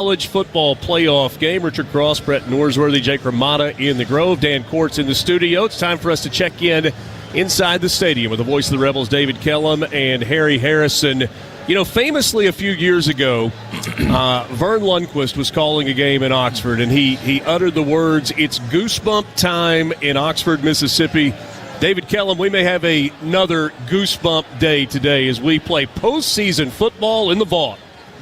College football playoff game. Richard Cross, Brett Norsworthy, Jake Ramada in the Grove, Dan Quartz in the studio. It's time for us to check in inside the stadium with the voice of the Rebels, David Kellum and Harry Harrison. You know, famously a few years ago, Vern Lundquist was calling a game in Oxford, and he uttered the words, "It's goosebump time in Oxford, Mississippi." David Kellum, we may have another goosebump day today as we play postseason football in the Vaught.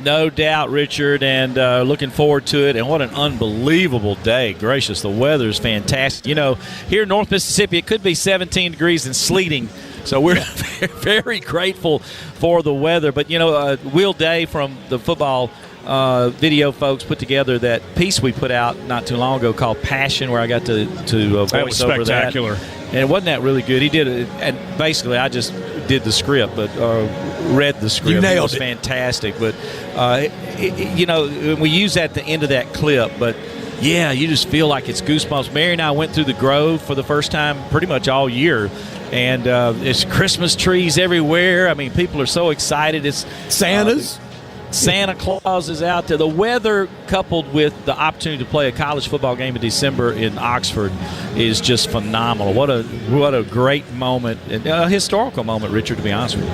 No doubt, Richard, and looking forward to it. And what an unbelievable day. Gracious, the weather's fantastic. You know, here in North Mississippi, it could be 17 degrees and sleeting. So we're very grateful for the weather. But, you know, Will Day from the football video folks put together that piece we put out not too long ago called Passion, where I got to voice over that. Spectacular. And wasn't that really good? He did it, and basically I just did the script, but read the script. You nailed it. Was fantastic. But, you know, we use that at the end of that clip, but, yeah, you just feel like it's goosebumps. Mary and I went through the Grove for the first time pretty much all year, and it's Christmas trees everywhere. I mean, people are so excited. It's Santa's. Santa Claus is out there. The weather, coupled with the opportunity to play a college football game in December in Oxford, is just phenomenal. What a great moment, a historical moment, Richard, to be honest with you.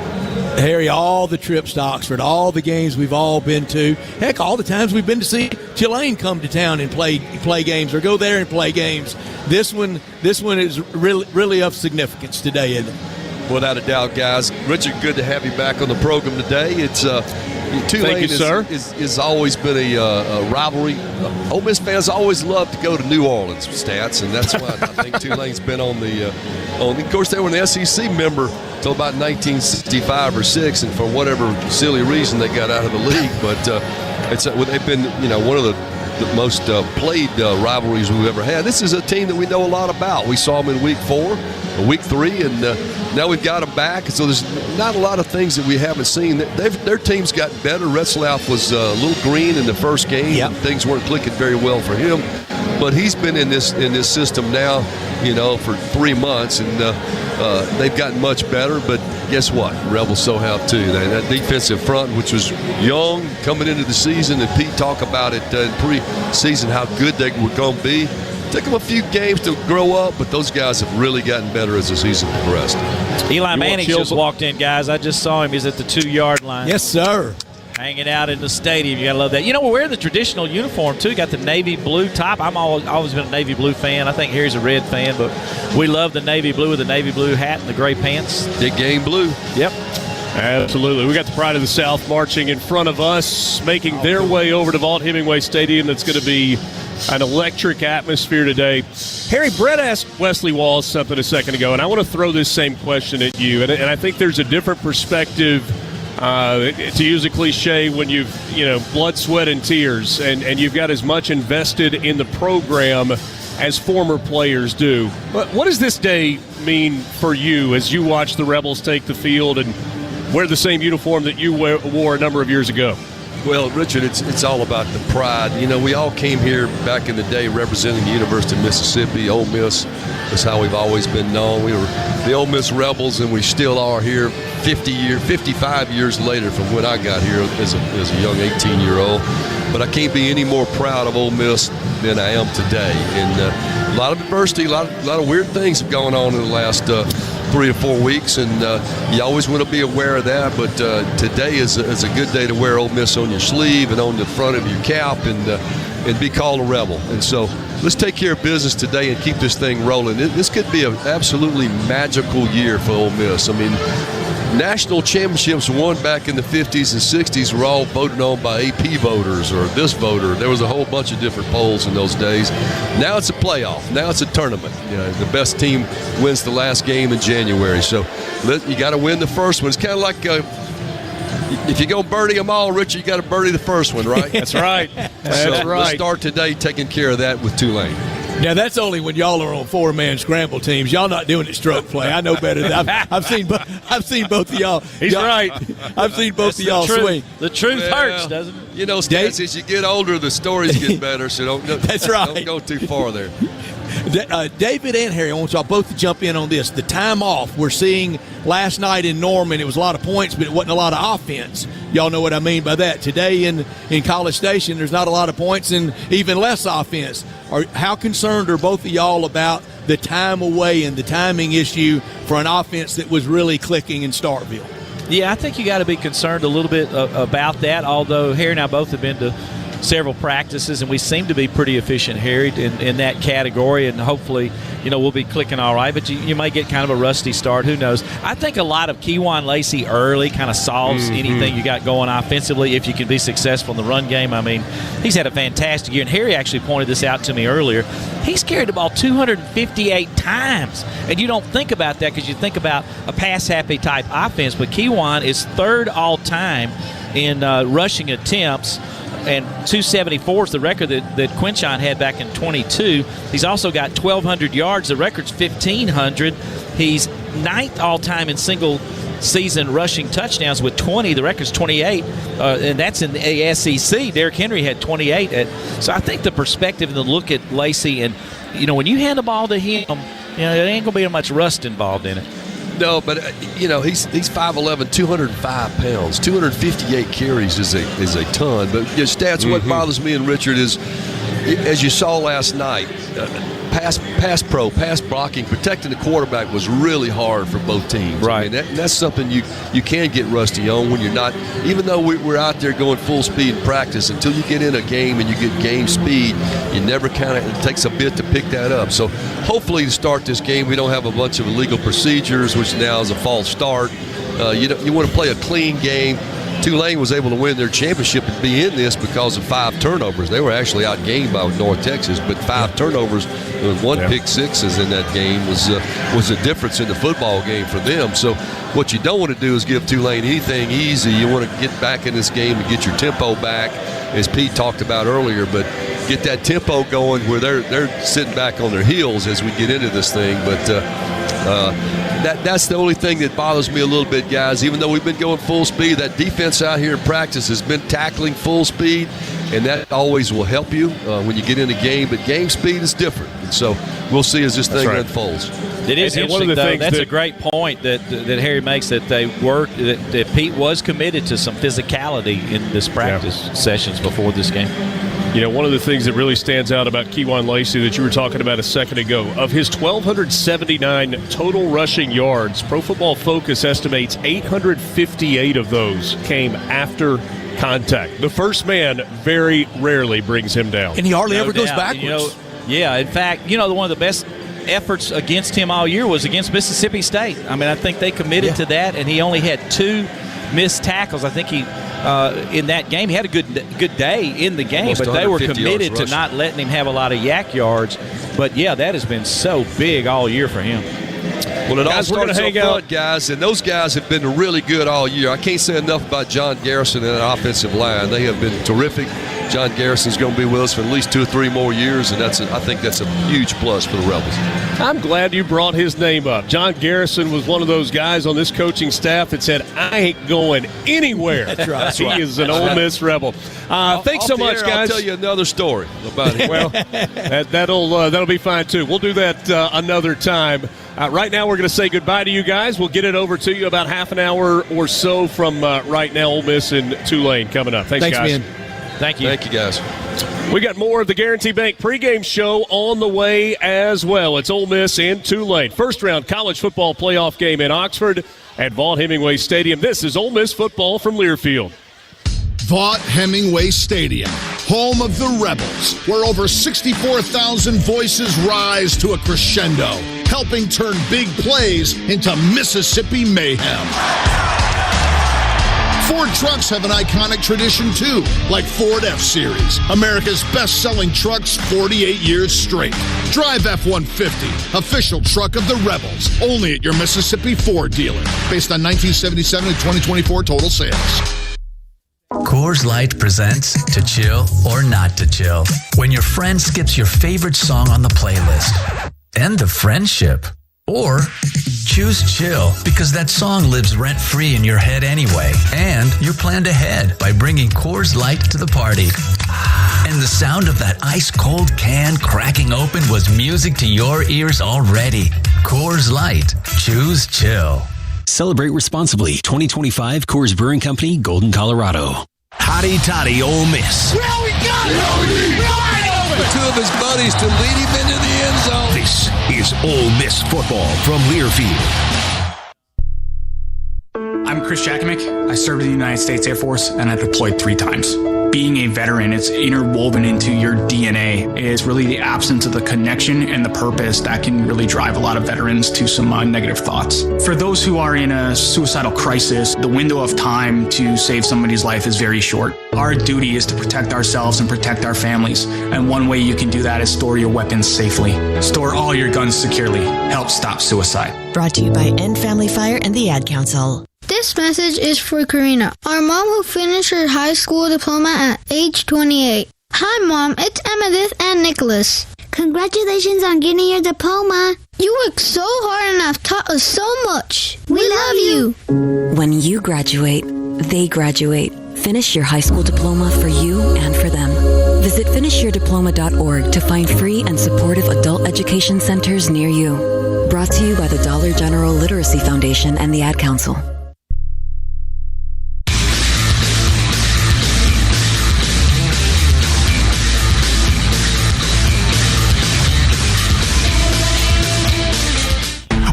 Harry, all the trips to Oxford, all the games we've all been to, heck, all the times we've been to see Ttulane come to town and play games or go there and play games. This one is really of significance today, isn't it? Without a doubt, guys. Richard, good to have you back on the program today. It's Tulane has always been a rivalry. Ole Miss fans always love to go to New Orleans, Stats, and that's why I think Tulane's been on the. Of course, they were an SEC member until about 1965 or 6, and for whatever silly reason they got out of the league. But they've been, you know, one of the most played rivalries we've ever had. This is a team that we know a lot about. We saw them in Week 4, or Week 3, and now we've got them back. So there's not a lot of things that we haven't seen. Their team's gotten better. Retzlaff was a little green in the first game. Yep. Things weren't clicking very well for him. But he's been in this system now, you know, for 3 months, and they've gotten much better. But guess what? Rebels so have too. That defensive front, which was young coming into the season, and Pete talked about it in pre-season how good they were going to be. Took them a few games to grow up, but those guys have really gotten better as the season progressed. Eli Manning just walked in, guys. I just saw him. He's at the 2-yard line. Yes, sir. Hanging out in the stadium. You got to love that. You know, we're wearing the traditional uniform, too. Got the navy blue top. I'm always been a navy blue fan. I think Harry's a red fan, but we love the navy blue with the navy blue hat and the gray pants. Big game blue. Yep. Absolutely. We got the Pride of the South marching in front of us, making their way over to Vaught-Hemingway Stadium. That's going to be an electric atmosphere today. Harry, Brett asked Wesley Walls something a second ago, and I want to throw this same question at you. And I think there's a different perspective, to use a cliche, when you've, blood, sweat, and tears, and you've got as much invested in the program as former players do. What does this day mean for you as you watch the Rebels take the field and wear the same uniform that you wore a number of years ago? Well, Richard, it's all about the pride. You know, we all came here back in the day representing the University of Mississippi. Ole Miss is how we've always been known. We were the Ole Miss Rebels, and we still are here 55 years later from when I got here as a young 18-year-old. But I can't be any more proud of Ole Miss than I am today. And a lot of adversity, a lot of weird things have gone on in the last 3 or 4 weeks, and you always want to be aware of that. But today is a good day to wear Ole Miss on your sleeve and on the front of your cap, and be called a Rebel. And so let's take care of business today and keep this thing rolling. This could be an absolutely magical year for Ole Miss. I mean, national championships won back in the 50s and 60s were all voted on by AP voters or this voter. There was a whole bunch of different polls in those days. Now it's a playoff. Now it's a tournament. You know, the best team wins the last game in January. So you got to win the first one. It's kind of like if you're going to birdie them all, Richard, you got to birdie the first one, right? That's right. That's right. Let's start today taking care of that with Tulane. Now, that's only when y'all are on 4-man scramble teams. Y'all not doing it stroke play. I know better. I've seen both of y'all. He's right. I've seen both of y'all swing. The truth hurts, doesn't it? You know, Stats, as you get older, the stories get better, so don't That's right. Don't go too far there. David and Harry, I want y'all both to jump in on this. The time off we're seeing last night in Norman, it was a lot of points, but it wasn't a lot of offense. Y'all know what I mean by that. Today in College Station, there's not a lot of points and even less offense. How concerned are both of y'all about the time away and the timing issue for an offense that was really clicking in Starkville? Yeah, I think you got to be concerned a little bit about that, although Harry and I both have been to several practices, and we seem to be pretty efficient, Harry, in that category, and hopefully, we'll be clicking all right, but you may get kind of a rusty start. Who knows? I think a lot of Kewan Lacey early kind of solves anything you got going offensively if you can be successful in the run game. I mean, he's had a fantastic year, and Harry actually pointed this out to me earlier. He's carried the ball 258 times, and you don't think about that because you think about a pass-happy type offense, but Kewan is third all-time in rushing attempts, and 274 is the record that Quinchon had back in 22. He's also got 1,200 yards. The record's 1,500. He's ninth all-time in single-season rushing touchdowns with 20. The record's 28, and that's in the SEC. Derrick Henry had 28. So I think the perspective and the look at Lacey, and, when you hand the ball to him, there ain't going to be much rust involved in it. No, but he's 5'11", 205 pounds, 258 carries is a ton. But your stats, what bothers me and Richard is, as you saw last night, pass blocking, protecting the quarterback was really hard for both teams. Right. I mean, that's something you can get rusty on when you're not. Even though we're out there going full speed in practice, until you get in a game and you get game speed, you never it takes a bit to pick that up. So hopefully to start this game, we don't have a bunch of illegal procedures, which now is a false start. You want to play a clean game. Tulane was able to win their championship and be in this because of 5 turnovers. They were actually outgained by North Texas, but 5 turnovers and 1 pick sixes in that game was a difference in the football game for them. So what you don't want to do is give Tulane anything easy. You want to get back in this game and get your tempo back, as Pete talked about earlier, but get that tempo going where they're sitting back on their heels as we get into this thing. But that's the only thing that bothers me a little bit, guys. Even though we've been going full speed, that defense out here in practice has been tackling full speed, and that always will help you when you get in the game. But game speed is different, and so we'll see as this thing unfolds. It is interesting, though. That's a great point that Harry makes, that that Pete was committed to some physicality in this practice sessions before this game. One of the things that really stands out about Kewan Lacey that you were talking about a second ago, of his 1,279 total rushing yards, Pro Football Focus estimates 858 of those came after contact. The first man very rarely brings him down. And he hardly ever goes backwards. In fact, one of the best efforts against him all year was against Mississippi State. I mean, I think they committed to that, and he only had 2 missed tackles. I think he in that game he had a good day in the game, but they were committed to not letting him have a lot of yak yards. But that has been so big all year for him. Well, it all starts up front, guys, and those guys have been really good all year. I can't say enough about John Garrison and that offensive line. They have been terrific. John Garrison's going to be with us for at least 2 or 3 more years, and I think that's a huge plus for the Rebels. I'm glad you brought his name up. John Garrison was one of those guys on this coaching staff that said, I ain't going anywhere. That's right. He is an Ole Miss Rebel. Thanks so much, guys. I'll tell you another story about him. Well, that'll be fine, too. We'll do that another time. Right now, we're going to say goodbye to you guys. We'll get it over to you about half an hour or so from right now. Ole Miss and Tulane coming up. Thanks, guys. Man. Thank you. Thank you, guys. We got more of the Guarantee Bank pregame show on the way as well. It's Ole Miss and Tulane. First-round college football playoff game in Oxford at Vaught-Hemingway Stadium. This is Ole Miss football from Learfield. Vaught-Hemingway Stadium, home of the Rebels, where over 64,000 voices rise to a crescendo, helping turn big plays into Mississippi mayhem. Ford trucks have an iconic tradition, too, like Ford F-Series, America's best-selling trucks 48 years straight. Drive F-150, official truck of the Rebels, only at your Mississippi Ford dealer, based on 1977 and 2024 total sales. Coors Light presents To Chill or Not to Chill. When your friend skips your favorite song on the playlist. End the friendship. Or choose chill because that song lives rent-free in your head anyway. And you're planned ahead by bringing Coors Light to the party. And the the sound of that ice-cold can cracking open was music to your ears already. Coors Light. Choose chill. Celebrate responsibly. 2025 Coors Brewing Company, Golden, Colorado. Hotty Toddy Ole Miss. Well, we got it! Two of his buddies to lead him into the end zone. This is Ole Miss football from Learfield. I'm Chris Jakimick. I served in the United States Air Force and I deployed 3 times. Being a veteran, it's interwoven into your DNA. It's really the absence of the connection and the purpose that can really drive a lot of veterans to some negative thoughts. For those who are in a suicidal crisis, the window of time to save somebody's life is very short. Our duty is to protect ourselves and protect our families. And one way you can do that is store your weapons safely. Store all your guns securely. Help stop suicide. Brought to you by End Family Fire and the Ad Council. This message is for Karina, our mom who finished her high school diploma at age 28. Hi, Mom. It's Amethyst and Nicholas. Congratulations on getting your diploma. You worked so hard and have taught us so much. We love you. When you graduate, they graduate. Finish your high school diploma for you and for them. Visit finishyourdiploma.org to find free and supportive adult education centers near you. Brought to you by the Dollar General Literacy Foundation and the Ad Council.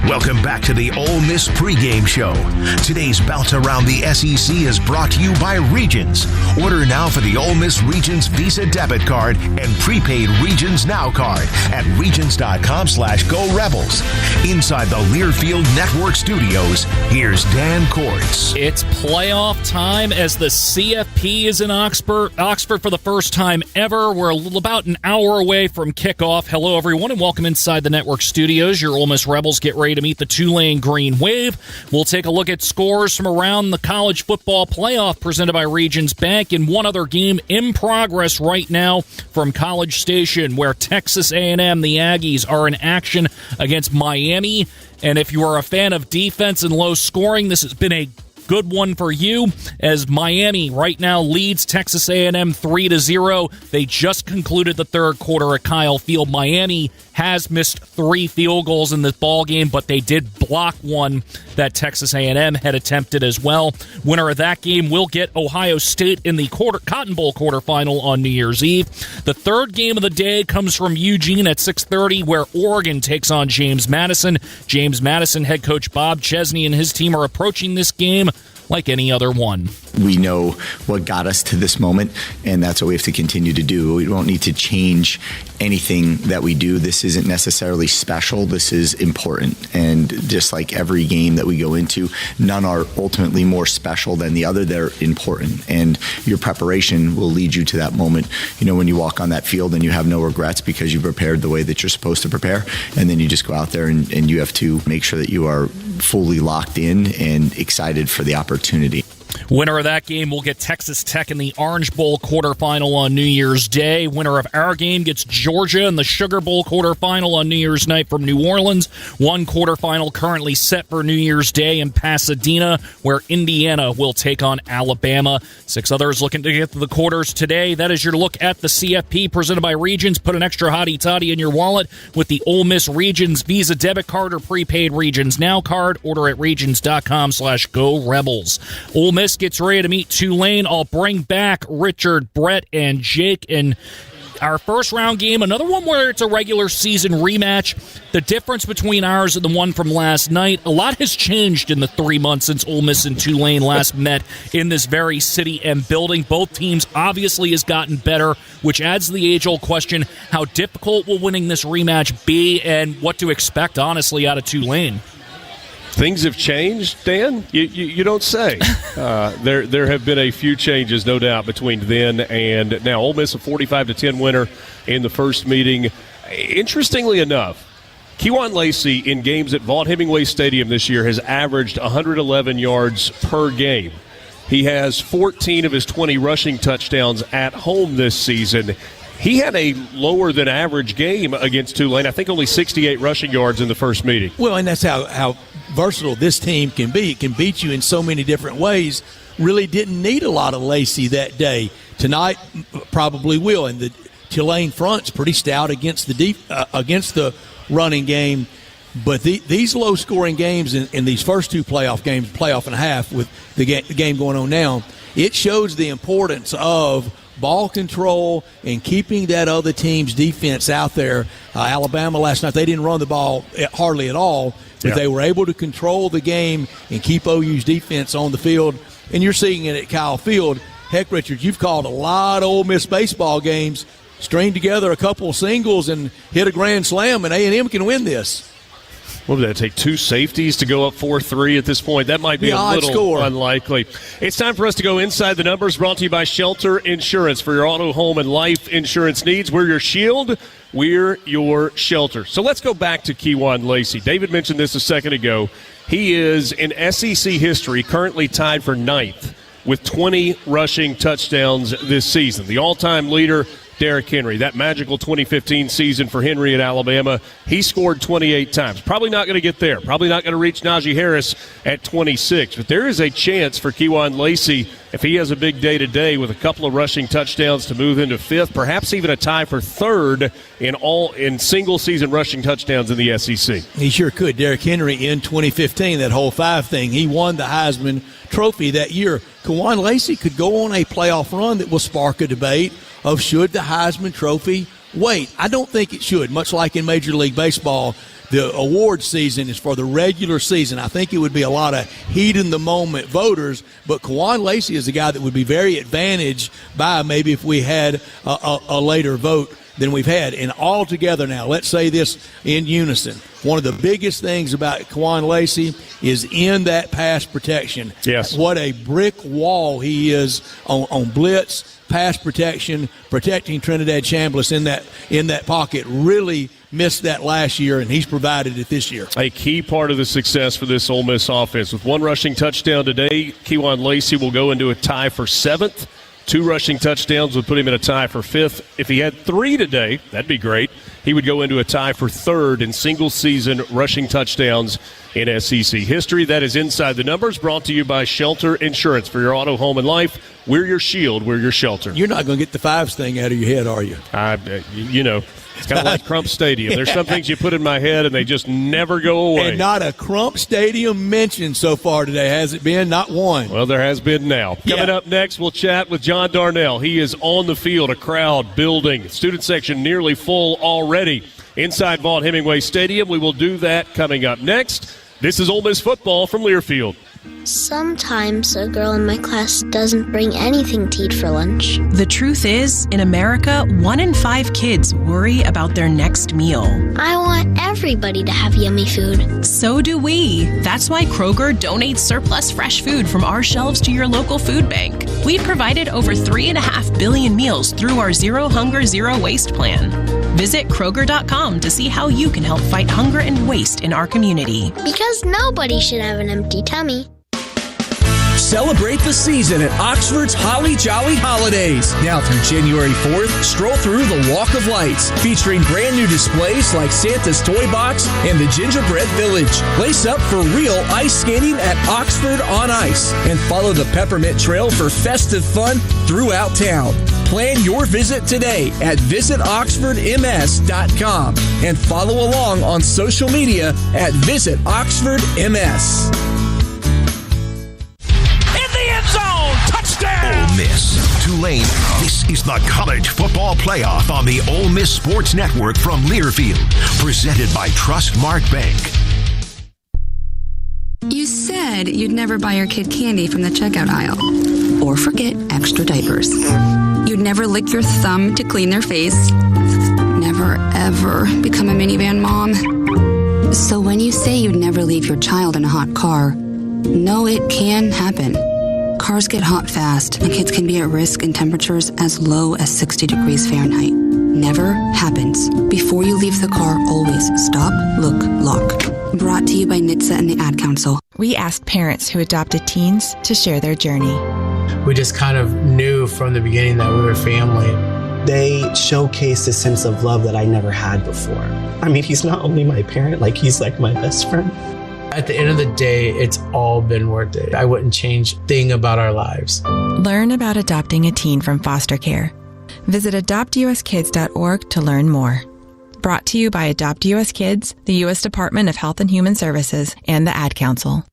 Welcome back to the Ole Miss pregame show. Today's bout around the SEC is brought to you by Regions. Order now for the Ole Miss Regions Visa debit card and prepaid Regions Now card at regions.com/Go Rebels. Inside the Learfield Network studios, here's Dan Kortz. It's playoff time as the CFP is in Oxford for the first time ever. We're about an hour away from kickoff. Hello, everyone, and welcome inside the network studios. Your Ole Miss Rebels get ready to meet the Tulane Green Wave. We'll take a look at scores from around the college football playoff presented by Regions Bank, and one other game in progress right now from College Station where Texas A&M, the Aggies, are in action against Miami. And if you are a fan of defense and low scoring, this has been a good one for you as Miami right now leads Texas A&M 3-0. They just concluded the third quarter at Kyle Field. Miami has missed 3 field goals in this ball game, but they did block one that Texas A&M had attempted as well. Winner of that game will get Ohio State in the Cotton Bowl quarterfinal on New Year's Eve. The third game of the day comes from Eugene at 6:30, where Oregon takes on James Madison. James Madison head coach Bob Chesney and his team are approaching this game like any other one. We know what got us to this moment, and that's what we have to continue to do. We don't need to change anything that we do. This isn't necessarily special. This is important. And just like every game that we go into, none are ultimately more special than the other. They're important. And your preparation will lead you to that moment, when you walk on that field and you have no regrets because you prepared the way that you're supposed to prepare. And then you just go out there and you have to make sure that you are fully locked in and excited for the opportunity. Winner of that game will get Texas Tech in the Orange Bowl quarterfinal on New Year's Day. Winner of our game gets Georgia in the Sugar Bowl quarterfinal on New Year's night from New Orleans. One quarterfinal currently set for New Year's Day in Pasadena, where Indiana will take on Alabama. 6 others looking to get to the quarters today. That is your look at the CFP presented by Regions. Put an extra hottie toddy in your wallet with the Ole Miss Regions Visa debit card or prepaid Regions Now card. Order at regions.com/Go Rebels. Ole Miss gets ready to meet Tulane. I'll bring back Richard, Brett, and Jake in our first round game. Another one where it's a regular season rematch. The difference between ours and the one from last night, a lot has changed in the 3 months since Ole Miss and Tulane last met in this very city and building. Both teams obviously has gotten better, which adds to the age-old question, how difficult will winning this rematch be and what to expect, honestly, out of Tulane. Things have changed, Dan? You don't say. There have been a few changes, no doubt, between then and now. Ole Miss a 45-10 winner in the first meeting. Interestingly enough, Kejuan Lacey in games at Vaught-Hemingway Stadium this year has averaged 111 yards per game. He has 14 of his 20 rushing touchdowns at home this season. He had a lower than average game against Tulane. I think only 68 rushing yards in the first meeting. Well, and that's how versatile this team can be. It can beat you in so many different ways. really didn't need a lot of Lacey that day. Tonight probably will, and the Tulane front's pretty stout against the running game. But these low-scoring games in these first two playoff and a half with the game going on now, it shows the importance of ball control and keeping that other team's defense out there. Alabama last night, they didn't run the ball hardly at all, but they were able to control the game and keep OU's defense on the field. And you're seeing it at Kyle Field. Heck, Richard, you've called a lot of Ole Miss baseball games, string together a couple of singles and hit a grand slam, and A&M can win this. What would that take, 2 safeties to go up 4-3 at this point? That might be a little unlikely. It's time for us to go inside the numbers, brought to you by Shelter Insurance. For your auto, home, and life insurance needs, we're your shield, we're your shelter. So let's go back to Kewan Lacey. David mentioned this a second ago. He is, in SEC history, currently tied for 9th with 20 rushing touchdowns this season. The all-time leader, Derrick Henry. That magical 2015 season for Henry at Alabama, he scored 28 times. Probably not going to get there. Probably not going to reach Najee Harris at 26. But there is a chance for Kewan Lacey, if he has a big day today with a couple of rushing touchdowns, to move into 5th, perhaps even a tie for 3rd in single-season rushing touchdowns in the SEC. He sure could. Derrick Henry in 2015, that whole 5 thing, he won the Heisman Trophy that year. Kewan Lacey could go on a playoff run that will spark a debate of should the Heisman Trophy wait. I don't think it should. Much like in Major League Baseball, the award season is for the regular season. I think it would be a lot of heat-in-the-moment voters, but Kewan Lacey is a guy that would be very advantaged by maybe if we had a later vote than we've had. And all together now, let's say this in unison. One of the biggest things about Kewan Lacey is in that pass protection. Yes. What a brick wall he is on blitz, pass protection, protecting Trinidad Chambliss in that pocket. Really missed that last year, and he's provided it this year. A key part of the success for this Ole Miss offense. With 1 rushing touchdown today, Kewan Lacey will go into a tie for 7th. 2 rushing touchdowns would put him in a tie for 5th. If he had 3 today, that'd be great. He would go into a tie for 3rd in single-season rushing touchdowns in SEC history. That is Inside the Numbers, brought to you by Shelter Insurance. For your auto, home, and life, we're your shield, we're your shelter. You're not going to get the 5s thing out of your head, are you? It's kind of like Crump Stadium. There's some things you put in my head, and they just never go away. And not a Crump Stadium mentioned so far today, has it been? Not one. Well, there has been now. Coming up next, we'll chat with John Darnell. He is on the field, a crowd building. Student section nearly full already. Inside Vaught Hemingway Stadium, we will do that coming up next. This is Ole Miss football from Learfield. Sometimes a girl in my class doesn't bring anything to eat for lunch. The truth is, in America, 1 in 5 kids worry about their next meal. I want everybody to have yummy food. So do we. That's why Kroger donates surplus fresh food from our shelves to your local food bank. We've provided over 3.5 billion meals through our Zero Hunger, Zero Waste plan. Visit Kroger.com to see how you can help fight hunger and waste in our community. Because nobody should have an empty tummy. Celebrate the season at Oxford's Holly Jolly Holidays. Now through January 4th, stroll through the Walk of Lights, featuring brand new displays like Santa's Toy Box and the Gingerbread Village. Lace up for real ice skating at Oxford on Ice, and follow the Peppermint Trail for festive fun throughout town. Plan your visit today at visitoxfordms.com and follow along on social media at visitoxfordms. Ole Miss, Tulane. This is the College Football Playoff on the Ole Miss Sports Network from Learfield, presented by Trustmark Bank. You said you'd never buy your kid candy from the checkout aisle, or forget extra diapers. You'd never lick your thumb to clean their face. Never, ever become a minivan mom. So when you say you'd never leave your child in a hot car, no, it can happen. Cars get hot fast, and kids can be at risk in temperatures as low as 60 degrees Fahrenheit. Never happens. Before you leave the car, always stop, look, lock. Brought to you by NHTSA and the Ad Council. We asked parents who adopted teens to share their journey. We just kind of knew from the beginning that we were family. They showcased a sense of love that I never had before. I mean, he's not only my parent, he's like my best friend. At the end of the day, it's all been worth it. I wouldn't change a thing about our lives. Learn about adopting a teen from foster care. Visit adoptuskids.org to learn more. Brought to you by Adopt U.S. Kids, the U.S. Department of Health and Human Services, and the Ad Council.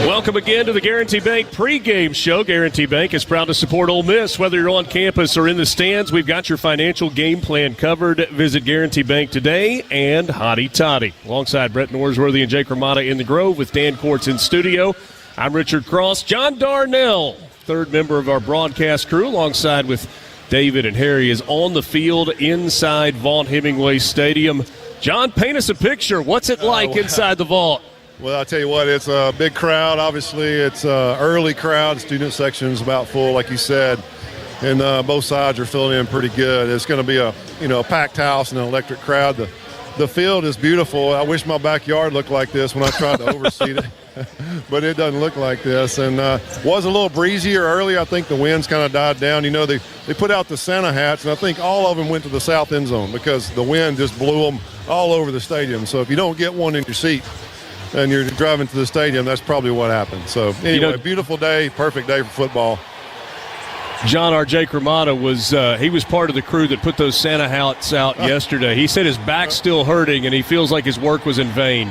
Welcome again to the Guarantee Bank pregame show. Guarantee Bank is proud to support Ole Miss. Whether you're on campus or in the stands, we've got your financial game plan covered. Visit Guarantee Bank today and Hottie Toddy. Alongside Brett Norsworthy and Jake Ramada in the Grove with Dan Quartz in studio. I'm Richard Cross. John Darnell, third member of our broadcast crew, alongside with David and Harry, is on the field inside Vaught Hemingway Stadium. John, paint us a picture. What's it like inside the vault? Well, I'll tell you what, it's a big crowd. Obviously, it's an early crowd. Student section's about full, like you said, and both sides are filling in pretty good. It's going to be a packed house and an electric crowd. The field is beautiful. I wish my backyard looked like this when I tried to overseed it, but it doesn't look like this. And was a little breezier early. I think the winds kind of died down. You know, they put out the Santa hats, and I think all of them went to the south end zone because the wind just blew them all over the stadium. So if you don't get one in your seat, and you're driving to the stadium, that's probably what happened. So, anyway, beautiful day, perfect day for football. John, our Jake Ramada was part of the crew that put those Santa hats out yesterday. He said his back's still hurting, and he feels like his work was in vain.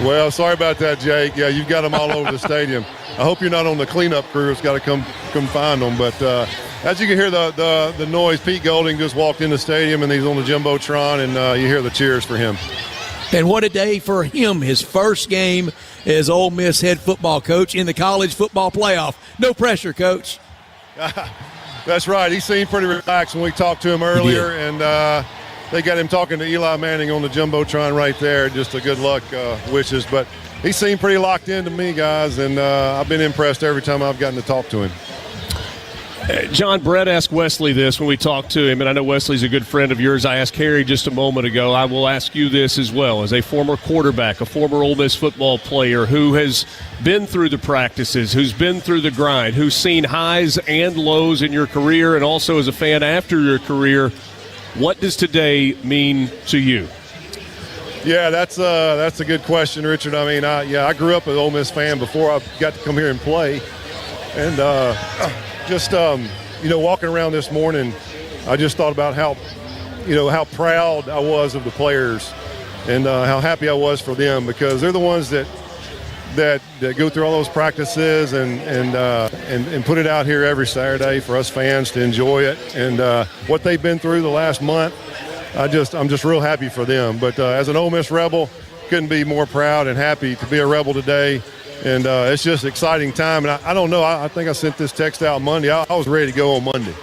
Well, sorry about that, Jake. Yeah, you've got them all over the stadium. I hope you're not on the cleanup crew. It's got to come find them. But as you can hear the noise, Pete Golding just walked in the stadium, and he's on the Jumbotron, and you hear the cheers for him. And what a day for him, his first game as Ole Miss head football coach in the college football playoff. No pressure, Coach. That's right. He seemed pretty relaxed when we talked to him earlier, and they got him talking to Eli Manning on the Jumbotron right there. Just a good luck wishes. But he seemed pretty locked into me, guys, and I've been impressed every time I've gotten to talk to him. John, Brett asked Wesley this when we talked to him, and I know Wesley's a good friend of yours. I asked Harry just a moment ago. I will ask you this as well. As a former quarterback, a former Ole Miss football player who has been through the practices, who's been through the grind, who's seen highs and lows in your career, and also as a fan after your career, what does today mean to you? Yeah, that's a good question, Richard. I mean, I grew up an Ole Miss fan before I got to come here and play, and just walking around this morning, I just thought about how proud I was of the players and how happy I was for them, because they're the ones that go through all those practices and put it out here every Saturday for us fans to enjoy it. And what they've been through the last month, I'm just real happy for them. But as an Ole Miss Rebel, couldn't be more proud and happy to be a Rebel today. And it's just an exciting time. And I don't know, I think I sent this text out Monday. I was ready to go on Monday.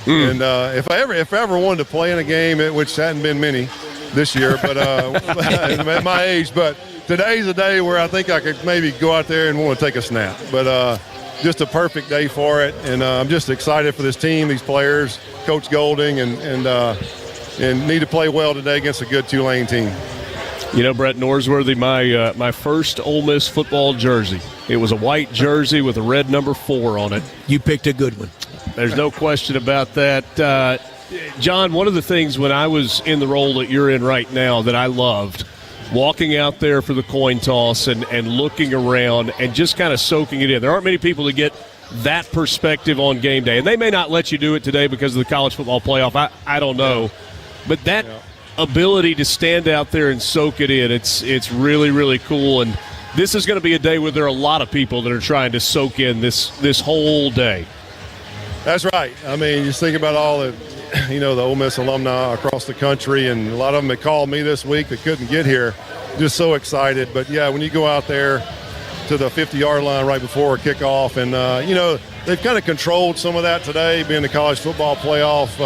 And if I ever wanted to play in a game, which hadn't been many this year, but at my age, but today's a day where I think I could maybe go out there and want to take a snap. But just a perfect day for it. And I'm just excited for this team, these players, Coach Golding, and need to play well today against a good Tulane team. You know, Brett Norsworthy, my first Ole Miss football jersey. It was a white jersey with a red number 4 on it. You picked a good one. There's no question about that. John, one of the things when I was in the role that you're in right now that I loved, walking out there for the coin toss and looking around and just kind of soaking it in. There aren't many people that get that perspective on game day. And they may not let you do it today because of the college football playoff. I don't know. But that ability to stand out there and soak it in, it's really, really cool. And this is going to be a day where there are a lot of people that are trying to soak in this whole day. That's right. I mean, just think about all the Ole Miss alumni across the country, and a lot of them that called me this week that couldn't get here. Just so excited. But, yeah, when you go out there to the 50-yard line right before kickoff, and, they've kind of controlled some of that today, being the college football playoff,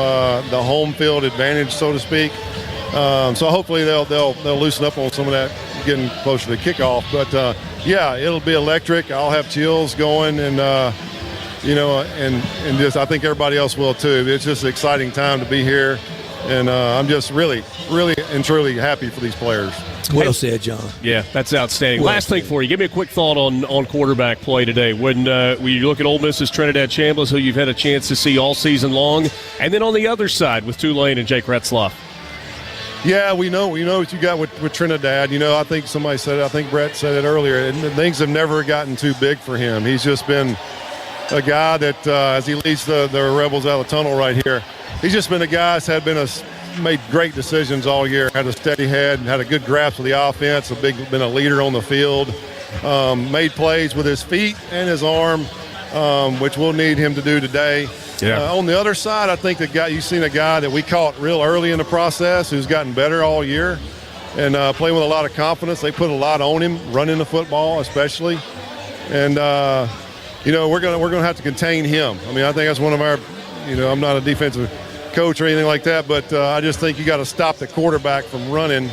the home field advantage, so to speak. So hopefully they'll loosen up on some of that getting closer to kickoff. But, it'll be electric. I'll have chills going, and just I think everybody else will too. It's just an exciting time to be here And I'm just really, really and truly happy for these players. Well said, John. Yeah, that's outstanding. Well Last thing for you. Give me a quick thought on quarterback play today. When you look at Ole Miss's Trinidad Chambliss, who you've had a chance to see all season long, and then on the other side with Tulane and Jake Retzloff. Yeah, we know what you got with Trinidad. I think somebody said it. I think Brett said it earlier. And things have never gotten too big for him. He's just been a guy that, as he leads the Rebels out of the tunnel right here, he's just been a guy that's made great decisions all year, had a steady head, had a good grasp of the offense, been a leader on the field, made plays with his feet and his arm, which we'll need him to do today. Yeah. On the other side, I think you've seen a guy that we caught real early in the process who's gotten better all year and playing with a lot of confidence. They put a lot on him, running the football especially. And, we're gonna have to contain him. I mean, I think that's one of our, I'm not a defensive coach or anything like that, but I just think you got to stop the quarterback from running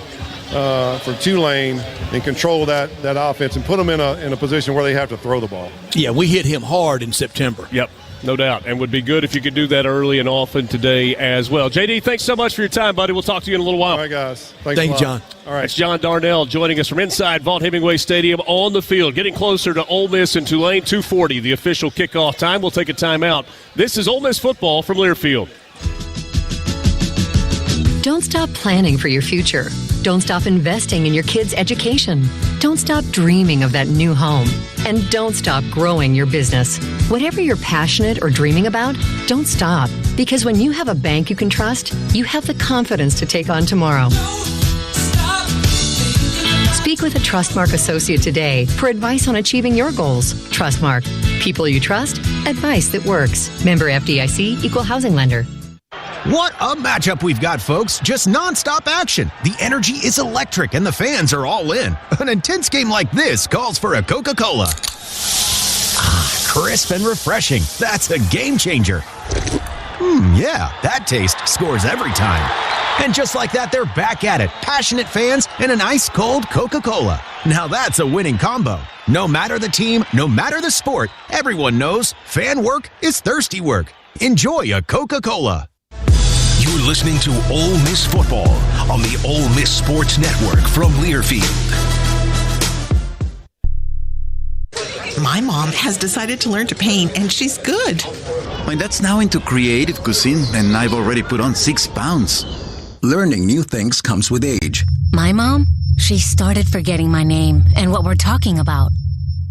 for Tulane and control that offense and put them in a position where they have to throw the ball. Yeah, we hit him hard in September. Yep. No doubt, and would be good if you could do that early and often today as well. JD, thanks so much for your time, buddy. We'll talk to you in a little while. All right, guys. Thank you, John. All right. It's John Darnell joining us from inside Vaught-Hemingway Stadium on the field, getting closer to Ole Miss and Tulane. 2:40, the official kickoff time. We'll take a timeout. This is Ole Miss football from Learfield. Don't stop planning for your future. Don't stop investing in your kids' education. Don't stop dreaming of that new home. And don't stop growing your business. Whatever you're passionate or dreaming about, don't stop. Because when you have a bank you can trust, you have the confidence to take on tomorrow. Speak with a Trustmark associate today for advice on achieving your goals. Trustmark. People you trust. Advice that works. Member FDIC, Equal Housing Lender. What a matchup we've got, folks. Just nonstop action. The energy is electric and the fans are all in. An intense game like this calls for a Coca-Cola. Crisp and refreshing. That's a game changer. Yeah, that taste scores every time. And just like that, they're back at it. Passionate fans and an ice-cold Coca-Cola. Now that's a winning combo. No matter the team, no matter the sport, everyone knows fan work is thirsty work. Enjoy a Coca-Cola. You're listening to Ole Miss Football on the Ole Miss Sports Network from Learfield. My mom has decided to learn to paint, and she's good. My dad's now into creative cuisine, and I've already put on 6 pounds. Learning new things comes with age. My mom, she started forgetting my name and what we're talking about.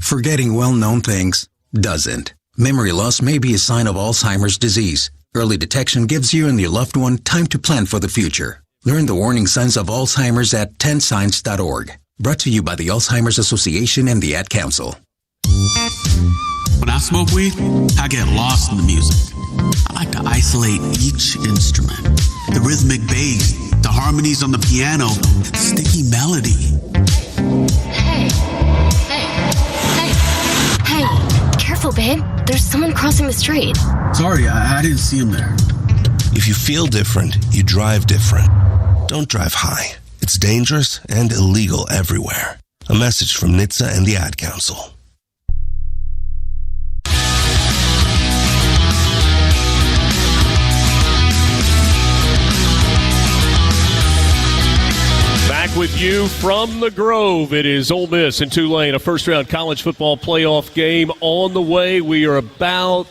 Forgetting well-known things doesn't. Memory loss may be a sign of Alzheimer's disease. Early detection gives you and your loved one time to plan for the future. Learn the warning signs of Alzheimer's at 10signs.org. Brought to you by the Alzheimer's Association and the Ad Council. When I smoke weed, I get lost in the music. I like to isolate each instrument. The rhythmic bass, the harmonies on the piano, the sticky melody. Hey, careful, babe. There's someone crossing the street. Sorry, I didn't see him there. If you feel different, you drive different. Don't drive high. It's dangerous and illegal everywhere. A message from NHTSA and the Ad Council. Back with you from the Grove. It is Ole Miss and Tulane, a first-round college football playoff game on the way. We are about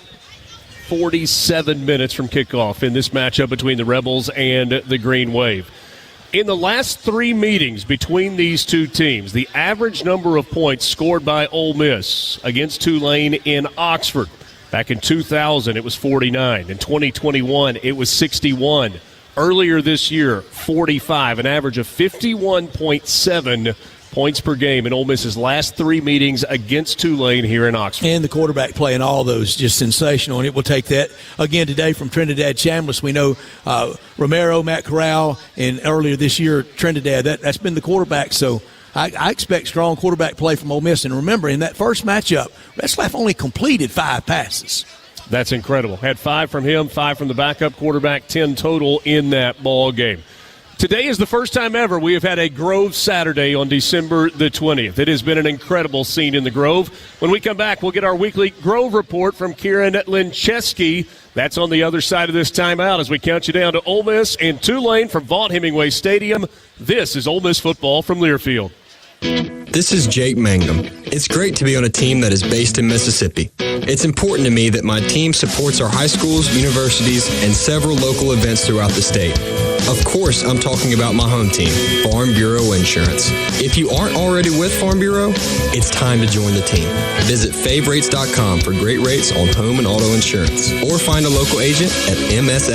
47 minutes from kickoff in this matchup between the Rebels and the Green Wave. In the last 3 meetings between these two teams, the average number of points scored by Ole Miss against Tulane in Oxford, back in 2000, it was 49. In 2021, it was 61. Earlier this year, 45, an average of 51.7 points per game in Ole Miss's last 3 meetings against Tulane here in Oxford. And the quarterback play in all those, just sensational. And it will take that again today from Trinidad Chambliss. We know Romero, Matt Corral, and earlier this year, Trinidad, that's been the quarterback. So I expect strong quarterback play from Ole Miss. And remember, in that first matchup, Retzlaff only completed 5 passes. That's incredible. Had 5 from him, 5 from the backup quarterback, 10 total in that ball game. Today is the first time ever we have had a Grove Saturday on December the 20th. It has been an incredible scene in the Grove. When we come back, we'll get our weekly Grove report from Kieran Lincheski. That's on the other side of this timeout as we count you down to Ole Miss and Tulane from Vaught-Hemingway Stadium. This is Ole Miss football from Learfield. This is Jake Mangum. It's great to be on a team that is based in Mississippi. It's important to me that my team supports our high schools, universities, and several local events throughout the state. Of course, I'm talking about my home team, Farm Bureau Insurance. If you aren't already with Farm Bureau, it's time to join the team. Visit favrates.com for great rates on home and auto insurance, or find a local agent at msfbins.com.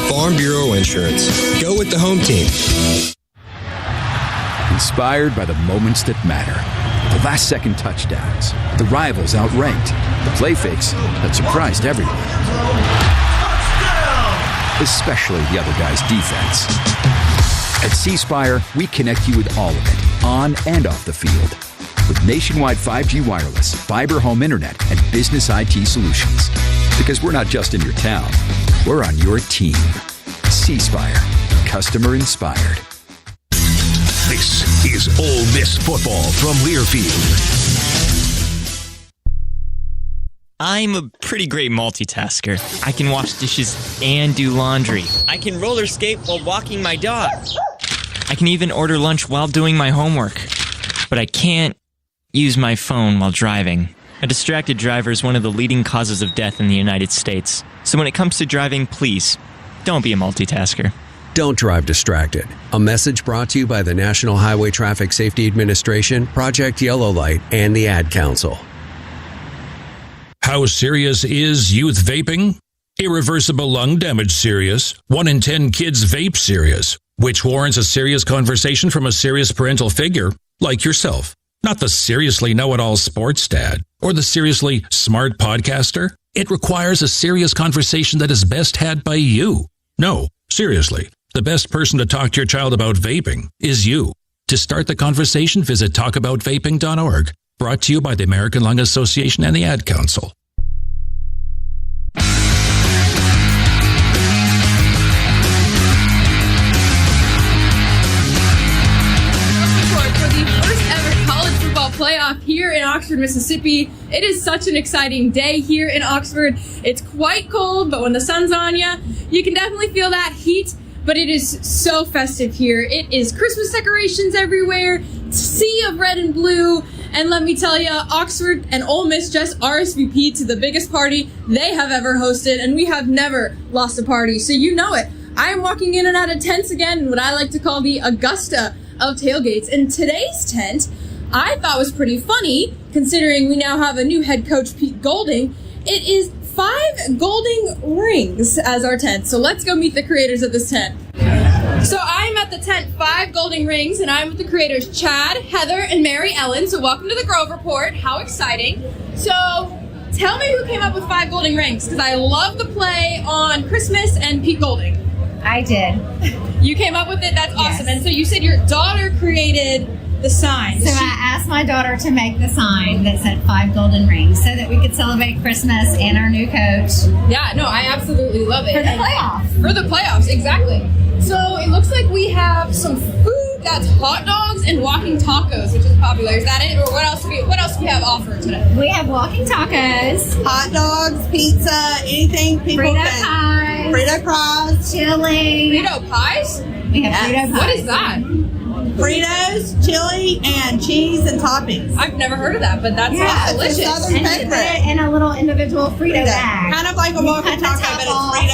Farm Bureau Insurance. Go with the home team. Inspired by the moments that matter. The last-second touchdowns. The rivals outranked. The play fakes that surprised everyone. Especially the other guy's defense. At C-Spire, we connect you with all of it, on and off the field. With nationwide 5G wireless, fiber home internet, and business IT solutions. Because we're not just in your town, we're on your team. C-Spire. Customer inspired. This is Ole Miss football from Learfield. I'm a pretty great multitasker. I can wash dishes and do laundry. I can roller skate while walking my dog. I can even order lunch while doing my homework. But I can't use my phone while driving. A distracted driver is one of the leading causes of death in the United States. So when it comes to driving, please, don't be a multitasker. Don't drive distracted. A message brought to you by the National Highway Traffic Safety Administration, Project Yellow Light, and the Ad Council. How serious is youth vaping? Irreversible lung damage serious. 1 in 10 kids vape serious, which warrants a serious conversation from a serious parental figure like yourself. Not the seriously know-it-all sports dad or the seriously smart podcaster. It requires a serious conversation that is best had by you. No, seriously, the best person to talk to your child about vaping is you. To start the conversation, visit talkaboutvaping.org. Brought to you by the American Lung Association and the Ad Council. Playoff here in Oxford, Mississippi. It is such an exciting day here in Oxford. It's quite cold, but when the sun's on you, you can definitely feel that heat. But it is so festive here. It is Christmas decorations everywhere, sea of red and blue, and let me tell you, Oxford and Ole Miss just RSVP'd to the biggest party they have ever hosted, and we have never lost a party, so you know it. I am walking in and out of tents again in what I like to call the Augusta of tailgates, and today's tent I thought was pretty funny, considering we now have a new head coach, Pete Golding. It is 5 Golding rings as our tent. So let's go meet the creators of this tent. So I'm at the tent 5 Golding rings, and I'm with the creators Chad, Heather, and Mary Ellen. So welcome to the Grove Report. How exciting. So tell me who came up with 5 Golding rings, because I love the play on Christmas and Pete Golding. I did. You came up with it? That's awesome. Yes. And so you said your daughter created the sign. So I asked my daughter to make the sign that said 5 golden rings so that we could celebrate Christmas and our new coach. Yeah, no, I absolutely love it. For the playoffs. For the playoffs, exactly. So it looks like we have some food that's hot dogs and walking tacos, which is popular. Is that it? Or what else do we have offered today? We have walking tacos, hot dogs, pizza, anything people Frito can. pies. Frito pies. Chili. Frito pies? We have Frito pies. What is that? Fritos, chili, and cheese and toppings. I've never heard of that, but that sounds delicious. It's a southern and you put it in a little individual Frito bag. Kind of like a walking taco, but it's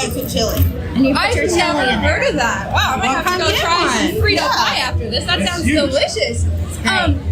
Fritos and chili. And you put your chili I've never heard of that. Wow, I might have to go try some Frito pie after this. That sounds delicious.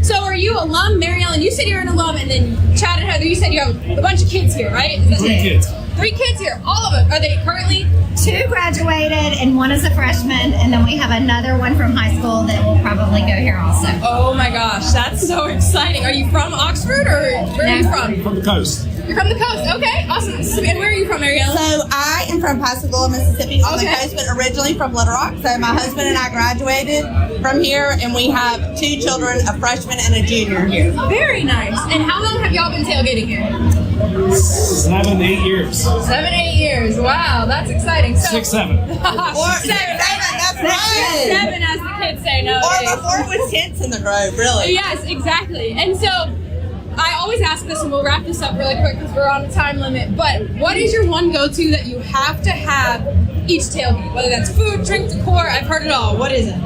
So are you alum, Mary Ellen? You said you're an alum, and then Chad and Heather, you said you have a bunch of kids here, right? 3 kids. 3 kids here, all of them. Are they currently? 2 graduated, and 1 is a freshman, and then we have another one from high school that will probably go here also. Oh my gosh, that's so exciting. Are you from Oxford, or where are you from? From the coast. You're from the coast, okay, awesome. And where are you from, Mary Ellen? So I am from Pascagoula, Mississippi, on the coast, but originally from Little Rock. So my husband and I graduated from here, and we have 2 children, a freshman and a junior here. Very nice. And how long have y'all been tailgating here? 7, 8 years. 7, 8 years. Wow, that's exciting. So, 6, 7. 6, 7. That's right. 7, as the kids say nowadays. Or before it was tents in the grove, really. Yes, exactly. And so I always ask this, and we'll wrap this up really quick because we're on a time limit, but what is your one go-to that you have to have each tailgate? Whether that's food, drink, decor, I've heard it all. What is it?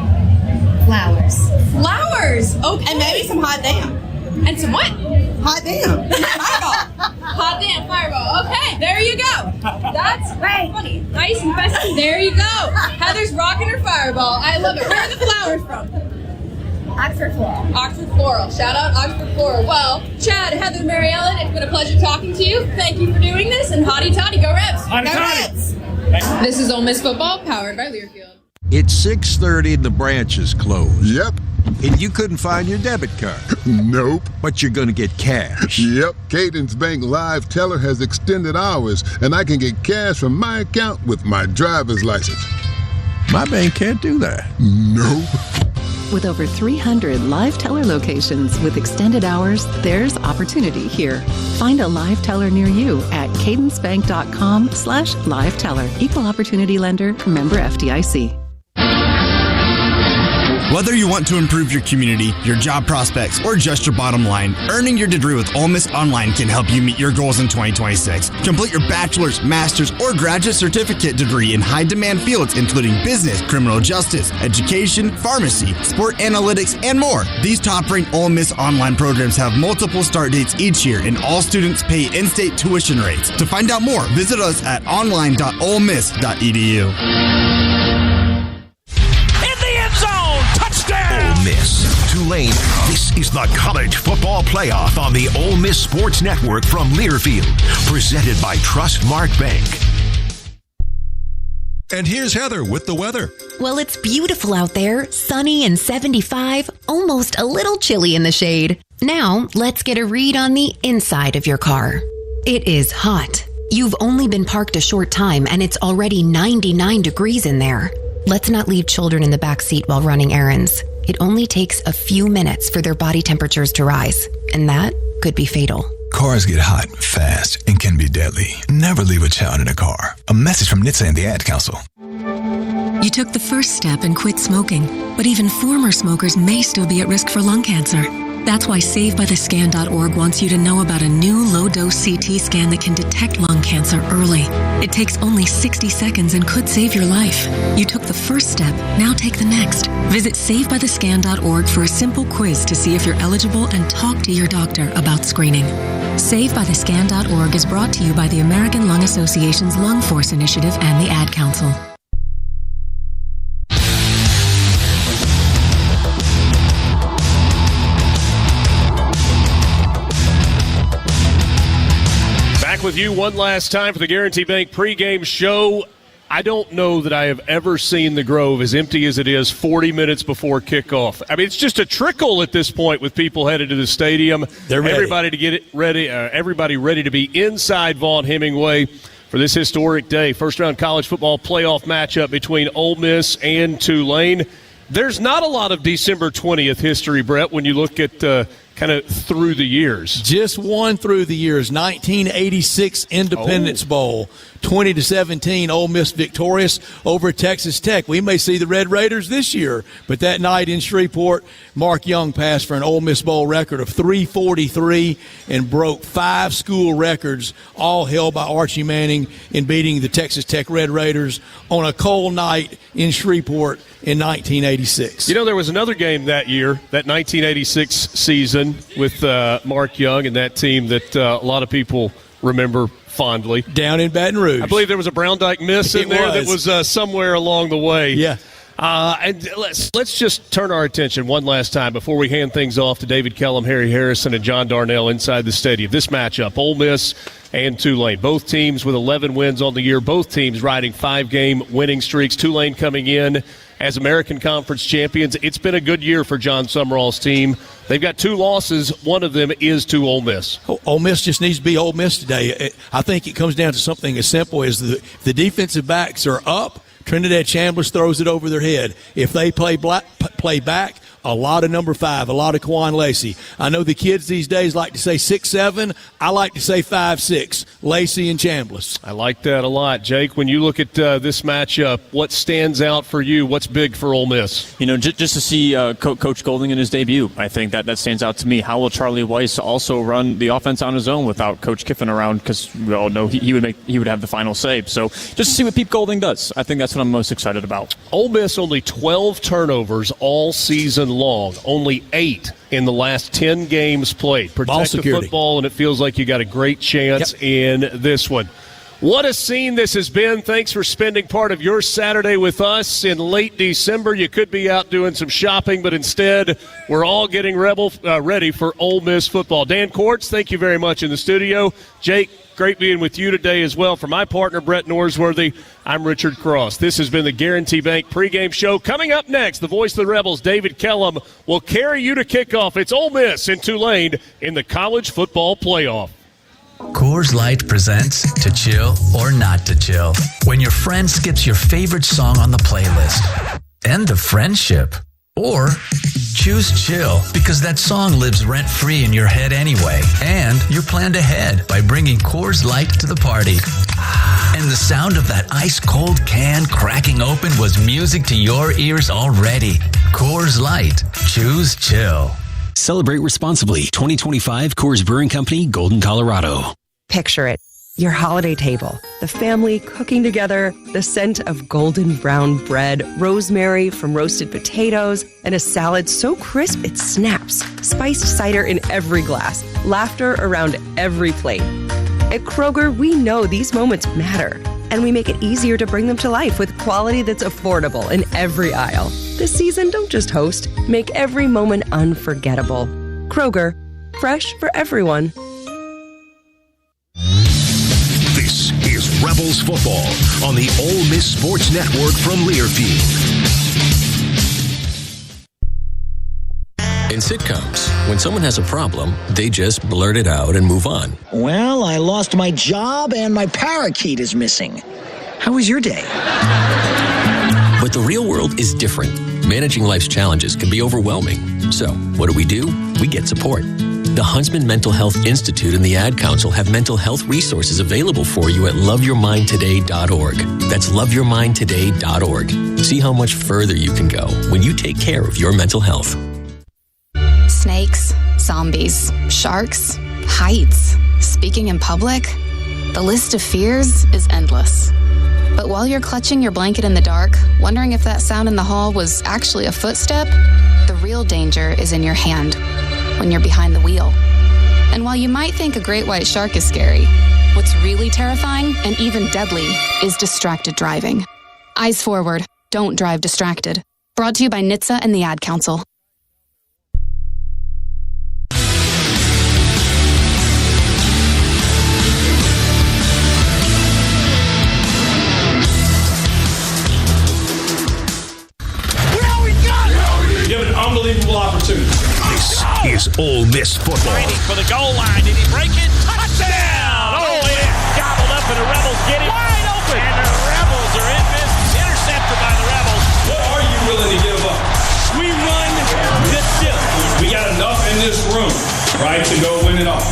Flowers. Flowers! Okay. And maybe some hot damn. And some what? Hot damn. Fireball. Hot damn fireball. Okay, there you go. That's funny. Nice and festive. There you go. Heather's rocking her fireball. I love it. Where are the flowers from? Oxford Floral. Oxford Floral. Shout out Oxford Floral. Well, Chad, Heather, Mary Ellen, it's been a pleasure talking to you. Thank you for doing this. And hotty toddy, go Rebs. Hotty Go toddy. Rebs. This is Ole Miss football powered by Learfield. It's 6:30 and the branch is closed. Yep. And you couldn't find your debit card. Nope. But you're going to get cash. Yep. Cadence Bank Live Teller has extended hours, and I can get cash from my account with my driver's license. My bank can't do that. Nope. With over 300 live teller locations with extended hours, there's opportunity here. Find a live teller near you at cadencebank.com/live teller. Equal opportunity lender, member FDIC. Whether you want to improve your community, your job prospects, or just your bottom line, earning your degree with Ole Miss Online can help you meet your goals in 2026. Complete your bachelor's, master's, or graduate certificate degree in high-demand fields including business, criminal justice, education, pharmacy, sport analytics, and more. These top-ranked Ole Miss Online programs have multiple start dates each year, and all students pay in-state tuition rates. To find out more, visit us at online.olemiss.edu. Ole Miss, Tulane. This is the College Football Playoff on the Ole Miss Sports Network from Learfield, presented by Trustmark Bank. And here's Heather with the weather. Well, it's beautiful out there, sunny and 75, almost a little chilly in the shade. Now, let's get a read on the inside of your car. It is hot. You've only been parked a short time and it's already 99 degrees in there. Let's not leave children in the back seat while running errands. It only takes a few minutes for their body temperatures to rise, and that could be fatal. Cars get hot, fast, and can be deadly. Never leave a child in a car. A message from NCAAF and the Ad Council. You took the first step and quit smoking, but even former smokers may still be at risk for lung cancer. That's why SaveByTheScan.org wants you to know about a new low-dose CT scan that can detect lung cancer early. It takes only 60 seconds and could save your life. You took the first step, now take the next. Visit SaveByTheScan.org for a simple quiz to see if you're eligible and talk to your doctor about screening. SaveByTheScan.org is brought to you by the American Lung Association's Lung Force Initiative and the Ad Council. With you one last time for the Guarantee Bank pregame show. I don't know that I have ever seen the Grove as empty as it is 40 minutes before kickoff. I mean, it's just a trickle at this point with people headed to the stadium. They're ready. Everybody to get it ready. Everybody ready to be inside Vaughn Hemingway for this historic day. First-round college football playoff matchup between Ole Miss and Tulane. There's not a lot of December 20th history, Brett, when you look at kind of through the years. Just one through the years. 1986 Independence Bowl. 20-17, Ole Miss victorious over Texas Tech. We may see the Red Raiders this year, but that night in Shreveport, Mark Young passed for an Ole Miss Bowl record of 343 and broke 5 school records, all held by Archie Manning in beating the Texas Tech Red Raiders on a cold night in Shreveport in 1986. You know, there was another game that year, that 1986 season with Mark Young and that team that a lot of people remember fondly. Down in Baton Rouge. I believe there was a Brown Dyke miss in there that was somewhere along the way. Yeah. And let's just turn our attention one last time before we hand things off to David Kellum, Harry Harrison, and John Darnell inside the stadium. This matchup, Ole Miss and Tulane. Both teams with 11 wins on the year. Both teams riding 5-game winning streaks. Tulane coming in as American Conference champions. It's been a good year for John Summerall's team. They've got 2 losses. One of them is to Ole Miss. Ole Miss just needs to be Ole Miss today. I think it comes down to something as simple as the defensive backs are up. Trinidad Chambliss throws it over their head. If they play back, a lot of number 5, a lot of Quan Lacey. I know the kids these days like to say 6'7". I like to say 5'6", Lacey and Chambliss. I like that a lot. Jake, when you look at this matchup, what stands out for you? What's big for Ole Miss? Just to see Coach Golding in his debut, I think that stands out to me. How will Charlie Weiss also run the offense on his own without Coach Kiffin around? Because we all know he would have the final say. So just to see what Pete Golding does, I think that's what I'm most excited about. Ole Miss only 12 turnovers all season long, only 8 in the last 10 games played. Protect the football, and it feels like you got a great chance in this one. What a scene this has been. Thanks for spending part of your Saturday with us in late December. You could be out doing some shopping, but instead we're all getting ready for Ole Miss football. Dan Quartz, thank you very much in the studio. Jake, great being with you today as well. For my partner, Brett Norsworthy, I'm Richard Cross. This has been the Guarantee Bank pregame show. Coming up next, the voice of the Rebels, David Kellum, will carry you to kickoff. It's Ole Miss and Tulane in the college football playoff. Coors Light presents To Chill or Not to Chill. When your friend skips your favorite song on the playlist. End the friendship. Or choose chill because that song lives rent-free in your head anyway. And you're planned ahead by bringing Coors Light to the party. And the sound of that ice-cold can cracking open was music to your ears already. Coors Light. Choose chill. Celebrate responsibly. 2025 Coors Brewing Company, Golden, Colorado. Picture it. Your holiday table, the family cooking together, the scent of golden brown bread, rosemary from roasted potatoes, and a salad so crisp it snaps, spiced cider in every glass, laughter around every plate. At Kroger, we know these moments matter, and we make it easier to bring them to life with quality that's affordable in every aisle. This season, don't just host, make every moment unforgettable. Kroger, fresh for everyone. This is Rebels football on the Ole Miss Sports Network from Learfield. In sitcoms, when someone has a problem, they just blurt it out and move on. Well, I lost my job and my parakeet is missing. How was your day? But the real world is different. Managing life's challenges can be overwhelming. So, what do? We get support. The Huntsman Mental Health Institute and the Ad Council have mental health resources available for you at loveyourmindtoday.org. That's loveyourmindtoday.org. See how much further you can go when you take care of your mental health. Snakes, zombies, sharks, heights, speaking in public. The list of fears is endless. But while you're clutching your blanket in the dark, wondering if that sound in the hall was actually a footstep, the real danger is in your hand, when you're behind the wheel. And while you might think a great white shark is scary, what's really terrifying and even deadly is distracted driving. Eyes forward, don't drive distracted. Brought to you by NHTSA and the Ad Council. You have an unbelievable opportunity. This is Ole Miss football. Waiting for the goal line. Did he break it? Touchdown! Oh, yeah. Gobbled up, and the Rebels get it wide open. And the Rebels are in business. Intercepted by the Rebels. What are you willing to give up? We run the ship. We got enough in this room, right, to go win it all.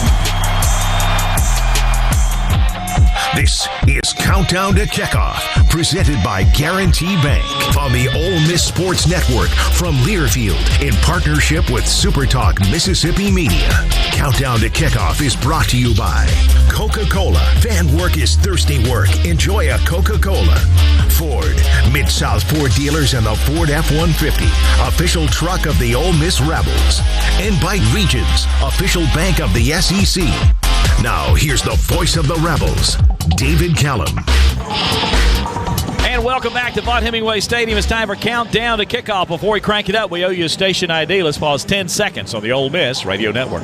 This is Countdown to Kickoff, presented by Guarantee Bank on the Ole Miss Sports Network from Learfield in partnership with SuperTalk Mississippi Media. Countdown to Kickoff is brought to you by Coca-Cola. Fan work is thirsty work. Enjoy a Coca-Cola. Ford, Mid-South Ford dealers and the Ford F-150, official truck of the Ole Miss Rebels. And by Regions, official bank of the SEC. Now, here's the voice of the Rebels, David Kellum. And welcome back to Vaught Hemingway Stadium. It's time for Countdown to Kickoff. Before we crank it up, we owe you a station ID. Let's pause 10 seconds on the Ole Miss Radio Network.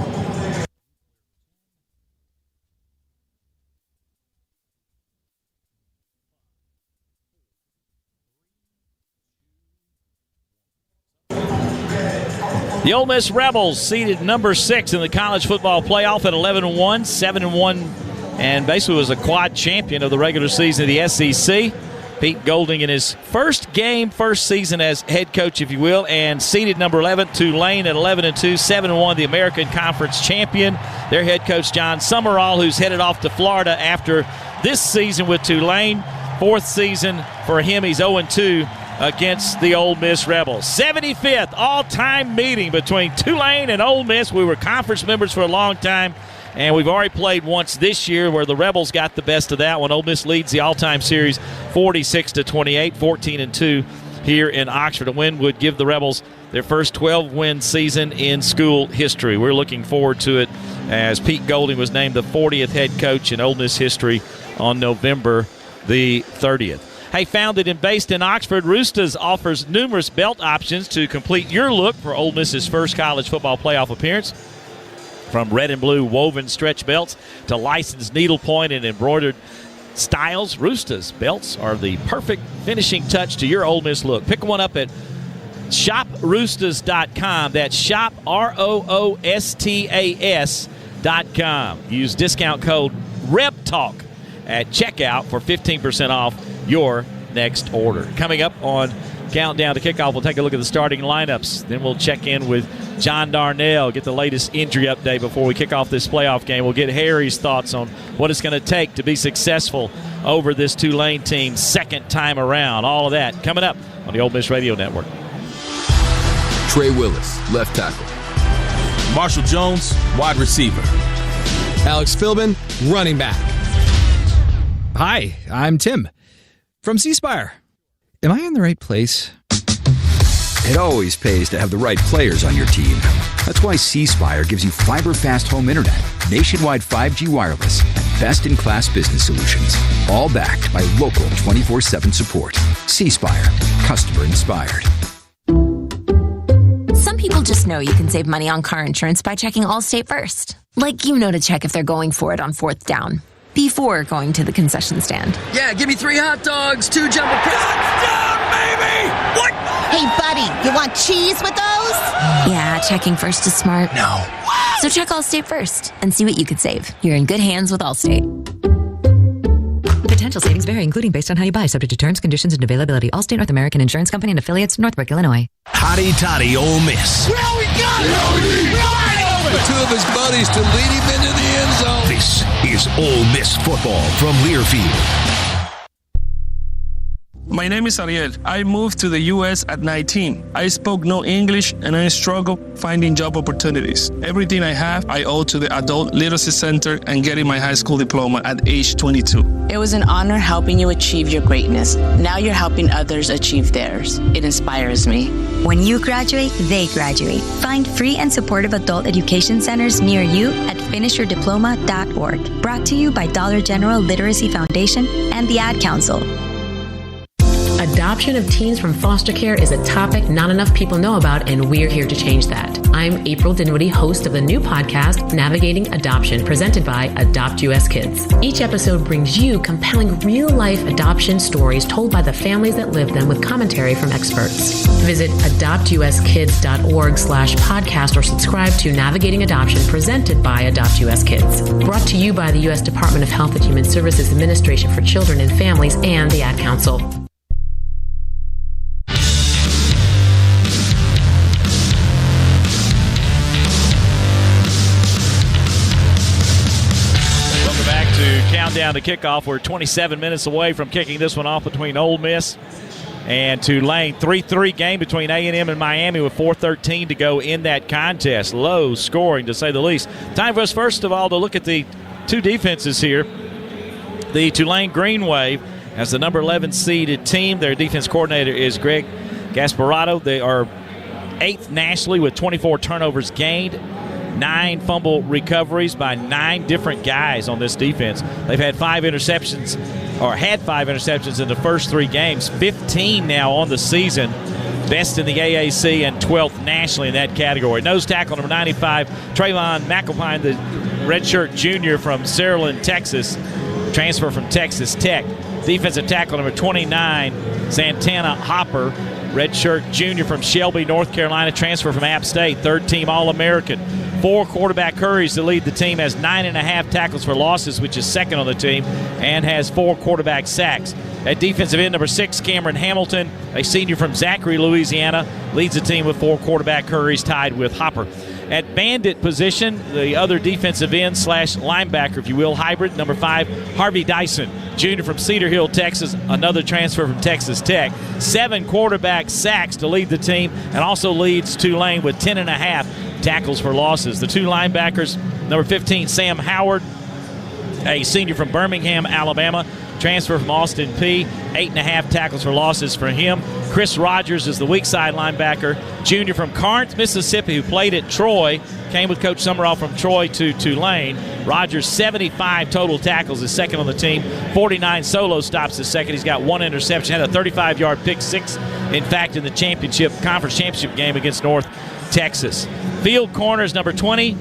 The Ole Miss Rebels seeded number 6 in the college football playoff at 11-1, 7-1, and basically was a quad champion of the regular season of the SEC. Pete Golding in his first season as head coach, if you will, and seeded number 11, Tulane at 11-2, 7-1, the American Conference champion. Their head coach, John Summerall, who's headed off to Florida after this season with Tulane. Fourth season for him. He's 0-2 against the Ole Miss Rebels. 75th all-time meeting between Tulane and Ole Miss. We were conference members for a long time, and we've already played once this year where the Rebels got the best of that one. Ole Miss leads the all-time series 46-28, 14-2 here in Oxford. A win would give the Rebels their first 12-win season in school history. We're looking forward to it as Pete Golding was named the 40th head coach in Ole Miss history on November the 30th. Hey, founded and based in Oxford, Roostas offers numerous belt options to complete your look for Ole Miss's first college football playoff appearance. From red and blue woven stretch belts to licensed needlepoint and embroidered styles, Roostas belts are the perfect finishing touch to your Ole Miss look. Pick one up at shoproostas.com. That's shop, ROOSTAS.com. Use discount code REBTALK at checkout for 15% off your next order. Coming up on Countdown to Kickoff, we'll take a look at the starting lineups. Then we'll check in with John Darnell, get the latest injury update before we kick off this playoff game. We'll get Harry's thoughts on what it's going to take to be successful over this Tulane team second time around. All of that coming up on the Ole Miss Radio Network. Trey Willis, left tackle. Marshall Jones, wide receiver. Alex Philbin, running back. Hi, I'm Tim from C-Spire. Am I in the right place? It always pays to have the right players on your team. That's why C-Spire gives you fiber-fast home internet, nationwide 5G wireless, and best-in-class business solutions, all backed by local 24/7 support. C-Spire, customer inspired. Some people just know you can save money on car insurance by checking Allstate first. Like you know to check if they're going for it on 4th down before going to the concession stand. Yeah, give me 3 hot dogs, 2 jumbo Touchdown, baby! What? Hey, buddy, you want cheese with those? Yeah, checking first is smart. No. What? So check Allstate first and see what you could save. You're in good hands with Allstate. Potential savings vary, including based on how you buy, subject to terms, conditions, and availability. Allstate North American Insurance Company and affiliates, Northbrook, Illinois. Hotty Toddy Ole Miss. Well, we got it! The 2 of his buddies to lead him into the end zone. This is Ole Miss football from Learfield. My name is Ariel. I moved to the U.S. at 19. I spoke no English and I struggled finding job opportunities. Everything I have, I owe to the Adult Literacy Center and getting my high school diploma at age 22. It was an honor helping you achieve your greatness. Now you're helping others achieve theirs. It inspires me. When you graduate, they graduate. Find free and supportive adult education centers near you at finishyourdiploma.org. Brought to you by Dollar General Literacy Foundation and the Ad Council. Adoption of teens from foster care is a topic not enough people know about, and we're here to change that. I'm April Dinwiddie, host of the new podcast, Navigating Adoption, presented by Adopt US Kids. Each episode brings you compelling real-life adoption stories told by the families that live them with commentary from experts. Visit adoptuskids.org/podcast or subscribe to Navigating Adoption, presented by Adopt US Kids. Brought to you by the U.S. Department of Health and Human Services Administration for Children and Families and the Ad Council. Countdown to kickoff. We're 27 minutes away from kicking this one off between Ole Miss and Tulane. 3-3 game between A&M and Miami with 4:13 to go in that contest. Low scoring, to say the least. Time for us, first of all, to look at the 2 defenses here. The Tulane Green Wave has the number 11 seeded team. Their defense coordinator is Greg Gasparotto. They are 8th nationally with 24 turnovers gained. 9 fumble recoveries by 9 different guys on this defense. They've had 5 interceptions in the first 3 games, 15 now on the season. Best in the AAC and 12th nationally in that category. Nose tackle number 95, Trayvon McAlpine, the redshirt junior from Saraland, Texas, transfer from Texas Tech. Defensive tackle number 29, Santana Hopper, redshirt junior from Shelby, North Carolina, transfer from App State, 3rd-team All-American. 4 quarterback hurries to lead the team, has 9.5 tackles for losses, which is 2nd on the team, and has 4 quarterback sacks. At defensive end, number 6, Cameron Hamilton, a senior from Zachary, Louisiana, leads the team with 4 quarterback hurries, tied with Hopper. At bandit position, the other defensive end / linebacker, if you will, hybrid, number 5, Harvey Dyson, junior from Cedar Hill, Texas, another transfer from Texas Tech. 7 quarterback sacks to lead the team, and also leads Tulane with 10.5 tackles for losses. The 2 linebackers, number 15, Sam Howard, a senior from Birmingham, Alabama, transfer from Austin P, 8.5 tackles for losses for him. Chris Rogers is the weak side linebacker, junior from Corinth, Mississippi, who played at Troy, came with Coach Summerall from Troy to Tulane. Rogers, 75 total tackles, is second on the team, 49 solo stops is second. He's got 1 interception, had a 35-yard pick six, in fact, in the conference championship game against North Texas. Field corners, number 20,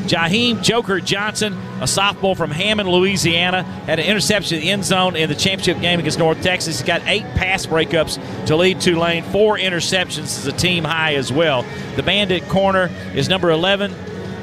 Jaheim Joker Johnson, a sophomore from Hammond, Louisiana, had an interception in the end zone in the championship game against North Texas. He's got 8 pass breakups to lead Tulane, 4 interceptions is a team high as well. The bandit corner is number 11,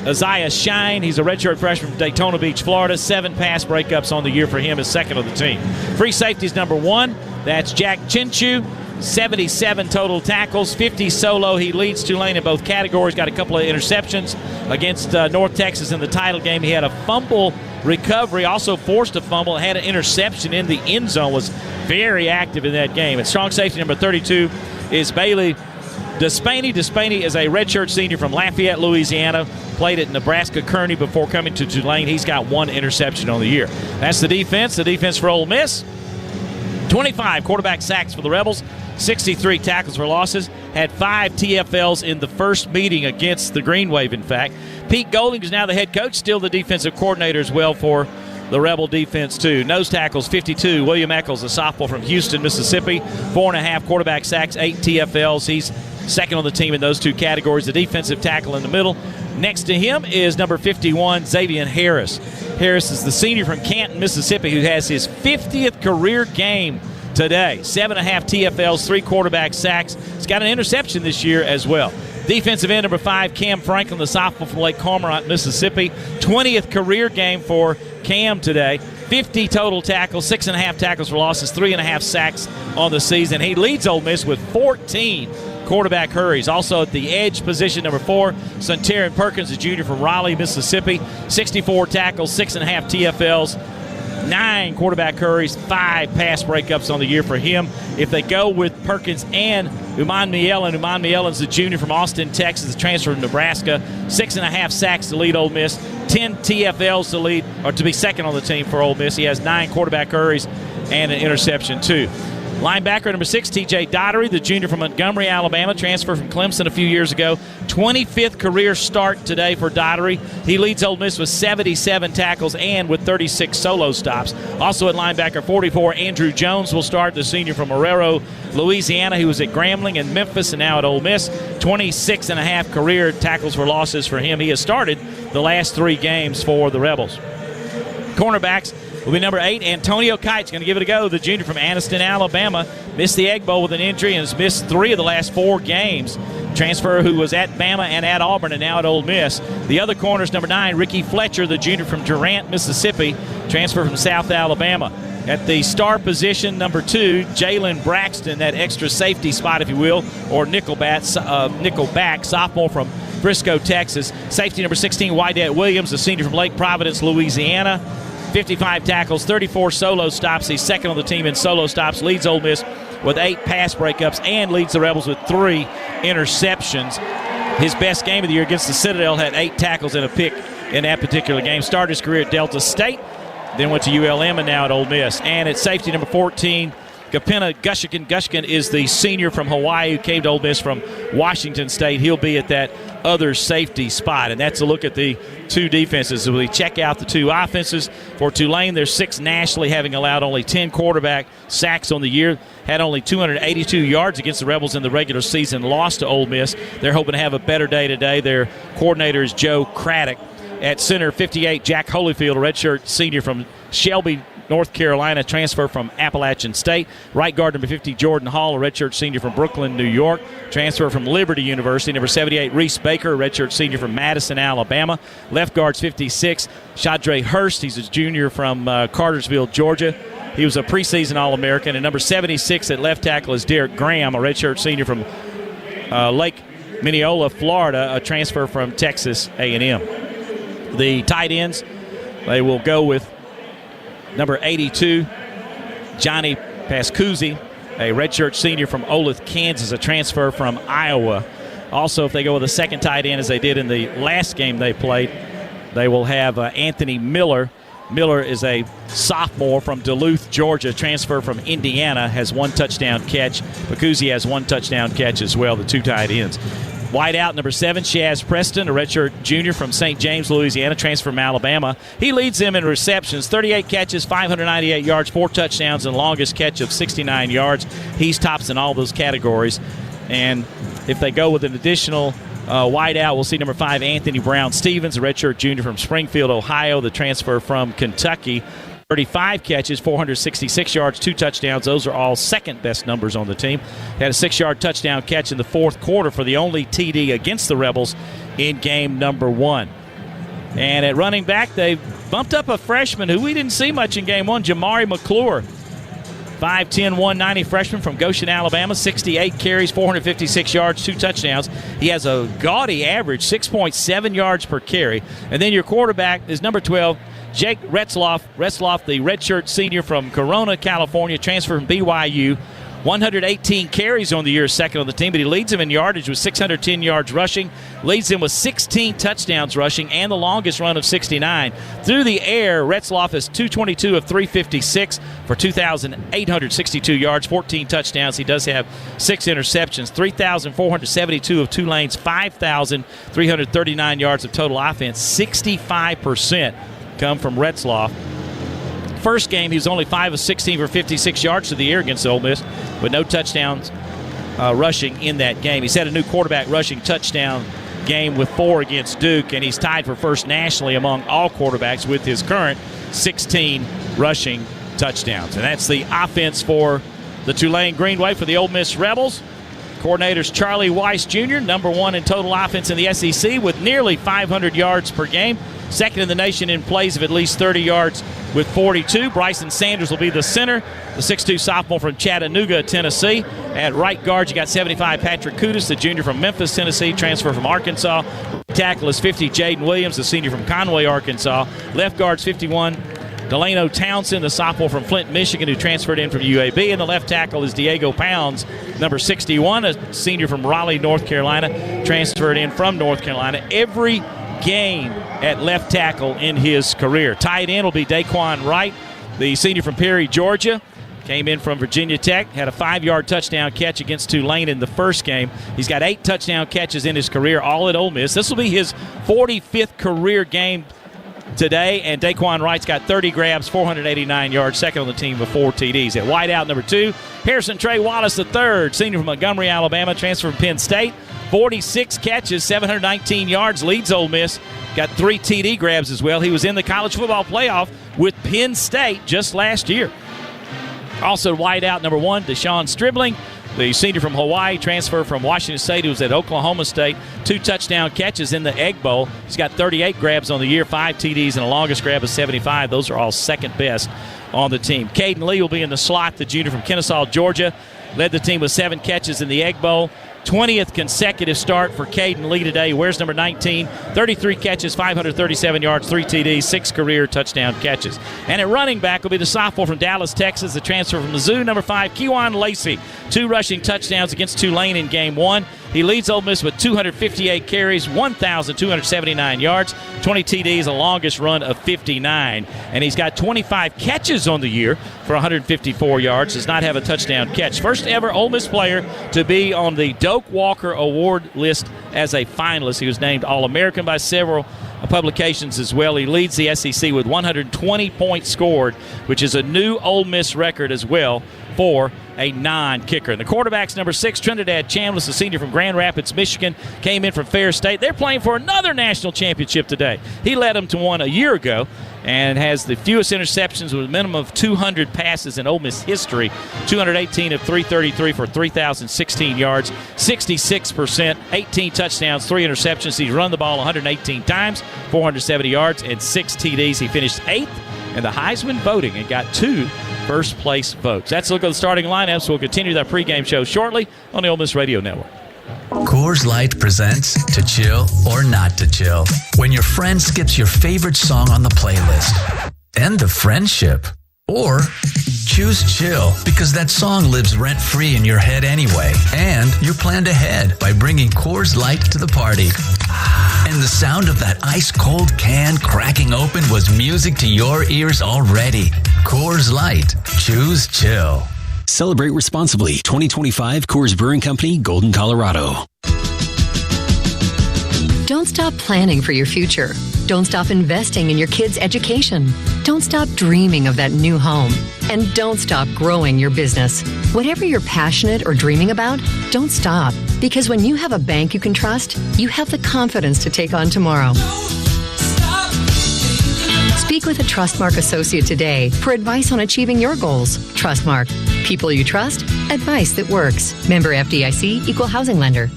Isaiah Shine. He's a redshirt freshman from Daytona Beach, Florida. 7 pass breakups on the year for him as second on the team. Free safety's number 1. That's Jack Chinchu. 77 total tackles, 50 solo. He leads Tulane in both categories. Got a couple of interceptions against North Texas in the title game. He had a fumble recovery, also forced a fumble, had an interception in the end zone, was very active in that game. And strong safety number 32 is Bailey Despaney. Despaney is a redshirt senior from Lafayette, Louisiana, played at Nebraska Kearney before coming to Tulane. He's got 1 interception on the year. That's the defense. The defense for Ole Miss, 25 quarterback sacks for the Rebels, 63 tackles for losses, had 5 TFLs in the first meeting against the Green Wave, in fact. Pete Golding is now the head coach, still the defensive coordinator as well for the Rebel defense, too. Nose tackles, 52. William Eccles, a sophomore from Houston, Mississippi, 4.5 quarterback sacks, 8 TFLs. He's second on the team in those 2 categories. The defensive tackle in the middle. Next to him is number 51, Xavier Harris. Harris is the senior from Canton, Mississippi, who has his 50th career game today. 7.5 TFLs, 3 quarterback sacks. He's got an interception this year as well. Defensive end number 5, Cam Franklin, the sophomore from Lake Cormorant, Mississippi. 20th career game for Cam today. 50 total tackles, 6.5 tackles for losses, 3.5 sacks on the season. He leads Ole Miss with 14 quarterback hurries. Also at the edge position, number 4, Suntaran Perkins, a junior from Raleigh, Mississippi. 64 tackles, 6.5 TFLs, 9 quarterback hurries, 5 pass breakups on the year for him. If they go with Perkins and Uman Mielen's the junior from Austin, Texas, a transfer from Nebraska. 6.5 sacks to lead Ole Miss, 10 TFLs to lead, or to be second on the team for Ole Miss. He has 9 quarterback hurries and an interception, too. Linebacker number 6, TJ Dottery, the junior from Montgomery, Alabama, transferred from Clemson a few years ago. 25th career start today for Dottery. He leads Ole Miss with 77 tackles and with 36 solo stops. Also at linebacker 44, Andrew Jones will start, the senior from Marrero, Louisiana. He was at Grambling and Memphis and now at Ole Miss. 26.5 career tackles for losses for him. He has started the last 3 games for the Rebels. Cornerbacks will be number 8, Antonio Kite's going to give it a go. The junior from Anniston, Alabama, missed the Egg Bowl with an injury and has missed 3 of the last 4 games. Transfer who was at Bama and at Auburn and now at Ole Miss. The other corner is number 9, Ricky Fletcher, the junior from Durant, Mississippi, transfer from South Alabama. At the star position, number 2, Jalen Braxton, that extra safety spot, if you will, or nickelback, sophomore from Frisco, Texas. Safety number 16, Wydett Williams, a senior from Lake Providence, Louisiana. 55 tackles, 34 solo stops. He's second on the team in solo stops. Leads Ole Miss with 8 pass breakups and leads the Rebels with 3 interceptions. His best game of the year against the Citadel, had 8 tackles and a pick in that particular game. Started his career at Delta State, then went to ULM and now at Ole Miss. And at safety number 14, Kapena Gushikin. Gushikin is the senior from Hawaii who came to Ole Miss from Washington State. He'll be at that other safety spot. And that's a look at the 2 defenses. As we check out the 2 offenses for Tulane, they're 6th nationally, having allowed only 10 quarterback sacks on the year. Had only 282 yards against the Rebels in the regular season, lost to Ole Miss. They're hoping to have a better day today. Their coordinator is Joe Craddock. At center, 58, Jack Holyfield, a redshirt senior from Shelby, North Carolina, transfer from Appalachian State. Right guard number 50, Jordan Hall, a redshirt senior from Brooklyn, New York, transfer from Liberty University. Number 78, Reese Baker, a redshirt senior from Madison, Alabama. Left guard's 56, Shadre Hurst. He's a junior from Cartersville, Georgia. He was a preseason All-American. And number 76 at left tackle is Derek Graham, a redshirt senior from Lake Mineola, Florida, a transfer from Texas A&M. The tight ends, they will go with number 82, Johnny Pascuzzi, a redshirt senior from Olathe, Kansas, a transfer from Iowa. Also, if they go with a second tight end, as they did in the last game they played, they will have Anthony Miller. Miller is a sophomore from Duluth, Georgia, transfer from Indiana, has 1 touchdown catch. Pascuzzi has 1 touchdown catch as well, the 2 tight ends. Wide out, number 7, Shaz Preston, a redshirt junior from St. James, Louisiana, transfer from Alabama. He leads them in receptions, 38 catches, 598 yards, 4 touchdowns, and longest catch of 69 yards. He's tops in all those categories. And if they go with an additional wide out, we'll see number 5, Anthony Brown Stevens, a redshirt junior from Springfield, Ohio, the transfer from Kentucky. 35 catches, 466 yards, 2 touchdowns. Those are all second-best numbers on the team. Had a 6-yard touchdown catch in the fourth quarter for the only TD against the Rebels in game number 1. And at running back, they bumped up a freshman who we didn't see much in game 1, Jamari McClure. 5'10", 190 freshman from Goshen, Alabama, 68 carries, 456 yards, 2 touchdowns. He has a gaudy average, 6.7 yards per carry. And then your quarterback is number 12, Jake Retzloff. Retzloff, the redshirt senior from Corona, California, transferred from BYU. 118 carries on the year, second on the team, but he leads them in yardage with 610 yards rushing, leads them with 16 touchdowns rushing, and the longest run of 69. Through the air, Retzloff is 222 of 356 for 2,862 yards, 14 touchdowns. He does have 6 interceptions, 3,472 of Tulane's 5,339 yards of total offense. 65% come from Retzloff. First game, he was only 5 of 16 for 56 yards to the air against Ole Miss, with no touchdowns rushing in that game. He set a new quarterback rushing touchdown game with 4 against Duke, and he's tied for first nationally among all quarterbacks with his current 16 rushing touchdowns. And that's the offense for the Tulane Green Wave for the Ole Miss Rebels. Coordinators Charlie Weiss Jr., number 1 in total offense in the SEC with nearly 500 yards per game. Second in the nation in plays of at least 30 yards with 42. Bryson Sanders will be the center, the 6'2 sophomore from Chattanooga, Tennessee. At right guard, you got 75 Patrick Kudus, the junior from Memphis, Tennessee, transfer from Arkansas. Tackle is 50 Jaden Williams, the senior from Conway, Arkansas. Left guard's 51 Delano Townsend, the sophomore from Flint, Michigan, who transferred in from UAB. And the left tackle is Diego Pounds, number 61, a senior from Raleigh, North Carolina, transferred in from North Carolina. Every game at left tackle in his career. Tight end will be Daquan Wright, the senior from Perry, Georgia. Came in from Virginia Tech, had a 5-yard touchdown catch against Tulane in the first game. He's got 8 touchdown catches in his career, all at Ole Miss. This will be his 45th career game today, and Daquan Wright's got 30 grabs, 489 yards, second on the team with 4 TDs. At wideout, number 2, Harrison Trey Wallace III, senior from Montgomery, Alabama, transferred from Penn State. 46 catches, 719 yards, leads Ole Miss. Got 3 TD grabs as well. He was in the college football playoff with Penn State just last year. Also wide out, number 1, Deshaun Stribling, the senior from Hawaii, transfer from Washington State, who was at Oklahoma State. 2 touchdown catches in the Egg Bowl. He's got 38 grabs on the year, 5 TDs, and the longest grab is 75. Those are all second best on the team. Caden Lee will be in the slot, the junior from Kennesaw, Georgia. Led the team with 7 catches in the Egg Bowl. 20th consecutive start for Caden Lee today. He wears number 19, 33 catches, 537 yards, 3 TDs, 6 career touchdown catches. And at running back will be the sophomore from Dallas, Texas, the transfer from Mizzou, number 5, Kejuan Lacey. 2 rushing touchdowns against Tulane in game 1. He leads Ole Miss with 258 carries, 1,279 yards, 20 TDs, the longest run of 59. And he's got 25 catches on the year for 154 yards, does not have a touchdown catch. First ever Ole Miss player to be on the Doak Walker Award list as a finalist. He was named All-American by several publications as well. He leads the SEC with 120 points scored, which is a new Ole Miss record as well for a non-kicker. And the quarterback's number 6, Trinidad Chambliss, a senior from Grand Rapids, Michigan, came in from Fair State. They're playing for another national championship today. He led them to one a year ago and has the fewest interceptions with a minimum of 200 passes in Ole Miss history. 218 of 333 for 3,016 yards, 66%, 18 touchdowns, 3 interceptions. He's run the ball 118 times, 470 yards, and 6 TDs. He finished 8th in the Heisman voting and got 2 first place votes. That's a look at the starting lineups. We'll continue that pregame show shortly on the Ole Miss Radio Network. Coors Light presents To Chill or Not to Chill. When your friend skips your favorite song on the playlist. End the friendship. Or choose chill because that song lives rent-free in your head anyway. And you planned ahead by bringing Coors Light to the party. And the sound of that ice-cold can cracking open was music to your ears already. Coors Light. Choose chill. Celebrate responsibly. 2025 Coors Brewing Company, Golden, Colorado. Don't stop planning for your future. Don't stop investing in your kids' education. Don't stop dreaming of that new home. And don't stop growing your business. Whatever you're passionate or dreaming about, don't stop. Because when you have a bank you can trust, you have the confidence to take on tomorrow. Speak with a Trustmark associate today for advice on achieving your goals. Trustmark. People you trust. Advice that works. Member FDIC, Equal Housing Lender. In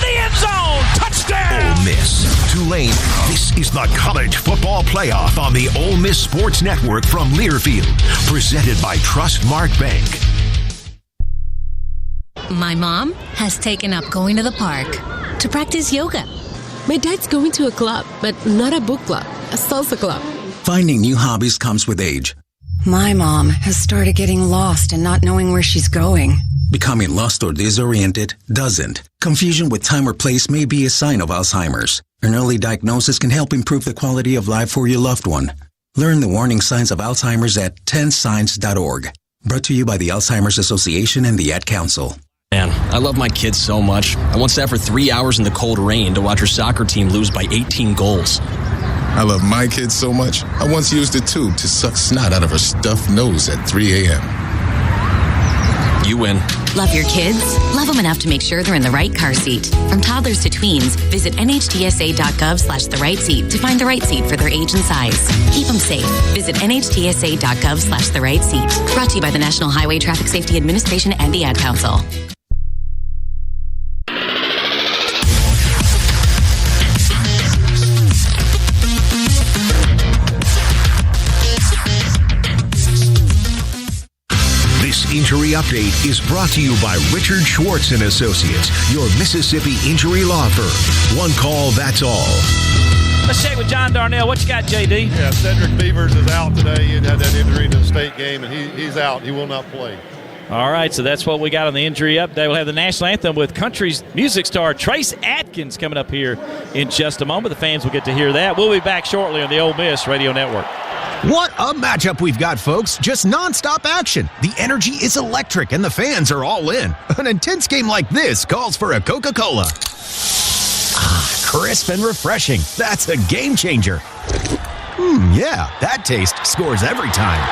the end zone. Touchdown. Ole Miss, Tulane. This is the College Football Playoff on the Ole Miss Sports Network from Learfield. Presented by Trustmark Bank. My mom has taken up going to the park to practice yoga. My dad's going to a club, but not a book club, a salsa club. Finding new hobbies comes with age. My mom has started getting lost and not knowing where she's going. Becoming lost or disoriented doesn't. Confusion with time or place may be a sign of Alzheimer's. An early diagnosis can help improve the quality of life for your loved one. Learn the warning signs of Alzheimer's at 10signs.org. Brought to you by the Alzheimer's Association and the Ad Council. Man, I love my kids so much. I once sat for 3 hours in the cold rain to watch her soccer team lose by 18 goals. I love my kids so much, I once used a tube to suck snot out of her stuffed nose at 3 a.m. You win. Love your kids? Love them enough to make sure they're in the right car seat. From toddlers to tweens, visit nhtsa.gov/the-right-seat to find the right seat for their age and size. Keep them safe. Visit nhtsa.gov/the-right-seat. Brought to you by the National Highway Traffic Safety Administration and the Ad Council. This injury update is brought to you by Richard Schwartz & Associates, your Mississippi injury law firm. One call, that's all. Let's check with John Darnell. What you got, JD? Yeah, Cedric Beavers is out today. He had that injury in the state game, and he's out. He will not play. All right, so that's what we got on the injury update. We'll have the national anthem with country's music star Trace Atkins coming up here in just a moment. The fans will get to hear that. We'll be back shortly on the Ole Miss Radio Network. What a matchup we've got, folks. Just nonstop action. The energy is electric, and the fans are all in. An intense game like this calls for a Coca-Cola. Crisp and refreshing. That's a game changer. Yeah, that taste scores every time.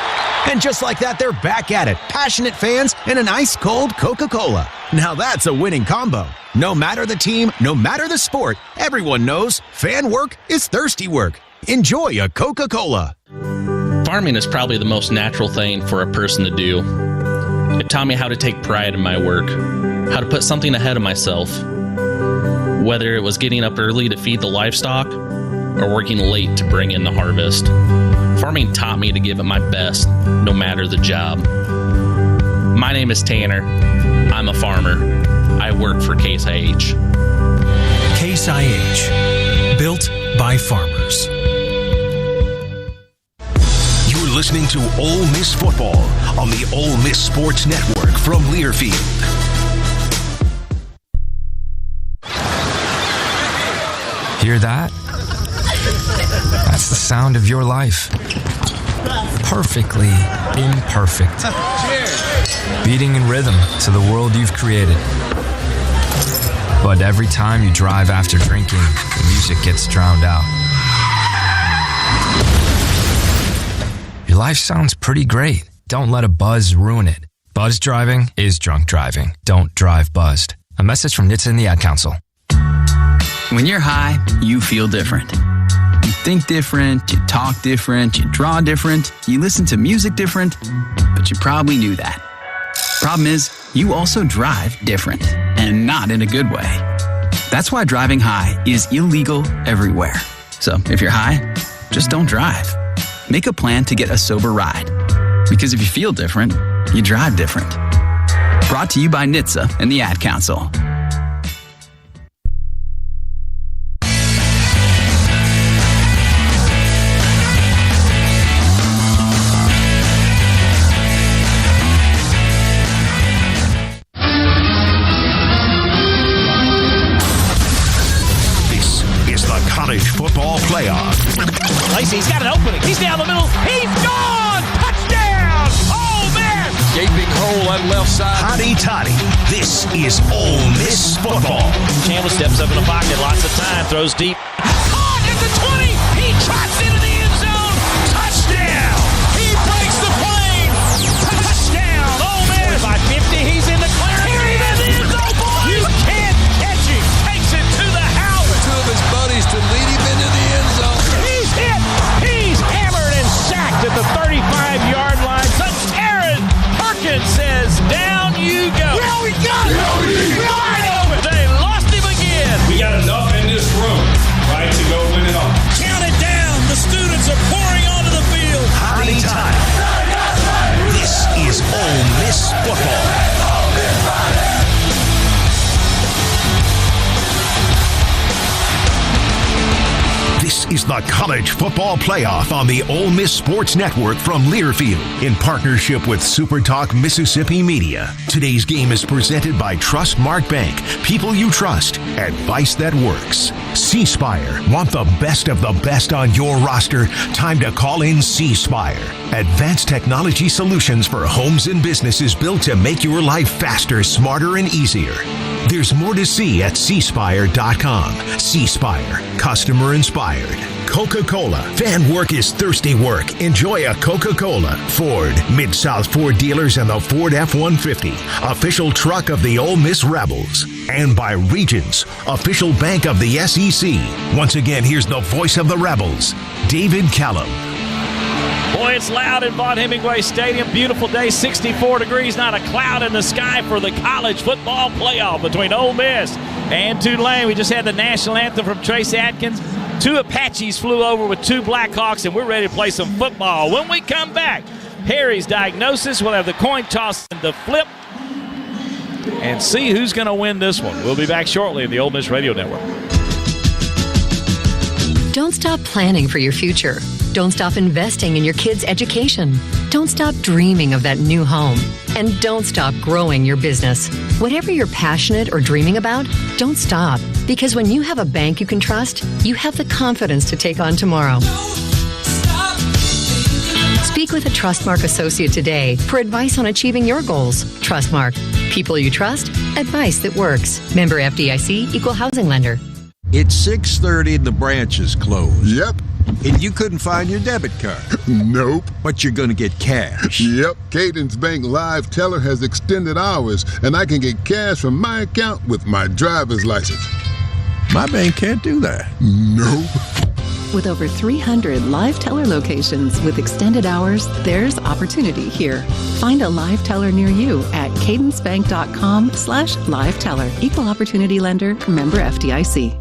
And just like that, they're back at it. Passionate fans and an ice-cold Coca-Cola. Now that's a winning combo. No matter the team, no matter the sport, everyone knows fan work is thirsty work. Enjoy a Coca-Cola. Farming is probably the most natural thing for a person to do. It taught me how to take pride in my work, how to put something ahead of myself. Whether it was getting up early to feed the livestock or working late to bring in the harvest. Farming taught me to give it my best, no matter the job. My name is Tanner. I'm a farmer. I work for Case IH. Case IH. Built by farmers. Listening to Ole Miss football on the Ole Miss Sports Network from Learfield. Hear that? That's the sound of your life. Perfectly imperfect. Beating in rhythm to the world you've created. But every time you drive after drinking, the music gets drowned out. Your life sounds pretty great. Don't let a buzz ruin it. Buzz driving is drunk driving. Don't drive buzzed. A message from NHTSA and the Ad Council. When you're high, you feel different. You think different, you talk different, you draw different, you listen to music different, but you probably knew that. Problem is, you also drive different, and not in a good way. That's why driving high is illegal everywhere. So if you're high, just don't drive. Make a plan to get a sober ride. Because if you feel different, you drive different. Brought to you by NHTSA and the Ad Council. College football playoff. Lacey's got an opening. He's down the middle. He's gone! Touchdown! Oh, man! Gaping hole on left side. Hotty toddy. This is Ole Miss football. Chandler steps up in the pocket. Lots of time. Throws deep. Caught at the 20. He trots into the end zone. Touchdown! He breaks the plane. Touchdown! Ole Miss! By 50, he's in the clear. Here he is in the end zone, boys! You can't catch him. Takes it to the house. Two of his buddies to lead him into the end zone. He's hit. He's hammered and sacked at the 35-yard line. Aaron Perkins says, down you go. Yeah, we got it. They lost him again. We got enough in this room, right, to go win it all. Count it down. The students are pouring onto the field. Hotty toddy. This is Ole Miss football. This is the College Football Playoff on the Ole Miss Sports Network from Learfield in partnership with Super Talk Mississippi Media. Today's game is presented by Trustmark Bank. People you trust. Advice that works. C-Spire. Want the best of the best on your roster? Time to call in C-Spire. Advanced technology solutions for homes and businesses built to make your life faster, smarter, and easier. There's more to see at cspire.com. C-Spire. Customer inspired. Coca-Cola. Fan work is thirsty work. Enjoy a Coca-Cola. Ford. Mid-South Ford dealers and the Ford F-150. Official truck of the Ole Miss Rebels. And by Regions. Official bank of the SEC. Once again, here's the voice of the Rebels, David Callum. Boy, it's loud in Vaught Hemingway Stadium. Beautiful day, 64 degrees, not a cloud in the sky for the college football playoff between Ole Miss and Tulane. We just had the national anthem from Trace Atkins. 2 Apaches flew over with 2 Blackhawks, and we're ready to play some football. When we come back, Harry's diagnosis. We'll have the coin toss and the flip and see who's going to win this one. We'll be back shortly in the Ole Miss Radio Network. Don't stop planning for your future. Don't stop investing in your kids' education. Don't stop dreaming of that new home. And don't stop growing your business. Whatever you're passionate or dreaming about, don't stop. Because when you have a bank you can trust, you have the confidence to take on tomorrow. Speak with a Trustmark associate today for advice on achieving your goals. Trustmark. People you trust. Advice that works. Member FDIC, Equal Housing Lender. It's 6:30 and the branch is closed. Yep. And you couldn't find your debit card. Nope. But you're going to get cash. Yep. Cadence Bank Live Teller has extended hours, and I can get cash from my account with my driver's license. My bank can't do that. Nope. With over 300 Live Teller locations with extended hours, there's opportunity here. Find a Live Teller near you at cadencebank.com/Live Teller. Equal Opportunity Lender. Member FDIC.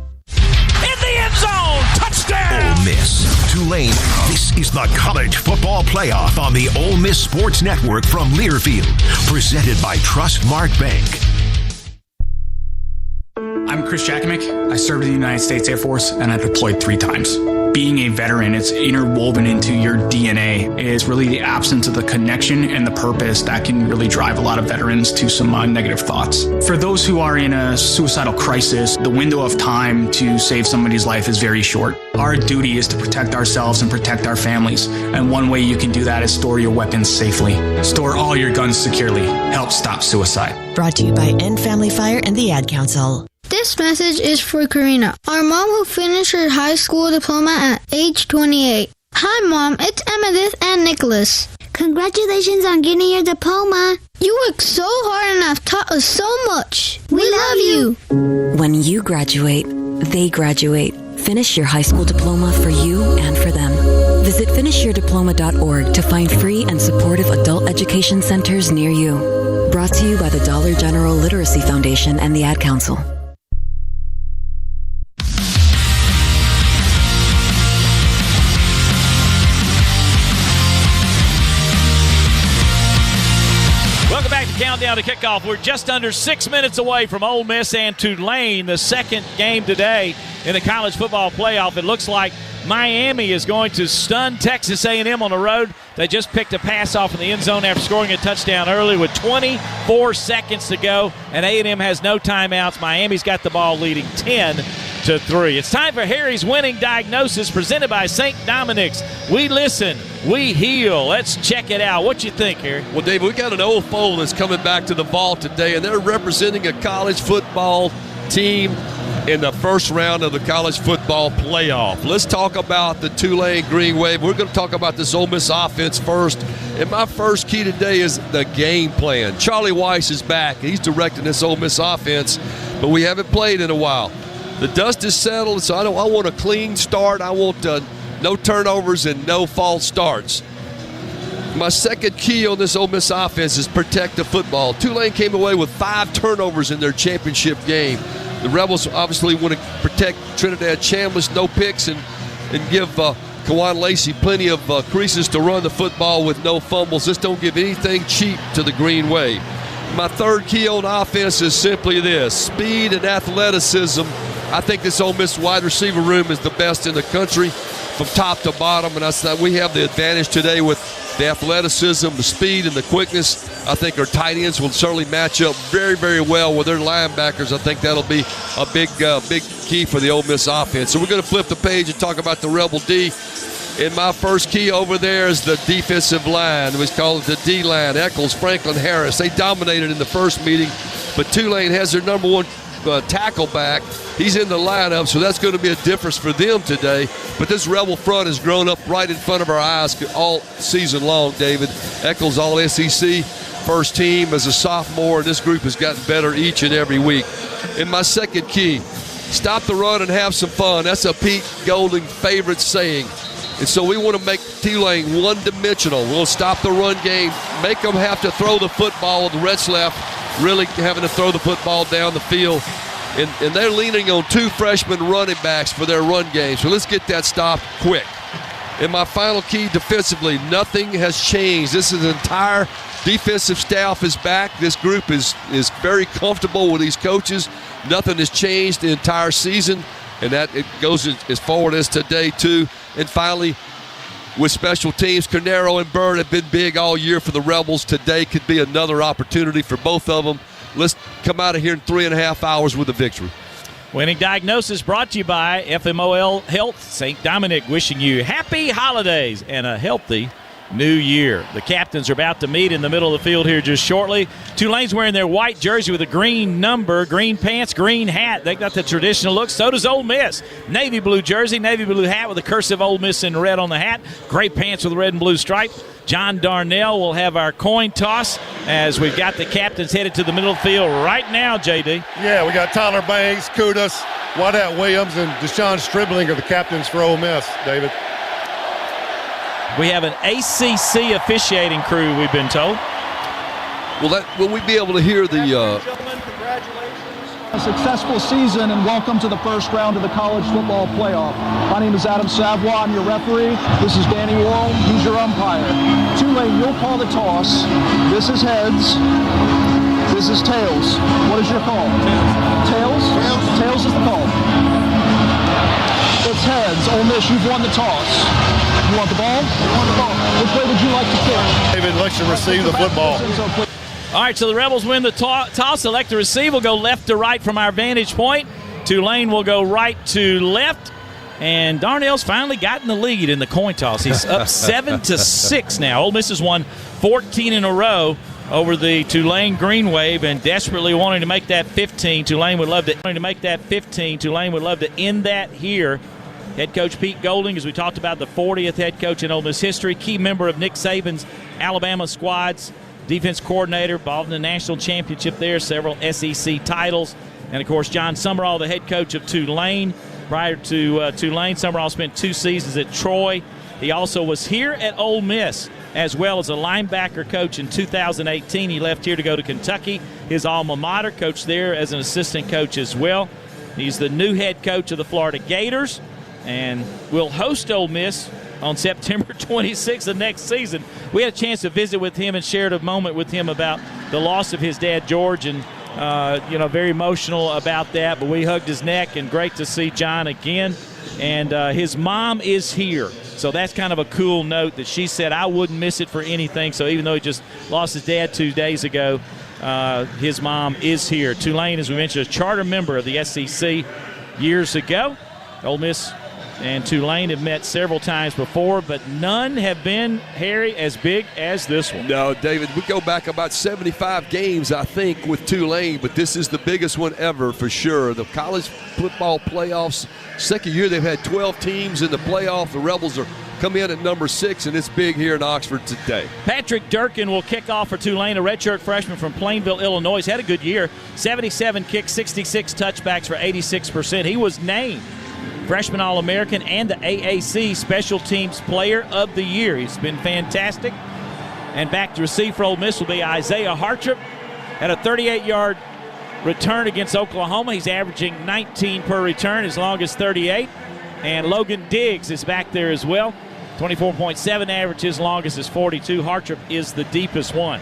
In the end zone! Touchdown! Ole Miss, Tulane. This is the College Football Playoff on the Ole Miss Sports Network from Learfield. Presented by Trustmark Bank. I'm Chris Jakovic. I served in the United States Air Force, and I deployed 3 times. Being a veteran, it's interwoven into your DNA. It is really the absence of the connection and the purpose that can really drive a lot of veterans to some negative thoughts. For those who are in a suicidal crisis, the window of time to save somebody's life is very short. Our duty is to protect ourselves and protect our families. And one way you can do that is store your weapons safely. Store all your guns securely. Help stop suicide. Brought to you by End Family Fire and the Ad Council. This message is for Karina, our mom who finished her high school diploma at age 28. Hi, Mom. It's Emmettith and Nicholas. Congratulations on getting your diploma. You worked so hard and have taught us so much. We love you. When you graduate, they graduate. Finish your high school diploma for you and for them. Visit finishyourdiploma.org to find free and supportive adult education centers near you. Brought to you by the Dollar General Literacy Foundation and the Ad Council. countdown to kickoff. We're just under 6 minutes away from Ole Miss and Tulane, the second game today in the college football playoff. It looks like Miami is going to stun Texas A&M on the road. They just picked a pass off in the end zone after scoring a touchdown early with 24 seconds to go, and A&M has no timeouts. Miami's got the ball leading 10-3. It's time for Harry's Winning Diagnosis, presented by St. Dominic's. We listen, we heal. Let's check it out. What you think, Harry? Well, Dave, we got an old foe that's coming back to the vault today, and they're representing a college football team in the first round of the college football playoff. Let's talk about the Tulane Green Wave. We're going to talk about this Ole Miss offense first. And my first key today is the game plan. Charlie Weiss is back. He's directing this Ole Miss offense, but we haven't played in a while. The dust is settled, so I want a clean start. I want no turnovers and no false starts. My second key on this Ole Miss offense is protect the football. Tulane came away with 5 turnovers in their championship game. The Rebels obviously want to protect Trinidad Chambliss, no picks, and give Kawan Lacey plenty of creases to run the football with no fumbles. Just don't give anything cheap to the Green Wave. My third key on offense is simply this: speed and athleticism. I think this Ole Miss wide receiver room is the best in the country from top to bottom, and we have the advantage today with the athleticism, the speed, and the quickness. I think our tight ends will certainly match up very, very well with their linebackers. I think that'll be a big key for the Ole Miss offense. So we're going to flip the page and talk about the Rebel D. And my first key over there is the defensive line. We call it the D-line. Eccles, Franklin, Harris. They dominated in the first meeting, but Tulane has their number one tackle back. He's in the lineup, so that's going to be a difference for them today. But this Rebel front has grown up right in front of our eyes all season long, David. Eccles, all SEC, first team as a sophomore, and this group has gotten better each and every week. And my second key, stop the run and have some fun. That's a Pete Golding favorite saying. And so we want to make Tulane one-dimensional. We'll stop the run game, make them have to throw the football with the Retzlaff really having to throw the football down the field. And they're leaning on 2 freshman running backs for their run game. So let's get that stopped quick. And my final key defensively, nothing has changed. This is an entire defensive staff is back. This group is very comfortable with these coaches. Nothing has changed the entire season, and that it goes as forward as today too. And finally, with special teams, Carnero and Bird have been big all year for the Rebels. Today could be another opportunity for both of them. Let's come out of here in 3.5 hours with a victory. Winning Diagnosis brought to you by FMOL Health. St. Dominic wishing you happy holidays and a healthy new year. The captains are about to meet in the middle of the field here just shortly. Tulane's wearing their white jersey with a green number, green pants, green hat. They got the traditional look. So does Ole Miss. Navy blue jersey, navy blue hat with a cursive Ole Miss in red on the hat. Gray pants with a red and blue stripe. John Darnell will have our coin toss as we've got the captains headed to the middle of the field right now, JD. Yeah, we got Tyler Banks, Kudas, Wadat Williams, and Deshaun Stribling are the captains for Ole Miss, David. We have an ACC officiating crew, we've been told. Will we be able to hear the... Gentlemen, congratulations. A successful season and welcome to the first round of the college football playoff. My name is Adam Savoy. I'm your referee. This is Danny Worrell. He's your umpire. Tulane, you'll call the toss. This is heads. This is tails. What is your call? Tails? Tails is the call. It's heads. Ole Miss, you've won the toss. You want the ball? You want the ball. Which way would you like to kick? David likes to receive the football. All right, so the Rebels win the toss. Elect to receive. Will go left to right from our vantage point. Tulane will go right to left. And Darnell's finally gotten the lead in the coin toss. He's up 7-6 now. Ole Miss has won 14 in a row over the Tulane Green Wave and desperately wanting to make that 15. Tulane would love to end that here. Head coach Pete Golding, as we talked about, the 40th head coach in Ole Miss history, key member of Nick Saban's Alabama squads, defense coordinator, involved in the national championship there, several SEC titles, and, of course, John Summerall, the head coach of Tulane. Prior to Tulane, Summerall spent 2 seasons at Troy. He also was here at Ole Miss as well as a linebacker coach in 2018. He left here to go to Kentucky, his alma mater, coached there as an assistant coach as well. He's the new head coach of the Florida Gators and will host Ole Miss on September 26th of next season. We had a chance to visit with him and shared a moment with him about the loss of his dad, George, and very emotional about that. But we hugged his neck, and great to see John again. And his mom is here. So that's kind of a cool note that she said, I wouldn't miss it for anything. So even though he just lost his dad 2 days ago, his mom is here. Tulane, as we mentioned, a charter member of the SEC years ago. Ole Miss and Tulane have met several times before, but none have been, Harry, as big as this one. No, David, we go back about 75 games, I think, with Tulane, but this is the biggest one ever for sure. The college football playoffs, second year they've had 12 teams in the playoff. The Rebels are come in at number 6, and it's big here in Oxford today. Patrick Durkin will kick off for Tulane, a redshirt freshman from Plainville, Illinois. He's had a good year. 77 kicks, 66 touchbacks for 86%. He was named Freshman All-American and the AAC Special Teams Player of the Year. He's been fantastic. And back to receive for Ole Miss will be Isaiah Hartrop. Had a 38-yard return against Oklahoma. He's averaging 19 per return, as long as 38. And Logan Diggs is back there as well. 24.7 average, his longest is 42. Hartrop is the deepest one.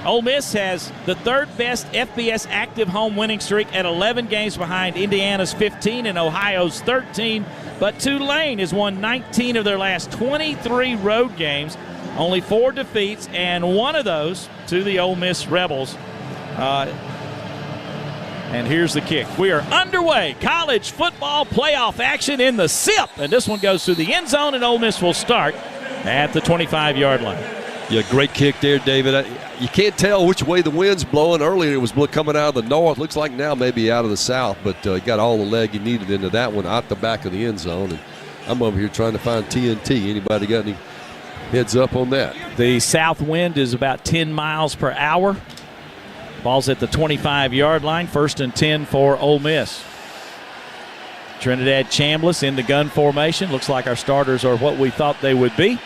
Ole Miss has the third best FBS active home winning streak at 11 games behind Indiana's 15 and Ohio's 13. But Tulane has won 19 of their last 23 road games, only 4 defeats, and one of those to the Ole Miss Rebels. And here's the kick. We are underway. College football playoff action in the SIP. And this one goes through the end zone, and Ole Miss will start at the 25-yard line. Yeah, great kick there, David. You can't tell which way the wind's blowing. Earlier it was coming out of the north. Looks like now maybe out of the south, but he got all the leg he needed into that one out the back of the end zone. And I'm over here trying to find TNT. Anybody got any heads up on that? The south wind is about 10 miles per hour. Ball's at the 25-yard line. 1st and 10 for Ole Miss. Trinidad Chambliss in the gun formation. Looks like our starters are what we thought they would be.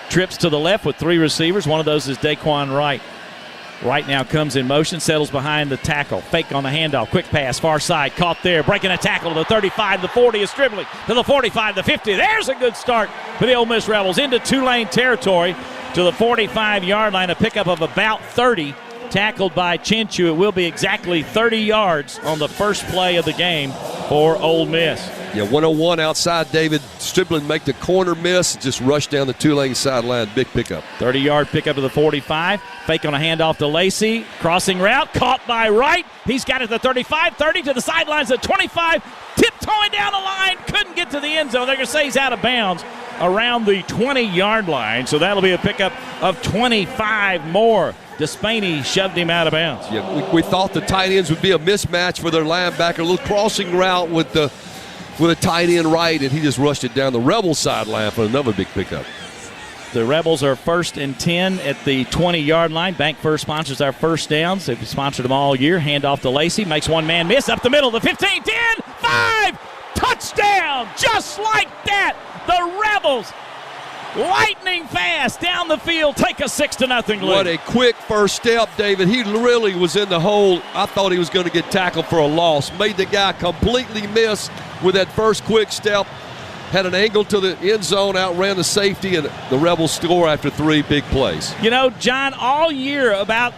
Trips to the left with 3 receivers. One of those is Daquan Wright. Wright now comes in motion, settles behind the tackle. Fake on the handoff. Quick pass, far side. Caught there. Breaking a tackle to the 35. The 40 is dribbling. To the 45, the 50. There's a good start for the Ole Miss Rebels into Tulane territory to the 45-yard line. A pickup of about 30. Tackled by Chinchu. It will be exactly 30 yards on the first play of the game for Ole Miss. Yeah, 101 outside, David. Stribling make the corner miss. Just rush down the Tulane sideline. Big pickup. 30-yard pickup to the 45. Fake on a handoff to Lacey. Crossing route. Caught by Wright. He's got it at the 35. 30 to the sidelines at 25. Tiptoeing down the line. Couldn't get to the end zone. They're going to say he's out of bounds around the 20-yard line. So that'll be a pickup of 25 more. Despainey shoved him out of bounds. Yeah, we thought the tight ends would be a mismatch for their linebacker. A little crossing route with a tight end right, and he just rushed it down the Rebel sideline for another big pickup. The Rebels are 1st and 10 at the 20-yard line. Bank First sponsors our first downs. They've sponsored them all year. Handoff to Lacey. Makes one man miss up the middle. The 15, 10, 5. Touchdown! Just like that. The Rebels, lightning fast down the field, take a 6-0 lead. What a quick first step, David. He really was in the hole. I thought he was going to get tackled for a loss. Made the guy completely miss with that first quick step. Had an angle to the end zone, outran the safety, and the Rebels score after 3 big plays. You know, John, all year about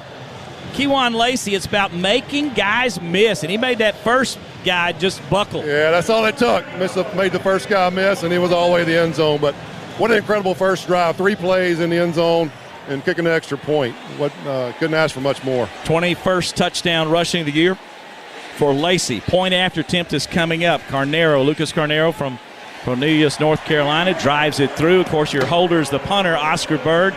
Kewan Lacey, it's about making guys miss, and he made that first guy just buckle. Yeah, that's all it took. Made the first guy miss, and he was all the way to the end zone. But what an incredible first drive. 3 plays in the end zone and kicking an extra point. Couldn't ask for much more. 21st touchdown rushing of the year for Lacey. Point after attempt is coming up. Lucas Carnero from Cornelius, North Carolina, drives it through. Of course, your holder is the punter, Oscar Bird.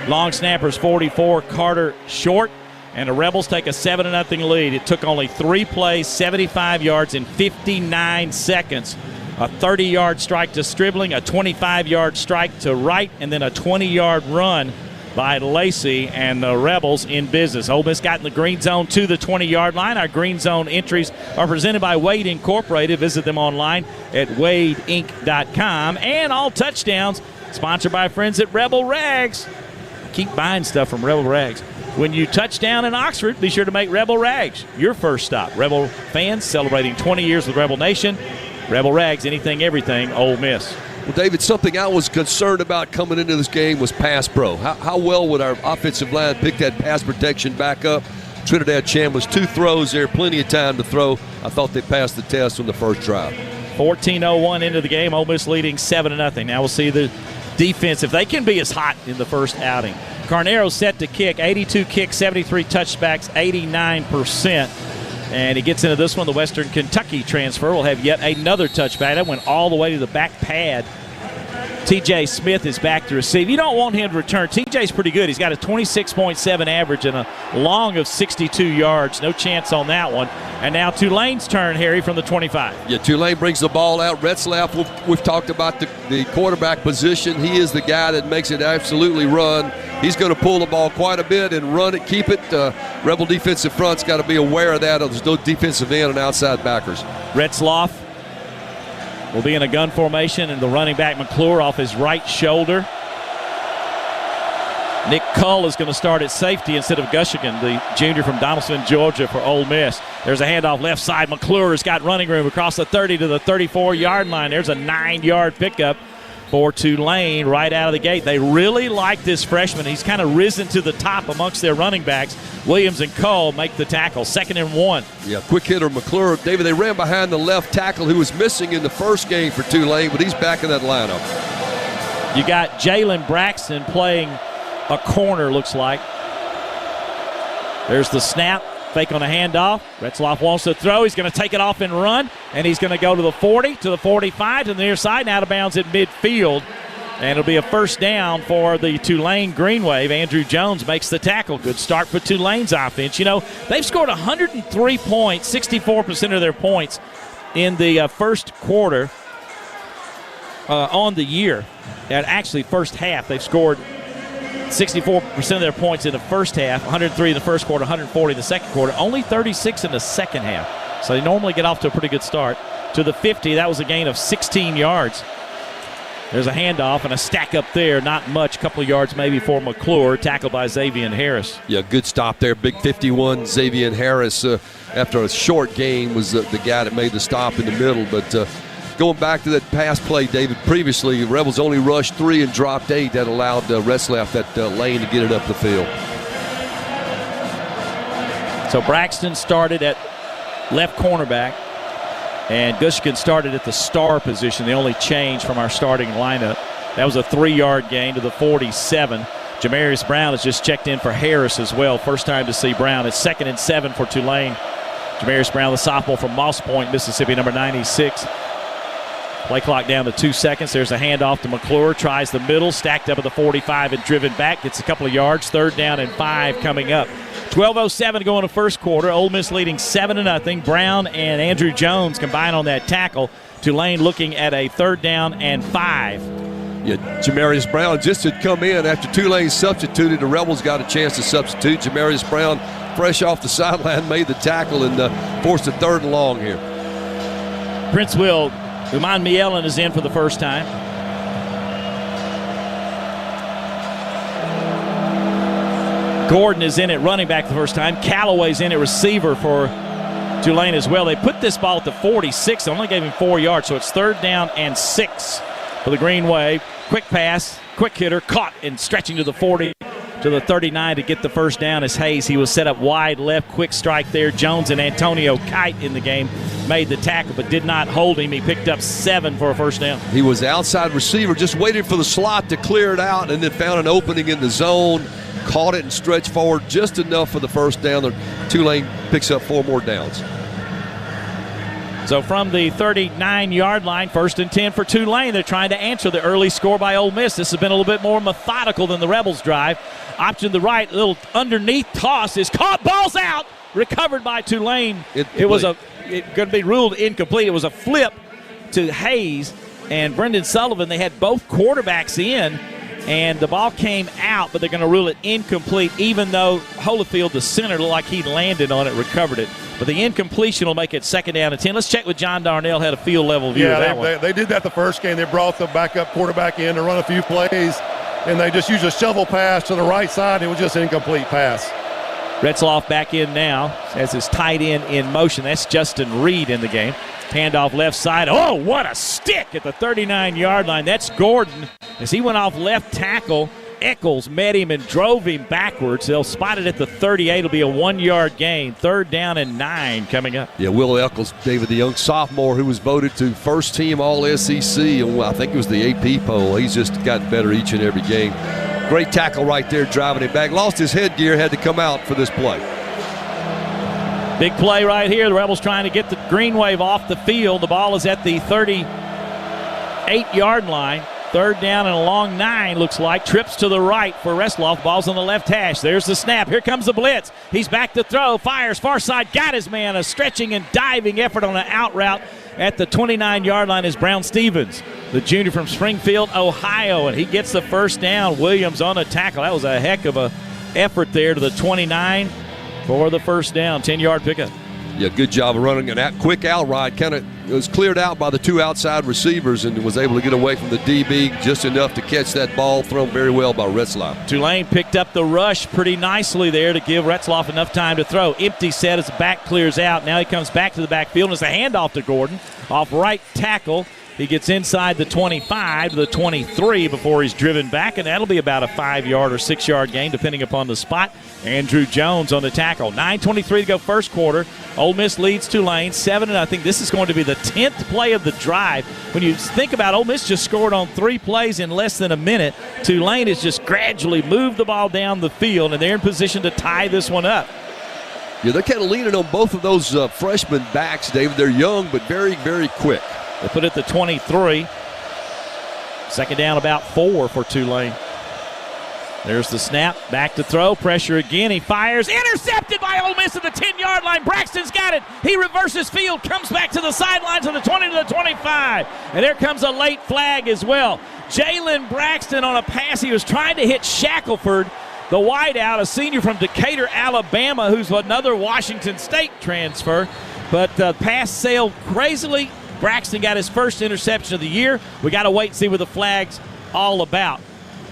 Long snapper's 44, Carter Short. And the Rebels take a 7-0 lead. It took only 3 plays, 75 yards in 59 seconds. A 30-yard strike to Stribling, a 25-yard strike to Wright, and then a 20-yard run by Lacey, and the Rebels in business. Ole Miss got in the green zone to the 20-yard line. Our green zone entries are presented by Wade Incorporated. Visit them online at wadeinc.com. And all touchdowns sponsored by friends at Rebel Rags. Keep buying stuff from Rebel Rags. When you touch down in Oxford, be sure to make Rebel Rags your first stop. Rebel fans celebrating 20 years with Rebel Nation. Rebel Rags, anything, everything, Ole Miss. Well, David, something I was concerned about coming into this game was pass pro. How well would our offensive line pick that pass protection back up? Trinidad Chandler's 2 throws there, plenty of time to throw. I thought they passed the test on the first drive. 14:01 into the game, Ole Miss leading 7-0. Now we'll see the defense, if they can be as hot in the first outing. Carnero set to kick, 82 kicks, 73 touchbacks, 89%. And he gets into this one. The Western Kentucky transfer will have yet another touchback. That went all the way to the back pad. TJ Smith is back to receive. You don't want him to return. TJ's pretty good. He's got a 26.7 average and a long of 62 yards. No chance on that one. And now Tulane's turn, Harry, from the 25. Yeah, Tulane brings the ball out. Retzlaff, we've talked about the quarterback position. He is the guy that makes it absolutely run. He's going to pull the ball quite a bit and run it, keep it. Rebel defensive front's got to be aware of that. There's no defensive end and outside backers. Retzlaff will be in a gun formation, and the running back McClure off his right shoulder. Nick Cull is going to start at safety instead of Gushigan, the junior from Donaldson, Georgia, for Ole Miss. There's a handoff left side. McClure has got running room across the 30 to the 34-yard line. There's a 9-yard pickup for Tulane right out of the gate. They really like this freshman. He's kind of risen to the top amongst their running backs. Williams and Cull make the tackle. 2nd and 1. Yeah, quick hitter McClure. David, they ran behind the left tackle who was missing in the first game for Tulane, but he's back in that lineup. You got Jalen Braxton playing a corner, looks like. There's the snap. Fake on a handoff. Retzlaff wants to throw. He's going to take it off and run, and he's going to go to the 40, to the 45, to the near side, and out of bounds at midfield. And it'll be a first down for the Tulane Green Wave. Andrew Jones makes the tackle. Good start for Tulane's offense. You know, they've scored 103 points, 64% of their points in the first quarter on the year. And actually, first half, they've scored 64% of their points in the first half, 103 in the first quarter, 140 in the second quarter, only 36 in the second half. So they normally get off to a pretty good start. To the 50, that was a gain of 16 yards. There's a handoff and a stack up there, not much, couple of yards maybe for McClure, tackled by Xavier Harris. Yeah, good stop there, big 51. Xavier Harris, after a short gain, was the guy that made the stop in the middle, but going back to that pass play, David, previously, Rebels only rushed 3 and dropped 8. That allowed Retzlaff that lane to get it up the field. So Braxton started at left cornerback, and Gushkin started at the star position, the only change from our starting lineup. That was a 3-yard gain to the 47. Jamarius Brown has just checked in for Harris as well. First time to see Brown. It's 2nd and 7 for Tulane. Jamarius Brown, the sophomore from Moss Point, Mississippi, number 96. Play clock down to 2 seconds. There's a handoff to McClure. Tries the middle, stacked up at the 45 and driven back. Gets a couple of yards. 3rd down and 5 coming up. 12:07 to go in the first quarter. Ole Miss leading 7-0. Brown and Andrew Jones combine on that tackle. Tulane looking at a 3rd down and 5. Yeah, Jamarius Brown just had come in after Tulane substituted. The Rebels got a chance to substitute. Jamarius Brown, fresh off the sideline, made the tackle and forced a 3rd and long here. Prince Will, Uman Mielen is in for the first time. Gordon is in at running back the first time. Callaway's in at receiver for Tulane as well. They put this ball at the 46. They only gave him 4 yards, so it's 3rd down and 6 for the Green Wave. Quick pass, quick hitter, caught and stretching to the 40, to the 39 to get the first down as Hayes. He was set up wide left, quick strike there. Jones and Antonio Kite in the game made the tackle but did not hold him. He picked up 7 for a first down. He was outside receiver, just waited for the slot to clear it out and then found an opening in the zone. Caught it and stretched forward just enough for the first down. Tulane picks up 4 more downs. So from the 39-yard line, 1st and 10 for Tulane. They're trying to answer the early score by Ole Miss. This has been a little bit more methodical than the Rebels' drive. Option to the right, a little underneath toss is caught. Ball's out. Recovered by Tulane. It was going to be ruled incomplete. It was a flip to Hayes and Brendan Sullivan. They had both quarterbacks in, and the ball came out, but they're going to rule it incomplete, even though Holyfield, the center, looked like he landed on it, recovered it. But the incompletion will make it 2nd down and 10. Let's check with John Darnell, had a field level view of that one. They did that the first game. They brought the backup quarterback in to run a few plays, and they just used a shovel pass to the right side. It was just an incomplete pass. Retzlaff back in now as his tight end in motion. That's Justin Reed in the game. Handoff left side. Oh, what a stick at the 39-yard line. That's Gordon. As he went off left tackle, Eccles met him and drove him backwards. They'll spot it at the 38. It'll be a 1-yard gain. 3rd down and 9 coming up. Yeah, Will Eccles, David, the young sophomore who was voted to first team All-SEC. I think it was the AP poll. He's just gotten better each and every game. Great tackle right there, driving him back. Lost his headgear, had to come out for this play. Big play right here. The Rebels trying to get the Green Wave off the field. The ball is at the 38-yard line. 3rd down and a long 9, looks like. Trips to the right for Retzloff. Ball's on the left hash. There's the snap. Here comes the blitz. He's back to throw. Fires far side. Got his man. A stretching and diving effort on an out route at the 29-yard line is Brown Stevens, the junior from Springfield, Ohio, and he gets the first down. Williams on a tackle. That was a heck of a effort there to the 29 for the first down. 10-yard pickup. Yeah, good job of running an quick out ride. It was cleared out by the 2 outside receivers and was able to get away from the DB just enough to catch that ball, thrown very well by Retzloff. Tulane picked up the rush pretty nicely there to give Retzloff enough time to throw. Empty set as the back clears out. Now he comes back to the backfield and it's a handoff to Gordon off right tackle. He gets inside the 25 to the 23 before he's driven back, and that'll be about a 5-yard or 6-yard gain depending upon the spot. Andrew Jones on the tackle. 9:23 to go first quarter. Ole Miss leads Tulane 7, and I think this is going to be the 10th play of the drive. When you think about Ole Miss just scored on 3 plays in less than a minute, Tulane has just gradually moved the ball down the field, and they're in position to tie this one up. Yeah, they're kind of leaning on both of those freshman backs, David. They're young but very, very quick. They put it to 23. 2nd down about 4 for Tulane. There's the snap. Back to throw. Pressure again. He fires. Intercepted by Ole Miss at the 10-yard line. Braxton's got it. He reverses field. Comes back to the sidelines of the 20 to the 25. And there comes a late flag as well. Jalen Braxton on a pass. He was trying to hit Shackelford, the wideout, a senior from Decatur, Alabama, who's another Washington State transfer. But the pass sailed crazily. Braxton got his first interception of the year. We got to wait and see what the flag's all about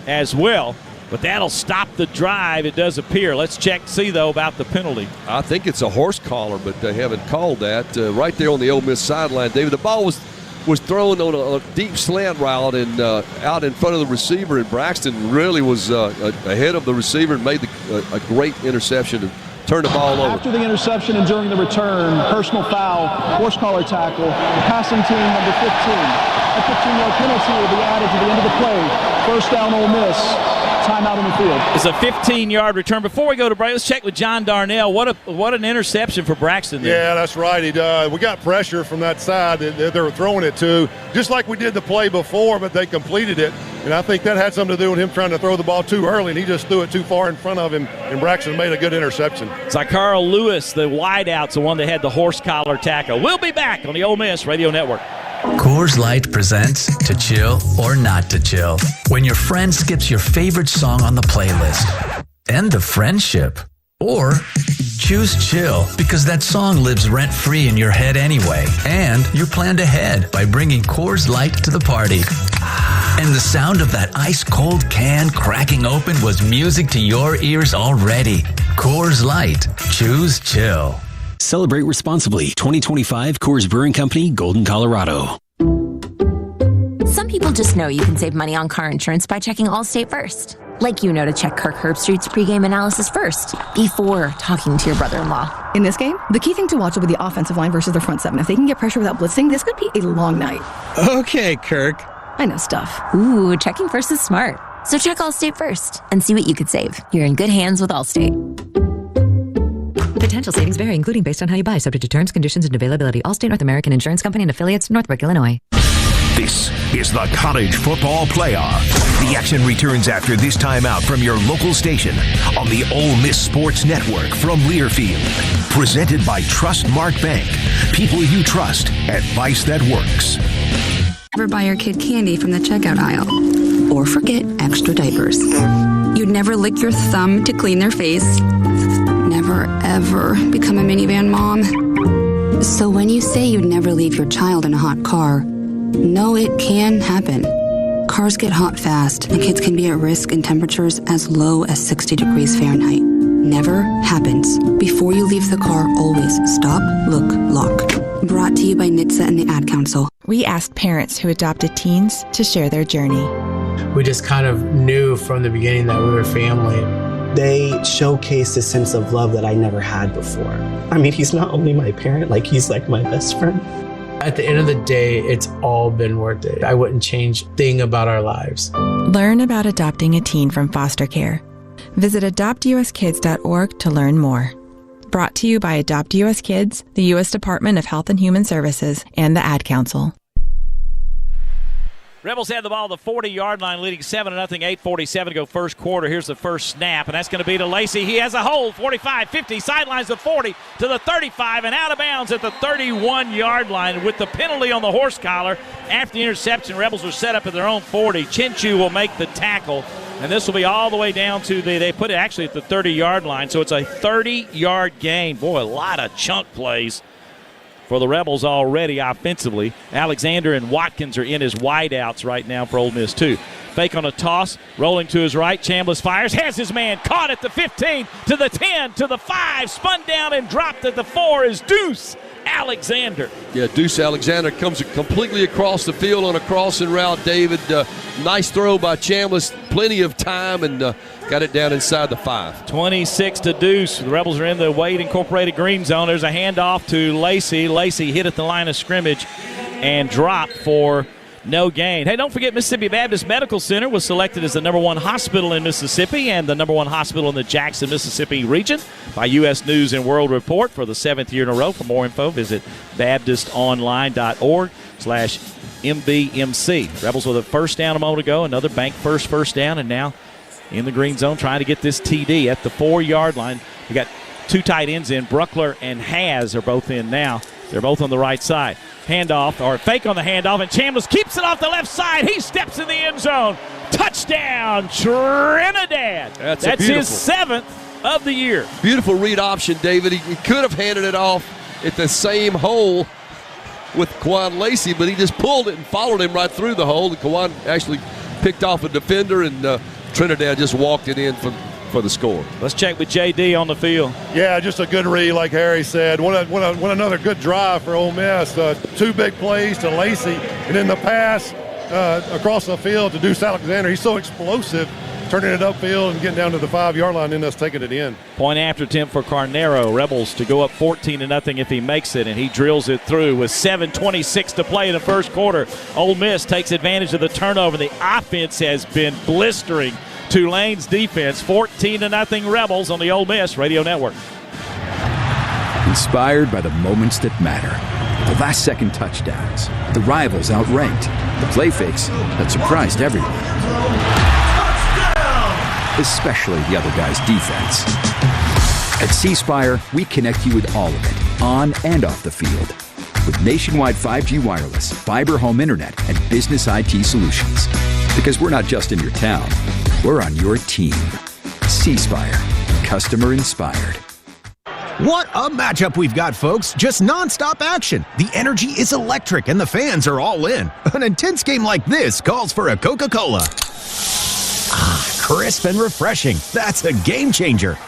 as well. But that'll stop the drive, it does appear. Let's see, though, about the penalty. I think it's a horse collar, but they haven't called that. Right there on the Ole Miss sideline, David, the ball was thrown on a deep slant route and out in front of the receiver, and Braxton really was ahead of the receiver and made a great interception to turn the ball over. After the interception and during the return, personal foul, horse collar tackle, passing team number 15. A 15-yard penalty will be added to the end of the play. First down, Ole Miss. Timeout on the field. It's a 15-yard return. Before we go to break, let's check with John Darnell. What an interception for Braxton there. Yeah, that's right. We got pressure from that side that they were throwing it to, just like we did the play before, but they completed it. And I think that had something to do with him trying to throw the ball too early, and he just threw it too far in front of him, and Braxton made a good interception. Carl Lewis, the wideout's the one that had the horse collar tackle. We'll be back on the Ole Miss Radio Network. Coors Light presents To Chill or Not to Chill. When your friend skips your favorite song on the playlist. End the friendship. Or choose chill because that song lives rent-free in your head anyway. And you planned ahead by bringing Coors Light to the party. And the sound of that ice-cold can cracking open was music to your ears already. Coors Light. Choose chill. Celebrate responsibly. 2025 Coors Brewing Company, Golden, Colorado. Some people just know you can save money on car insurance by checking Allstate first. Like you know to check Kirk Herbstreit's pregame analysis first, before talking to your brother-in-law. In this game, the key thing to watch will be the offensive line versus the front seven. If they can get pressure without blitzing, this could be a long night. Okay, Kirk. I know stuff. Ooh, checking first is smart. So check Allstate first and see what you could save. You're in good hands with Allstate. Potential savings vary, including based on how you buy, subject to terms, conditions, and availability. Allstate North American Insurance Company and affiliates, Northbrook, Illinois. This is the College Football Playoff. The action returns after this timeout from your local station on the Ole Miss Sports Network from Learfield. Presented by Trustmark Bank. People you trust. Advice that works. Never buy your kid candy from the checkout aisle. Or forget extra diapers. You'd never lick your thumb to clean their face. Never, ever become a minivan mom. So when you say you'd never leave your child in a hot car, know it can happen. Cars get hot fast, and kids can be at risk in temperatures as low as 60 degrees Fahrenheit. Never happens. Before you leave the car, always stop, look, lock. Brought to you by NHTSA and the Ad Council. We asked parents who adopted teens to share their journey. We just kind of knew from the beginning that we were family. They showcased a sense of love that I never had before. I mean, he's not only my parent, he's like my best friend. At the end of the day, it's all been worth it. I wouldn't change a thing about our lives. Learn about adopting a teen from foster care. Visit adoptuskids.org to learn more. Brought to you by Adopt U.S. Kids, the U.S. Department of Health and Human Services, and the Ad Council. Rebels had the ball at the 40-yard line, leading 7-0, 8:47 to go first quarter. Here's the first snap, and that's going to be to Lacey. He has a hold, 45, 50, sidelines the 40 to the 35, and out of bounds at the 31-yard line with the penalty on the horse collar. After the interception, Rebels are set up at their own 40. Chinchu will make the tackle, and this will be all the way down to they put it actually at the 30-yard line, so it's a 30-yard gain. Boy, a lot of chunk plays for the Rebels already offensively. Alexander and Watkins are in as wideouts right now for Ole Miss, too. Fake on a toss, rolling to his right. Chambliss fires, has his man caught at the 15, to the 10, to the 5, spun down and dropped at the 4 is Deuce Alexander. Yeah, Deuce Alexander comes completely across the field on a crossing route, David. Nice throw by Chambliss, plenty of time, and got it down inside the 5. 26 to Deuce. The Rebels are in the Wade Incorporated green zone. There's a handoff to Lacey. Lacey hit at the line of scrimmage and dropped for no gain. Hey, don't forget Mississippi Baptist Medical Center was selected as the #1 hospital in Mississippi and the #1 hospital in the Jackson, Mississippi region by U.S. News and World Report for the 7th year in a row. For more info, visit baptistonline.org/MBMC. Rebels with a first down a moment ago, another bank first down, and now in the green zone trying to get this TD at the 4-yard line. We got two tight ends in. Bruckler and Haas are both in now. They're both on the right side. Handoff, or fake on the handoff, and Chambliss keeps it off the left side. He steps in the end zone. Touchdown, Trinidad. That's his 7th of the year. Beautiful read option, David. He could have handed it off at the same hole with Quan Lacey, but he just pulled it and followed him right through the hole. And Quan actually picked off a defender, and Trinidad just walked it in for the score. Let's check with J.D. on the field. Yeah, just a good read, like Harry said. What another good drive for Ole Miss. 2 big plays to Lacey, and then the pass across the field to Deuce Alexander. He's so explosive, turning it upfield and getting down to the 5-yard line, and us taking it in. Point after attempt for Carnero. Rebels to go up 14-0 if he makes it, and he drills it through with 7:26 to play in the first quarter. Ole Miss takes advantage of the turnover. The offense has been blistering Tulane's defense. 14-0 Rebels on the Ole Miss Radio Network. Inspired by the moments that matter. The last-second touchdowns. The rivals outranked. The play fakes that surprised everyone. Especially the other guy's defense. At C-Spire, we connect you with all of it, on and off the field. With nationwide 5G wireless, fiber home internet, and business IT solutions. Because we're not just in your town, we're on your team. C-Spire, customer inspired. What a matchup we've got, folks. Just nonstop action. The energy is electric and the fans are all in. An intense game like this calls for a Coca-Cola. Ah, crisp and refreshing. That's a game changer.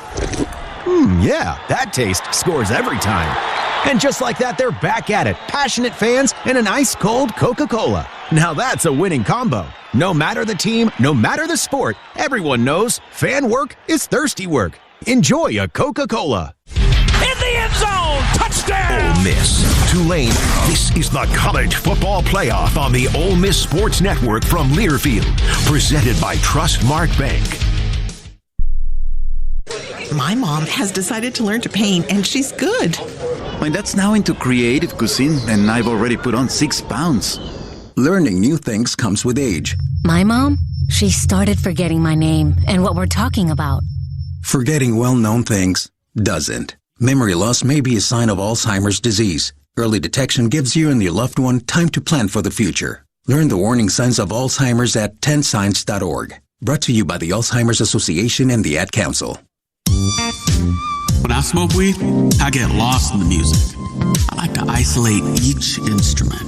Yeah, that taste scores every time. And just like that, they're back at it. Passionate fans and an ice-cold Coca-Cola. Now that's a winning combo. No matter the team, no matter the sport, everyone knows fan work is thirsty work. Enjoy a Coca-Cola. In the end zone, touchdown! Ole Miss, Tulane. This is the College Football Playoff on the Ole Miss Sports Network from Learfield. Presented by Trustmark Bank. My mom has decided to learn to paint, and she's good. My dad's now into creative cuisine, and I've already put on 6 pounds. Learning new things comes with age. My mom, she started forgetting my name and what we're talking about. Forgetting well-known things doesn't. Memory loss may be a sign of Alzheimer's disease. Early detection gives you and your loved one time to plan for the future. Learn the warning signs of Alzheimer's at 10signs.org. Brought to you by the Alzheimer's Association and the Ad Council. When I smoke weed, I get lost in the music. I like to isolate each instrument.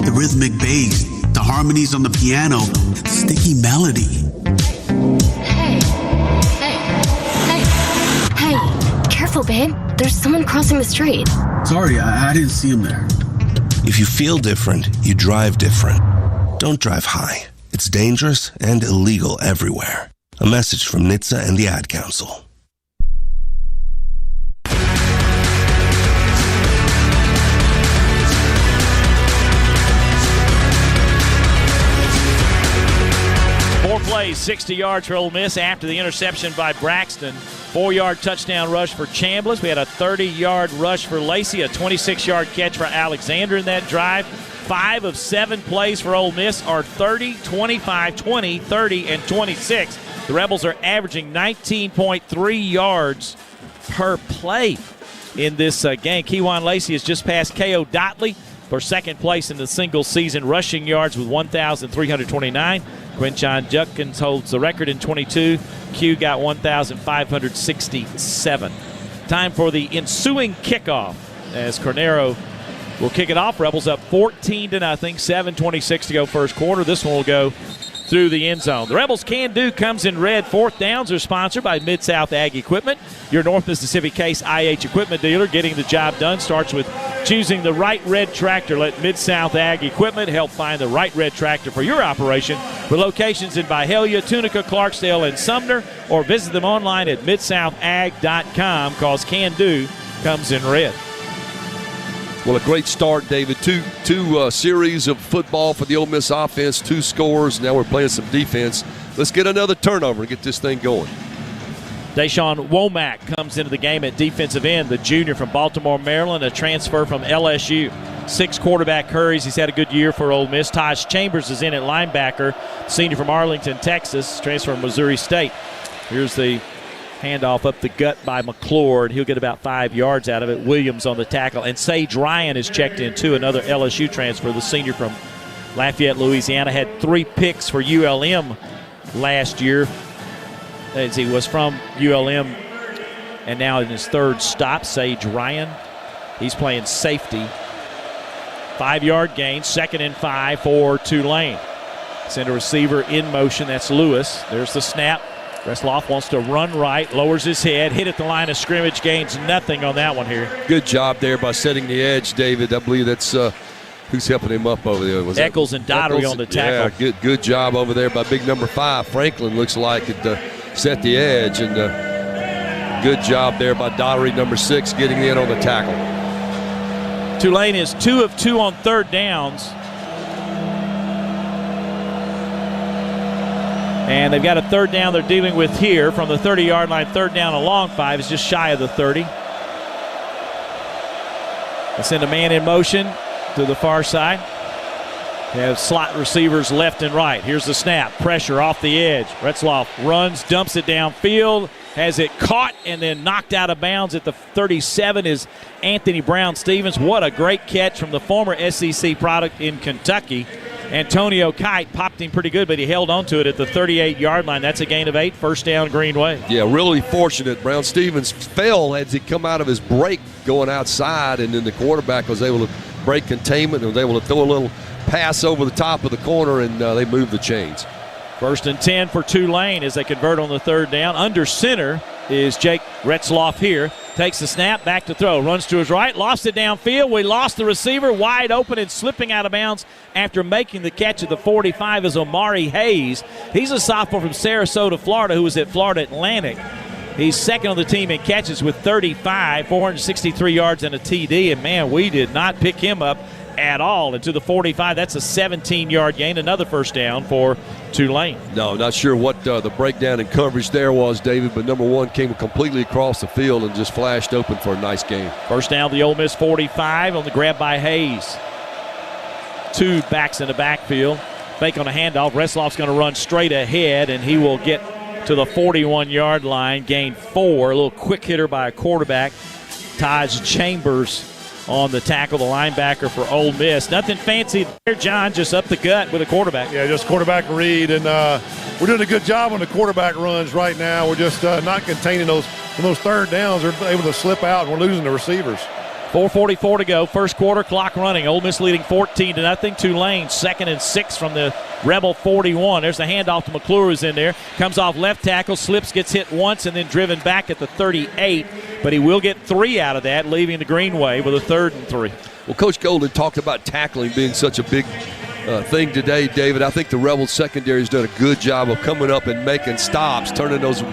The rhythmic bass, the harmonies on the piano, the sticky melody. Hey, careful, babe. There's someone crossing the street. Sorry, I didn't see him there. If you feel different, you drive different. Don't drive high. It's dangerous and illegal everywhere. A message from NHTSA and the Ad Council. Plays 60 yards for Ole Miss after the interception by Braxton. 4-yard touchdown rush for Chambliss. We had a 30-yard rush for Lacey, a 26-yard catch for Alexander in that drive. 5 of 7 plays for Ole Miss are 30, 25, 20, 30, and 26. The Rebels are averaging 19.3 yards per play in this game. Kejuan Lacey has just passed K.O. Dotley for second place in the single-season rushing yards with 1,329. Quinchon Judkins holds the record in 22. Q got 1,567. Time for the ensuing kickoff as Cornero will kick it off. Rebels up 14-0, 7:26 to go first quarter. This one will go through the end zone. The Rebels Can Do comes in red. Fourth downs are sponsored by Mid-South Ag Equipment, your North Mississippi Case IH equipment dealer. Getting the job done starts with choosing the right red tractor. Let Mid-South Ag Equipment help find the right red tractor for your operation with locations in Byhalia, Tunica, Clarksdale, and Sumner, or visit them online at midsouthag.com because Can Do comes in red. Well, a great start, David. Two series of football for the Ole Miss offense, 2 scores. Now we're playing some defense. Let's get another turnover and get this thing going. Deshaun Womack comes into the game at defensive end, the junior from Baltimore, Maryland, a transfer from LSU. 6 quarterback hurries. He's had a good year for Ole Miss. Taj Chambers is in at linebacker, senior from Arlington, Texas, transfer from Missouri State. Here's the handoff up the gut by McClure. He'll get about 5 yards out of it. Williams on the tackle. And Sage Ryan is checked in, too, another LSU transfer, the senior from Lafayette, Louisiana. Had 3 picks for ULM last year as he was from ULM. And now in his 3rd stop, Sage Ryan. He's playing safety. 5-yard gain, 2nd and 5 for Tulane. Send a receiver in motion. That's Lewis. There's the snap. Resloff wants to run right, lowers his head, hit at the line of scrimmage, gains nothing on that one here. Good job there by setting the edge, David. I believe that's who's helping him up over there. Was Eccles and Daugherty on the tackle. Yeah, good job over there by big number 5. Franklin looks like it set the edge, and good job there by Daugherty, number 6, getting in on the tackle. Tulane is 2 of 2 on 3rd downs. And they've got a 3rd down they're dealing with here from the 30-yard line. 3rd down, a long 5 is just shy of the 30. They send a man in motion to the far side. They have slot receivers left and right. Here's the snap. Pressure off the edge. Retzloff runs, dumps it downfield, has it caught and then knocked out of bounds at the 37 is Anthony Brown-Stevens. What a great catch from the former SEC product in Kentucky. Antonio Kite popped him pretty good, but he held on to it at the 38-yard line. That's a gain of 8, first down Green Wave. Yeah, really fortunate. Brown-Stevens fell as he come out of his break going outside, and then the quarterback was able to break containment and was able to throw a little pass over the top of the corner, and they moved the chains. 1st and 10 for Tulane as they convert on the 3rd down. Under center is Jake Retzloff here. Takes the snap, back to throw, runs to his right, lost it downfield. We lost the receiver, wide open and slipping out of bounds after making the catch at the 45 is Omari Hayes. He's a sophomore from Sarasota, Florida, who was at Florida Atlantic. He's 2nd on the team in catches with 35, 463 yards and a TD. And, man, we did not pick him up at all. And to the 45, that's a 17-yard gain, another first down for Tulane. No, not sure what the breakdown in coverage there was, David, but number 1 came completely across the field and just flashed open for a nice game. First down, the Ole Miss 45 on the grab by Hayes. 2 backs in the backfield. Fake on a handoff. Resloff's going to run straight ahead, and he will get to the 41-yard line, gain 4. A little quick hitter by a quarterback. Taj Chambers on the tackle, the linebacker for Ole Miss. Nothing fancy there, John, just up the gut with a quarterback. Yeah, just quarterback read, and we're doing a good job on the quarterback runs right now. We're just not containing those. When those 3rd downs are able to slip out, and we're losing the receivers. 4:44 to go, first quarter, clock running. Ole Miss leading 14-0. Tulane 2nd and 6 from the Rebel 41. There's the handoff to McClure, who's in there. Comes off left tackle, slips, gets hit once, and then driven back at the 38 but he will get 3 out of that, leaving the Green Wave with a 3rd and 3. Well, Coach Golden talked about tackling being such a big thing today, David. I think the Rebels secondary has done a good job of coming up and making stops, turning those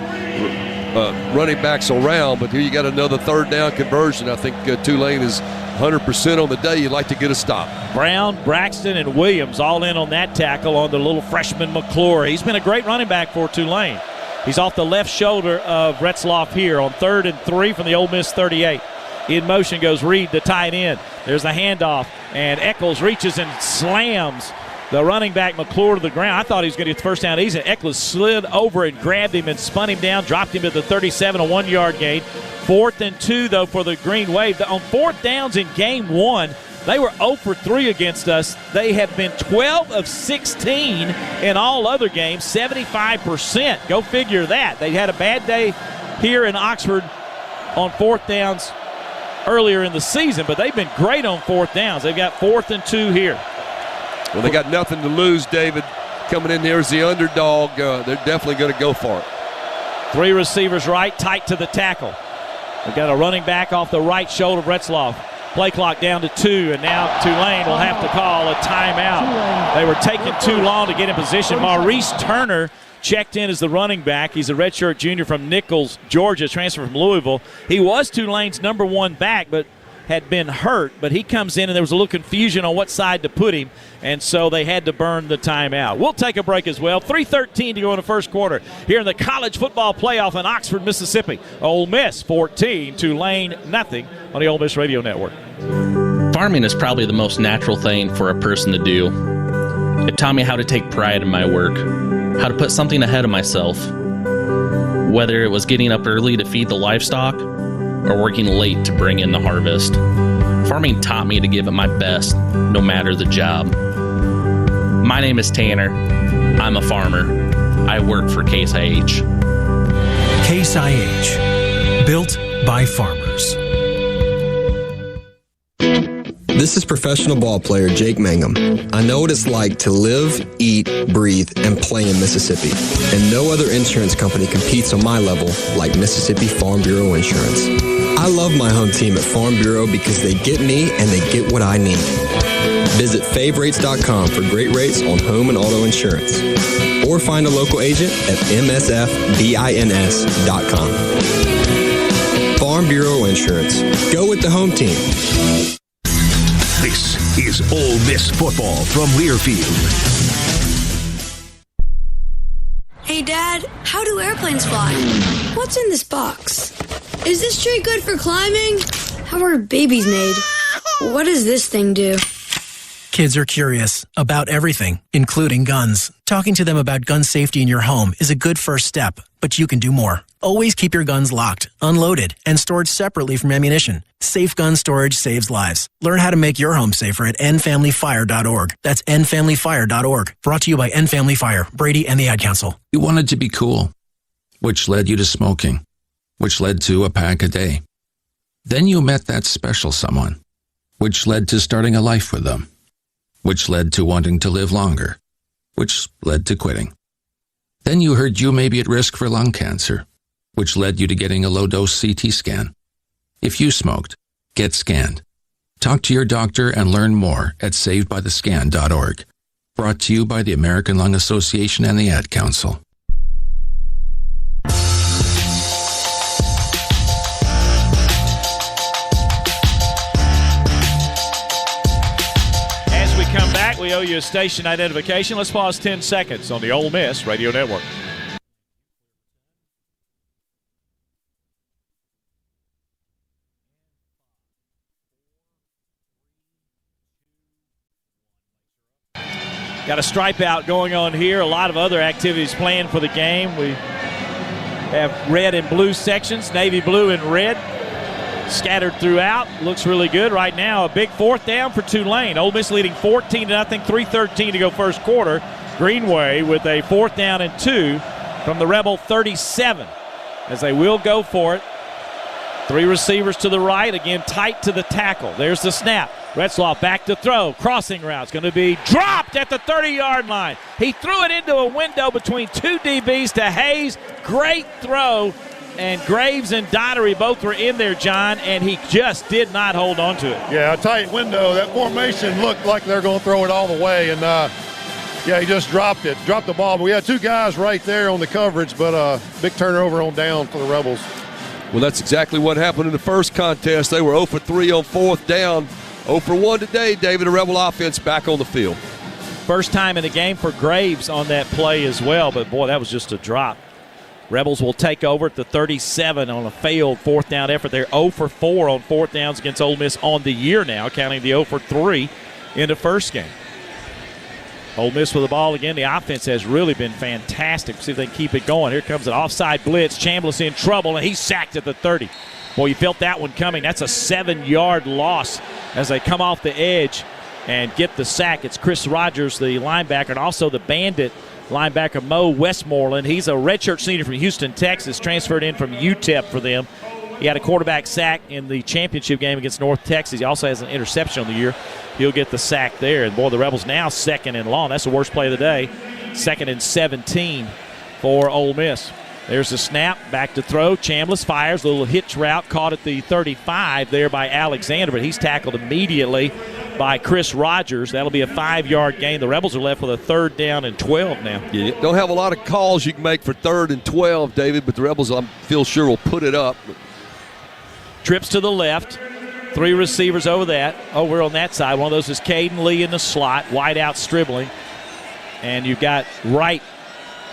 running backs around. But here you got another 3rd down conversion. I think Tulane is 100% on the day. You'd like to get a stop. Brown, Braxton, and Williams all in on that tackle on the little freshman McClure. He's been a great running back for Tulane. He's off the left shoulder of Retzloff here on 3rd and 3 from the Ole Miss 38. In motion goes Reed, the tight end. There's a handoff, and Eccles reaches and slams the running back McClure to the ground. I thought he was going to get the first down easy. Eccles slid over and grabbed him and spun him down, dropped him at the 37, a 1-yard gain. 4th and 2, though, for the Green Wave. On 4th downs in game 1, they were 0 for 3 against us. They have been 12 of 16 in all other games, 75%. Go figure that. They had a bad day here in Oxford on 4th downs earlier in the season, but they've been great on 4th downs. They've got 4th and 2 here. Well, they got nothing to lose, David. Coming in here as the underdog, they're definitely going to go for it. 3 receivers right, tight to the tackle. They've got a running back off the right shoulder of Retzloff. Play clock down to 2, and now Tulane will have to call a timeout. They were taking too long to get in position. Maurice Turner checked in as the running back. He's a redshirt junior from Nichols, Georgia, transfer from Louisville. He was Tulane's number 1 back, but had been hurt. But he comes in, and there was a little confusion on what side to put him, and so they had to burn the timeout. We'll take a break as well. 3:13 to go in the first quarter here in the college football playoff in Oxford, Mississippi. Ole Miss 14, Tulane nothing on the Ole Miss Radio Network. Farming is probably the most natural thing for a person to do. It taught me how to take pride in my work, how to put something ahead of myself, whether it was getting up early to feed the livestock or working late to bring in the harvest. Farming taught me to give it my best, no matter the job. My name is Tanner. I'm a farmer. I work for Case IH. Case IH, built by farmers. This is professional ball player Jake Mangum. I know what it's like to live, eat, breathe, and play in Mississippi. And no other insurance company competes on my level like Mississippi Farm Bureau Insurance. I love my home team at Farm Bureau because they get me and they get what I need. Visit favrates.com for great rates on home and auto insurance. Or find a local agent at msfbins.com. Farm Bureau Insurance. Go with the home team. This is Ole Miss football from Learfield. Hey, Dad, how do airplanes fly? What's in this box? Is this tree good for climbing? How are babies made? What does this thing do? Kids are curious about everything, including guns. Talking to them about gun safety in your home is a good first step, but you can do more. Always keep your guns locked, unloaded, and stored separately from ammunition. Safe gun storage saves lives. Learn how to make your home safer at endfamilyfire.org. That's endfamilyfire.org. Brought to you by End Family Fire, Brady, and the Ad Council. You wanted to be cool, which led you to smoking, which led to a pack a day. Then you met that special someone, which led to starting a life with them, which led to wanting to live longer, which led to quitting. Then you heard you may be at risk for lung cancer, which led you to getting a low-dose CT scan. If you smoked, get scanned. Talk to your doctor and learn more at savedbythescan.org. Brought to you by the American Lung Association and the Ad Council. As we come back, we owe you a station identification. Let's pause 10 seconds on the Ole Miss Radio Network. Got a stripe out going on here. A lot of other activities planned for the game. We have red and blue sections, navy blue and red scattered throughout. Looks really good right now. A big 4th down for Tulane. Ole Miss leading 14-0, 3:13 to go first quarter. Greenway with a 4th down and 2 from the Rebel 37 as they will go for it. 3 receivers to the right, again tight to the tackle. There's the snap. Retzloff back to throw. Crossing route's going to be dropped at the 30-yard line. He threw it into a window between 2 DBs to Hayes. Great throw and Graves and Dottery both were in there, John, and he just did not hold on to it. Yeah, a tight window. That formation looked like they're going to throw it all the way, and he just dropped the ball. But we had two guys right there on the coverage, but big turnover on down for the Rebels. Well, that's exactly what happened in the first contest. They were 0 for 3 on fourth down. 0 for 1 today, David. The Rebel offense back on the field. First time in the game for Graves on that play as well, but, boy, that was just a drop. Rebels will take over at the 37 on a failed fourth down effort. They're 0 for 4 on fourth downs against Ole Miss on the year now, counting the 0 for 3 in the first game. Ole Miss with the ball again. The offense has really been fantastic. See if they can keep it going. Here comes an offside blitz. Chambliss in trouble, and he's sacked at the 30. Boy, you felt that one coming. That's a 7-yard loss as they come off the edge and get the sack. It's Chris Rogers, the linebacker, and also the Bandit linebacker Mo Westmoreland. He's a redshirt senior from Houston, Texas, transferred in from UTEP for them. He had a quarterback sack in the championship game against North Texas. He also has an interception on the year. He'll get the sack there. And, boy, the Rebels now second and long. That's the worst play of the day. 2nd and 17 for Ole Miss. There's the snap, back to throw. Chambliss fires, a little hitch route, caught at the 35 there by Alexander, but he's tackled immediately by Chris Rogers. That'll be a 5-yard gain. The Rebels are left with a 3rd down and 12 now. Yeah, don't have a lot of calls you can make for 3rd and 12, David, but the Rebels, I feel sure, will put it up. Trips to the left. 3 receivers over that. Over on that side. One of those is Caden Lee in the slot. Wide out Stribling. And you've got Wright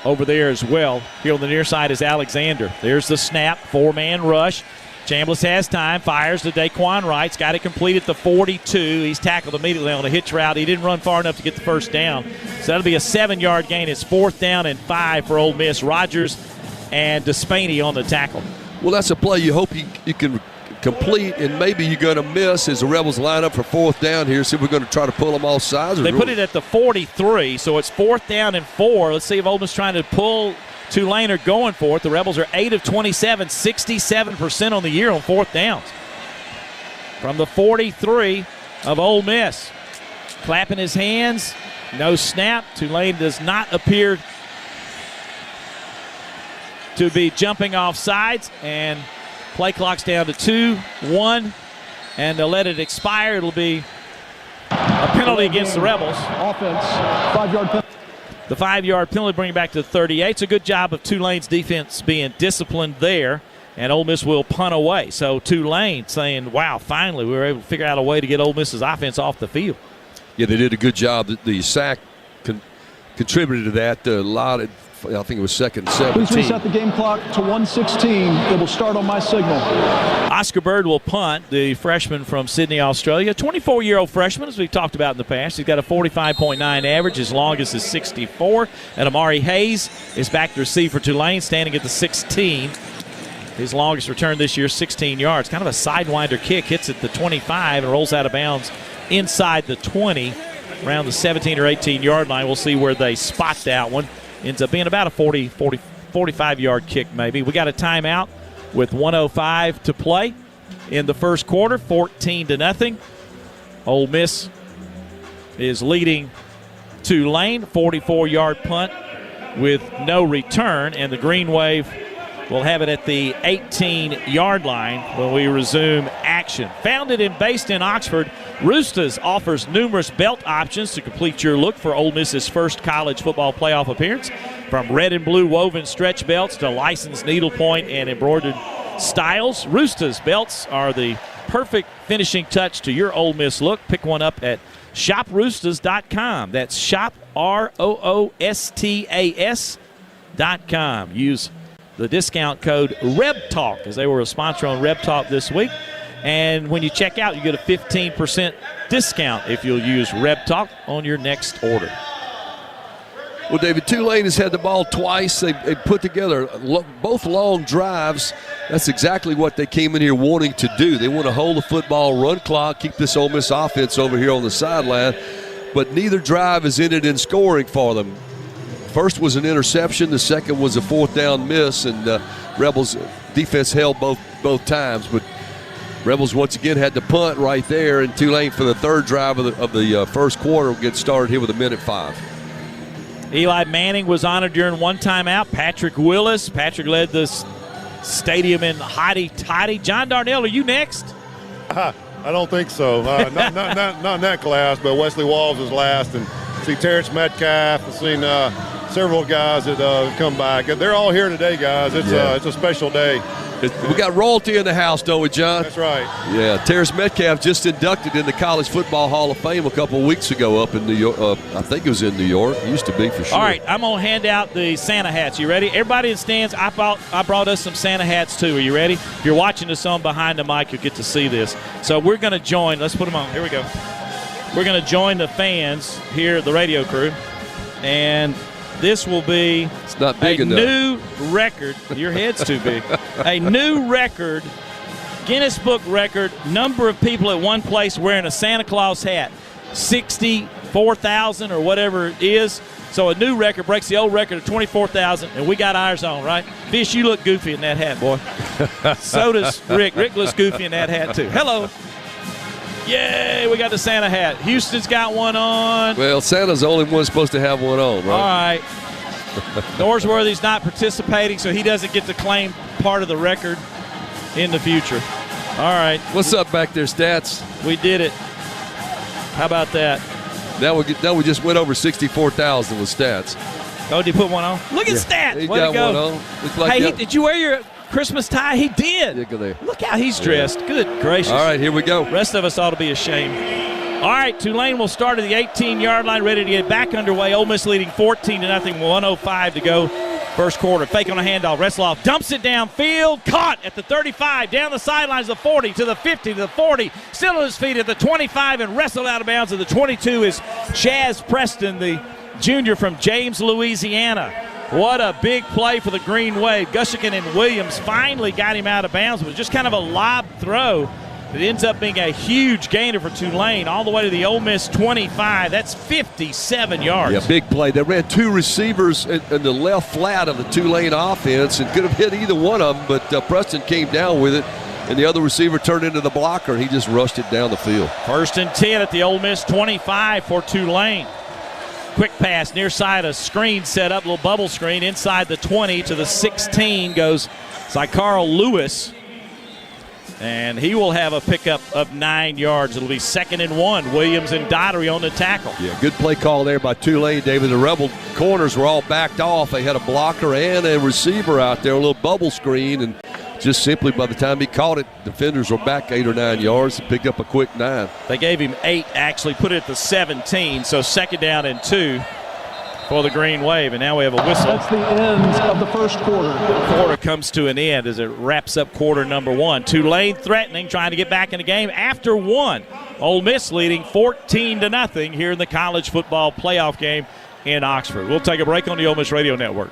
over there as well. Here on the near side is Alexander. There's the snap. 4-man rush. Chambliss has time. Fires to Daquan Wright's got it complete at the 42. He's tackled immediately on a hitch route. He didn't run far enough to get the first down. So that'll be a 7-yard gain. It's 4th down and 5 for Ole Miss. Rogers and Despaney on the tackle. Well, that's a play you hope you can complete, and maybe you're going to miss as the Rebels line up for 4th down here. See if we're going to try to pull them off sides. They put it at the 43, so it's 4th down and 4. Let's see if Ole Miss trying to pull. Tulane are going for it. The Rebels are 8 of 27, 67% on the year on 4th downs. From the 43 of Ole Miss. Clapping his hands. No snap. Tulane does not appear to be jumping off sides, and play clock's down to 2-1, and they'll let it expire. It'll be a penalty against the Rebels. Offense, 5-yard penalty. The 5-yard penalty bring it back to the 38. It's a good job of Tulane's defense being disciplined there, and Ole Miss will punt away. So Tulane saying, wow, finally we were able to figure out a way to get Ole Miss's offense off the field. Yeah, they did a good job. The sack contributed to that. A lot of, I think it was 2nd and 17. Please reset the game clock to 1:16. It will start on my signal. Oscar Bird will punt, the freshman from Sydney, Australia. 24-year-old freshman, as we've talked about in the past. He's got a 45.9 average. His longest is 64. And Amari Hayes is back to receive for Tulane, standing at the 16. His longest return this year, 16 yards. Kind of a sidewinder kick. Hits at the 25 and rolls out of bounds inside the 20. Around the 17 or 18-yard line. We'll see where they spot that one. Ends up being about a 45-yard kick maybe. We got a timeout with 1:05 to play in the first quarter, 14-0. Ole Miss is leading Tulane, 44-yard punt with no return, and the Green Wave will have it at the 18-yard line when we resume action. Founded and based in Oxford, Roostas offers numerous belt options to complete your look for Ole Miss's first college football playoff appearance. From red and blue woven stretch belts to licensed needlepoint and embroidered styles, Roostas belts are the perfect finishing touch to your Ole Miss look. Pick one up at shoproostas.com. That's shop, ROOSTAS.com. Use the discount code REBTALK, as they were a sponsor on Reb Talk this week. And when you check out, you get a 15% discount if you'll use Reb Talk on your next order. Well, David, Tulane has had the ball twice. They put together both long drives. That's exactly what they came in here wanting to do. They want to hold the football, run clock, keep this Ole Miss offense over here on the sideline. But neither drive has ended in scoring for them. First was an interception. The second was a 4th down miss, and Rebels defense held both times. But Rebels once again had to punt right there, and Tulane for the 3rd drive of the first quarter will get started here with 1:05. Eli Manning was honored during one timeout. Patrick Willis. Patrick led the stadium in hotty-toddy. John Darnell, are you next? I don't think so. Not in that class, but Wesley Walls is last. And see Terrence Metcalf. I've seen several guys that come back. They're all here today, guys. It's a special day. We got royalty in the house, don't we, John? That's right. Yeah, Terrence Metcalf just inducted in the College Football Hall of Fame a couple of weeks ago up in New York. I think it was in New York. It used to be for sure. All right, I'm going to hand out the Santa hats. You ready? Everybody in stands, I brought us some Santa hats too. Are you ready? If you're watching this on behind the mic, you'll get to see this. So we're going to join. Let's put them on. Here we go. We're going to join the fans here, the radio crew, and this will be new record. Your head's too big. A new record, Guinness Book record, number of people at one place wearing a Santa Claus hat. 64,000 or whatever it is. So a new record breaks the old record of 24,000, and we got ours on, right? Fish, you look goofy in that hat, boy. So does Rick. Rick looks goofy in that hat, too. Hello. Yay, we got the Santa hat. Houston's got one on. Well, Santa's the only one supposed to have one on, right? All right. Norsworthy's not participating, so he doesn't get to claim part of the record in the future. All right. What's up back there, Stats? We did it. How about that? Now we just went over 64,000 with Stats. Oh, did he put one on? Look at Stats. He Way got to go. one on. Hey, did you wear your Christmas tie? He did. Look at there. Look how he's dressed. Good gracious. All right, here we go. Rest of us ought to be ashamed. All right, Tulane will start at the 18-yard line, ready to get back underway. Ole Miss leading 14-0, 1:05 to go. First quarter. Fake on a handoff. Retzloff dumps it downfield. Caught at the 35. Down the sidelines, the 40 to the 50 to the 40. Still on his feet at the 25 and wrestled out of bounds at the 22 is Chaz Preston, the junior from James, Louisiana. What a big play for the Green Wave. Gushigan and Williams finally got him out of bounds. It was just kind of a lob throw. It ends up being a huge gainer for Tulane all the way to the Ole Miss 25. That's 57 yards. Yeah, big play. They ran two receivers in the left flat of the Tulane offense and could have hit either one of them, but Preston came down with it, and the other receiver turned into the blocker, and he just rushed it down the field. 1st and 10 at the Ole Miss 25 for Tulane. Quick pass near side, a screen set up, little bubble screen inside the 20 to the 16 goes Carl Lewis. And he will have a pickup of 9 yards. It'll be 2nd and 1. Williams and Daughtery on the tackle. Yeah, good play call there by Tulane, David. The Rebel corners were all backed off. They had a blocker and a receiver out there, a little bubble screen, and just simply by the time he caught it, defenders were back 8 or 9 yards and picked up a quick 9. They gave him 8, actually, put it at the 17, so 2nd down and 2 for the Green Wave, and now we have a whistle. That's the end of the first quarter. The quarter comes to an end as it wraps up quarter number 1. Tulane threatening, trying to get back in the game after 1. Ole Miss leading 14-0 here in the college football playoff game in Oxford. We'll take a break on the Ole Miss Radio Network.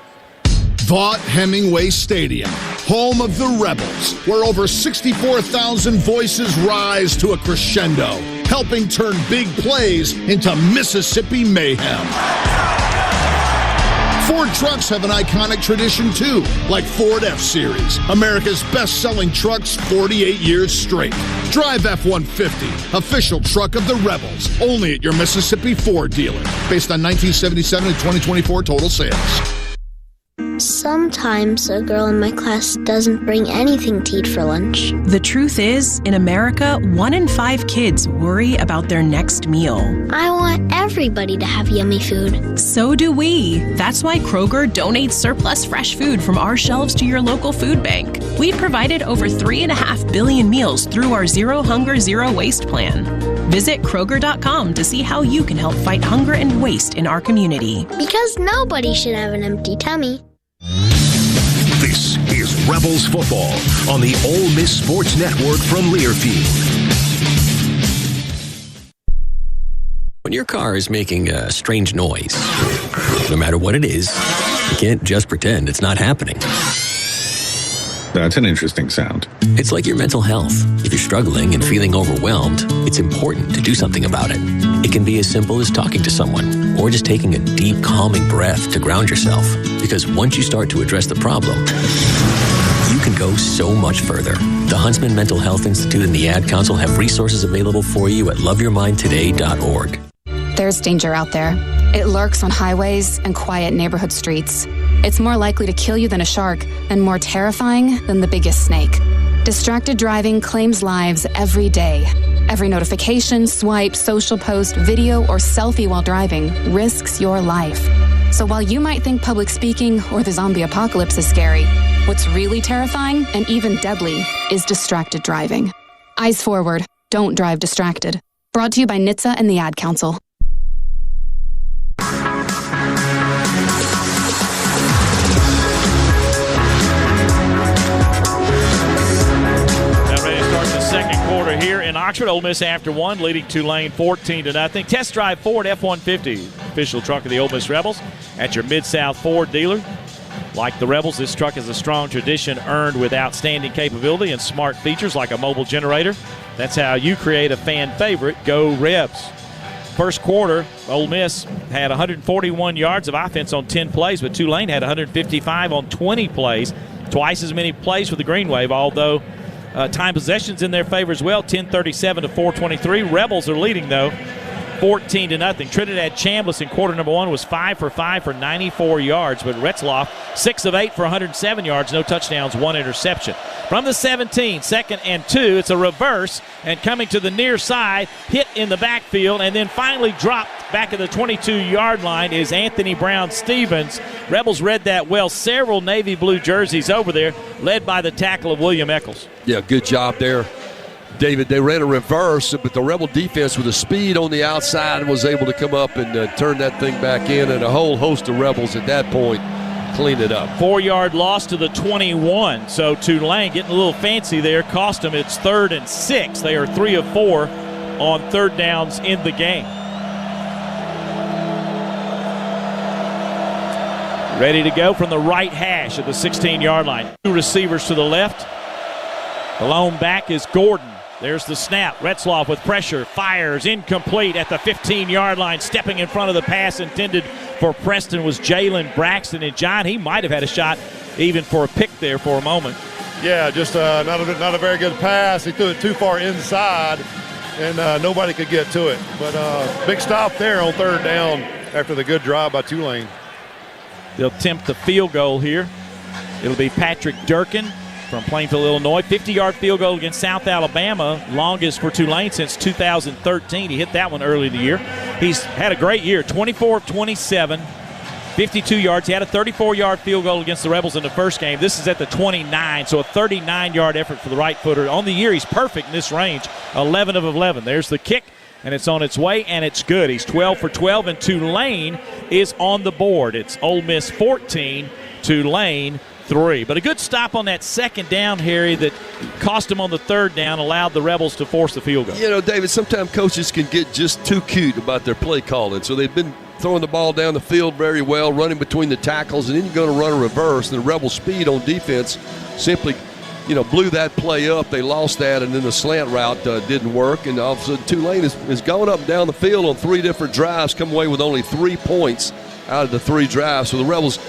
Vaught-Hemingway Stadium, home of the Rebels, where over 64,000 voices rise to a crescendo, helping turn big plays into Mississippi mayhem. Ford trucks have an iconic tradition, too, like Ford F-Series, America's best-selling trucks 48 years straight. Drive F-150, official truck of the Rebels, only at your Mississippi Ford dealer, based on 1977 and 2024 total sales. Sometimes a girl in my class doesn't bring anything to eat for lunch. The truth is, in America, 1 in 5 kids worry about their next meal. I want everybody to have yummy food. So do we. That's why Kroger donates surplus fresh food from our shelves to your local food bank. We've provided over 3.5 billion meals through our Zero Hunger, Zero Waste plan. Visit Kroger.com to see how you can help fight hunger and waste in our community. Because nobody should have an empty tummy. This is Rebels Football on the Ole Miss Sports Network from Learfield. When your car is making a strange noise, no matter what it is, you can't just pretend it's not happening. That's an interesting sound. It's like your mental health. If you're struggling and feeling overwhelmed, it's important to do something about it. It can be as simple as talking to someone or just taking a deep, calming breath to ground yourself. Because once you start to address the problem, you can go so much further. The Huntsman Mental Health Institute and the Ad Council have resources available for you at loveyourmindtoday.org. There's danger out there. It lurks on highways and quiet neighborhood streets. It's more likely to kill you than a shark and more terrifying than the biggest snake. Distracted driving claims lives every day. Every notification, swipe, social post, video, or selfie while driving risks your life. So while you might think public speaking or the zombie apocalypse is scary, what's really terrifying and even deadly is distracted driving. Eyes forward. Don't drive distracted. Brought to you by NHTSA and the Ad Council. Second quarter here in Oxford. Ole Miss after one, leading Tulane 14-0. Test drive Ford F-150, official truck of the Ole Miss Rebels, at your Mid-South Ford dealer. Like the Rebels, this truck has a strong tradition earned with outstanding capability and smart features like a mobile generator. That's how you create a fan favorite. Go Rebs. First quarter, Ole Miss had 141 yards of offense on 10 plays, but Tulane had 155 on 20 plays. Twice as many plays for the Green Wave, although time possessions in their favor as well, 10:37 to 4:23. Rebels are leading, though, 14-0. Trinidad Chambliss in quarter number one was 5 for 5 for 94 yards, but Retzloff 6 of 8 for 107 yards, no touchdowns, 1 interception. From the 17, 2nd and 2, it's a reverse, and coming to the near side, hit in the backfield, and then finally dropped back at the 22-yard line is Anthony Brown-Stevens. Rebels read that well. Several navy blue jerseys over there, led by the tackle of William Eccles. Yeah, good job there, David. They ran a reverse, but the Rebel defense with the speed on the outside was able to come up and turn that thing back in, and a whole host of Rebels at that point cleaned it up. 4-yard loss to the 21. So Tulane getting a little fancy there. Cost them. It's 3rd and 6. They are 3 of 4 on third downs in the game. Ready to go from the right hash of the 16-yard line. 2 receivers to the left. The lone back is Gordon. There's the snap. Retzloff with pressure. Fires. Incomplete at the 15-yard line. Stepping in front of the pass intended for Preston was Jalen Braxton. And John, he might have had a shot even for a pick there for a moment. Yeah, just not a very good pass. He threw it too far inside, and nobody could get to it. But big stop there on third down after the good drive by Tulane. They'll attempt the field goal here. It'll be Patrick Durkin from Plainfield, Illinois. 50-yard field goal against South Alabama, longest for Tulane since 2013. He hit that one early in the year. He's had a great year, 24 of 27, 52 yards. He had a 34-yard field goal against the Rebels in the first game. This is at the 29, so a 39-yard effort for the right footer. On the year, he's perfect in this range, 11 of 11. There's the kick, and it's on its way, and it's good. He's 12 for 12, and Tulane is on the board. It's Ole Miss 14, Tulane 3. But a good stop on that second down, Harry, that cost him on the third down, allowed the Rebels to force the field goal. You know, David, sometimes coaches can get just too cute about their play calling. So they've been throwing the ball down the field very well, running between the tackles, and then you're going to run a reverse. And the Rebel speed on defense simply, blew that play up. They lost that, and then the slant route didn't work. And all of a sudden, Tulane is going up and down the field on 3 different drives, come away with only 3 points out of the 3 drives. So the Rebels,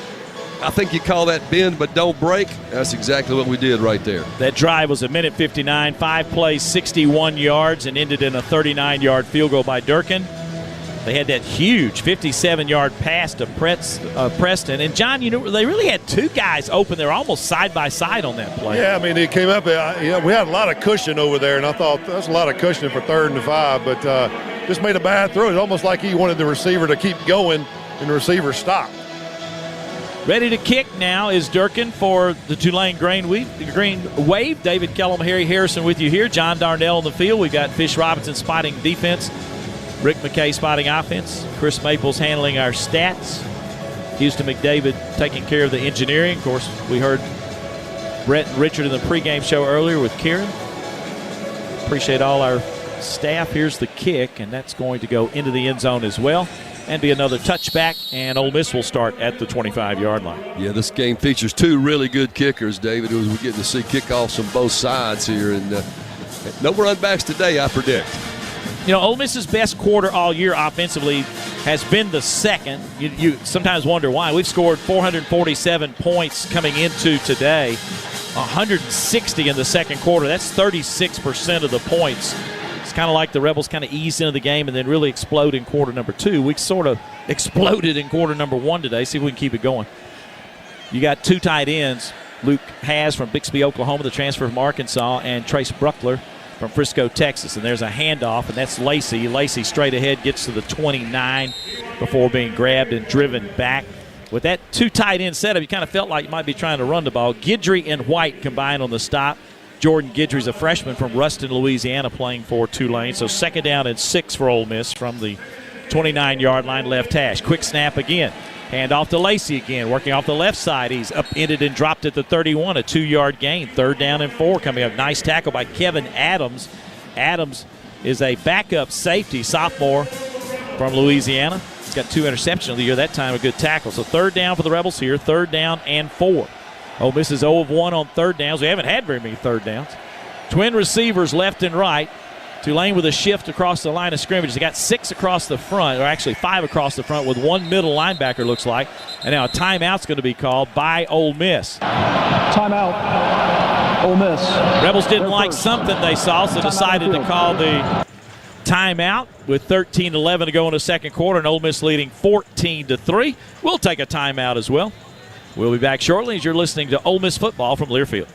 I think you call that bend but don't break. That's exactly what we did right there. That drive was a minute 59, 5 plays, 61 yards, and ended in a 39-yard field goal by Durkin. They had that huge 57-yard pass to Preston. And, John, they really had 2 guys open there almost side by side on that play. Yeah, I mean, he came up. We had a lot of cushion over there, and I thought that's a lot of cushion for 3rd and 5, but just made a bad throw. It's almost like he wanted the receiver to keep going, and the receiver stopped. Ready to kick now is Durkin for the Tulane Green Wave. David Kellum, Harry Harrison with you here. John Darnell on the field. We've got Fish Robinson spotting defense. Rick McKay spotting offense. Chris Maples handling our stats. Houston McDavid taking care of the engineering. Of course, we heard Brett and Richard in the pregame show earlier with Kieran. Appreciate all our staff. Here's the kick, and that's going to go into the end zone as well and be another touchback, and Ole Miss will start at the 25-yard line. Yeah, this game features 2 really good kickers, David. We're getting to see kickoffs on both sides here, and no runbacks today, I predict. Ole Miss's best quarter all year offensively has been the second. You sometimes wonder why. We've scored 447 points coming into today, 160 in the second quarter. That's 36% of the points It's kind of like the Rebels kind of ease into the game and then really explode in quarter number 2. We sort of exploded in quarter number 1 today. See if we can keep it going. You got 2 tight ends. Luke Haas from Bixby, Oklahoma, the transfer from Arkansas, and Trace Bruckler from Frisco, Texas. And there's a handoff, and that's Lacey. Lacey straight ahead gets to the 29 before being grabbed and driven back. With that 2 tight end setup, you kind of felt like you might be trying to run the ball. Guidry and White combined on the stop. Jordan Guidry's a freshman from Ruston, Louisiana, playing for Tulane. So 2nd down and 6 for Ole Miss from the 29-yard line left hash. Quick snap again. Hand off to Lacey again, working off the left side. He's upended and dropped at the 31, a 2-yard gain. 3rd down and 4 coming up. Nice tackle by Kevin Adams. Adams is a backup safety, sophomore from Louisiana. He's got 2 interceptions of the year. That time a good tackle. So 3rd down for the Rebels here, 3rd down and 4. Ole Miss is 0 of 1 on 3rd downs. We haven't had very many 3rd downs. Twin receivers left and right. Tulane with a shift across the line of scrimmage. They got 6 across the front, or actually 5 across the front with 1 middle linebacker, looks like. And now a timeout's going to be called by Ole Miss. Timeout, Ole Miss. Rebels didn't like something they saw, so decided to call the timeout with 13-11 to go in the second quarter, and Ole Miss leading 14-3. We'll take a timeout as well. We'll be back shortly as you're listening to Ole Miss football from Learfield.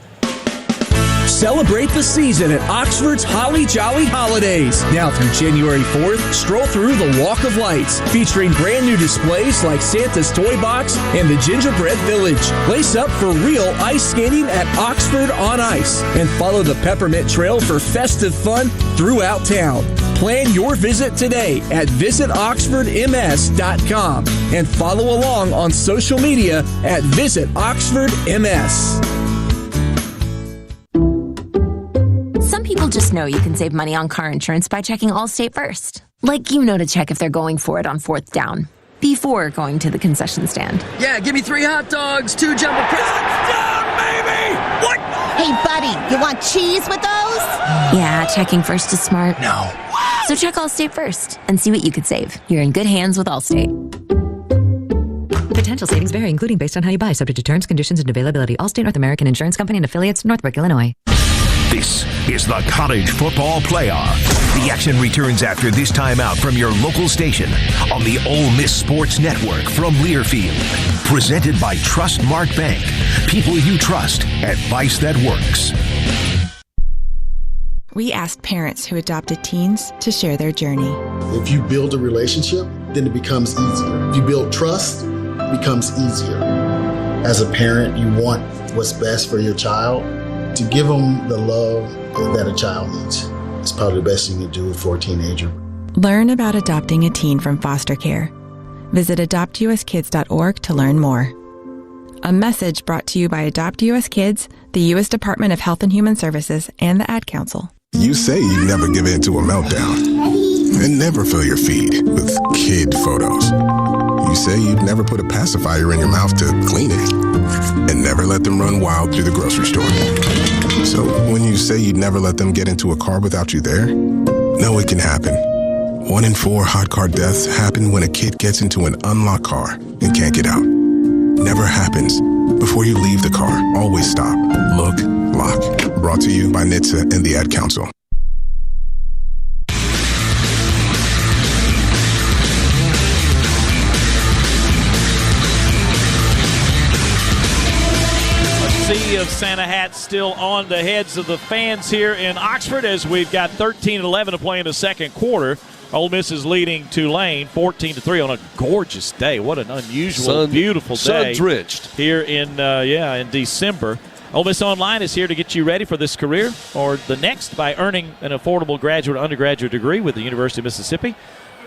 Celebrate the season at Oxford's Holly Jolly Holidays. Now through January 4th, stroll through the Walk of Lights, featuring brand new displays like Santa's Toy Box and the Gingerbread Village. Lace up for real ice skating at Oxford on Ice, and follow the Peppermint Trail for festive fun throughout town. Plan your visit today at visitoxfordms.com and follow along on social media at visitoxfordms. Some people just know you can save money on car insurance by checking Allstate first. Like you know to check if they're going for it on 4th down before going to the concession stand. Yeah, give me 3 hot dogs, 2 jumbo touchdown, baby! What? Hey, buddy, you want cheese with those? Yeah, checking first is smart. No. So check Allstate first and see what you could save. You're in good hands with Allstate. Potential savings vary, including based on how you buy, subject to terms, conditions, and availability. Allstate North American Insurance Company and affiliates, Northbrook, Illinois. This is the College Football Playoff. The action returns after this timeout from your local station on the Ole Miss Sports Network from Learfield. Presented by Trustmark Bank. People you trust. Advice that works. We asked parents who adopted teens to share their journey. If you build a relationship, then it becomes easier. If you build trust, it becomes easier. As a parent, you want what's best for your child. To give them the love that a child needs is probably the best thing you can do for a teenager. Learn about adopting a teen from foster care. Visit adoptuskids.org to learn more. A message brought to you by Adopt US Kids, the U.S. Department of Health and Human Services, and the Ad Council. You say you never give in to a meltdown and never fill your feed with kid photos. You say you'd never put a pacifier in your mouth to clean it and never let them run wild through the grocery store. So when you say you'd never let them get into a car without you there, no, it can happen. 1 in 4 hot car deaths happen when a kid gets into an unlocked car and can't get out. Never happens. Before you leave the car, always stop, look, lock. Brought to you by NHTSA and the Ad Council. Sea of Santa hats still on the heads of the fans here in Oxford as we've got 13-11 to play in the second quarter. Ole Miss is leading Tulane 14-3 on a gorgeous day. What an unusual, beautiful day. Sun-drenched. Here in December. Ole Miss Online is here to get you ready for this career or the next by earning an affordable graduate or undergraduate degree with the University of Mississippi.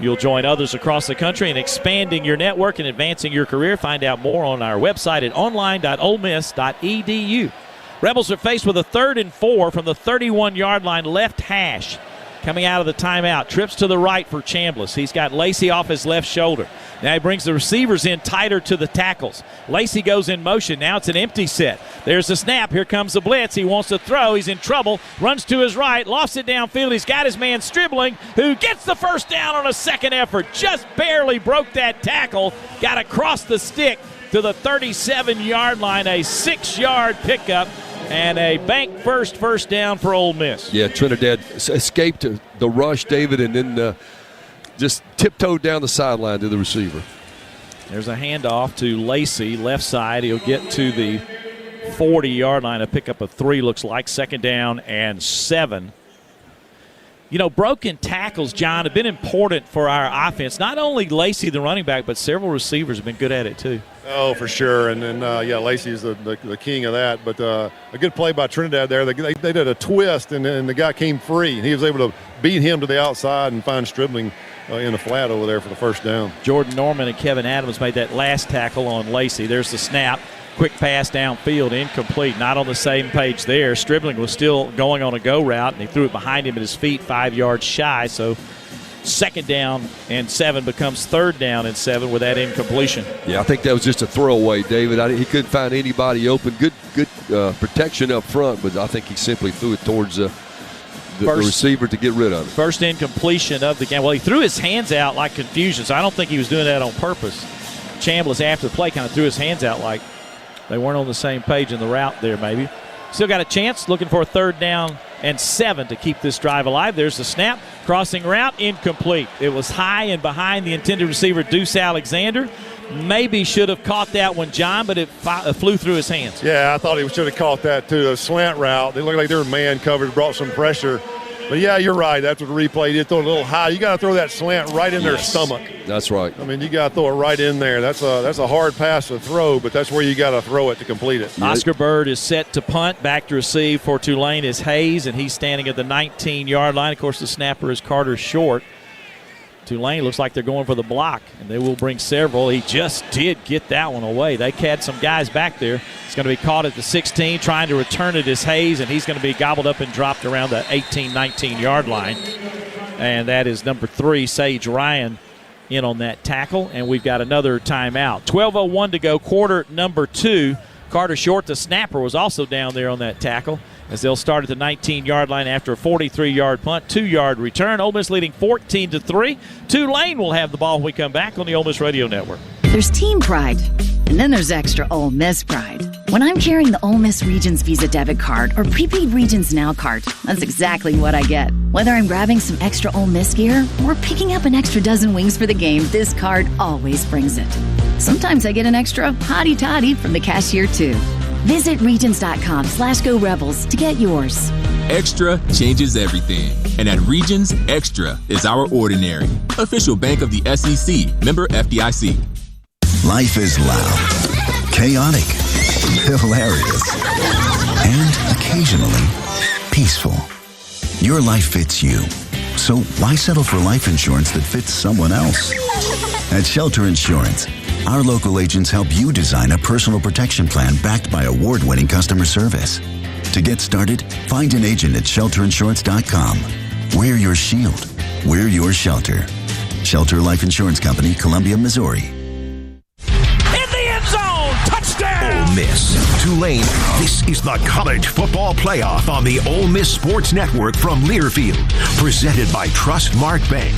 You'll join others across the country in expanding your network and advancing your career. Find out more on our website at online.olemiss.edu. Rebels are faced with a 3rd and 4 from the 31-yard line left hash. Coming out of the timeout, trips to the right for Chambliss. He's got Lacey off his left shoulder. Now he brings the receivers in tighter to the tackles. Lacey goes in motion. Now it's an empty set. There's the snap. Here comes the blitz. He wants to throw. He's in trouble. Runs to his right. Lofts it downfield. He's got his man Stribling, who gets the first down on a second effort. Just barely broke that tackle. Got across the stick to the 37-yard line. A 6-yard pickup And a bank first down for Ole Miss. Yeah, Trinidad escaped the rush, David, and then just tiptoed down the sideline to the receiver. There's a handoff to Lacey, left side. He'll get to the 40-yard line. A pickup of 3, looks like. 2nd down and 7. You know, broken tackles, John, have been important for our offense. Not only Lacey, the running back, but several receivers have been good at it too. Oh, for sure. And then, Lacey is the king of that. But a good play by Trinidad there. They did a twist, and the guy came free. And he was able to beat him to the outside and find Stribling in the flat over there for the 1st down. Jordan Norman and Kevin Adams made that last tackle on Lacey. There's the snap. Quick pass downfield, incomplete. Not on the same page there. Stribling was still going on a go route, and he threw it behind him at his feet, 5 yards shy. So 2nd down and 7 becomes 3rd down and 7 with that incompletion. Yeah, I think that was just a throwaway, David. He couldn't find anybody open. Good protection up front, but I think he simply threw it towards the receiver to get rid of it. First incompletion of the game. Well, he threw his hands out like confusion, so I don't think he was doing that on purpose. Chambliss, after the play, kind of threw his hands out like they weren't on the same page in the route there, maybe. Still got a chance, looking for a 3rd down and 7 to keep this drive alive. There's the snap. Crossing route, incomplete. It was high and behind the intended receiver, Deuce Alexander. Maybe should have caught that one, John, but it flew through his hands. Yeah, I thought he should have caught that too. A slant route. They looked like they were man covered, brought some pressure. But, yeah, you're right. That's what the replay did. Throw it a little high. You got to throw that slant right in their stomach. That's right. I mean, you got to throw it right in there. That's a hard pass to throw, but that's where you got to throw it to complete it. Oscar Bird is set to punt. Back to receive for Tulane is Hayes, and he's standing at the 19-yard line. Of course, the snapper is Carter Short. Tulane looks like they're going for the block, and they will bring several. He just did get that one away. They had some guys back there. It's going to be caught at the 16, trying to return it is Hayes, and he's going to be gobbled up and dropped around the 18, 19-yard line. And that is number 3, Sage Ryan, in on that tackle, and we've got another timeout. 12:01 to go, quarter number 2. Carter Short, the snapper, was also down there on that tackle, as they'll start at the 19-yard line after a 43-yard punt, 2-yard return. Ole Miss leading 14-3. Tulane will have the ball when we come back on the Ole Miss Radio Network. There's team pride, and then there's extra Ole Miss pride. When I'm carrying the Ole Miss Regions Visa debit card or prepaid Regions Now card, that's exactly what I get. Whether I'm grabbing some extra Ole Miss gear or picking up an extra dozen wings for the game, this card always brings it. Sometimes I get an extra hottie toddy from the cashier too. Visit Regions.com/GoRebels to get yours. Extra changes everything. And at Regions, Extra is our ordinary. Official bank of the SEC, member FDIC. Life is loud, chaotic, hilarious, and occasionally peaceful. Your life fits you. So why settle for life insurance that fits someone else? At Shelter Insurance, our local agents help you design a personal protection plan backed by award-winning customer service. To get started, find an agent at shelterinsurance.com. We're your shield. We're your shelter. Shelter Life Insurance Company, Columbia, Missouri. In the end zone, touchdown! Ole Miss, Tulane. This is the College Football Playoff on the Ole Miss Sports Network from Learfield. Presented by Trustmark Bank.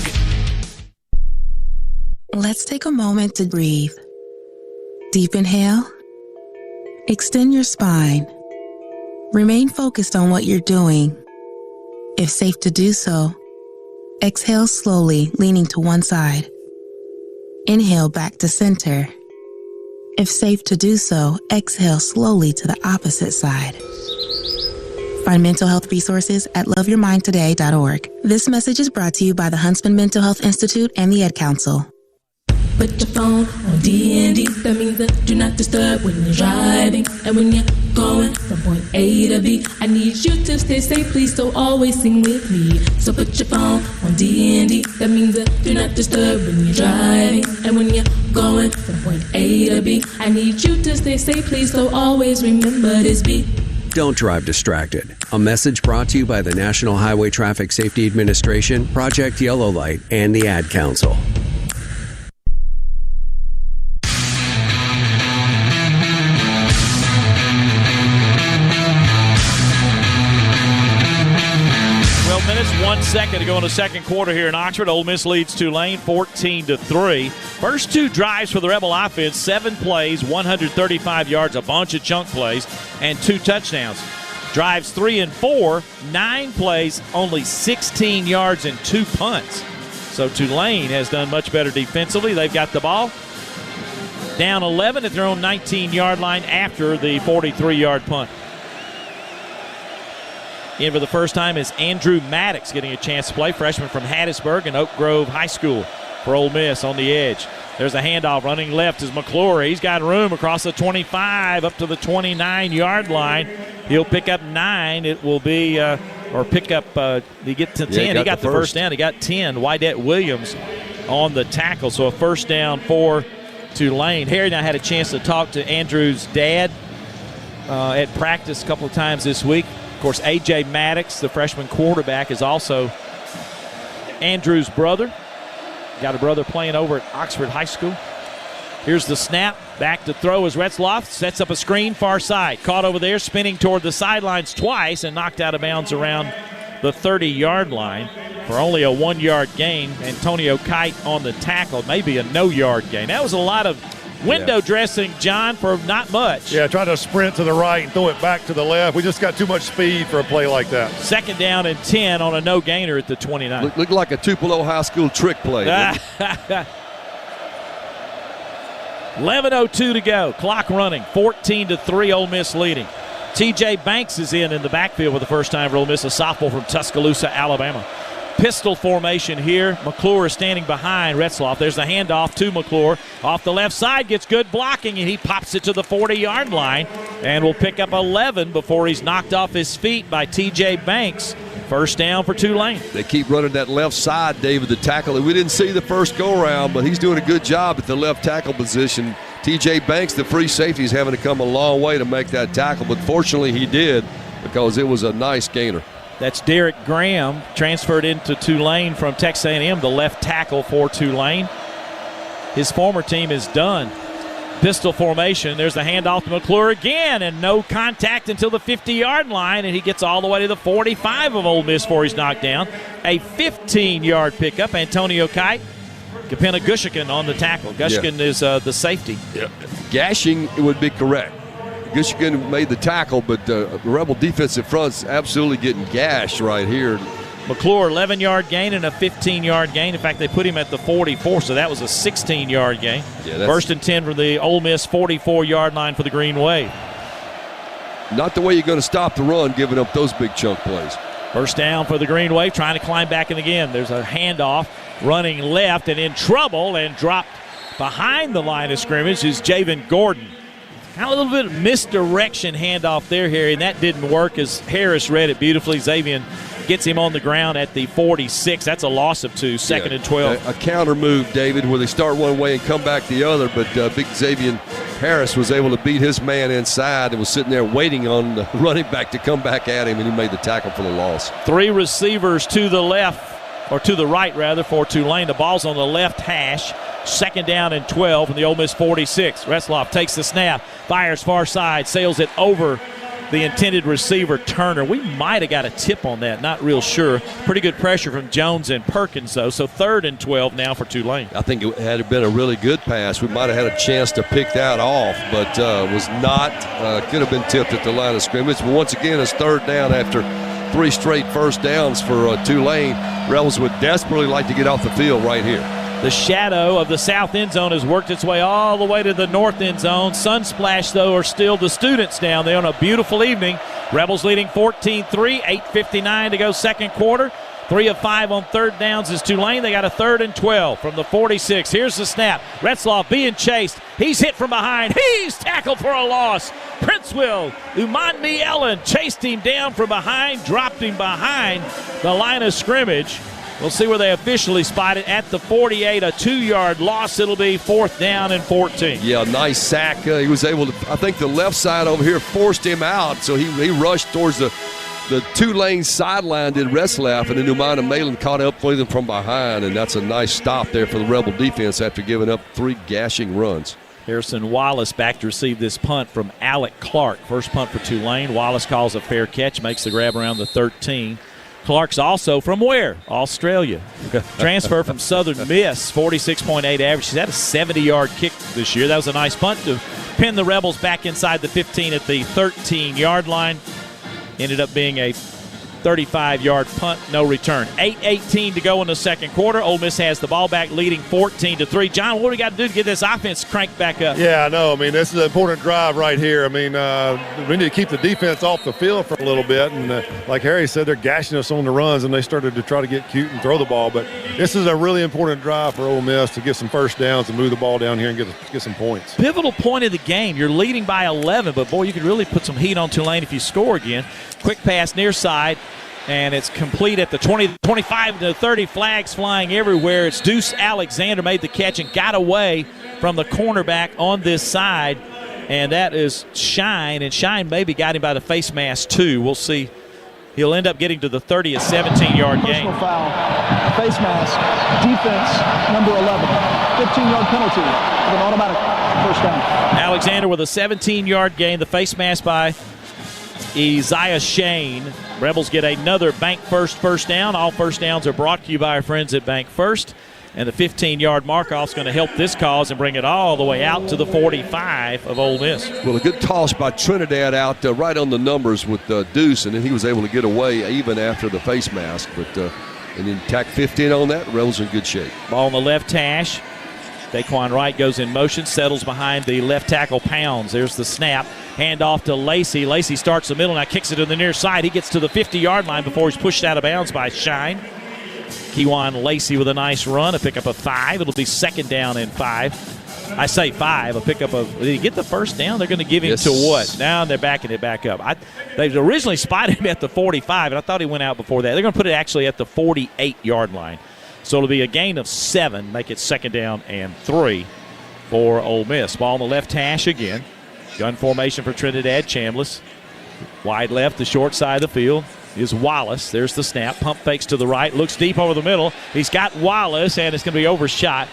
Let's take a moment to breathe. Deep inhale. Extend your spine. Remain focused on what you're doing. If safe to do so, exhale slowly, leaning to one side. Inhale back to center. If safe to do so, exhale slowly to the opposite side. Find mental health resources at loveyourmindtoday.org. This message is brought to you by the Huntsman Mental Health Institute and the Ed Council. Put your phone on D&D, that means that do not disturb when you're driving. And when you're going from point A to B, I need you to stay safe, please, so always sing with me. So put your phone on D&D, that means that do not disturb when you're driving. And when you're going from point A to B, I need you to stay safe, please, so always remember this beat. Don't drive distracted. A message brought to you by the National Highway Traffic Safety Administration, Project Yellow Light, and the Ad Council. Minutes, 1 second to go in the second quarter here in Oxford. Ole Miss leads Tulane 14-3. First 2 drives for the Rebel offense, 7 plays, 135 yards, a bunch of chunk plays, and 2 touchdowns. Drives 3 and 4, 9 plays, only 16 yards and 2 punts. So Tulane has done much better defensively. They've got the ball down 11 at their own 19-yard line after the 43-yard punt. In for the first time is Andrew Maddox getting a chance to play, freshman from Hattiesburg and Oak Grove High School for Ole Miss on the edge. There's a handoff. Running left is McClure. He's got room across the 25 up to the 29-yard line. He'll pick up 9. It will be, or pick up, he get to 10. He got the first down. He got 10. Wydette Williams on the tackle. So a first down for Tulane. Harry and I had a chance to talk to Andrew's dad at practice a couple of times this week. Of course, A.J. Maddox, the freshman quarterback, is also Andrew's brother. Got a brother playing over at Oxford High School. Here's the snap. Back to throw as Retzloff sets up a screen far side. Caught over there, spinning toward the sidelines twice and knocked out of bounds around the 30-yard line for only a 1-yard gain. Antonio Kite on the tackle, maybe a no-yard gain. That was a lot of window dressing, John, for not much. Yeah, try to sprint to the right and throw it back to the left. We just got too much speed for a play like that. Second down and 10 on a no-gainer at the 29. Looked like a Tupelo High School trick play. 11:02 to go. Clock running. 14-3, Ole Miss leading. T.J. Banks is in the backfield for the first time for Ole Miss, a sophomore from Tuscaloosa, Alabama. Pistol formation here. McClure is standing behind Retzloff. There's the handoff to McClure. Off the left side, gets good blocking, and he pops it to the 40-yard line and will pick up 11 before he's knocked off his feet by T.J. Banks. First down for Tulane. They keep running that left side, David, the tackle. We didn't see the first go-around, but he's doing a good job at the left tackle position. T.J. Banks, the free safety, is having to come a long way to make that tackle, but fortunately he did because it was a nice gainer. That's Derek Graham, transferred into Tulane from Texas A&M, the left tackle for Tulane. His former team is done. Pistol formation. There's the handoff to McClure again, and no contact until the 50-yard line, and he gets all the way to the 45 of Ole Miss before he's knocked down. A 15-yard pickup. Antonio Kite, Kapena Gushikin on the tackle. Gushikin is the safety. Yeah. Gashing would be correct. Gushikin made the tackle, but the Rebel defensive front's absolutely getting gashed right here. McClure, 11-yard gain and a 15-yard gain. In fact, they put him at the 44, so that was a 16-yard gain. Yeah, first and 10 for the Ole Miss 44-yard line for the Green Wave. Not the way you're going to stop the run, giving up those big chunk plays. First down for the Green Wave, trying to climb back in again. There's a handoff, running left and in trouble, and dropped behind the line of scrimmage is Javen Gordon. Kind of a little bit of misdirection handoff there, Harry, and that didn't work as Harris read it beautifully. Xavier gets him on the ground at the 46. That's a loss of 2, second and 12. A counter move, David, where they start one way and come back the other, but big Xavier Harris was able to beat his man inside and was sitting there waiting on the running back to come back at him, and he made the tackle for the loss. 3 receivers to the left, or to the right, rather, for Tulane. The ball's on the left hash. Second down and 12 from the Ole Miss 46. Retzloff takes the snap, fires far side, sails it over the intended receiver, Turner. We might have got a tip on that, not real sure. Pretty good pressure from Jones and Perkins, though. So third and 12 now for Tulane. I think it had been a really good pass. We might have had a chance to pick that off, but was not. Could have been tipped at the line of scrimmage. But once again, it's third down after 3 straight first downs for Tulane. Rebels would desperately like to get off the field right here. The shadow of the south end zone has worked its way all the way to the north end zone. Sunsplash, though, are still the students down there on a beautiful evening. Rebels leading 14-3, 8:59 to go second quarter. 3 of 5 on third downs is Tulane. They got a third and 12 from the 46. Here's the snap. Retzloff being chased. He's hit from behind. He's tackled for a loss. Princeville, Umanmi Ellen chased him down from behind, dropped him behind the line of scrimmage. We'll see where they officially spot it at the 48, a 2-yard loss. It'll be fourth down and 14. Yeah, nice sack. He was able to, I think the left side over here forced him out, so he rushed towards the Tulane sideline, did Retzloff, and then Umana Malin caught up with him from behind, and that's a nice stop there for the Rebel defense after giving up 3 gashing runs. Harrison Wallace back to receive this punt from Alec Clark. First punt for Tulane. Wallace calls a fair catch, makes the grab around the 13. Clark's also from where? Australia. Transfer from Southern Miss, 46.8 average. She's had a 70-yard kick this year. That was a nice punt to pin the Rebels back inside the 15 at the 13-yard line. Ended up being a 35-yard punt, no return. 8:18 to go in the second quarter. Ole Miss has the ball back, leading 14-3. John, what do we got to do to get this offense cranked back up? Yeah, I know. I mean, this is an important drive right here. I mean, we need to keep the defense off the field for a little bit. And like Harry said, they're gashing us on the runs, and they started to try to get cute and throw the ball. But this is a really important drive for Ole Miss to get some first downs and move the ball down here and get some points. Pivotal point of the game. You're leading by 11, but, boy, you could really put some heat on Tulane if you score again. Quick pass near side. And it's complete at the 20, 25 to 30, flags flying everywhere. It's Deuce Alexander made the catch and got away from the cornerback on this side. And that is Shine, and Shine maybe got him by the face mask too. We'll see. He'll end up getting to the 30, a 17-yard gain. Personal foul, face mask, defense, number 11. 15-yard penalty with an automatic first down. Alexander with a 17-yard gain, the face mask by Isaiah Shane. Rebels get another Bank first down. All first downs are brought to you by our friends at Bank First. And the 15-yard mark-off is going to help this cause and bring it all the way out to the 45 of Ole Miss. Well, a good toss by Trinidad out right on the numbers with Deuce, and then he was able to get away even after the face mask. But and then tack 15 on that, Rebels in good shape. Ball on the left hash. Daquan Wright goes in motion, settles behind the left tackle Pounds. There's the snap. Hand off to Lacey. Lacey starts the middle, now kicks it to the near side. He gets to the 50-yard line before he's pushed out of bounds by Shine. Kejuan Lacey with a nice run, a pickup of 5. It'll be second down and 5. I say 5, a pickup of – did he get the first down? They're going to give him to what? Now they're backing it back up. They originally spotted him at the 45, and I thought he went out before that. They're going to put it actually at the 48-yard line. So it'll be a gain of 7, make it second down and 3 for Ole Miss. Ball on the left hash again. Gun formation for Trinidad. Chambliss. Wide left, the short side of the field is Wallace. There's the snap. Pump fakes to the right. Looks deep over the middle. He's got Wallace, and it's going to be overshot.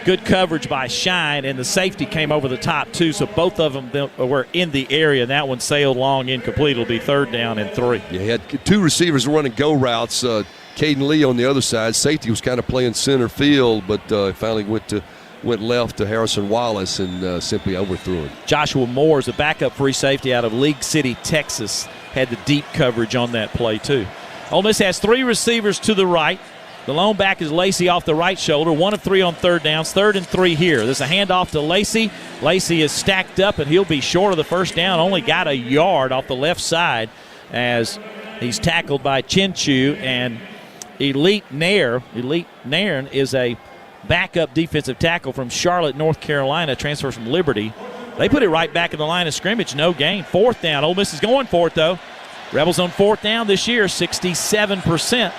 Good coverage by Shine, and the safety came over the top, too, so both of them were in the area, and that one sailed long incomplete. It'll be third down and 3. Yeah, he had 2 receivers running go routes. Caden Lee on the other side. Safety was kind of playing center field, but finally went left to Harrison Wallace and simply overthrew him. Joshua Moore is a backup free safety out of League City, Texas. Had the deep coverage on that play, too. Ole Miss has 3 receivers to the right. The lone back is Lacey off the right shoulder. 1 of 3 on third downs. 3rd and 3 here. There's a handoff to Lacey. Lacey is stacked up, and he'll be short of the first down. Only got a yard off the left side as he's tackled by Chinchu. And Elite Nairn is a backup defensive tackle from Charlotte, North Carolina, transfer from Liberty. They put it right back in the line of scrimmage. No gain. 4th down. Ole Miss is going for it, though. Rebels on 4th down this year, 67%.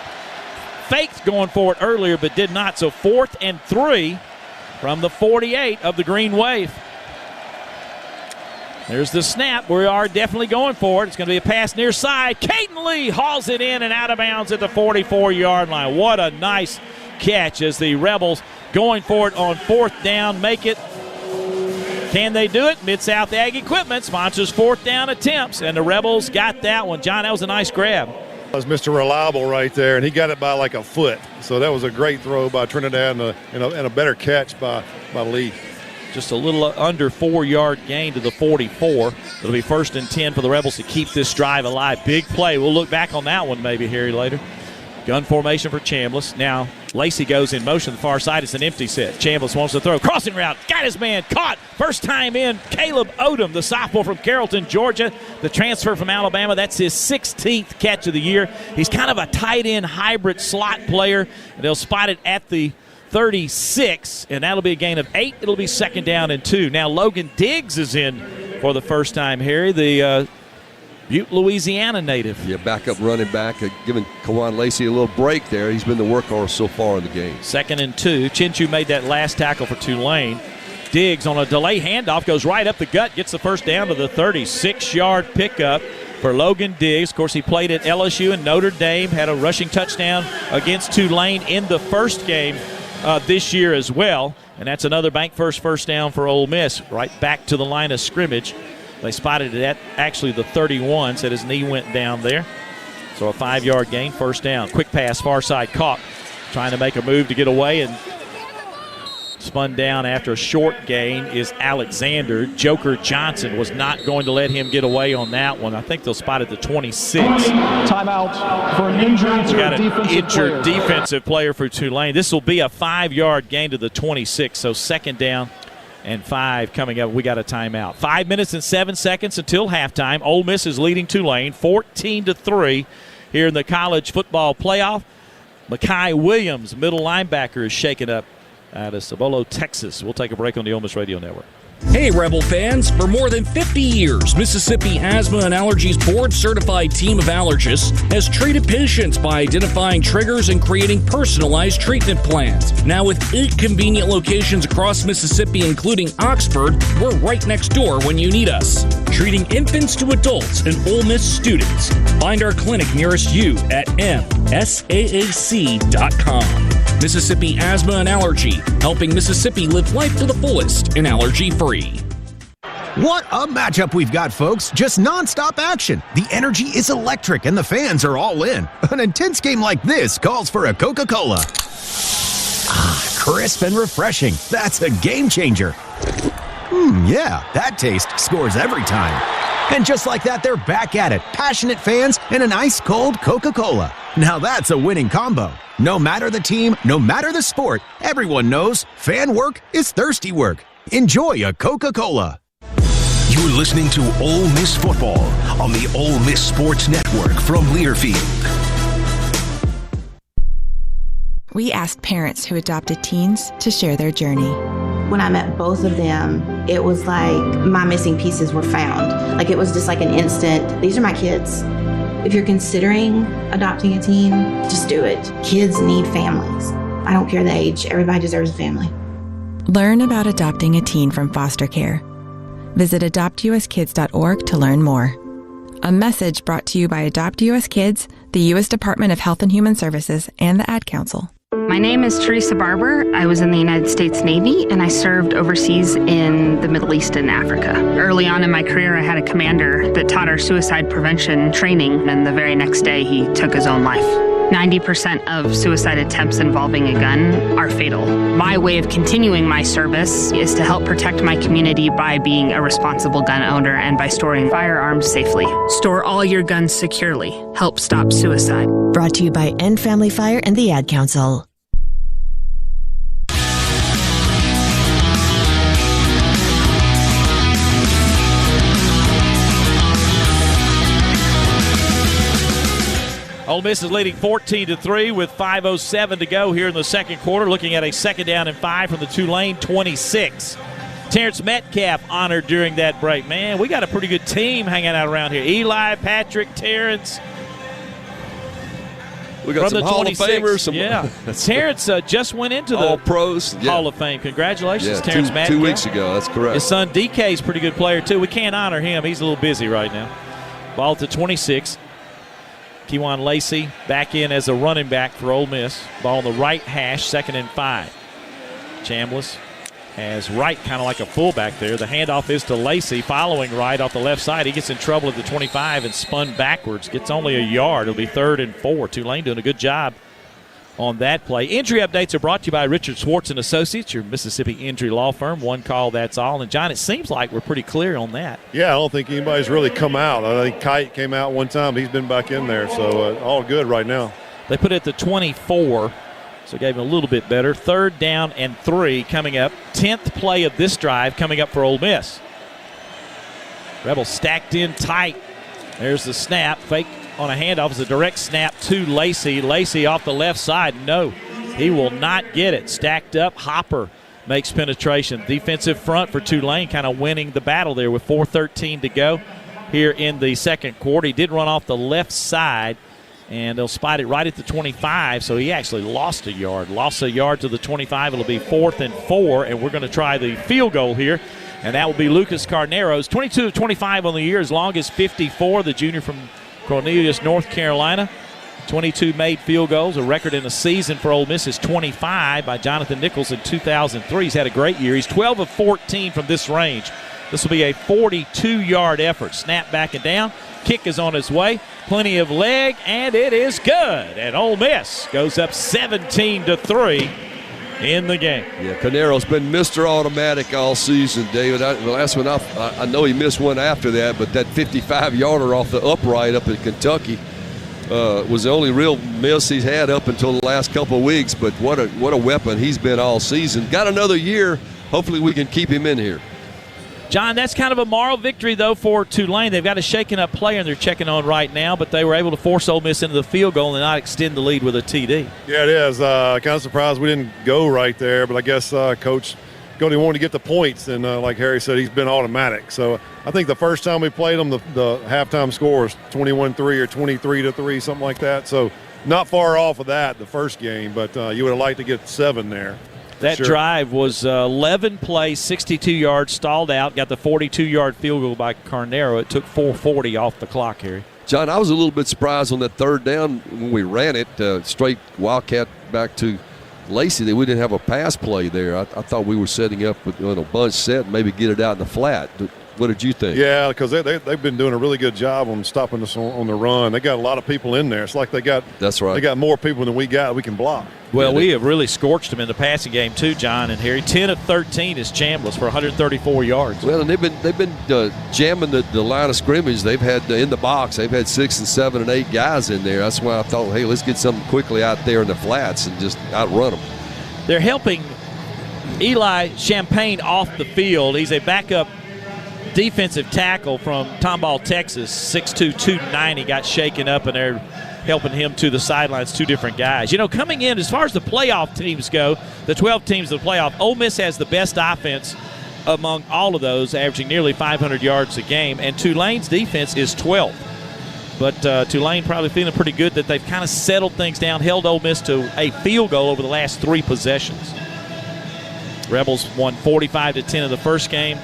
Faked going for it earlier, but did not. So 4th and 3 from the 48 of the Green Wave. There's the snap. We are definitely going for it. It's going to be a pass near side. Caden Lee hauls it in and out of bounds at the 44-yard line. What a nice catch as the Rebels going for it on 4th down. Make it. Can they do it? Mid-South Ag Equipment sponsors 4th down attempts, and the Rebels got that one. John, that was a nice grab. That was Mr. Reliable right there, and he got it by like a foot. So that was a great throw by Trinidad and a better catch by Lee. Just a little under 4-yard gain to the 44. It'll be 1st and 10 for the Rebels to keep this drive alive. Big play. We'll look back on that one maybe, Harry, later. Gun formation for Chambliss. Now Lacey goes in motion. The far side, it's an empty set. Chambliss wants to throw. Crossing route. Got his man caught. First time in. Caleb Odom, the sophomore from Carrollton, Georgia. The transfer from Alabama. That's his 16th catch of the year. He's kind of a tight end hybrid slot player. And they'll spot it at the 36, and that'll be a gain of 8. It'll be second down and 2. Now Logan Diggs is in for the first time, Harry, the Butte, Louisiana native. Yeah, backup running back, giving Kawan Lacey a little break there. He's been the workhorse so far in the game. 2nd and 2. Chinchu made that last tackle for Tulane. Diggs on a delay handoff goes right up the gut, gets the first down to the 36-yard pickup for Logan Diggs. Of course, he played at LSU and Notre Dame, had a rushing touchdown against Tulane in the first game this year as well. And that's another Bank first down for Ole Miss, right back to the line of scrimmage. They spotted it at actually the 31, said his knee went down there. So a 5-yard gain, first down. Quick pass, far side caught. Trying to make a move to get away, and Spun down after a short gain is Alexander. Joker Johnson was not going to let him get away on that one. I think they'll spot at the 26. Timeout for an injury to got a an defensive injured player. defensive player for Tulane. This will be a 5-yard gain to the 26, so second down and 5 coming up. We got a timeout. 5 minutes and 7 seconds until halftime. Ole Miss is leading Tulane 14-3 here in the college football playoff. Mekhi Williams, middle linebacker, is shaken up out of Cibolo, Texas. We'll take a break on the Ole Miss Radio Network. Hey, Rebel fans. For more than 50 years, Mississippi Asthma and Allergies board-certified team of allergists has treated patients by identifying triggers and creating personalized treatment plans. Now with 8 convenient locations across Mississippi, including Oxford, we're right next door when you need us. Treating infants to adults and Ole Miss students. Find our clinic nearest you at msaac.com. Mississippi Asthma and Allergy, helping Mississippi live life to the fullest and allergy-free. What a matchup we've got, folks. Just nonstop action. The energy is electric and the fans are all in. An intense game like this calls for a Coca-Cola. Ah, crisp and refreshing. That's a game changer. Yeah, that taste scores every time. And just like that, they're back at it. Passionate fans and an ice-cold Coca-Cola. Now that's a winning combo. No matter the team, no matter the sport, everyone knows fan work is thirsty work. Enjoy a Coca-Cola. You're listening to Ole Miss Football on the Ole Miss Sports Network from Learfield. We asked parents who adopted teens to share their journey. When I met both of them, it was like my missing pieces were found. Like it was just like an instant, these are my kids. If you're considering adopting a teen, just do it. Kids need families. I don't care the age, everybody deserves a family. Learn about adopting a teen from foster care. Visit adoptuskids.org to learn more. A message brought to you by Adopt US Kids, the U.S. Department of Health and Human Services, and the Ad Council. My name is Teresa Barber. I was in the United States Navy and I served overseas in the Middle East and Africa. Early on in my career, I had a commander that taught our suicide prevention training, and the very next day he took his own life. 90% of suicide attempts involving a gun are fatal. My way of continuing my service is to help protect my community by being a responsible gun owner and by storing firearms safely. Store all your guns securely. Help stop suicide. Brought to you by End Family Fire and the Ad Council. Ole Miss is leading 14-3 with 5:07 to go here in the second quarter. Looking at a second down and 5 from the Tulane 26. Terrence Metcalf honored during that break. Man, we got a pretty good team hanging out around here. Eli, Patrick, Terrence. We got some Hall of Famers. Yeah. Terrence just went into the All-Pros Hall of Fame. Congratulations, Terrence Metcalf. 2 weeks ago, that's correct. His son DK is a pretty good player, too. We can't honor him. He's a little busy right now. Ball to 26. Kewan Lacey back in as a running back for Ole Miss. Ball on the right hash, 2nd and 5. Chambliss has Wright kind of like a fullback there. The handoff is to Lacey, following Wright off the left side. He gets in trouble at the 25 and spun backwards. Gets only a yard. It'll be 3rd and 4. Tulane doing a good job on that play. Injury updates are brought to you by Richard Swartz & Associates, your Mississippi injury law firm. One call, that's all. And, John, it seems like we're pretty clear on that. Yeah, I don't think anybody's really come out. I think Kite came out one time. He's been back in there, so all good right now. They put it at the 24, so gave him a little bit better. 3rd down and 3 coming up. 10th play of this drive coming up for Ole Miss. Rebels stacked in tight. There's the snap. Fake on a handoff is a direct snap to Lacey. Lacey off the left side. No, he will not get it. Stacked up. Hopper makes penetration. Defensive front for Tulane kind of winning the battle there with 4:13 to go here in the second quarter. He did run off the left side, and they'll spot it right at the 25, so he actually lost a yard. Lost a yard to the 25. It'll be 4th and 4, and we're going to try the field goal here, and that will be Lucas Carneros. 22 of 25 on the year, as long as 54, the junior from Cornelius, North Carolina. 22 made field goals. A record in a season for Ole Miss is 25 by Jonathan Nichols in 2003. He's had a great year. He's 12 of 14 from this range. This will be a 42-yard effort. Snap back and down. Kick is on its way. Plenty of leg, and it is good. And Ole Miss goes up 17-3 in the game. Yeah, Carnero's been Mr. Automatic all season, David. The last one, I know he missed one after that, but that 55-yarder off the upright up in Kentucky was the only real miss he's had up until the last couple of weeks. But what a weapon he's been all season. Got another year. Hopefully we can keep him in here. John, that's kind of a moral victory, though, for Tulane. They've got a shaken-up player they're checking on right now, but they were able to force Ole Miss into the field goal and not extend the lead with a TD. Yeah, it is. Kind of surprised we didn't go right there, but I guess Coach Goody wanted to get the points, and like Harry said, he's been automatic. So I think the first time we played them, the halftime score was 21-3 or 23-3, something like that. So not far off of that the first game, but you would have liked to get 7 there. That drive was 11 plays, 62 yards, stalled out, got the 42-yard field goal by Carnero. It took 4:40 off the clock, Harry. John, I was a little bit surprised on that third down when we ran it, straight Wildcat back to Lacey, that we didn't have a pass play there. I thought we were setting up with a bunch set and maybe get it out in the flat. What did you think? Yeah, because they've been doing a really good job on stopping us on the run. They got a lot of people in there. It's like they got more people than we can block. Well, we have really scorched them in the passing game too, John and Harry. 10 of 13 is Chambliss for 134 yards. Well, and they've been jamming the line of scrimmage. They've had in the box. They've had 6 and 7 and 8 guys in there. That's why I thought, hey, let's get something quickly out there in the flats and just outrun them. They're helping Eli Champagne off the field. He's a backup defensive tackle from Tomball, Texas, 6'2", 290, got shaken up, and they're helping him to the sidelines, 2 different guys. You know, coming in, as far as the playoff teams go, the 12 teams of the playoff, Ole Miss has the best offense among all of those, averaging nearly 500 yards a game, and Tulane's defense is 12th. But Tulane probably feeling pretty good that they've kind of settled things down, held Ole Miss to a field goal over the last 3 possessions. Rebels won 45-10 in the first game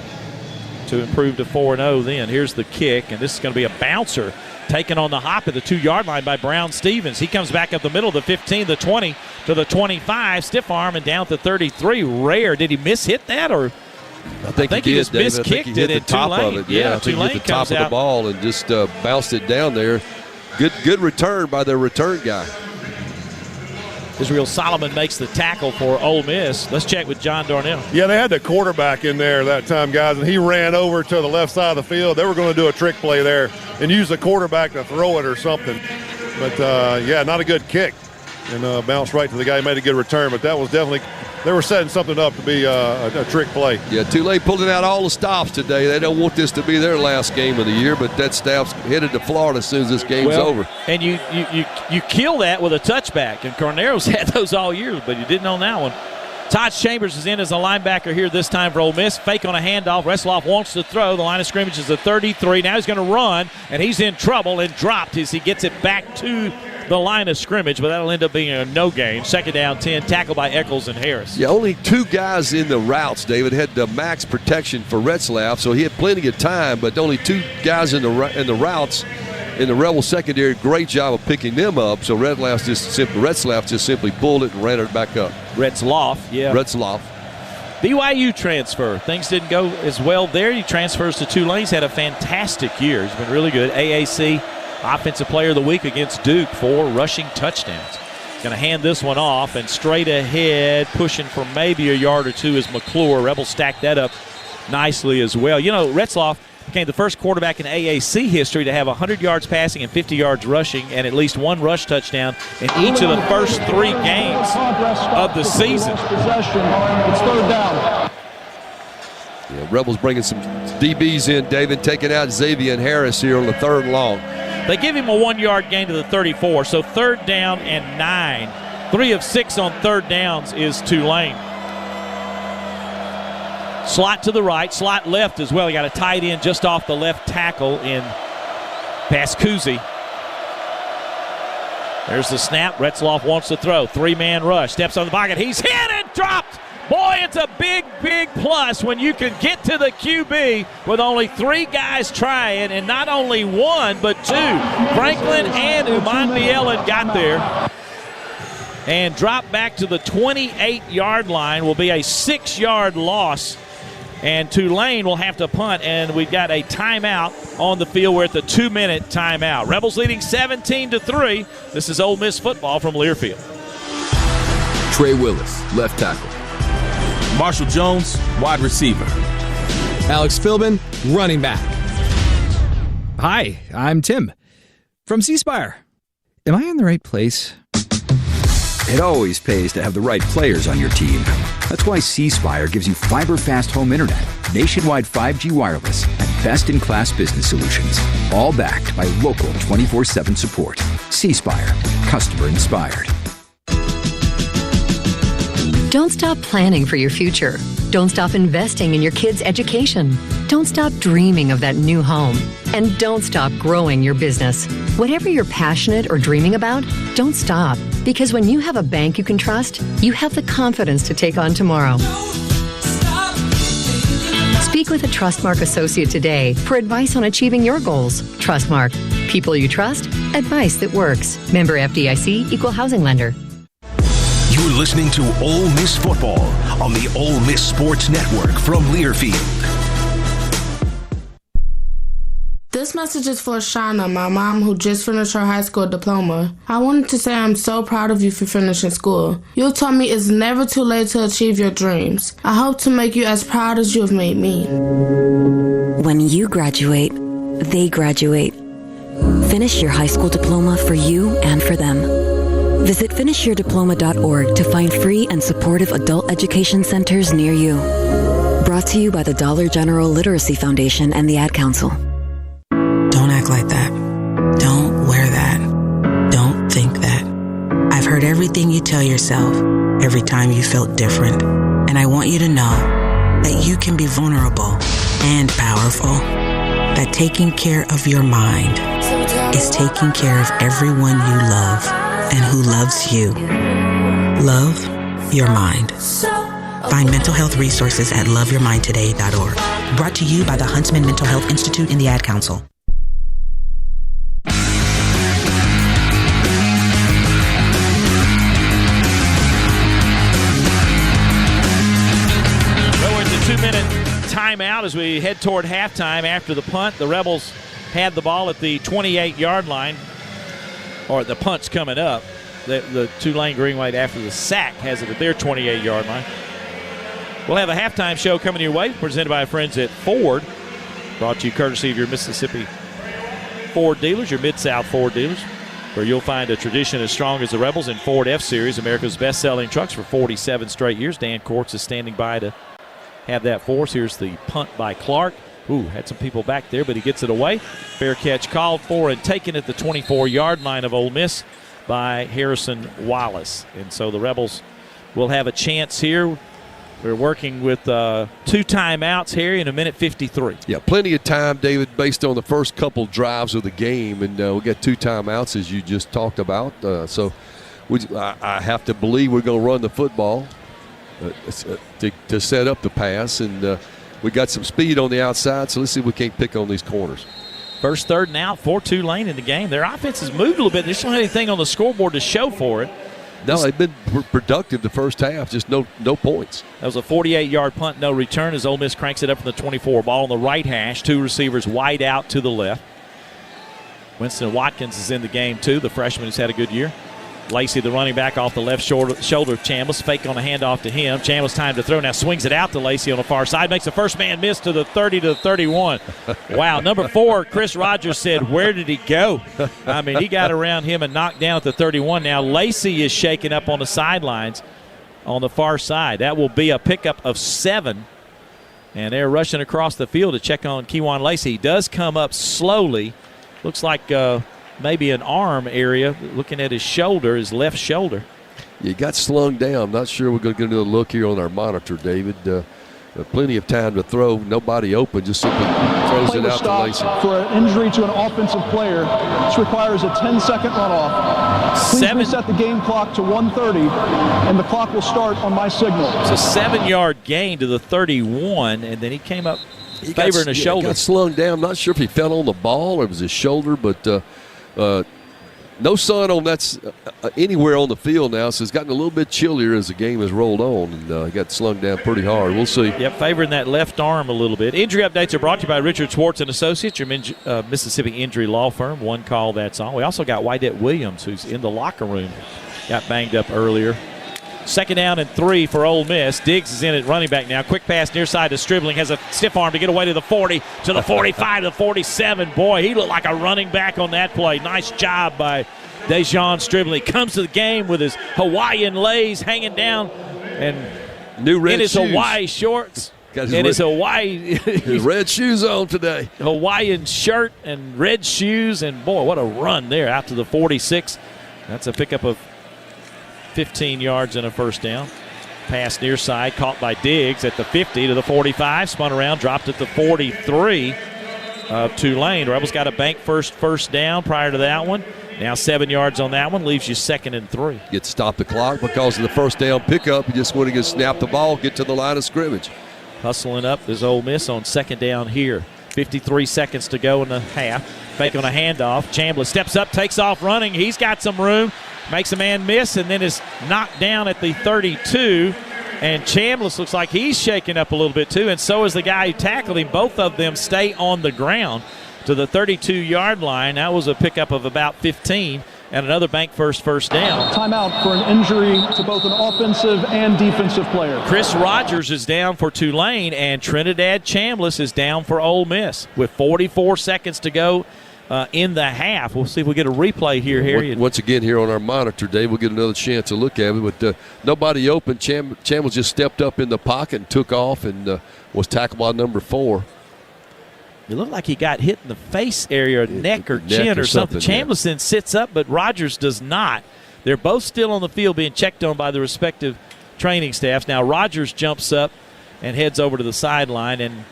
to improve to 4-0 then. Here's the kick, and this is going to be a bouncer taken on the hop at the 2-yard line by Brown Stevens. He comes back up the middle, the 15, the 20, to the 25, stiff arm, and down to 33. Rare. Did he miss-hit that, or I think he just miskicked it at the top of it. Yeah, I think he hit the top of the ball and just bounced it down there. Good return by their return guy. Israel Solomon makes the tackle for Ole Miss. Let's check with John Darnell. Yeah, they had the quarterback in there that time, guys, and he ran over to the left side of the field. They were going to do a trick play there and use the quarterback to throw it or something. But, yeah, not a good kick. And bounced right to the guy who made a good return. But that was definitely – they were setting something up to be a trick play. Yeah, Tulane pulling out all the stops today. They don't want this to be their last game of the year, but that staff's headed to Florida as soon as this game's over. And you kill that with a touchback, and Carnero's had those all year, but you didn't on that one. Todd Chambers is in as a linebacker here this time for Ole Miss. Fake on a handoff. Retzloff wants to throw. The line of scrimmage is a 33. Now he's going to run, and he's in trouble and dropped as he gets it back to the line of scrimmage, but that'll end up being a no gain. 2nd down 10, tackled by Eccles and Harris. Yeah, only 2 guys in the routes, David, had the max protection for Retzlaff, so he had plenty of time, but only 2 guys in the routes in the Rebel secondary. Great job of picking them up, so Retzlaff just simply pulled it and ran it back up. Retzloff. BYU transfer. Things didn't go as well there. He transfers to Tulane. He's had a fantastic year. He's been really good. AAC Offensive Player of the Week against Duke, 4 rushing touchdowns. Going to hand this one off, and straight ahead, pushing for maybe a yard or 2 is McClure. Rebels stacked that up nicely as well. You know, Retzloff became the first quarterback in AAC history to have 100 yards passing and 50 yards rushing and at least 1 rush touchdown in each of the first 3 games of the season. It's 3rd down. Yeah, Rebels bringing some DBs in, David, taking out Xavier and Harris here on the 3rd and long. They give him a 1-yard gain to the 34, so 3rd down and 9. 3 of 6 on 3rd downs is Tulane. Slot to the right, slot left as well. You got a tight end just off the left tackle in Pascuzzi. There's the snap. Retzloff wants to throw. 3-man rush. Steps on the pocket. He's hit and dropped. Boy, it's a big, big plus when you can get to the QB with only 3 guys trying, and not only 1, but 2. Franklin and Uman Bielen got there. And drop back to the 28-yard line will be a 6-yard loss. And Tulane will have to punt, and we've got a timeout on the field. We're at the 2-minute timeout. Rebels leading 17-3. This is Ole Miss football from Learfield. Trey Willis, left tackle. Marshall Jones, wide receiver. Alex Philbin, running back. Hi, I'm Tim from C Spire. Am I in the right place? It always pays to have the right players on your team. That's why C Spire gives you fiber-fast home internet, nationwide 5G wireless, and best-in-class business solutions. All backed by local 24/7 support. C Spire, customer inspired. Don't stop planning for your future. Don't stop investing in your kids' education. Don't stop dreaming of that new home. And don't stop growing your business. Whatever you're passionate or dreaming about, don't stop. Because when you have a bank you can trust, you have the confidence to take on tomorrow. Speak with a Trustmark associate today for advice on achieving your goals. Trustmark. People you trust. Advice that works. Member FDIC, Equal Housing Lender. You're listening to Ole Miss Football on the Ole Miss Sports Network from Learfield. This message is for Shauna, my mom who just finished her high school diploma. I wanted to say I'm so proud of you for finishing school. You taught me it's never too late to achieve your dreams. I hope to make you as proud as you have made me. When you graduate, they graduate. Finish your high school diploma for you and for them. Visit finishyourdiploma.org to find free and supportive adult education centers near you. Brought to you by the Dollar General Literacy Foundation and the Ad Council. Don't act like that. Don't wear that. Don't think that. I've heard everything you tell yourself every time you felt different. And I want you to know that you can be vulnerable and powerful. That taking care of your mind is taking care of everyone you love and who loves you. Love your mind. Find mental health resources at loveyourmindtoday.org. Brought to you by the Huntsman Mental Health Institute and the Ad Council. Well, we're at the 2-minute timeout as we head toward halftime after the punt. The Rebels had the ball at the 28-yard line. Or the punt's coming up. The Tulane Green Wave after the sack has it at their 28-yard line. We'll have a halftime show coming your way, presented by our friends at Ford. Brought to you courtesy of your Mississippi Ford dealers, your Mid-South Ford dealers, where you'll find a tradition as strong as the Rebels in Ford F-Series, America's best-selling trucks for 47 straight years. Dan Courts is standing by to have that for us. Here's the punt by Clark. Ooh, had some people back there, but he gets it away. Fair catch called for and taken at the 24-yard line of Ole Miss by Harrison Wallace. And so the Rebels will have a chance here. We're working with 2 timeouts here in 1:53. Yeah, plenty of time, David, based on the first couple drives of the game. And we got 2 timeouts, as you just talked about. So I have to believe we're going to run the football to set up the pass. And we got some speed on the outside, so let's see if we can't pick on these corners. First 3rd and out for Tulane in the game. Their offense has moved a little bit. They just don't have anything on the scoreboard to show for it. No, they've been productive the first half, just no points. That was a 48-yard punt, no return as Ole Miss cranks it up from the 24. Ball on the right hash, 2 receivers wide out to the left. Winston Watkins is in the game too, the freshman who's had a good year. Lacey, the running back, off the left shoulder of Chambliss. Fake on a handoff to him. Chambliss time to throw. Now swings it out to Lacey on the far side. Makes the first man miss to the 30 to the 31. Wow. Number 4, Chris Rogers said, where did he go? I mean, he got around him and knocked down at the 31. Now Lacey is shaken up on the sidelines on the far side. That will be a pickup of 7. And they're rushing across the field to check on Kewan Lacey. He does come up slowly. Looks like maybe an arm area, looking at his shoulder, his left shoulder. You got slung down. I'm not sure we're going to get a look here on our monitor, David. Plenty of time to throw. Nobody open. Just simply throws it out to Lacey. For an injury to an offensive player, this requires a 10-second runoff. Please reset the game clock to 1:30, and the clock will start on my signal. It's a 7-yard gain to the 31, and then he came up favoring his shoulder. He got slung down. I'm not sure if he fell on the ball or it was his shoulder, but no sun on that's anywhere on the field now, so it's gotten a little bit chillier as the game has rolled on, and he got slung down pretty hard. We'll see. Yep, favoring that left arm a little bit. Injury updates are brought to you by Richard Schwartz & Associates, your Mississippi injury law firm. One call, that's all. We also got Wydette Williams, who's in the locker room. Got banged up earlier. 2nd down and 3 for Ole Miss. Diggs is in at running back now. Quick pass near side to Stribling. Has a stiff arm to get away to the 40, to the 45, to the 47. Boy, he looked like a running back on that play. Nice job by Dejon Stribling. He comes to the game with his Hawaiian lays hanging down and new red in his shoes. Hawaii shorts. His Hawaii his red shoes on today. Hawaiian shirt and red shoes, and boy, what a run there out to the 46. That's a pickup of 15 yards and a 1st down. Pass near side, caught by Diggs at the 50 to the 45, spun around, dropped at the 43 of Tulane. Rebels got a bank first down prior to that one. Now 7 yards on that one, leaves you 2nd and 3. Get to stop the clock because of the 1st down pickup. You just want to snap the ball, get to the line of scrimmage. Hustling up is Ole Miss on 2nd down here. 53 seconds to go in the half. Fake on a handoff. Chambliss steps up, takes off running. He's got some room. Makes a man miss and then is knocked down at the 32. And Chambliss looks like he's shaking up a little bit too, and so is the guy who tackled him. Both of them stay on the ground to the 32-yard line. That was a pickup of about 15. And another bank first down. Timeout for an injury to both an offensive and defensive player. Chris Rogers is down for Tulane, and Trinidad Chambliss is down for Ole Miss with 44 seconds to go in the half. We'll see if we get a replay here, Harry. Once again here on our monitor, Dave, we'll get another chance to look at it. But nobody open. Chambliss just stepped up in the pocket and took off and was tackled by number 4. It looked like he got hit in the face area, or neck or chin or something. Chambliss then sits up, but Rogers does not. They're both still on the field being checked on by the respective training staffs. Now Rogers jumps up and heads over to the sideline and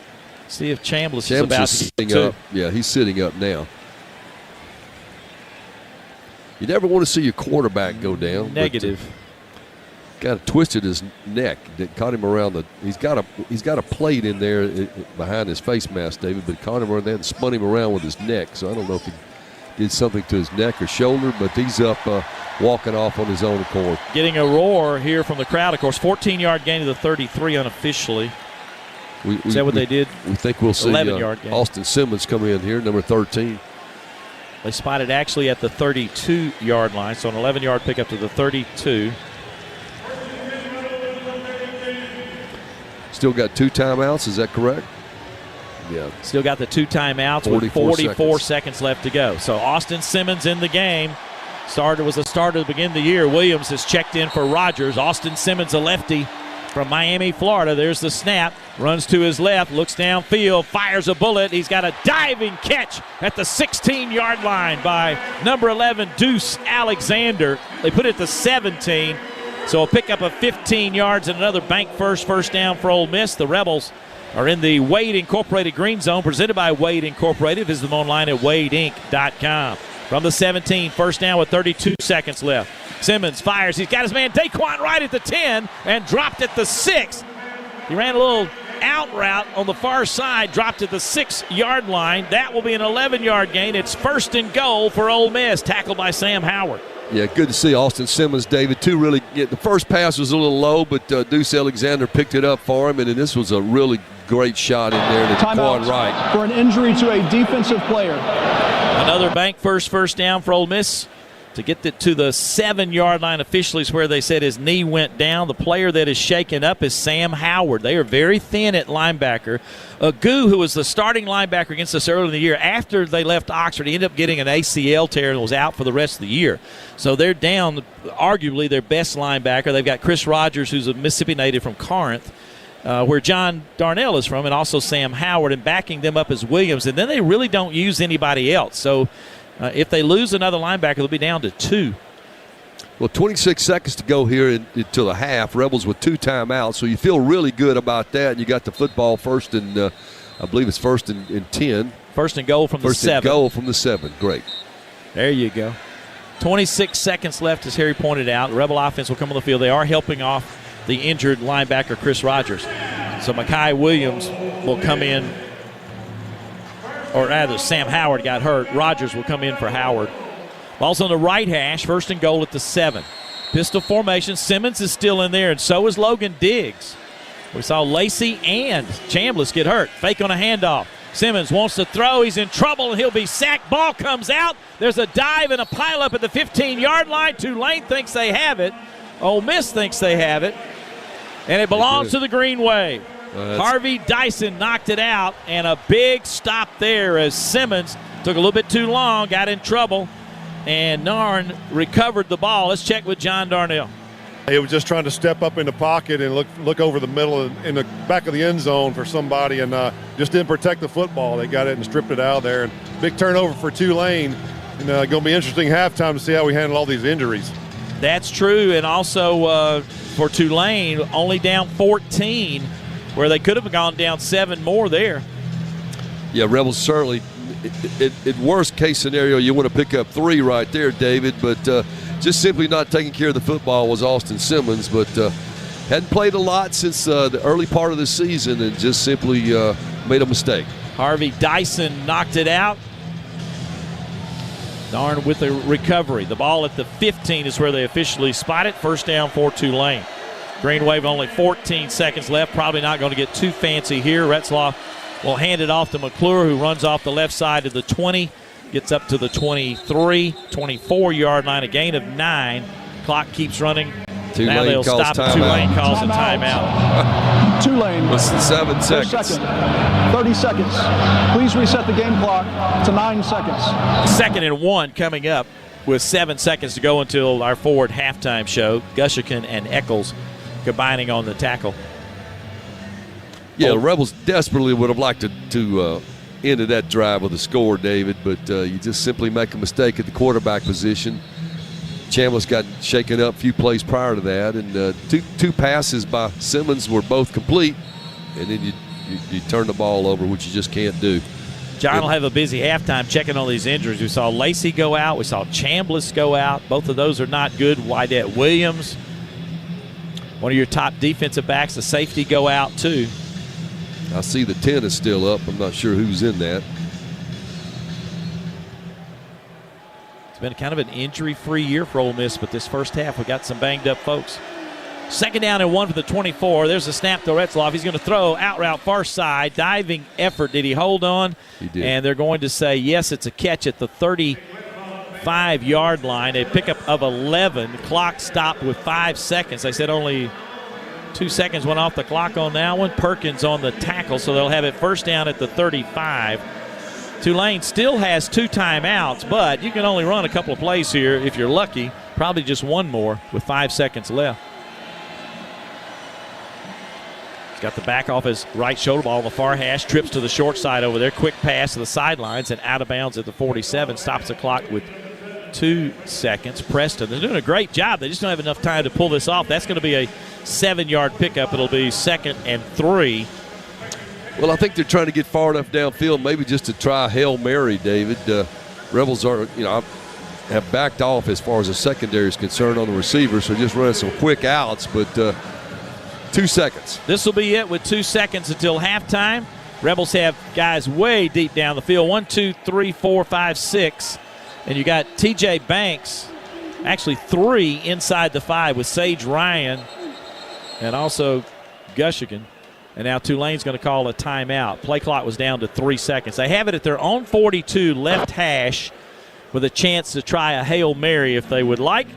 see if Chambliss is about to sitting up. Yeah, he's sitting up now. You never want to see your quarterback go down. Negative. Kind of twisted his neck. That caught him around the. He's got a plate in there behind his face mask, David. But caught him around there and spun him around with his neck. So I don't know if he did something to his neck or shoulder. But he's up, walking off on his own accord. Getting a roar here from the crowd. Of course, 14-yard gain to the 33 unofficially. Is that what they did? We think we'll see 11-yard gain. Austin Simmons come in here, number 13. They spotted actually at the 32-yard line, so an 11-yard pickup to the 32. Still got 2 timeouts, is that correct? Yeah. Still got the 2 timeouts with 44 seconds left to go. So Austin Simmons in the game. Was a starter at the beginning of the year. Williams has checked in for Rogers. Austin Simmons, a lefty from Miami, Florida. There's the snap. Runs to his left, looks downfield, fires a bullet. He's got a diving catch at the 16-yard line by number 11, Deuce Alexander. They put it to 17. So a pickup of 15 yards and another bank first down for Ole Miss. The Rebels are in the Wade Incorporated Green Zone, presented by Wade Incorporated. Visit them online at wadeinc.com. From the 17, first down with 32 seconds left. Simmons fires. He's got his man Daquan right at the 10 and dropped at the 6. He ran a little out route on the far side, dropped at the 6-yard line. That will be an 11-yard gain. It's 1st and goal for Ole Miss, tackled by Sam Howard. Yeah, good to see Austin Simmons, David. The first pass was a little low, but Deuce Alexander picked it up for him, and this was a really great shot in there to Daquan Wright. For an injury to a defensive player. Another bank first down for Ole Miss to get it to the 7-yard line officially is where they said his knee went down. The player that is shaken up is Sam Howard. They are very thin at linebacker. Agu, who was the starting linebacker against us early in the year, after they left Oxford, he ended up getting an ACL tear and was out for the rest of the year. So they're down arguably their best linebacker. They've got Chris Rogers, who's a Mississippi native from Corinth, where John Darnell is from, and also Sam Howard, and backing them up as Williams. And then they really don't use anybody else. So if they lose another linebacker, they'll be down to 2. Well, 26 seconds to go here until the half. Rebels with 2 timeouts, so you feel really good about that. You got the football first and I believe it's 1st and 10. 1st and goal from the 7. 1st and goal from the 7. Great. There you go. 26 seconds left, as Harry pointed out. The Rebel offense will come on the field. They are helping off the injured linebacker, Chris Rogers. So Mekhi Williams will come in, or rather Sam Howard got hurt. Rogers will come in for Howard. Ball's on the right hash, 1st and goal at the 7. Pistol formation. Simmons is still in there, and so is Logan Diggs. We saw Lacey and Chambliss get hurt. Fake on a handoff. Simmons wants to throw. He's in trouble, and he'll be sacked. Ball comes out. There's a dive and a pileup at the 15-yard line. Tulane thinks they have it. Ole Miss thinks they have it, and it belongs to the Green Wave. Harvey Dyson knocked it out, and a big stop there as Simmons took a little bit too long, got in trouble, and Narn recovered the ball. Let's check with John Darnell. He was just trying to step up in the pocket and look over the middle in the back of the end zone for somebody, and just didn't protect the football. They got it and stripped it out of there. And big turnover for Tulane. And going to be interesting halftime to see how we handle all these injuries. That's true, and also for Tulane, only down 14, where they could have gone down 7 more there. Yeah, Rebels certainly, in worst case scenario, you want to pick up 3 right there, David, but just simply not taking care of the football was Austin Simmons, but hadn't played a lot since the early part of the season and just simply made a mistake. Harvey Dyson knocked it out. Darn with the recovery. The ball at the 15 is where they officially spot it. First down for Tulane. Green Wave only 14 seconds left. Probably not going to get too fancy here. Retzlaff will hand it off to McClure, who runs off the left side of the 20. Gets up to the 23, 24-yard line, a gain of 9. Clock keeps running. Tulane now they'll stop it. Tulane calls a timeout. Tulane. Less than 7 seconds. 30 seconds. Please reset the game clock to 9 seconds. 2nd and 1 coming up with 7 seconds to go until our forward halftime show. Gushican and Eccles combining on the tackle. Yeah, the Rebels desperately would have liked to ended that drive with a score, David, but you just simply make a mistake at the quarterback position. Chambliss got shaken up a few plays prior to that, and two passes by Simmons were both complete, and then you turn the ball over, which you just can't do. John will have a busy halftime checking on these injuries. We saw Lacey go out. We saw Chambliss go out. Both of those are not good. Wydette Williams, one of your top defensive backs, the safety, go out too. I see the 10 is still up. I'm not sure who's in that. It's been kind of an injury-free year for Ole Miss, but this first half we got some banged-up folks. 2nd down and 1 for the 24. There's a snap to Retzlaff. He's going to throw out route far side. Diving effort. Did he hold on? He did. And they're going to say, yes, it's a catch at the 35-yard line. A pickup of 11. Clock stopped with 5 seconds. They said only 2 seconds went off the clock on that one. Perkins on the tackle, so they'll have it first down at the 35. Tulane still has 2 timeouts, but you can only run a couple of plays here if you're lucky. Probably just one more with 5 seconds left. He's got the back off his right shoulder, ball on the far hash, trips to the short side over there. Quick pass to the sidelines and out of bounds at the 47. Stops the clock with 2 seconds. Preston, they're doing a great job. They just don't have enough time to pull this off. That's going to be a 7-yard pickup. It'll be 2nd and 3. Well, I think they're trying to get far enough downfield, maybe just to try Hail Mary, David. Rebels are, have backed off as far as the secondary is concerned on the receivers, so just running some quick outs, but 2 seconds. This will be it with 2 seconds until halftime. Rebels have guys way deep down the field. 1, 2, 3, 4, 5, 6. And you got T.J. Banks, actually 3 inside the 5 with Sage Ryan and also Gushigan. And now Tulane's going to call a timeout. Play clock was down to 3 seconds. They have it at their own 42 left hash with a chance to try a Hail Mary if they would like,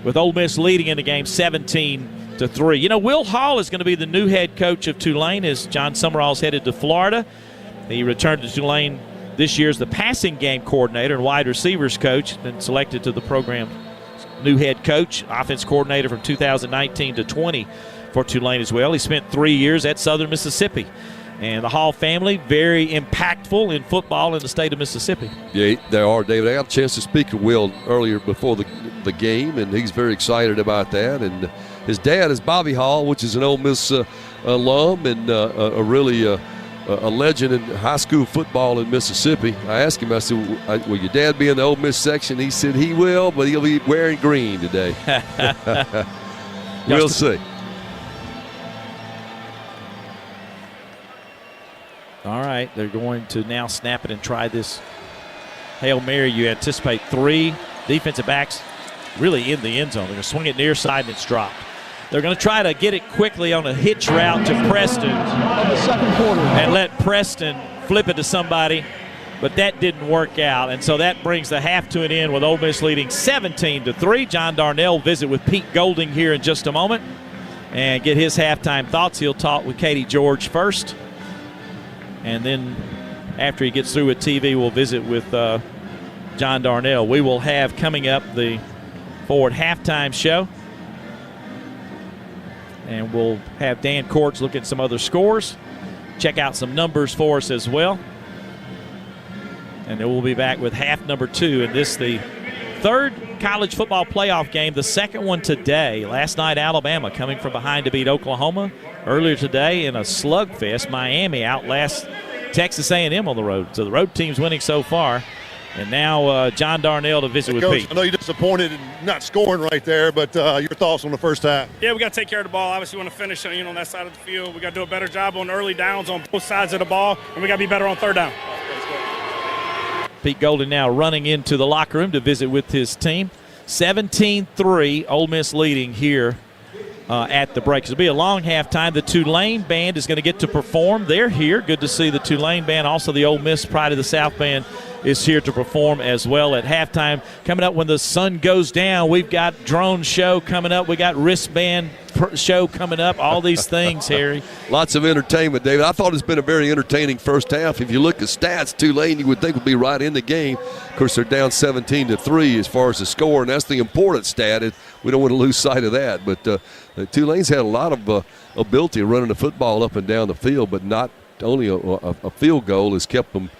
with Ole Miss leading in the game 17-3. Will Hall is going to be the new head coach of Tulane as John Summerall's headed to Florida. He returned to Tulane this year as the passing game coordinator and wide receivers coach, then selected to the program's new head coach, offense coordinator from 2019 to 20 for Tulane as well. He spent 3 years at Southern Mississippi. And the Hall family, very impactful in football in the state of Mississippi. Yeah, they are, David. I got a chance to speak to Will earlier before the game, and he's very excited about that. And his dad is Bobby Hall, which is an Ole Miss alum and a legend in high school football in Mississippi. I asked him, I said, will your dad be in the Ole Miss section? He said he will, but he'll be wearing green today. We'll see. All right, they're going to now snap it and try this Hail Mary. You anticipate 3 defensive backs really in the end zone. They're going to swing it near side and it's dropped. They're going to try to get it quickly on a hitch route to Preston of the second quarter. And let Preston flip it to somebody but that didn't work out. And so that brings the half to an end with Ole Miss leading 17-3. John Darnell will visit with Pete Golding here in just a moment and get his halftime thoughts. He'll talk with Katie George first. And then after he gets through with TV, we'll visit with John Darnell. We will have coming up the Forward halftime show. And we'll have Dan Courts look at some other scores, check out some numbers for us as well. And then we'll be back with half number 2. And this the third college football playoff game, the second one today. Last night, Alabama coming from behind to beat Oklahoma. Earlier today in a slugfest, Miami outlasts Texas A&M on the road. So the road team's winning so far. And now John Darnell to visit with Pete. I know you're disappointed in not scoring right there, but your thoughts on the first half? Yeah, we got to take care of the ball. Obviously, we want to finish on that side of the field. We got to do a better job on early downs on both sides of the ball, and we got to be better on third down. Pete Golden now running into the locker room to visit with his team. 17-3, Ole Miss leading here at the break. It'll be a long halftime. The Tulane band is going to get to perform. They're here. Good to see the Tulane band. Also, the Ole Miss Pride of the South band is here to perform as well at halftime. Coming up when the sun goes down, we've got drone show coming up. We got wristband show coming up. All these things, Harry. Lots of entertainment, David. I thought it's been a very entertaining first half. If you look at stats, Tulane you would think would be right in the game. Of course, they're down 17-3 as far as the score, and that's the important stat. We don't want to lose sight of that. But Tulane's had a lot of ability running the football up and down the field, but not only a field goal has kept them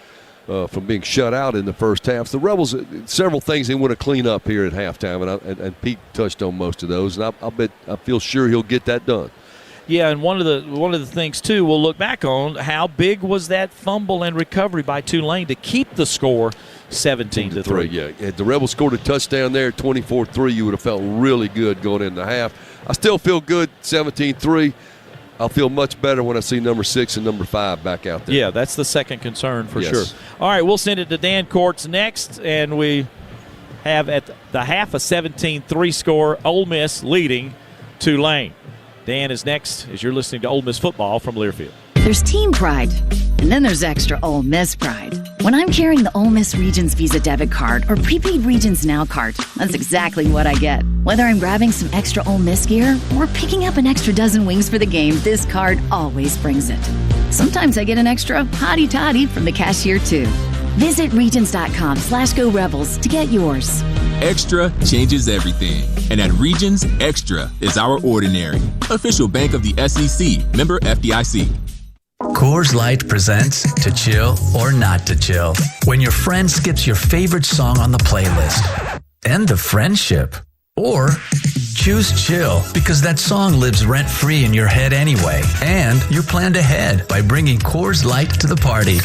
from being shut out in the first half. The Rebels, several things they want to clean up here at halftime, and Pete touched on most of those, and I feel sure he'll get that done. Yeah, and one of the things too we'll look back on, how big was that fumble and recovery by Tulane to keep the score 17-3. Yeah, if the Rebels scored a touchdown there, 24-3, you would have felt really good going into the half. I still feel good, 17-3. I'll feel much better when I see number 6 and number 5 back out there. Yeah, that's the second concern for sure. All right, we'll send it to Dan Courts next, and we have at the half a 17-3 score, Ole Miss leading Tulane. Dan is next as you're listening to Ole Miss football from Learfield. There's team pride, and then there's extra Ole Miss pride. When I'm carrying the Ole Miss Regions Visa debit card or prepaid Regions Now card, that's exactly what I get. Whether I'm grabbing some extra Ole Miss gear or picking up an extra dozen wings for the game, this card always brings it. Sometimes I get an extra hottie toddy from the cashier too. Visit Regions.com/GoRebels to get yours. Extra changes everything. And at Regions, Extra is our ordinary. Official bank of the SEC, member FDIC. Coors Light presents To Chill or Not to Chill. When your friend skips your favorite song on the playlist. End the friendship. Or choose chill because that song lives rent-free in your head anyway. And you planned ahead by bringing Coors Light to the party.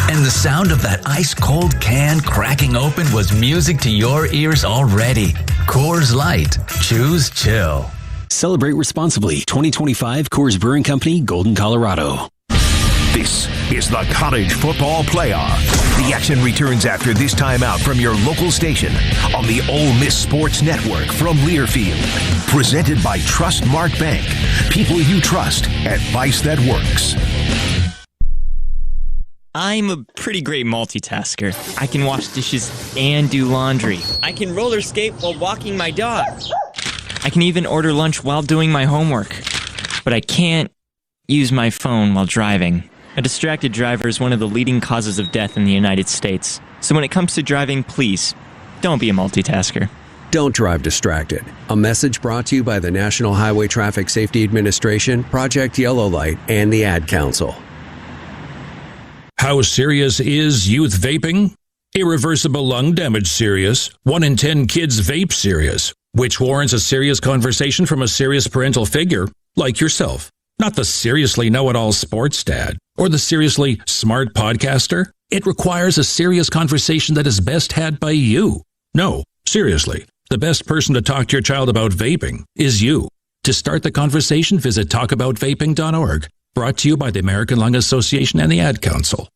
And the sound of that ice-cold can cracking open was music to your ears already. Coors Light. Choose chill. Celebrate responsibly. 2025 Coors Brewing Company, Golden, Colorado. This is the College Football Playoff. The action returns after this timeout from your local station on the Ole Miss Sports Network from Learfield. Presented by Trustmark Bank. People you trust. Advice that works. I'm a pretty great multitasker. I can wash dishes and do laundry. I can roller skate while walking my dog. I can even order lunch while doing my homework. But I can't use my phone while driving. A distracted driver is one of the leading causes of death in the United States. So when it comes to driving, please, don't be a multitasker. Don't drive distracted. A message brought to you by the National Highway Traffic Safety Administration, Project Yellow Light, and the Ad Council. How serious is youth vaping? Irreversible lung damage serious. 1 in 10 kids vape serious, which warrants a serious conversation from a serious parental figure like yourself. Not the seriously know-it-all sports dad or the seriously smart podcaster. It requires a serious conversation that is best had by you. No, seriously, the best person to talk to your child about vaping is you. To start the conversation, visit talkaboutvaping.org. Brought to you by the American Lung Association and the Ad Council.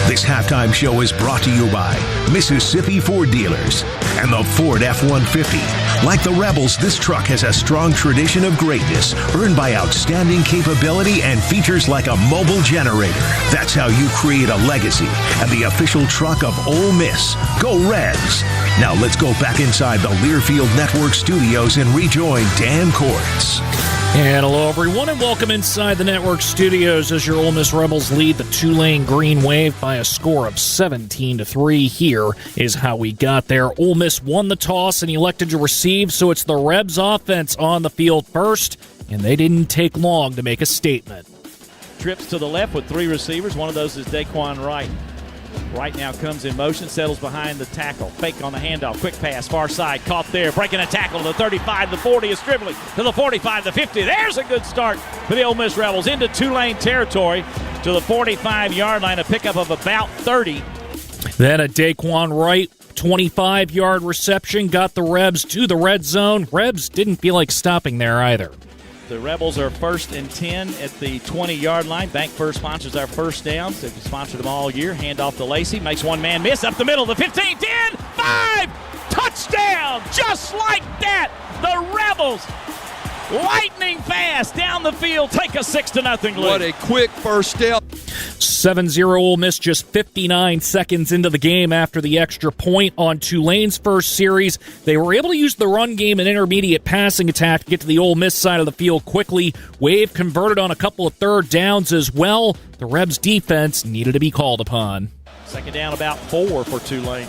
This halftime Halftime Show is brought to you by Mississippi Ford Dealers and the Ford F-150. Like the Rebels, this truck has a strong tradition of greatness, earned by outstanding capability and features like a mobile generator. That's how you create a legacy, and the official truck of Ole Miss. Go Reds! Now let's go back inside the Learfield Network studios and rejoin Dan Kortz. And hello, everyone, and welcome inside the network studios as your Ole Miss Rebels lead the Tulane Green Wave by a score of 17-3. Here is how we got there. Ole Miss won the toss and elected to receive, so it's the Rebs offense on the field first, and they didn't take long to make a statement. Trips to the left with three receivers. One of those is Daquan Wright. Wright now comes in motion, settles behind the tackle. Fake on the handoff, quick pass, far side, caught there, breaking a tackle to the 35, the 40 is dribbling, to the 45, the 50. There's a good start for the Ole Miss Rebels into Tulane territory to the 45-yard line, a pickup of about 30. Then a Daquan Wright 25-yard reception got the Rebs to the red zone. Rebs didn't feel like stopping there either. The Rebels are 1st and 10 at the 20-yard line. Bank First sponsors our first downs. They've sponsored them all year. Hand off to Lacey. Makes one man miss up the middle. The 15, 10, 5. Touchdown! Just like that. The Rebels, lightning fast down the field, take a 6-0 lead. What a quick first step. 7-0 Ole Miss just 59 seconds into the game after the extra point on Tulane's first series. They were able to use the run game and intermediate passing attack to get to the Ole Miss side of the field quickly. Wave converted on a couple of third downs as well. The Rebs defense needed to be called upon. Second down, about 4 for Tulane.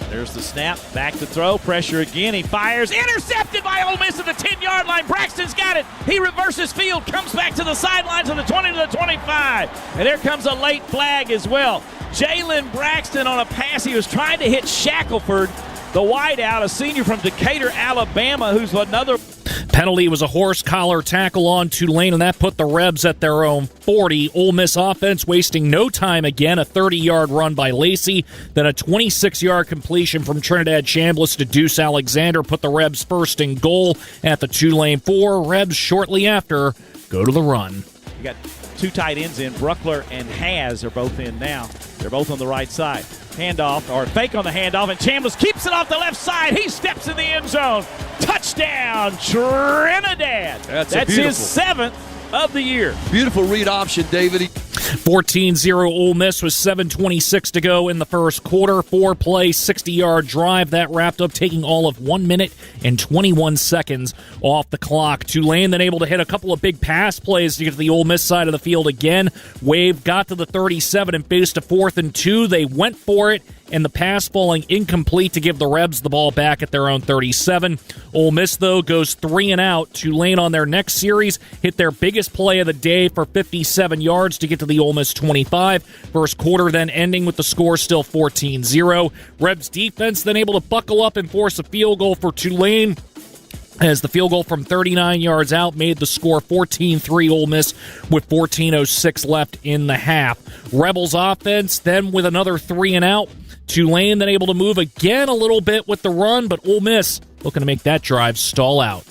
There's the snap, back to throw, pressure again, he fires, intercepted by Ole Miss at the 10-yard line. Braxton's got it, he reverses field, comes back to the sidelines of the 20 to the 25, and there comes a late flag as well. Jalen Braxton on a pass, he was trying to hit Shackelford, the wideout, a senior from Decatur, Alabama, who's another penalty. Was a horse collar tackle on Tulane, and that put the Rebs at their own 40. Ole Miss offense wasting no time again. A 30-yard run by Lacey, then a 26-yard completion from Trinidad Chambliss to Deuce Alexander put the Rebs first and goal at the Tulane 4. Rebs shortly after go to the run. You got two tight ends in. Bruckler and Haz are both in now. They're both on the right side. Handoff, or fake on the handoff, and Chambliss keeps it off the left side. He steps in the end zone. Touchdown, Trinidad. That's his 7th of the year. Beautiful read option, David. 14-0 Ole Miss with 7:26 to go in the first quarter. 4-play, 60-yard drive. That wrapped up taking all of 1 minute and 21 seconds off the clock. Tulane then able to hit a couple of big pass plays to get to the Ole Miss side of the field again. Wave got to the 37 and faced a 4th and 2. They went for it, and the pass falling incomplete to give the Rebs the ball back at their own 37. Ole Miss, though, goes 3 and out. Tulane on their next series hit their biggest play of the day for 57 yards to get to the Ole Miss 25. First quarter then ending with the score still 14-0. Rebs defense then able to buckle up and force a field goal for Tulane, as the field goal from 39 yards out made the score 14-3 Ole Miss with 14:06 left in the half. Rebels offense then with another 3 and out. Tulane then able to move again a little bit with the run, but Ole Miss looking to make that drive stall out.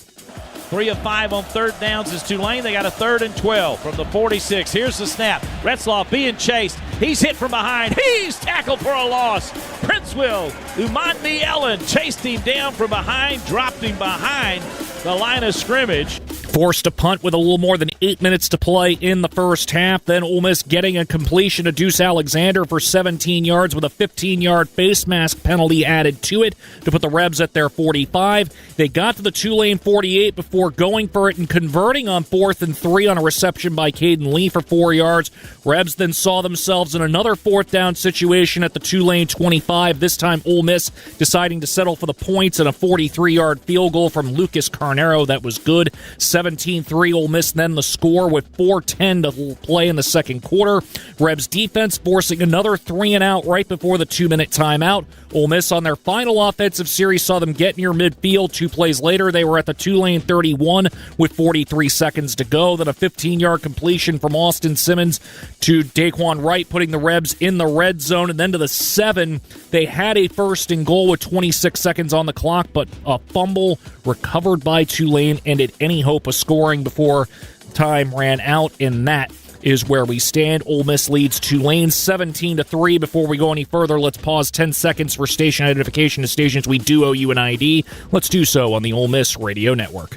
3 of 5 on third downs is Tulane. They got a 3rd and 12 from the 46. Here's the snap. Retzlaff being chased. He's hit from behind. He's tackled for a loss. Princeville, Umandi Ellen chased him down from behind, dropped him behind the line of scrimmage. Forced a punt with a little more than 8 minutes to play in the first half. Then Ole Miss getting a completion to Deuce Alexander for 17 yards with a 15-yard face mask penalty added to it to put the Rebs at their 45. They got to the Tulane 48 before going for it and converting on 4th and 3 on a reception by Caden Lee for 4 yards. Rebs then saw themselves in another 4th down situation at the Tulane 25. This time Ole Miss deciding to settle for the points and a 43-yard field goal from Lucas Carnero that was good. 17-3 Ole Miss then the score with 4:10 to play in the second quarter. Rebs defense forcing another 3 and out right before the 2-minute timeout. Ole Miss on their final offensive series saw them get near midfield. 2 plays later, they were at the Tulane 31 with 43 seconds to go. Then a 15-yard completion from Austin Simmons to Daquan Wright, putting the Rebs in the red zone. And then to the 7, they had a 1st and goal with 26 seconds on the clock, but a fumble recovered by Tulane ended any hope of scoring before time ran out, and that is where we stand. Ole Miss leads Tulane 17-3. Before we go any further, let's pause 10 seconds for station identification to stations we do owe you an ID. Let's do so on the Ole Miss Radio Network.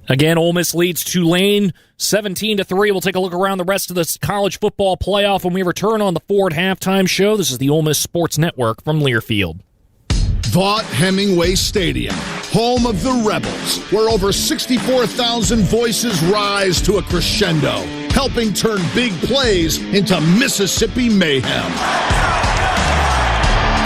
Again, Ole Miss leads Tulane 17-3. We'll take a look around the rest of the college football playoff when we return on the Ford Halftime Show. This is the Ole Miss Sports Network from Learfield. Vaught Hemingway Stadium, home of the Rebels, where over 64,000 voices rise to a crescendo, helping turn big plays into Mississippi mayhem.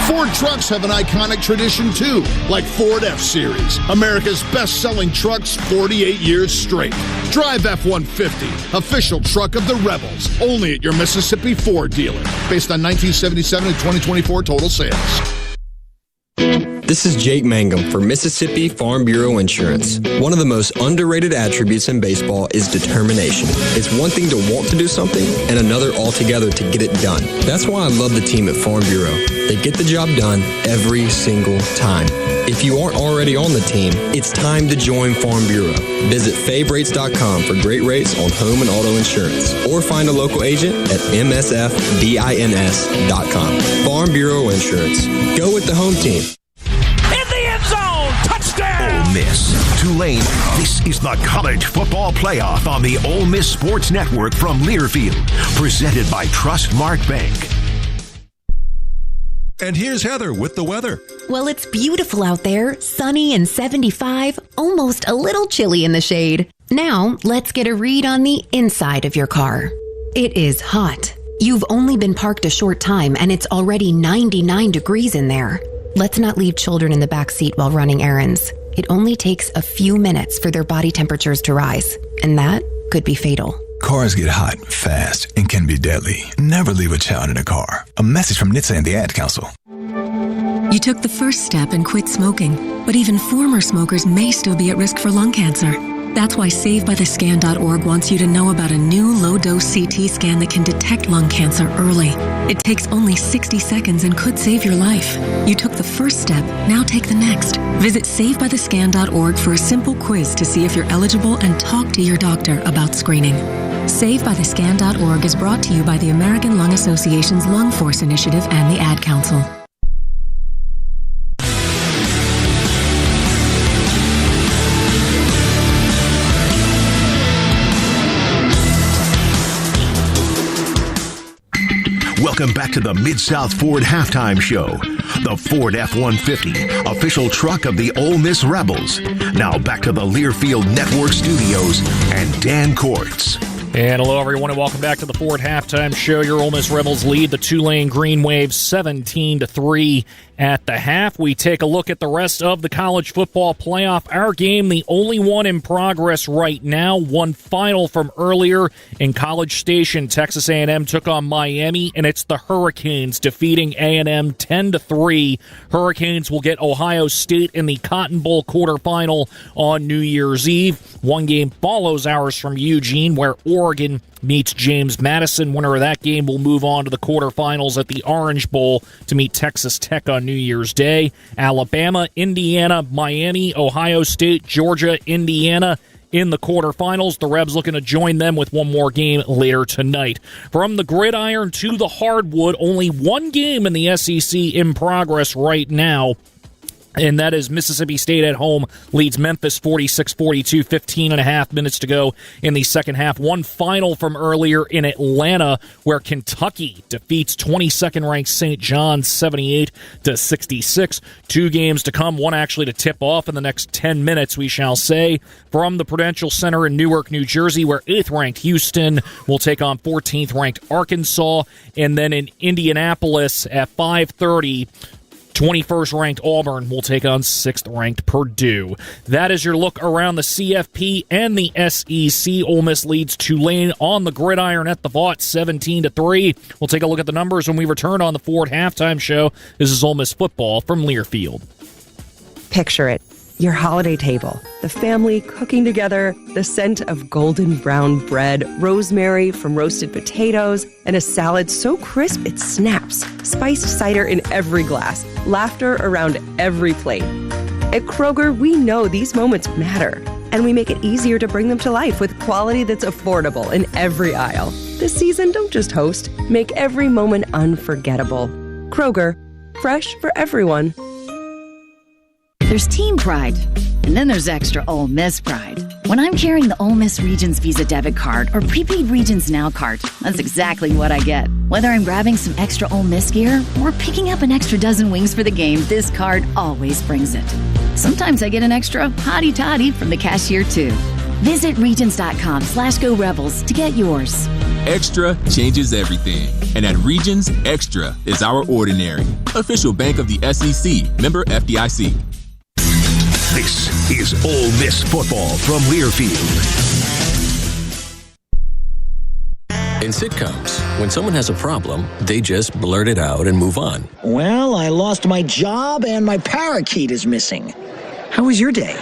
Ford trucks have an iconic tradition, too, like Ford F-Series, America's best-selling trucks 48 years straight. Drive F-150, official truck of the Rebels, only at your Mississippi Ford dealer, based on 1977 and 2024 total sales. This is Jake Mangum for Mississippi Farm Bureau Insurance. One of the most underrated attributes in baseball is determination. It's one thing to want to do something and another altogether to get it done. That's why I love the team at Farm Bureau. They get the job done every single time. If you aren't already on the team, it's time to join Farm Bureau. Visit favrates.com for great rates on home and auto insurance, or find a local agent at msfbins.com. Farm Bureau Insurance. Go with the home team. Ole Miss, Tulane. This is the College Football Playoff on the Ole Miss Sports Network from Learfield, presented by Trustmark Bank. And here's Heather with the weather. Well, it's beautiful out there, sunny and 75, almost a little chilly in the shade. Now, let's get a read on the inside of your car. It is hot. You've only been parked a short time and it's already 99 degrees in there. Let's not leave children in the back seat while running errands. It only takes a few minutes for their body temperatures to rise, and that could be fatal. Cars get hot, fast, and can be deadly. Never leave a child in a car. A message from NHTSA and the Ad Council. You took the first step and quit smoking, but even former smokers may still be at risk for lung cancer. That's why SaveByTheScan.org wants you to know about a new low-dose CT scan that can detect lung cancer early. It takes only 60 seconds and could save your life. You took the first step, now take the next. Visit SaveByTheScan.org for a simple quiz to see if you're eligible and talk to your doctor about screening. SaveByTheScan.org is brought to you by the American Lung Association's Lung Force Initiative and the Ad Council. Welcome back to the Mid-South Ford Halftime Show. The Ford F-150, official truck of the Ole Miss Rebels. Now back to the Learfield Network Studios and Dan Courts. And hello, everyone, and welcome back to the Ford Halftime Show. Your Ole Miss Rebels lead the Tulane Green Waves 17-3 at the half. We take a look at the rest of the college football playoff. Our game, the only one in progress right now. One final from earlier in College Station. Texas A&M took on Miami, and it's the Hurricanes defeating A&M 10-3. Hurricanes will get Ohio State in the Cotton Bowl quarterfinal on New Year's Eve. One game follows ours from Eugene, where Oregon meets James Madison. Winner of that game will move on to the quarterfinals at the Orange Bowl to meet Texas Tech on New Year's Day. Alabama, Indiana, Miami, Ohio State, Georgia, Indiana in the quarterfinals. The Rebs looking to join them with one more game later tonight. From the gridiron to the hardwood, only one game in the SEC in progress right now. And that is Mississippi State at home leads Memphis 46-42, 15 and a half minutes to go in the second half. One final from earlier in Atlanta where Kentucky defeats 22nd-ranked St. John's 78-66. Two games to come, one actually to tip off in the next 10 minutes, we shall say. From the Prudential Center in Newark, New Jersey, where 8th-ranked Houston will take on 14th-ranked Arkansas. And then in Indianapolis at 5:30, 21st-ranked Auburn will take on 6th-ranked Purdue. That is your look around the CFP and the SEC. Ole Miss leads Tulane on the gridiron at the Vaught 17-3. We'll take a look at the numbers when we return on the Ford Halftime Show. This is Ole Miss football from Learfield. Picture it. your holiday table, the family cooking together, the scent of golden brown bread, rosemary from roasted potatoes, and a salad so crisp it snaps, spiced cider in every glass, laughter around every plate. At Kroger, we know these moments matter, and we make it easier to bring them to life with quality that's affordable in every aisle. This season, don't just host, make every moment unforgettable. Kroger, fresh for everyone. There's team pride, and then there's extra Ole Miss pride. When I'm carrying the Ole Miss Regions Visa debit card or prepaid Regions Now card, that's exactly what I get. Whether I'm grabbing some extra Ole Miss gear or picking up an extra dozen wings for the game, this card always brings it. Sometimes I get an extra hottie toddy from the cashier too. Visit Regions.com/Go Rebels to get yours. Extra changes everything. And at Regions, Extra is our ordinary. Official bank of the SEC, member FDIC. This is Ole Miss football from Learfield. In sitcoms, when someone has a problem, they just blurt it out and move on. Well, I lost my job and my parakeet is missing. How was your day?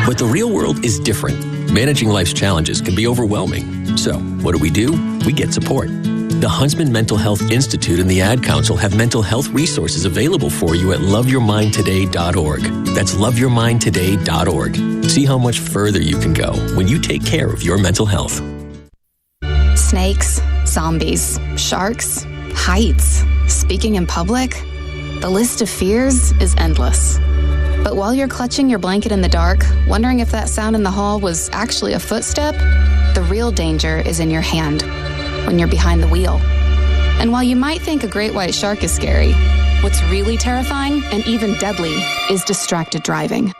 But the real world is different. Managing life's challenges can be overwhelming. So, what do? We get support. The Huntsman Mental Health Institute and the Ad Council have mental health resources available for you at loveyourmindtoday.org. That's loveyourmindtoday.org. See how much further you can go when you take care of your mental health. Snakes, zombies, sharks, heights, speaking in public. The list of fears is endless. But while you're clutching your blanket in the dark, wondering if that sound in the hall was actually a footstep, the real danger is in your hand, when you're behind the wheel. And while you might think a great white shark is scary, what's really terrifying and even deadly is distracted driving.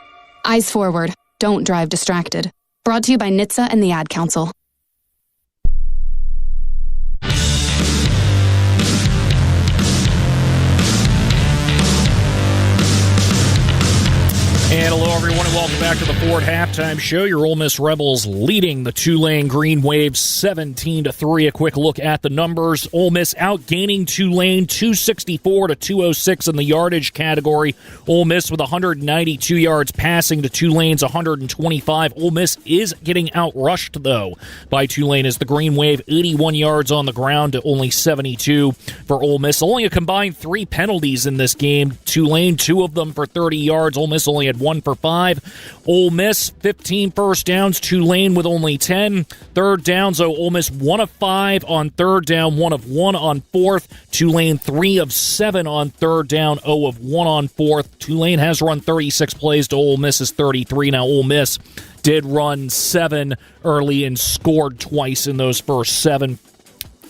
Eyes forward, don't drive distracted. Brought to you by NHTSA and the Ad Council. And hello, everyone, and welcome back to the Ford Halftime Show. Your Ole Miss Rebels leading the Tulane Green Wave 17-3. A quick look at the numbers. Ole Miss outgaining Tulane 264 to 206 in the yardage category. Ole Miss with 192 yards passing to Tulane's 125. Ole Miss is getting outrushed, though, by Tulane as the Green Wave 81 yards on the ground to only 72 for Ole Miss. Only a combined 3 penalties in this game. Tulane, 2 of them for 30 yards. Ole Miss only had 1 for 5. Ole Miss, 15 first downs. Tulane with only 10. Third downs, though, Ole Miss 1 of 5 on third down, 1 of 1 on fourth. Tulane 3 of 7 on third down, 0 of 1 on fourth. Tulane has run 36 plays to Ole Miss's 33. Now, Ole Miss did run 7 early and scored twice in those first 7.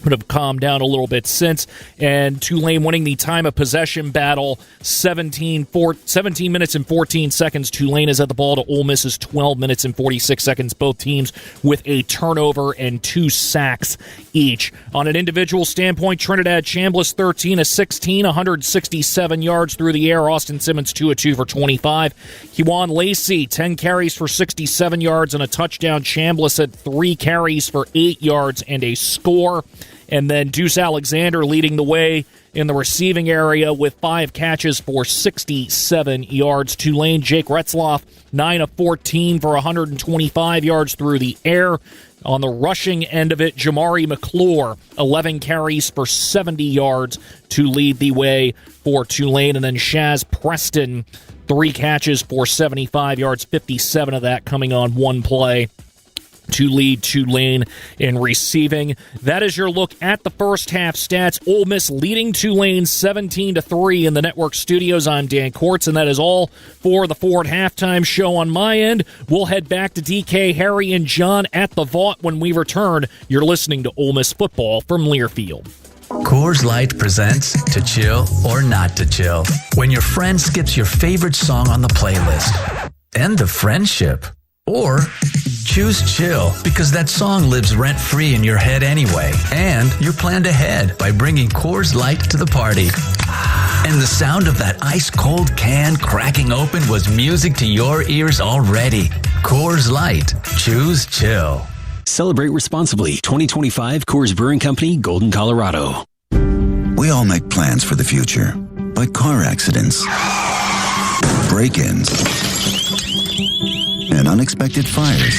Would have calmed down a little bit since, and Tulane winning the time of possession battle, 17 minutes and 14 seconds. Tulane is at the ball to Ole Miss's 12 minutes and 46 seconds. Both teams with a turnover and 2 sacks each. On an individual standpoint, Trinidad Chambliss 13 of 16, 167 yards through the air. Austin Simmons 2 of 2 for 25. Kewan Lacey 10 carries for 67 yards and a touchdown. Chambliss had 3 carries for 8 yards and a score. And then Deuce Alexander leading the way in the receiving area with 5 catches for 67 yards. Tulane, Jake Retzloff, 9 of 14 for 125 yards through the air. On the rushing end of it, Jamari McClure, 11 carries for 70 yards to lead the way for Tulane. And then Shaz Preston, 3 catches for 75 yards, 57 of that coming on 1 play to lead Tulane in receiving. That is your look at the first half stats. Ole Miss leading Tulane 17-3 in the network studios. I'm Dan Kortz, and that is all for the Ford Halftime Show on my end. We'll head back to DK, Harry, and John at the Vaught when we return. You're listening to Ole Miss football from Learfield. Coors Light presents To Chill or Not to Chill. When your friend skips your favorite song on the playlist. End the friendship. Or choose chill, because that song lives rent-free in your head anyway. And you're planned ahead by bringing Coors Light to the party. And the sound of that ice-cold can cracking open was music to your ears already. Coors Light. Choose chill. Celebrate responsibly. 2025 Coors Brewing Company, Golden, Colorado. We all make plans for the future, but car accidents, break-ins, and unexpected fires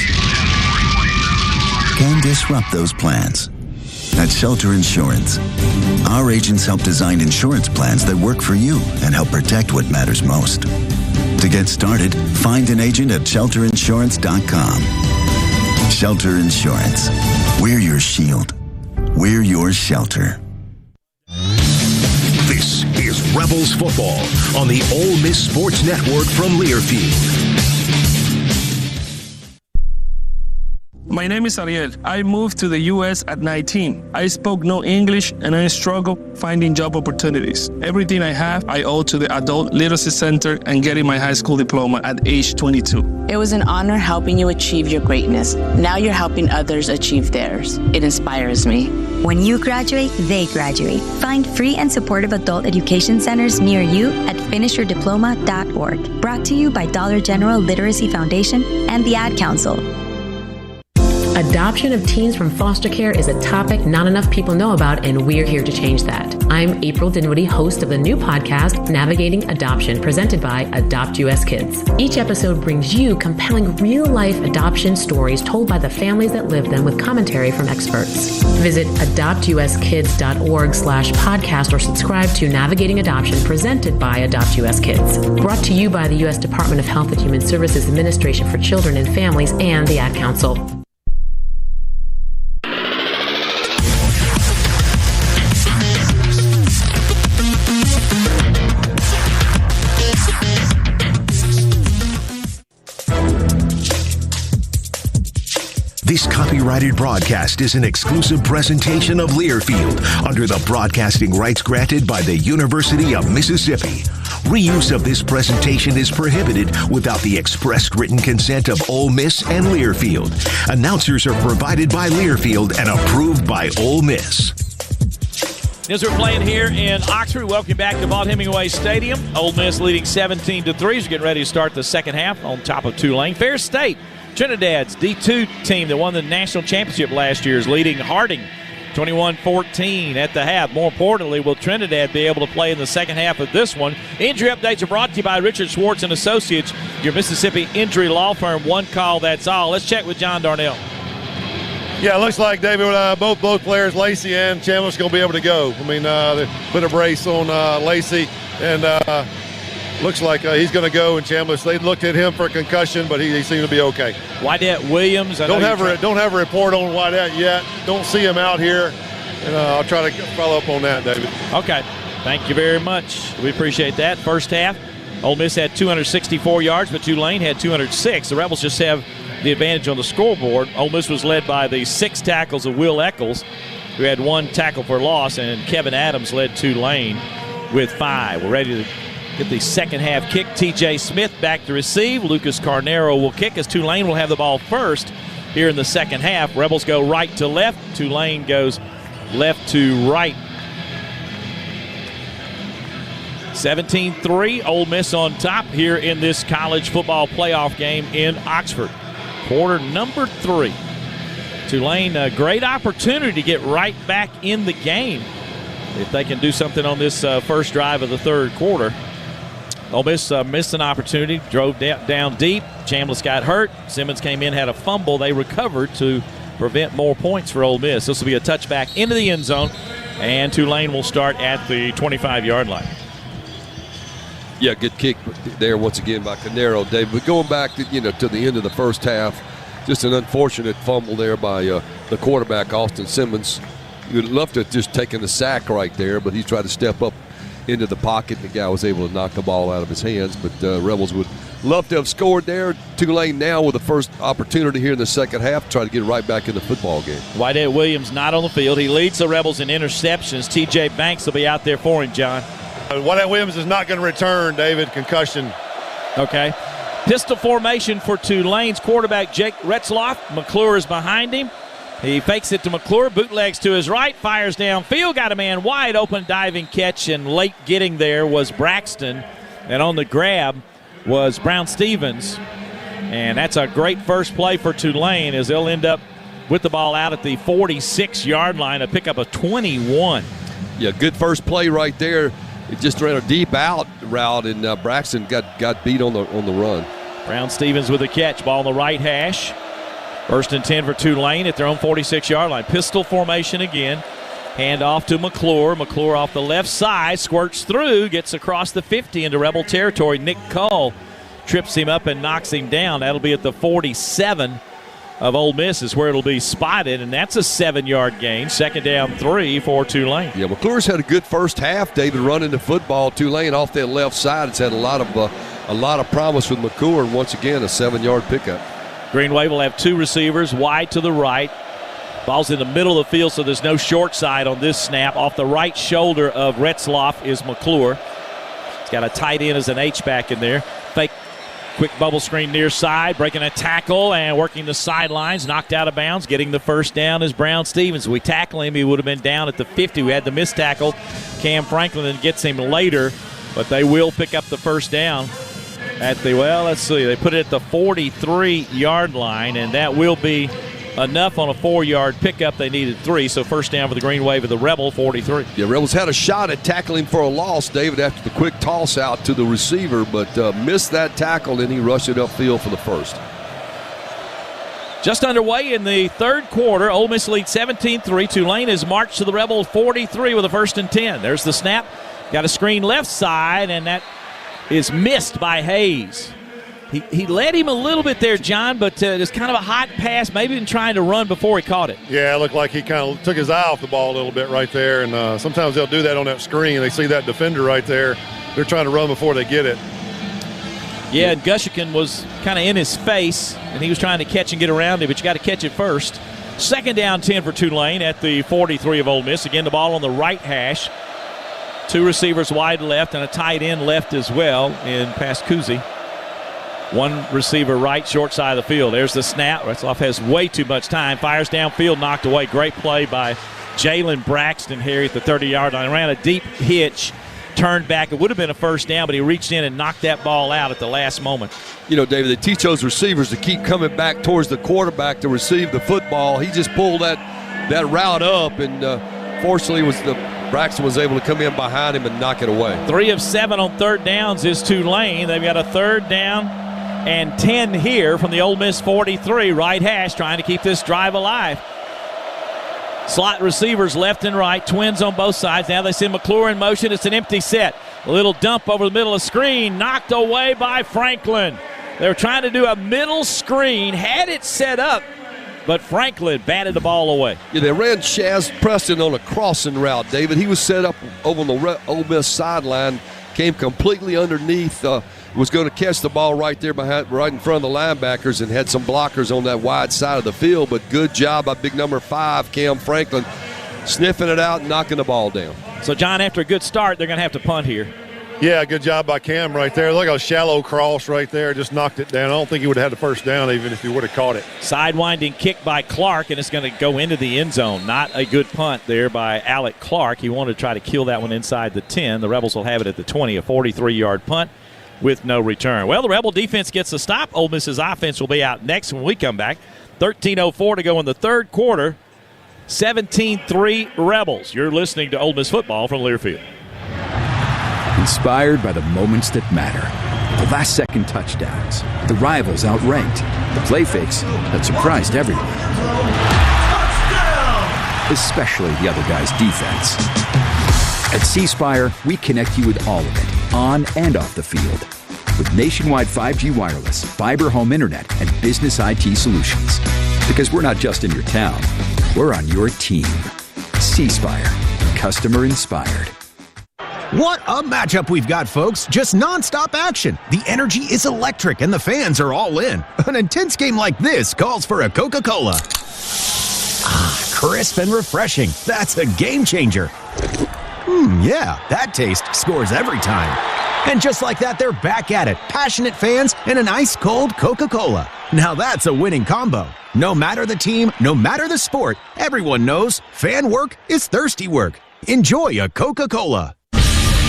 can disrupt those plans. At Shelter Insurance, our agents help design insurance plans that work for you and help protect what matters most. To get started, find an agent at shelterinsurance.com. Shelter Insurance. We're your shield. We're your shelter. This is Rebels football on the Ole Miss Sports Network from Learfield. My name is Ariel. I moved to the U.S. at 19. I spoke no English and I struggled finding job opportunities. Everything I have, I owe to the Adult Literacy Center and getting my high school diploma at age 22. It was an honor helping you achieve your greatness. Now you're helping others achieve theirs. It inspires me. When you graduate, they graduate. Find free and supportive adult education centers near you at finishyourdiploma.org. Brought to you by Dollar General Literacy Foundation and the Ad Council. Adoption of teens from foster care is a topic not enough people know about, and we're here to change that. I'm April Dinwiddie, host of the new podcast, Navigating Adoption, presented by Adopt US Kids. Each episode brings you compelling real-life adoption stories told by the families that live them with commentary from experts. Visit adoptuskids.org/podcast or subscribe to Navigating Adoption, presented by Adopt US Kids. Brought to you by the U.S. Department of Health and Human Services Administration for Children and Families and the Ad Council. This copyrighted broadcast is an exclusive presentation of Learfield under the broadcasting rights granted by the University of Mississippi. Reuse of this presentation is prohibited without the expressed written consent of Ole Miss and Learfield. Announcers are provided by Learfield and approved by Ole Miss. As we're playing here in Oxford, welcome back to Vaught Hemingway Stadium. Ole Miss leading 17-3. We're getting ready to start the second half on top of Tulane. Fair State, Trinidad's D2 team that won the national championship last year, is leading Harding 21-14 at the half. More importantly, will Trinidad be able to play in the second half of this one? Injury updates are brought to you by Richard Schwartz and Associates, your Mississippi injury law firm. One call, that's all. Let's check with John Darnell. Yeah, it looks like, David, both players, Lacey and Chandler's going to be able to go. I mean, they put a brace on Lacey, and looks like he's going to go. And Chandler, they looked at him for a concussion, but he seemed to be okay. Wydette Williams. Don't have a report on Wydette yet. Don't see him out here, and I'll try to follow up on that, David. Okay. Thank you very much. We appreciate that. First half, Ole Miss had 264 yards, but Tulane had 206. The Rebels just have the advantage on the scoreboard. Ole Miss was led by the 6 tackles of Will Eccles, who had 1 tackle for loss, and Kevin Adams led Tulane with 5. We're ready to get the second half kick. TJ Smith back to receive. Lucas Carnero will kick as Tulane will have the ball first here in the second half. Rebels go right to left. Tulane goes left to right. 17-3, Ole Miss on top here in this college football playoff game in Oxford. Quarter number 3. Tulane, a great opportunity to get right back in the game if they can do something on this first drive of the third quarter. Ole Miss missed an opportunity, drove down deep. Chambliss got hurt. Simmons came in, had a fumble. They recovered to prevent more points for Ole Miss. This will be a touchback into the end zone, and Tulane will start at the 25-yard line. Yeah, good kick there once again by Carnero, Dave. But going back to the end of the first half, just an unfortunate fumble there by the quarterback, Austin Simmons. You'd love to have just taken the sack right there, but he tried to step up into the pocket, and the guy was able to knock the ball out of his hands. But Rebels would love to have scored there. Tulane now with the first opportunity here in the second half to try to get right back in the football game. Wydette Williams not on the field. He leads the Rebels in interceptions. T.J. Banks will be out there for him, John. Wydette Williams is not going to return, David. Concussion. Okay. Pistol formation for Tulane's quarterback, Jake Retzloff. McClure is behind him. He fakes it to McClure, bootlegs to his right, fires downfield, got a man wide open, diving catch, and late getting there was Braxton. And on the grab was Brown Stevens. And that's a great first play for Tulane as they'll end up with the ball out at the 46-yard line to pick up a 21. Yeah, good first play right there. It just ran a deep out route, and Braxton got beat on the run. Brown-Stevens with a catch. Ball on the right hash. 1st and 10 for Tulane at their own 46-yard line. Pistol formation again. Hand off to McClure. McClure off the left side. Squirts through. Gets across the 50 into Rebel territory. Nick Cole trips him up and knocks him down. That'll be at the 47 of Ole Miss is where it'll be spotted, and that's a 7-yard gain. 2nd down 3 for Tulane. Yeah, McClure's had a good first half, David, running the football. Tulane off that left side. It's had a lot of promise with McClure, and once again, a 7-yard pickup. Green Wave will have 2 receivers, wide to the right. Ball's in the middle of the field, so there's no short side on this snap. Off the right shoulder of Retzloff is McClure. He's got a tight end as an H-back in there. Fake quick bubble screen near side, breaking a tackle and working the sidelines, knocked out of bounds. Getting the first down is Brown-Stevens. We tackle him, he would have been down at the 50. We had the missed tackle. Cam Franklin gets him later, but they will pick up the first down at the, let's see, they put it at the 43-yard line, and that will be enough on a 4-yard pickup. They needed 3, so first down for the Green Wave of the Rebel, 43. Yeah, Rebels had a shot at tackling for a loss, David, after the quick toss out to the receiver, but missed that tackle, and he rushed it upfield for the first. Just underway in the third quarter. Ole Miss leads 17-3. Tulane has marched to the Rebel 43 with a 1st and 10. There's the snap. Got a screen left side, and that is missed by Hayes. He led him a little bit there, John, but it's kind of a hot pass, maybe even trying to run before he caught it. Yeah, it looked like he kind of took his eye off the ball a little bit right there, and sometimes they'll do that on that screen. They see that defender right there. They're trying to run before they get it. Yeah, and Gushikin was kind of in his face, and he was trying to catch and get around him, but you got to catch it first. 2nd down 10 for Tulane at the 43 of Ole Miss. Again, the ball on the right hash. 2 receivers wide left and a tight end left as well in Pascuzzi. 1 receiver right, short side of the field. There's the snap. Retzloff has way too much time. Fires downfield, knocked away. Great play by Jalen Braxton here at the 30-yard line. Ran a deep hitch, turned back. It would have been a first down, but he reached in and knocked that ball out at the last moment. You know, David, they teach those receivers to keep coming back towards the quarterback to receive the football. He just pulled that route up, and fortunately Braxton was able to come in behind him and knock it away. 3 of 7 on 3rd downs is Tulane. They've got a 3rd down and 10 here from the Ole Miss 43. Right hash trying to keep this drive alive. Slot receivers left and right, twins on both sides. Now they send McClure in motion. It's an empty set. A little dump over the middle of the screen, knocked away by Franklin. They were trying to do a middle screen, had it set up, but Franklin batted the ball away. Yeah, they ran Chaz Preston on a crossing route, David. He was set up over on the Ole Miss sideline, came completely underneath, was going to catch the ball right there right in front of the linebackers, and had some blockers on that wide side of the field, but good job by big number 5, Cam Franklin, sniffing it out and knocking the ball down. So, John, after a good start, they're going to have to punt here. Yeah, good job by Cam right there. Look at a shallow cross right there. Just knocked it down. I don't think he would have had the first down even if he would have caught it. Sidewinding kick by Clark, and it's going to go into the end zone. Not a good punt there by Alec Clark. He wanted to try to kill that one inside the 10. The Rebels will have it at the 20, a 43-yard punt with no return. Well, the Rebel defense gets a stop. Ole Miss's offense will be out next when we come back. 13:04 to go in the third quarter. 17-3 Rebels. You're listening to Ole Miss football from Learfield. Inspired by the moments that matter. The last-second touchdowns. The rivals outranked. The play fakes that surprised everyone. Especially the other guy's defense. At C-Spire, we connect you with all of it, on and off the field. With nationwide 5G wireless, fiber home internet, and business IT solutions. Because we're not just in your town, we're on your team. C-Spire. Customer inspired. What a matchup we've got, folks. Just nonstop action. The energy is electric and the fans are all in. An intense game like this calls for a Coca-Cola. Ah, crisp and refreshing. That's a game changer. Yeah, that taste scores every time. And just like that, they're back at it. Passionate fans and an ice-cold Coca-Cola. Now that's a winning combo. No matter the team, no matter the sport, everyone knows fan work is thirsty work. Enjoy a Coca-Cola.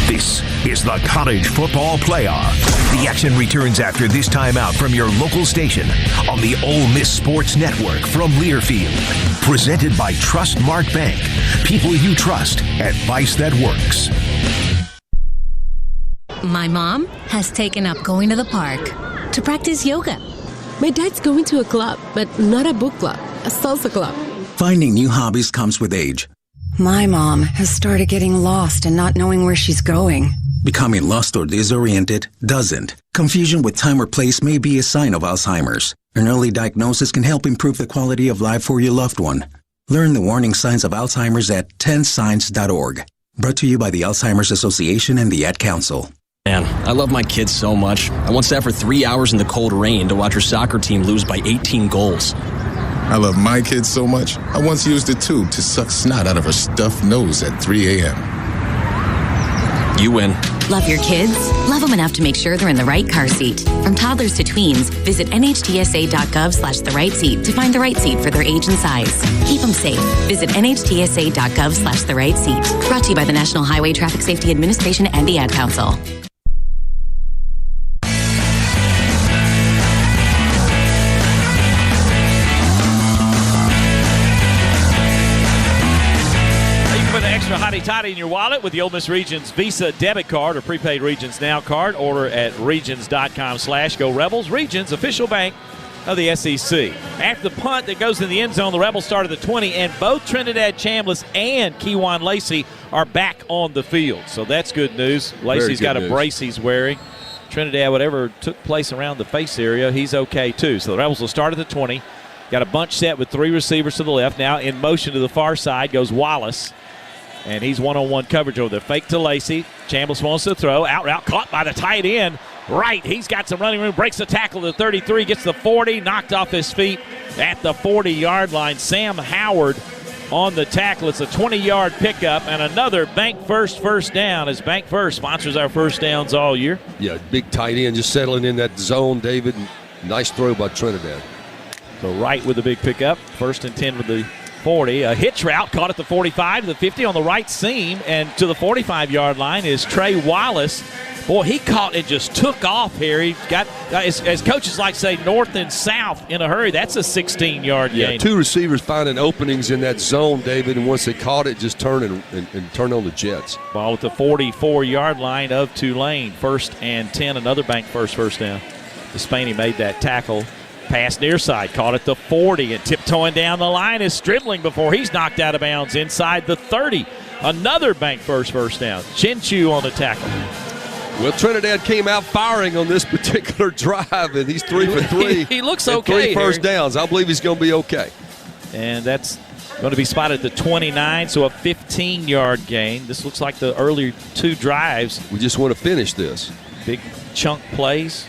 This is the College Football Playoff. The action returns after this timeout from your local station on the Ole Miss Sports Network from Learfield. Presented by Trustmark Bank. People you trust. Advice that works. My mom has taken up going to the park to practice yoga. My dad's going to a club, but not a book club, a salsa club. Finding new hobbies comes with age. My mom has started getting lost and not knowing where she's going. Becoming lost or disoriented doesn't. Confusion with time or place may be a sign of Alzheimer's. An early diagnosis can help improve the quality of life for your loved one. Learn the warning signs of Alzheimer's at 10signs.org. Brought to you by the Alzheimer's Association and the Ad Council. Man, I love my kids so much. I once sat for 3 hours in the cold rain to watch her soccer team lose by 18 goals. I love my kids so much, I once used a tube to suck snot out of her stuffed nose at 3 a.m. You win. Love your kids? Love them enough to make sure they're in the right car seat. From toddlers to tweens, visit nhtsa.gov/the right seat to find the right seat for their age and size. Keep them safe. Visit nhtsa.gov/the right seat. Brought to you by the National Highway Traffic Safety Administration and the Ad Council. Extra hotty-toddy in your wallet with the Ole Miss Regions Visa debit card or prepaid Regions Now card. Order at regions.com/Go Rebels. Regions, official bank of the SEC. After the punt that goes in the end zone, the Rebels start at the 20, and both Trinidad Chambliss and Kewan Lacey are back on the field. So that's good news. Lacey's got a brace he's wearing. Trinidad, whatever took place around the face area, he's okay too. So the Rebels will start at the 20. Got a bunch set with 3 receivers to the left. Now in motion to the far side goes Wallace. And he's one-on-one coverage over there. Fake to Lacey. Chambliss wants to throw. Out route caught by the tight end. Right. He's got some running room. Breaks the tackle to the 33. Gets the 40. Knocked off his feet at the 40-yard line. Sam Howard on the tackle. It's a 20-yard pickup and another Bank First down as Bank First sponsors our first downs all year. Yeah, big tight end just settling in that zone, David. Nice throw by Trinidad. So Wright with the big pickup. 1st and 10 with the 40. A hitch route caught at the 45 to the 50 on the right seam, and to the 45-yard line is Trey Wallace. Boy, he caught and just took off here. He got, as coaches like to say, north and south in a hurry. That's a 16-yard gain. Yeah, 2 receivers finding openings in that zone, David, and once they caught it, just turn and turn on the Jets. Ball at the 44-yard line of Tulane. 1st and 10, another Bank first down. Despaney made that tackle. Pass near side, caught at the 40, and tiptoeing down the line is Stribling before he's knocked out of bounds inside the 30. Another Bank first down. Chinchu on the tackle. Well, Trinidad came out firing on this particular drive, and he's 3 for 3. He looks okay. 3 first downs. I believe he's going to be okay. And that's going to be spotted at the 29, so a 15-yard gain. This looks like the earlier 2 drives. We just want to finish this. Big chunk plays.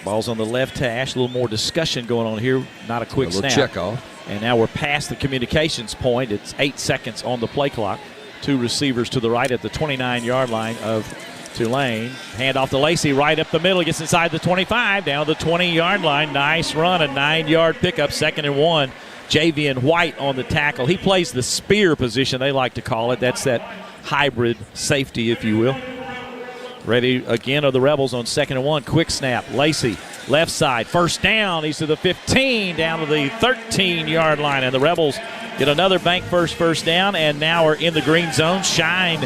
Ball's on the left hash. A little more discussion going on here. Not a quick snap. Check off. And now we're past the communications point. It's 8 seconds on the play clock. 2 receivers to the right at the 29-yard line of Tulane. Hand off to Lacey right up the middle. Gets inside the 25. Down the 20-yard line. Nice run. A 9-yard pickup. 2nd and 1. Javian White on the tackle. He plays the spear position, they like to call it. That's that hybrid safety, if you will. Ready again are the Rebels on 2nd and 1. Quick snap. Lacey, left side. 1st down. He's to the 15, down to the 13-yard line. And the Rebels get another Bank first down, and now are in the green zone. Shine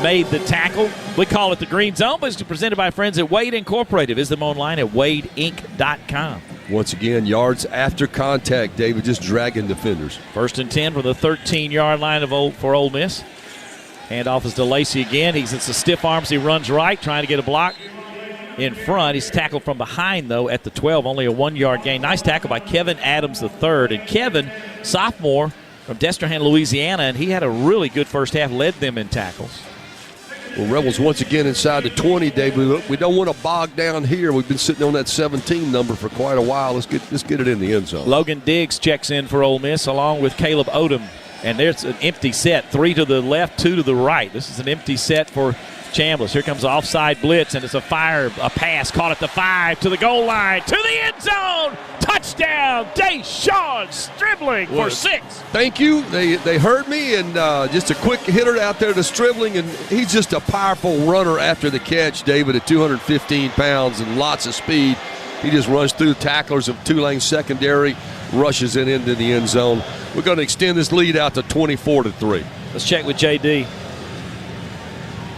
made the tackle. We call it the green zone, but it's presented by friends at Wade Incorporated. Visit them online at wadeinc.com. Once again, yards after contact, David, just dragging defenders. 1st and 10 from the 13-yard line for Ole Miss. Handoff is to Lacey again. It's the stiff arms. He runs right, trying to get a block in front. He's tackled from behind, though, at the 12. Only a 1-yard gain. Nice tackle by Kevin Adams III. And Kevin, sophomore from Destrehan, Louisiana, and he had a really good first half, led them in tackles. Well, Rebels once again inside the 20, David. We don't want to bog down here. We've been sitting on that 17 number for quite a while. Let's get it in the end zone. Logan Diggs checks in for Ole Miss along with Caleb Odom. And there's an empty set, 3 to the left, 2 to the right. This is an empty set for Chambliss. Here comes the offside blitz, and it's a pass caught at the 5 to the goal line, to the end zone. Touchdown, Deshaun Stribling for 6. Thank you. They heard me, and just a quick hitter out there to Stribling, and he's just a powerful runner after the catch, David, at 215 pounds and lots of speed. He just runs through tacklers of Tulane secondary, rushes it into the end zone. We're going to extend this lead out to 24-3. Let's check with JD.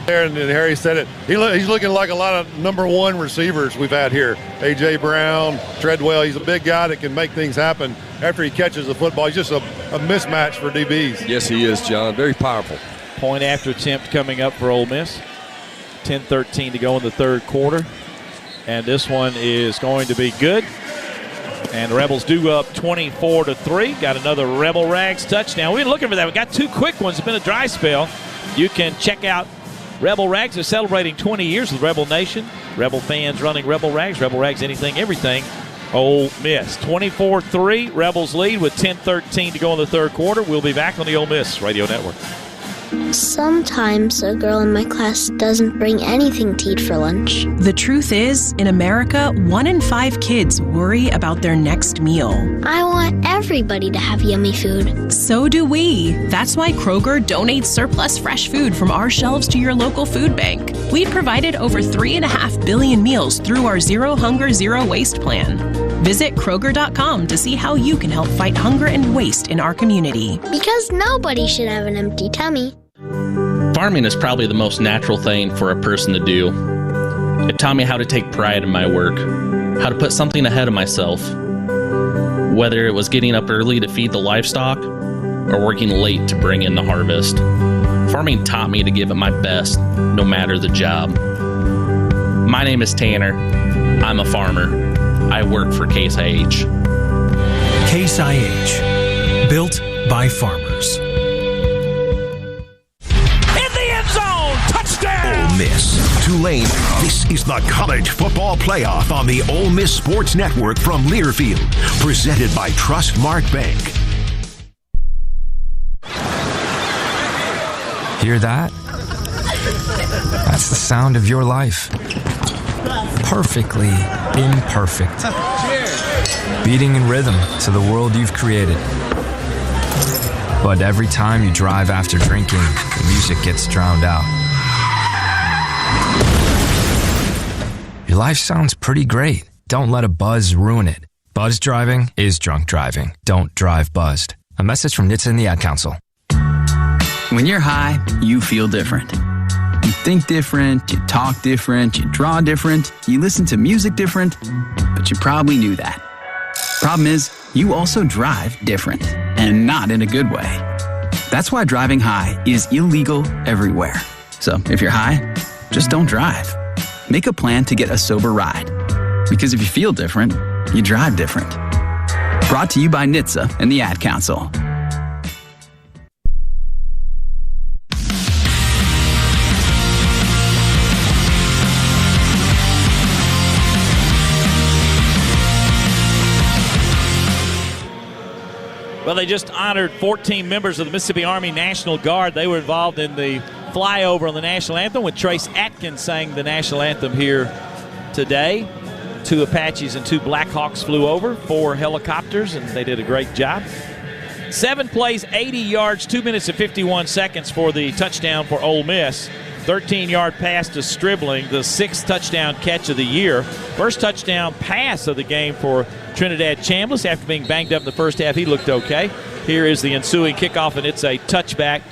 there, and Harry said it. He's looking like a lot of number one receivers we've had here. A.J. Brown, Treadwell. He's a big guy that can make things happen after he catches the football. He's just a mismatch for DBs. Yes, he is, John. Very powerful. Point after attempt coming up for Ole Miss. 10-13 to go in the third quarter. And this one is going to be good. And the Rebels do up 24-3. Got another Rebel Rags touchdown. We've been looking for that. We got two quick ones. It's been a dry spell. You can check out Rebel Rags. They're celebrating 20 years with Rebel Nation. Rebel fans running Rebel Rags. Rebel Rags, anything, everything. Ole Miss. 24-3. Rebels lead with 10-13 to go in the third quarter. We'll be back on the Ole Miss Radio Network. Sometimes a girl in my class doesn't bring anything to eat for lunch. The truth is, in America, 1 in 5 kids worry about their next meal. I want everybody to have yummy food. So do we. That's why Kroger donates surplus fresh food from our shelves to your local food bank. We've provided over 3.5 billion meals through our Zero Hunger, Zero Waste plan. Visit Kroger.com to see how you can help fight hunger and waste in our community. Because nobody should have an empty tummy. Farming is probably the most natural thing for a person to do. It taught me how to take pride in my work, how to put something ahead of myself, whether it was getting up early to feed the livestock or working late to bring in the harvest. Farming taught me to give it my best, no matter the job. My name is Tanner. I'm a farmer. I work for Case IH. Case IH, built by farmers. Ole Miss, Tulane. This is the College Football Playoff on the Ole Miss Sports Network from Learfield, presented by Trustmark Bank. Hear that? That's the sound of your life. Perfectly imperfect. Beating in rhythm to the world you've created. But every time you drive after drinking, the music gets drowned out. Your life sounds pretty great. Don't let a buzz ruin it. Buzz driving is drunk driving. Don't drive buzzed. A message from NHTSA and the Ad Council. When you're high, you feel different. You think different, you talk different, you draw different, you listen to music different, but you probably knew that. Problem is, you also drive different, and not in a good way. That's why driving high is illegal everywhere. So if you're high, just don't drive. Make a plan to get a sober ride. Because if you feel different, you drive different. Brought to you by NHTSA and the Ad Council. Well, they just honored 14 members of the Mississippi Army National Guard. They were involved in the flyover on the national anthem with Trace Atkins sang the national anthem here today. 2 Apaches and 2 Blackhawks flew over, 4 helicopters, and they did a great job. 7 plays, 80 yards, 2 minutes and 51 seconds for the touchdown for Ole Miss. 13-yard pass to Stribling, the 6th touchdown catch of the year. First touchdown pass of the game for Trinidad Chambliss. After being banged up in the first half, he looked okay. Here is the ensuing kickoff, and it's a touchback.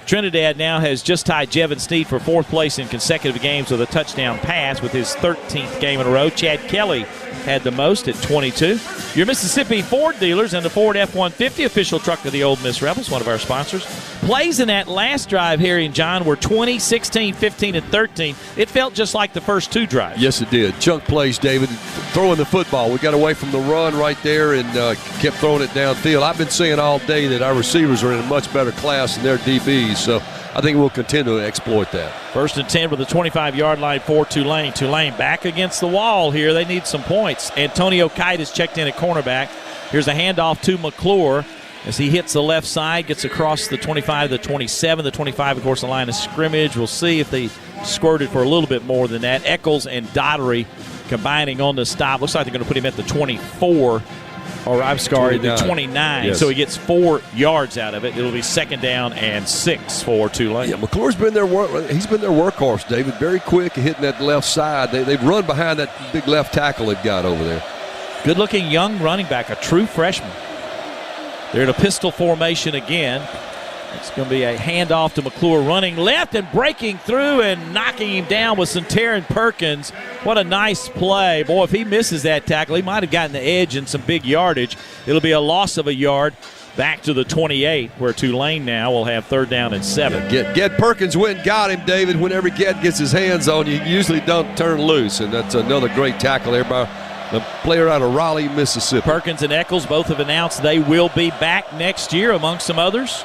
Trinidad now has just tied Jevin Sneed for 4th place in consecutive games with a touchdown pass with his 13th game in a row. Chad Kelly had the most at 22. Your Mississippi Ford dealers and the Ford F-150, official truck of the Ole Miss Rebels, one of our sponsors. Plays in that last drive, Harry and John, were 20, 16, 15, and 13. It felt just like the first 2 drives. Yes, it did. Chunk plays, David. Throwing the football. We got away from the run right there and kept throwing it downfield. I've been saying all day that our receivers are in a much better class than their DBs, so I think we'll continue to exploit that. 1st and 10 with the 25-yard line for Tulane. Tulane back against the wall here. They need some points. Antonio Kite is checked in at cornerback. Here's a handoff to McClure as he hits the left side, gets across the 25 to the 27. The 25, of course, the line of scrimmage. We'll see if they squirted for a little bit more than that. Eccles and Daughtery combining on the stop. Looks like they're going to put him at the 24. Or I'm sorry, 29. The 29. Yes. So he gets 4 yards out of it. It'll be 2nd down and 6 for Tulane. Yeah, McClure's been their he's been their workhorse, David. Very quick at hitting that left side. They've run behind that big left tackle they've got over there. Good-looking young running back, a true freshman. They're in a pistol formation again. It's going to be a handoff to McClure, running left and breaking through and knocking him down with Centarian Perkins. What a nice play. Boy, if he misses that tackle, he might have gotten the edge and some big yardage. It'll be a loss of a yard back to the 28, where Tulane now will have 3rd down and 7. Get Perkins went and got him, David. Whenever Get gets his hands on you, usually don't turn loose, and that's another great tackle there by the player out of Raleigh, Mississippi. Perkins and Eccles both have announced they will be back next year, among some others.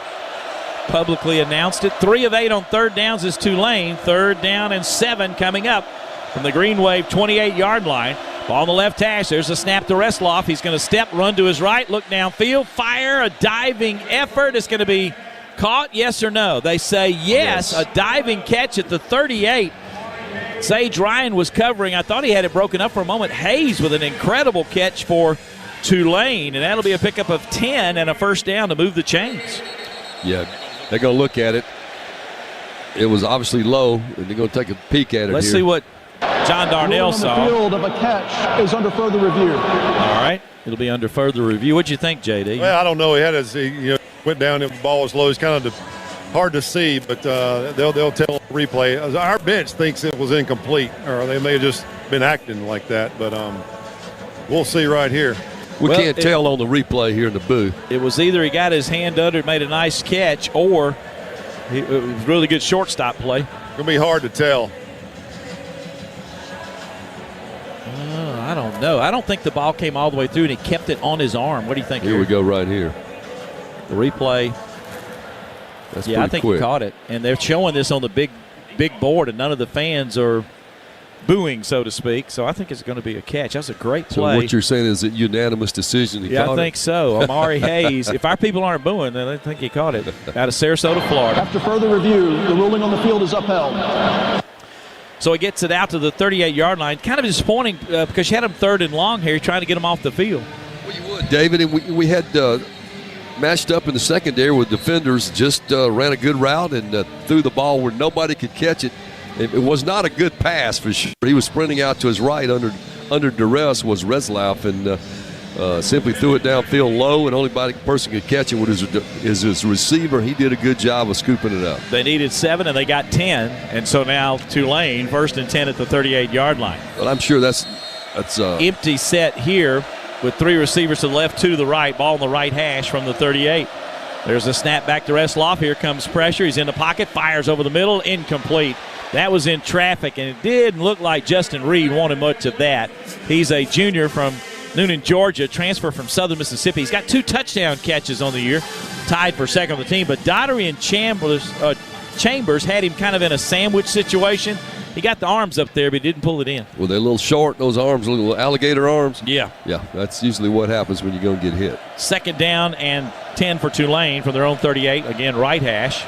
Publicly announced it. 3 of 8 on 3rd downs is Tulane. 3rd down and 7 coming up from the Green Wave 28-yard line. Ball on the left hash. There's a snap to Resloff. He's going to step, run to his right, look downfield, fire, a diving effort. It's going to be caught, yes or no? They say yes. A diving catch at the 38. Sage Ryan was covering. I thought he had it broken up for a moment. Hayes with an incredible catch for Tulane, and that'll be a pickup of 10 and a 1st down to move the chains. Yeah, they're going to look at it. It was obviously low, and they're going to take a peek at it. Let's see what John Darnell saw. The field of a catch is under further review. All right, it'll be under further review. What'd you think, JD? Well, I don't know. He had went down and the ball was low. It's kind of hard to see, but they'll tell the replay. Our bench thinks it was incomplete, or they may have just been acting like that. But we'll see right here. We can't tell on the replay here in the booth. It was either he got his hand under it, made a nice catch, or it was a really good shortstop play. It's going to be hard to tell. I don't know. I don't think the ball came all the way through, and he kept it on his arm. What do you think? Here we go right here. The replay. That's I think quick. he caught it. And they're showing this on the big board, and none of the fans are booing, so to speak. So I think it's going to be a catch. That's a great play. So what you're saying is a unanimous decision. I think so. Amari Hayes. If our people aren't booing, then I think he caught it. Out of Sarasota, Florida. After further review, the ruling on the field is upheld. So he gets it out to the 38-yard line. Kind of disappointing because you had him 3rd and long here, trying to get him off the field. Well, you would, David. And we had matched up in the secondary with defenders, just ran a good route and threw the ball where nobody could catch it. It was not a good pass for sure. He was sprinting out to his right under duress was Reslauf, and simply threw it downfield low, and only person could catch it was his receiver. He did a good job of scooping it up. They needed 7, and they got 10, and so now Tulane 1st and 10 at the 38-yard line. Well, I'm sure that's empty set here with 3 receivers to the left, 2 to the right. Ball on the right hash from the 38. There's a snap back to Resloff. Here comes pressure. He's in the pocket, fires over the middle, incomplete. That was in traffic, and it didn't look like Justin Reed wanted much of that. He's a junior from Noonan, Georgia, transfer from Southern Mississippi. He's got 2 touchdown catches on the year, tied for 2nd on the team. But Daughtery and Chambers had him kind of in a sandwich situation. He got the arms up there, but he didn't pull it in. Well, they're a little short, those arms, little alligator arms. Yeah. Yeah, that's usually what happens when you're going to get hit. 2nd down and 10 for Tulane from their own 38. Again, right hash.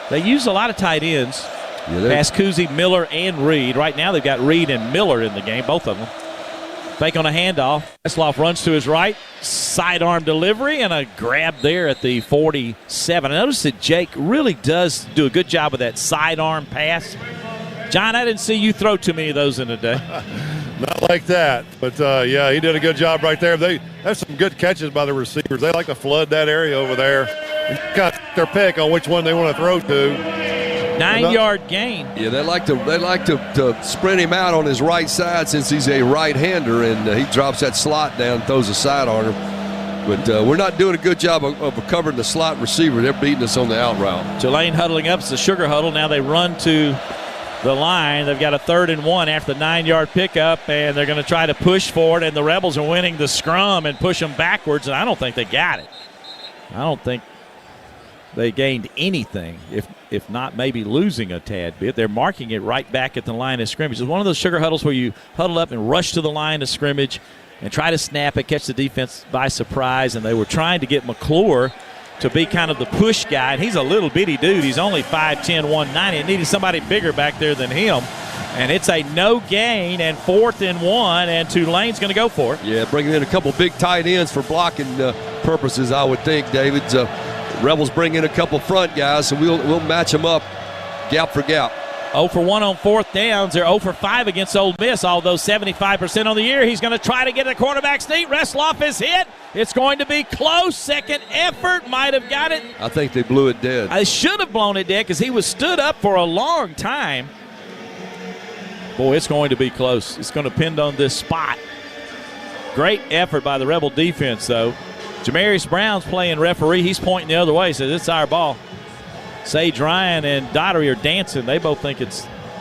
They use a lot of tight ends. Pascuzzi, Miller, and Reed. Right now they've got Reed and Miller in the game, both of them. Fake on a handoff. Resloff runs to his right. Sidearm delivery and a grab there at the 47. I noticed that Jake really does do a good job of that sidearm pass. John, I didn't see you throw too many of those in a day. Not like that. But, yeah, he did a good job right there. That's some good catches by the receivers. They like to flood that area over there. Got their pick on which one they want to throw to. 9-yard gain. Yeah, they like to sprint him out on his right side since he's a right-hander, and he drops that slot down, throws a sidearm. But we're not doing a good job of covering the slot receiver. They're beating us on the out route. Tulane huddling up. It's the sugar huddle. Now they run to the line. They've got a 3rd and 1 after the 9-yard pickup, and they're going to try to push forward, and the Rebels are winning the scrum and push them backwards, and I don't think they got it. I don't think they gained anything, if not maybe losing a tad bit. They're marking it right back at the line of scrimmage. It's one of those sugar huddles where you huddle up and rush to the line of scrimmage and try to snap it, catch the defense by surprise, and they were trying to get McClure to be kind of the push guy, and he's a little bitty dude. He's only 5'10", 190, and needed somebody bigger back there than him. And it's a no gain and 4th and 1, and Tulane's going to go for it. Yeah, bringing in a couple big tight ends for blocking purposes, I would think, David. Rebels bring in a couple front guys, so we'll match them up gap for gap. 0 for 1 on fourth downs. They're 0 for 5 against Ole Miss, although 75% on the year. He's going to try to get the quarterback sneak. Restloff is hit. It's going to be close. Second effort. Might have got it. I think they blew it dead. I should have blown it dead because he was stood up for a long time. Boy, it's going to be close. It's going to depend on this spot. Great effort by the Rebel defense, though. Jamarius Brown's playing referee. He's pointing the other way, says it's our ball. Sage Ryan and Daughtery are dancing. They both think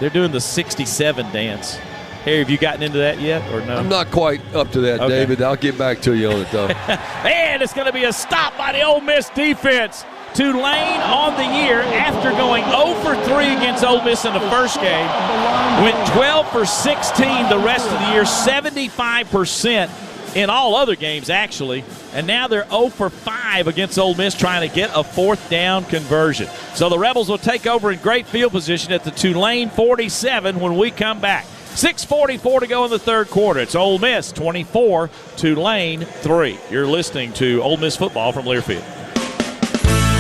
they're doing the 67 dance. Harry, have you gotten into that yet or no? I'm not quite up to that, Okay. David. I'll get back to you on it, though. And it's going to be a stop by the Ole Miss defense. Tulane on the year after going 0 for 3 against Ole Miss in the first game. Went 12 for 16 the rest of the year, 75% in all other games, actually. And now they're 0 for 5 against Ole Miss trying to get a fourth down conversion. So the Rebels will take over in great field position at the Tulane 47 when we come back. 6:44 to go in the third quarter. It's Ole Miss 24, Tulane 3. You're listening to Ole Miss football from Learfield.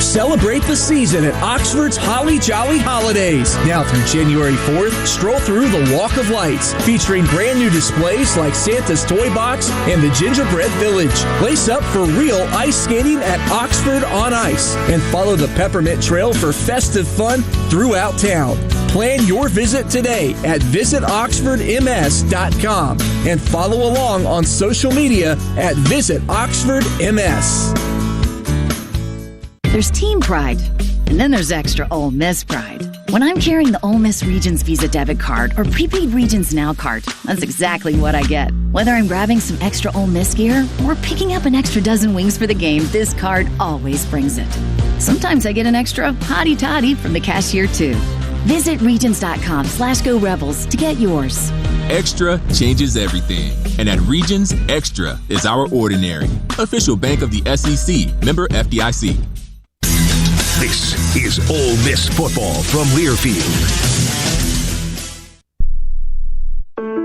Celebrate the season at Oxford's Holly Jolly Holidays. Now through January 4th, stroll through the Walk of Lights, featuring brand new displays like Santa's Toy Box and the Gingerbread Village. Lace up for real ice skating at Oxford on Ice, and follow the Peppermint Trail for festive fun throughout town. Plan your visit today at visitoxfordms.com and follow along on social media at visitoxfordms. There's team pride, and then there's extra Ole Miss pride. When I'm carrying the Ole Miss Regions Visa debit card or prepaid Regions Now card, that's exactly what I get. Whether I'm grabbing some extra Ole Miss gear or picking up an extra dozen wings for the game, this card always brings it. Sometimes I get an extra hottie toddy from the cashier too. Visit Regions.com/Go Rebels to get yours. Extra changes everything. And at Regions, Extra is our ordinary. Official bank of the SEC, member FDIC. This is Ole Miss football from Learfield.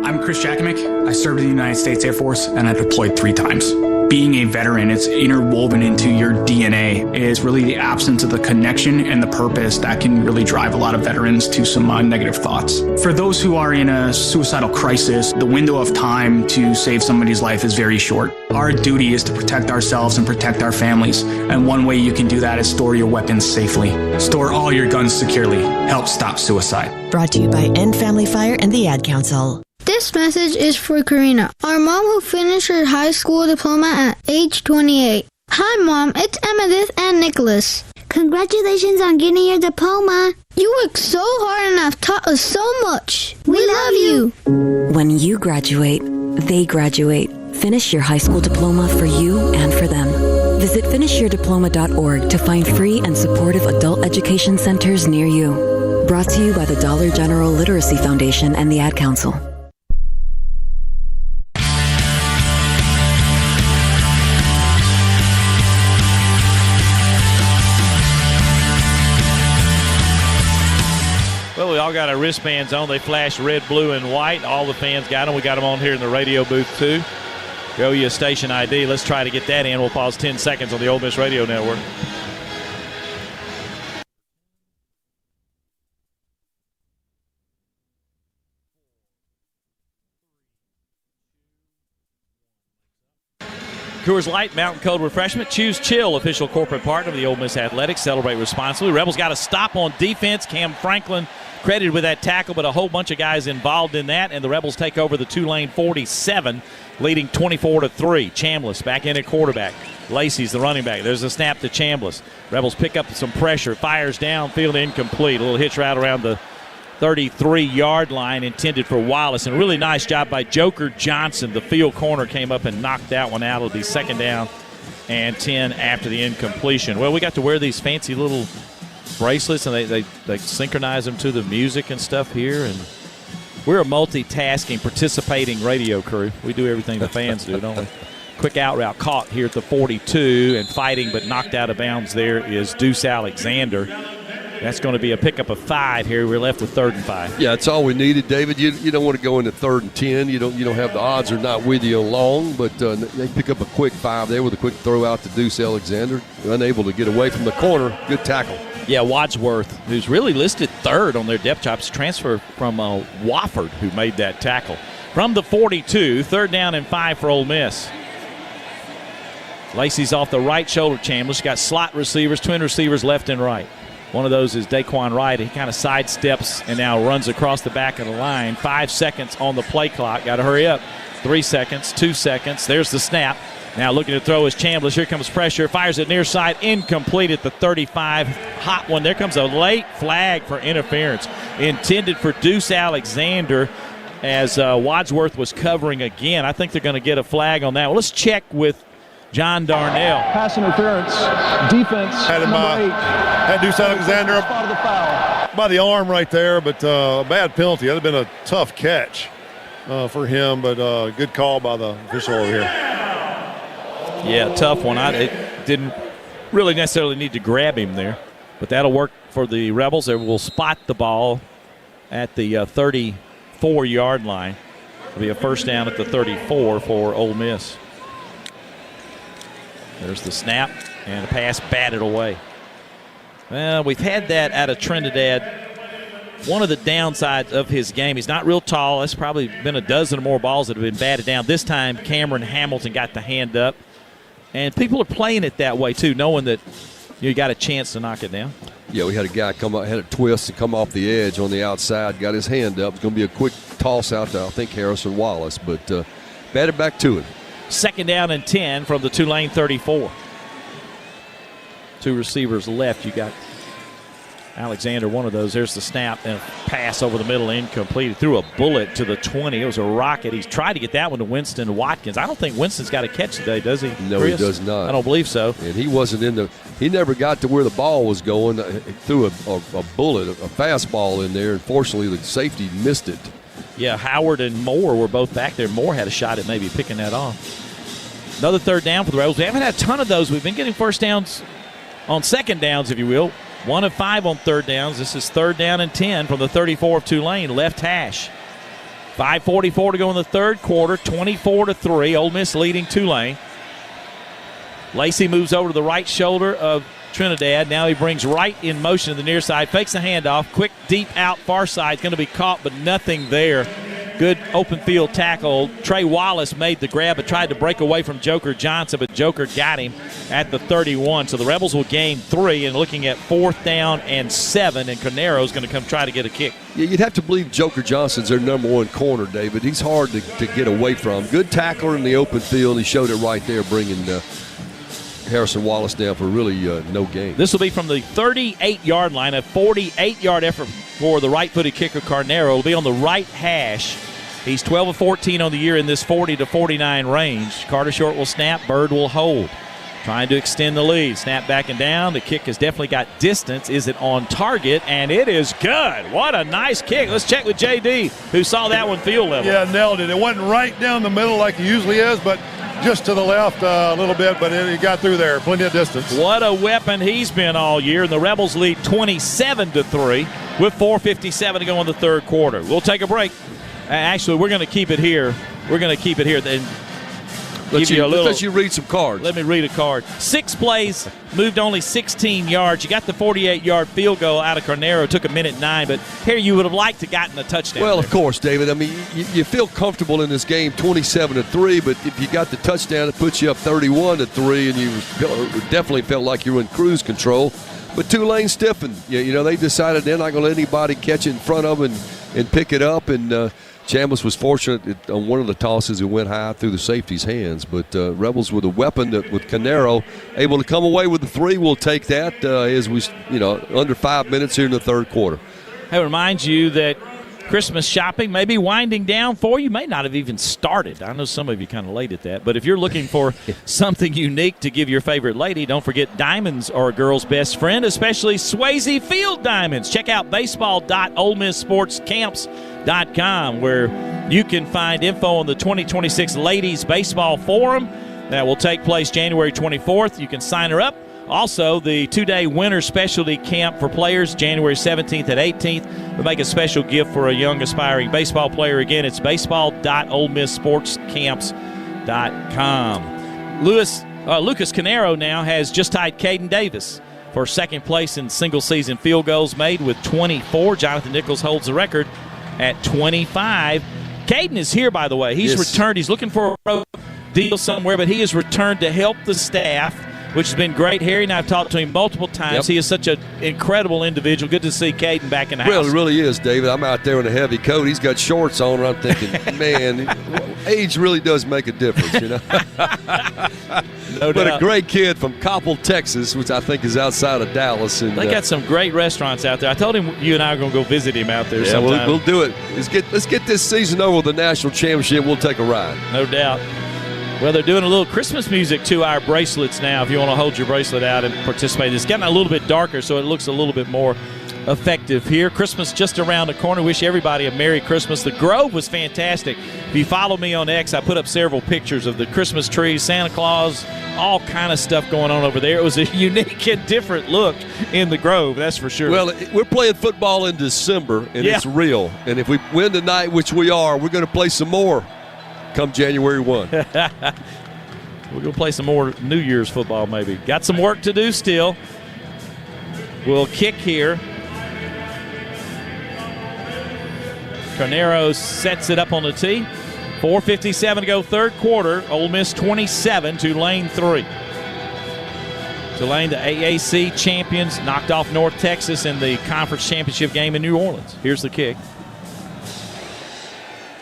I'm Chris Jakimick. I served in the United States Air Force and I deployed 3 times. Being a veteran, it's interwoven into your DNA. It is really the absence of the connection and the purpose that can really drive a lot of veterans to some negative thoughts. For those who are in a suicidal crisis, the window of time to save somebody's life is very short. Our duty is to protect ourselves and protect our families. And one way you can do that is store your weapons safely. Store all your guns securely. Help stop suicide. Brought to you by End Family Fire and the Ad Council. This message is for Karina, our mom who finished her high school diploma at age 28. Hi, Mom. It's Emmettith and Nicholas. Congratulations on getting your diploma. You worked so hard and have taught us so much. We love you. When you graduate, they graduate. Finish your high school diploma for you and for them. Visit finishyourdiploma.org to find free and supportive adult education centers near you. Brought to you by the Dollar General Literacy Foundation and the Ad Council. Well, we all got our wristbands on. They flash red, blue, and white. All the fans got them. We got them on here in the radio booth, too. Go you a station ID. Let's try to get that in. We'll pause 10 seconds on the Ole Miss Radio Network. Coors Light, Mountain Cold Refreshment. Choose Chill, official corporate partner of the Ole Miss Athletics. Celebrate responsibly. Rebels got a stop on defense. Cam Franklin credited with that tackle, but a whole bunch of guys involved in that, and the Rebels take over the Tulane 47, leading 24-3. Chambliss back in at quarterback. Lacey's the running back. There's a snap to Chambliss. Rebels pick up some pressure. Fires downfield, incomplete. A little hitch route around the 33-yard line intended for Wallace. And a really nice job by Joker Johnson. The field corner came up and knocked that one out. It'll be 2nd down and 10 after the incompletion. Well, we got to wear these fancy little bracelets, and they synchronize them to the music and stuff here. And we're a multitasking, participating radio crew. We do everything the fans do, don't we? Quick out route caught here at the 42 and fighting, but knocked out of bounds there is Deuce Alexander. That's going to be a pickup of 5 here. We're left with 3rd and 5. Yeah, it's all we needed, David. You don't want to go into 3rd and 10. You don't have the odds are not with you long, but they pick up a quick 5 there with a quick throw out to Deuce Alexander. Unable to get away from the corner. Good tackle. Yeah, Wadsworth, who's really listed 3rd on their depth charts, transfer from Wofford, who made that tackle. From the 42, 3rd down and 5 for Ole Miss. Lacey's off the right shoulder, Chambliss. Got slot receivers, twin receivers left and right. One of those is Daquan Wright. He kind of sidesteps and now runs across the back of the line. 5 seconds on the play clock. Got to hurry up. 3 seconds, 2 seconds. There's the snap. Now looking to throw is Chambliss. Here comes pressure. Fires it near side. Incomplete at the 35. Hot one. There comes a late flag for interference. Intended for Deuce Alexander as Wadsworth was covering again. I think they're going to get a flag on that. Well, let's check with John Darnell. Pass interference. Defense. Had Deuce Alexander by the arm right there, but a bad penalty. That would have been a tough catch for him, but good call by the official over here. Yeah, tough one. It didn't really necessarily need to grab him there, but that'll work for the Rebels. They will spot the ball at the 34-yard line. It'll be a 1st down at the 34 for Ole Miss. There's the snap, and the pass batted away. Well, we've had that out of Trinidad. One of the downsides of his game, he's not real tall. There's probably been a dozen or more balls that have been batted down. This time, Cameron Hamilton got the hand up. And people are playing it that way, too, knowing that you got a chance to knock it down. Yeah, we had a guy come up, had a twist and come off the edge on the outside, got his hand up. It's going to be a quick toss out to, I think, Harrison Wallace, but batted back to him. 2nd down and 10 from the Tulane 34. 2 receivers left. You got Alexander, one of those. There's the snap and a pass over the middle, incomplete. He threw a bullet to the 20. It was a rocket. He's tried to get that one to Winston Watkins. I don't think Winston's got a catch today, does he? No, Chris? he does not. I don't believe so. And he wasn't he never got to where the ball was going. He threw a bullet, a fastball in there. Unfortunately, the safety missed it. Yeah, Howard and Moore were both back there. Moore had a shot at maybe picking that off. Another 3rd down for the Rebels. We haven't had a ton of those. We've been getting 1st downs on 2nd downs, if you will. 1 of 5 on 3rd downs. This is 3rd down and 10 from the 34 of Tulane, left hash. 5:44 to go in the 3rd quarter, 24-3. Ole Miss leading Tulane. Lacey moves over to the right shoulder of Trinidad. Now he brings Wright in motion to the near side, fakes the handoff, quick deep out far side, going to be caught, but nothing there. Good open field tackle. Trey Wallace made the grab but tried to break away from Joker Johnson, but Joker got him at the 31. So the Rebels will gain 3 and looking at 4th down and 7, and Carnero's going to come try to get a kick. Yeah, you'd have to believe Joker Johnson's their number 1 corner, David. He's hard to get away from. Good tackler in the open field. He showed it right there, bringing Harrison Wallace down for really no gain. This will be from the 38-yard line, a 48-yard effort for the right-footed kicker Carnero. Will be on the right hash. He's 12 of 14 on the year in this 40 to 49 range. Carter Short will snap, Bird will hold. Trying to extend the lead. Snap back and down. The kick has definitely got distance. Is it on target? And it is good. What a nice kick. Let's check with JD, who saw that one field level. Yeah, nailed it. It wasn't right down the middle like it usually is, but just to the left a little bit, but he got through there. Plenty of distance. What a weapon he's been all year. And the Rebels lead 27-3 with 4:57 to go in the 3rd quarter. We'll take a break. Actually, we're going to keep it here. We're going to keep it here. Then let you read some cards. Let me read a card. 6 plays, moved only 16 yards. You got the 48-yard field goal out of Carnero. Took 1:09, but here you would have liked to gotten a touchdown. Well, there. Of course, David. I mean, you feel comfortable in this game, 27-3, but if you got the touchdown, it puts you up 31-3, and you definitely felt like you were in cruise control. But Tulane stiffened. You know, they decided they're not going to let anybody catch it in front of them and pick it up, and Chambliss was fortunate on one of the tosses. It went high through the safety's hands. But Rebels with a weapon with Carnero able to come away with the 3. We'll take that as we, under 5 minutes here in the 3rd quarter. I remind you that Christmas shopping may be winding down for you. May not have even started. I know some of you kind of late at that. But if you're looking for something unique to give your favorite lady, don't forget diamonds are a girl's best friend, especially Swayze Field diamonds. Check out baseball.olemissportscamps.com, where you can find info on the 2026 Ladies Baseball Forum that will take place January 24th. You can sign her up Also, the 2-day winter specialty camp for players, January 17th and 18th. We'll make a special gift for a young aspiring baseball player. Again, it's baseball.olemisssportscamps.com. Lucas Canero now has just tied Caden Davis for second place in single-season field goals made with 24. Jonathan Nichols holds the record at 25. Caden is here, by the way. He's returned. He's looking for a deal somewhere, but he has returned to help the staff, which has been great. Harry and I have talked to him multiple times. Yep. He is such an incredible individual. Good to see Caden back in the house. Well, it really is, David. I'm out there in a heavy coat. He's got shorts on, and I'm thinking, man, age really does make a difference, you know. No but doubt. A great kid from Coppell, Texas, which I think is outside of Dallas. And they got some great restaurants out there. I told him you and I are going to go visit him out there sometime. We'll do it. Let's get this season over with the national championship. We'll take a ride. No doubt. Well, they're doing a little Christmas music to our bracelets now if you want to hold your bracelet out and participate. It's getting a little bit darker, so it looks a little bit more effective here. Christmas just around the corner. Wish everybody a Merry Christmas. The Grove was fantastic. If you follow me on X, I put up several pictures of the Christmas trees, Santa Claus, all kind of stuff going on over there. It was a unique and different look in the Grove, that's for sure. Well, we're playing football in December, and it's real. And if we win tonight, which we are, we're going to play some more come January 1. We're going to play some more New Year's football maybe. Got some work to do still. We'll kick here. Carnero sets it up on the tee. 4:57 to go, third quarter. Ole Miss 27, Tulane 3. Tulane, the AAC champions, knocked off North Texas in the conference championship game in New Orleans. Here's the kick.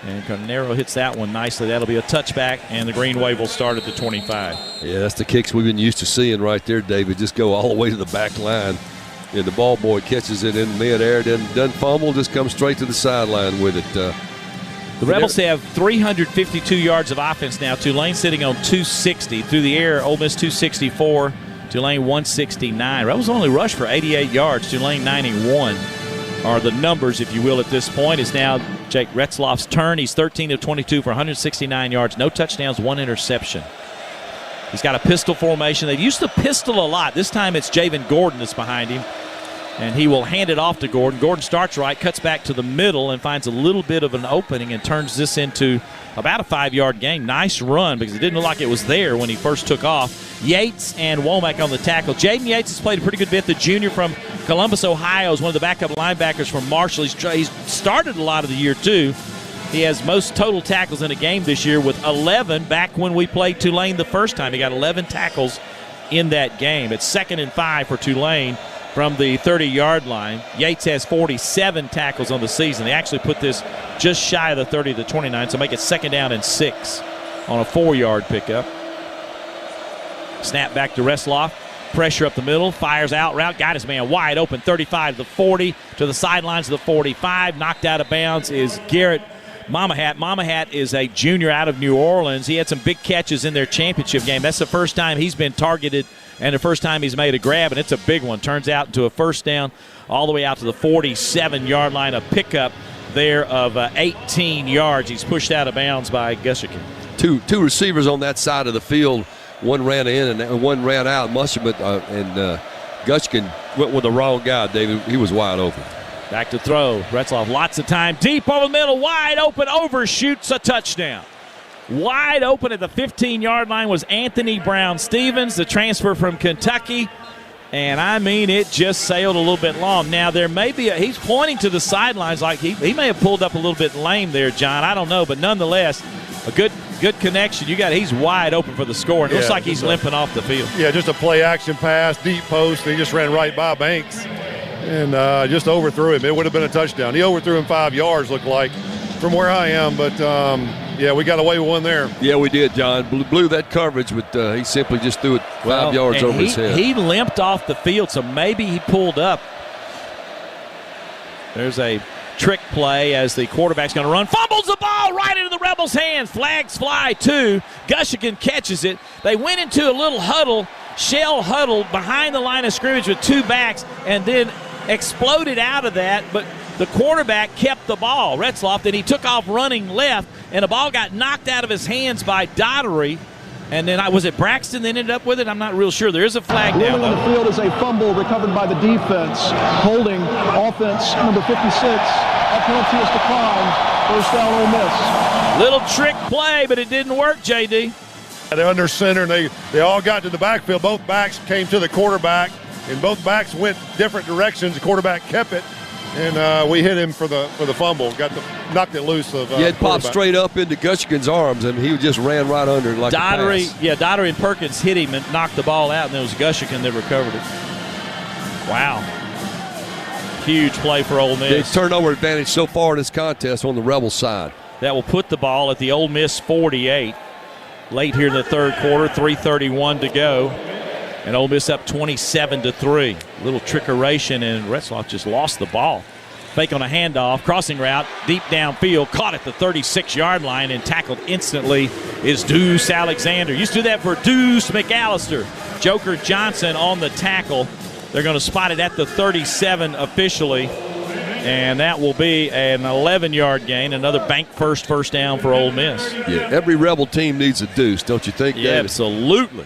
And Carnero hits that one nicely. That'll be a touchback, and the green wave will start at the 25. Yeah, that's the kicks we've been used to seeing right there, David. Just go all the way to the back line. And the ball boy catches it in midair, doesn't fumble, just comes straight to the sideline with it. The Rebels have 352 yards of offense now. Tulane sitting on 260. Through the air, Ole Miss 264, Tulane 169. Rebels only rushed for 88 yards, Tulane 91 are the numbers, if you will, at this point. It's now Jake Retzloff's turn. He's 13 of 22 for 169 yards, no touchdowns, one interception. He's got a pistol formation. They've used the pistol a lot. This time it's Javen Gordon that's behind him, and he will hand it off to Gordon. Gordon starts right, cuts back to the middle, and finds a little bit of an opening and turns this into about a 5-yard gain. Nice run because it didn't look like it was there when he first took off. Yates and Womack on the tackle. Jaden Yates has played a pretty good bit. The junior from Columbus, Ohio, is one of the backup linebackers from Marshall. He's started a lot of the year, too. He has most total tackles in a game this year with 11 back when we played Tulane the first time. He got 11 tackles in that game. It's 2nd and 5 for Tulane from the 30-yard line. Yates has 47 tackles on the season. They actually put this just shy of the 30 to 29, so make it 2nd down and 6 on a 4-yard pickup. Snap back to Retzloff. Pressure up the middle. Fires out route. Got his man wide open. 35 to the 40 to the sidelines of the 45. Knocked out of bounds is Garrett Mamahat. Mamahat is a junior out of New Orleans. He had some big catches in their championship game. That's the first time he's been targeted and the first time he's made a grab, and it's a big one. Turns out into a first down all the way out to the 47-yard line. A pickup there of 18 yards. He's pushed out of bounds by Gushikin. Two receivers on that side of the field. One ran in and one ran out. Musherman and Gushikin went with the wrong guy, David. He was wide open. Back to throw. Retzloff, lots of time. Deep over the middle, wide open, overshoots a touchdown. Wide open at the 15-yard line was Anthony Brown-Stevens, the transfer from Kentucky. And, I mean, it just sailed a little bit long. Now, there may be he's pointing to the sidelines like he may have pulled up a little bit lame there, John. I don't know, but nonetheless, a good connection. He's wide open for the score. It looks like he's limping off the field. Yeah, just a play-action pass, deep post. He just ran right by Banks and just overthrew him. It would have been a touchdown. He overthrew him 5 yards, looked like, from where I am. But, yeah, we got away with one there. Yeah, we did, John. Blew that coverage, but he simply just threw it 5 yards over his head. He limped off the field, so maybe he pulled up. There's a trick play as the quarterback's going to run. Fumbles the ball right into the Rebels' hands. Flags fly too. Gushikin catches it. They went into a little shell huddle behind the line of scrimmage with two backs and then exploded out of that, but the quarterback kept the ball, Retzloff. Then he took off running left, and the ball got knocked out of his hands by Daughtery. And then was it Braxton that ended up with it? I'm not real sure. There is a flag now. Rolling on the field is a fumble recovered by the defense. Holding offense number 56. That penalty is declined. First down, Ole Miss. Little trick play, but it didn't work, J.D. They're under center, and they all got to the backfield. Both backs came to the quarterback, and both backs went different directions. The quarterback kept it, and we hit him for the fumble. Knocked it loose of. It popped straight up into Gushigan's arms, and he just ran right under it like Daughtery, a pass. yeah, Daughtery and Perkins hit him and knocked the ball out, and it was Gushigan that recovered it. Wow. Huge play for Ole Miss. Big turnover advantage so far in this contest on the Rebels side. That will put the ball at the Ole Miss 48. Late here in the third quarter, 3:31 to go. And Ole Miss up 27-3. Little trickeration, and Retzloff just lost the ball. Fake on a handoff, crossing route, deep downfield, caught at the 36-yard line and tackled instantly is Deuce Alexander. Used to do that for Deuce McAllister. Joker Johnson on the tackle. They're going to spot it at the 37 officially. And that will be an 11-yard gain, another bank first down for Ole Miss. Yeah, every Rebel team needs a deuce, don't you think, Yeah, David? absolutely.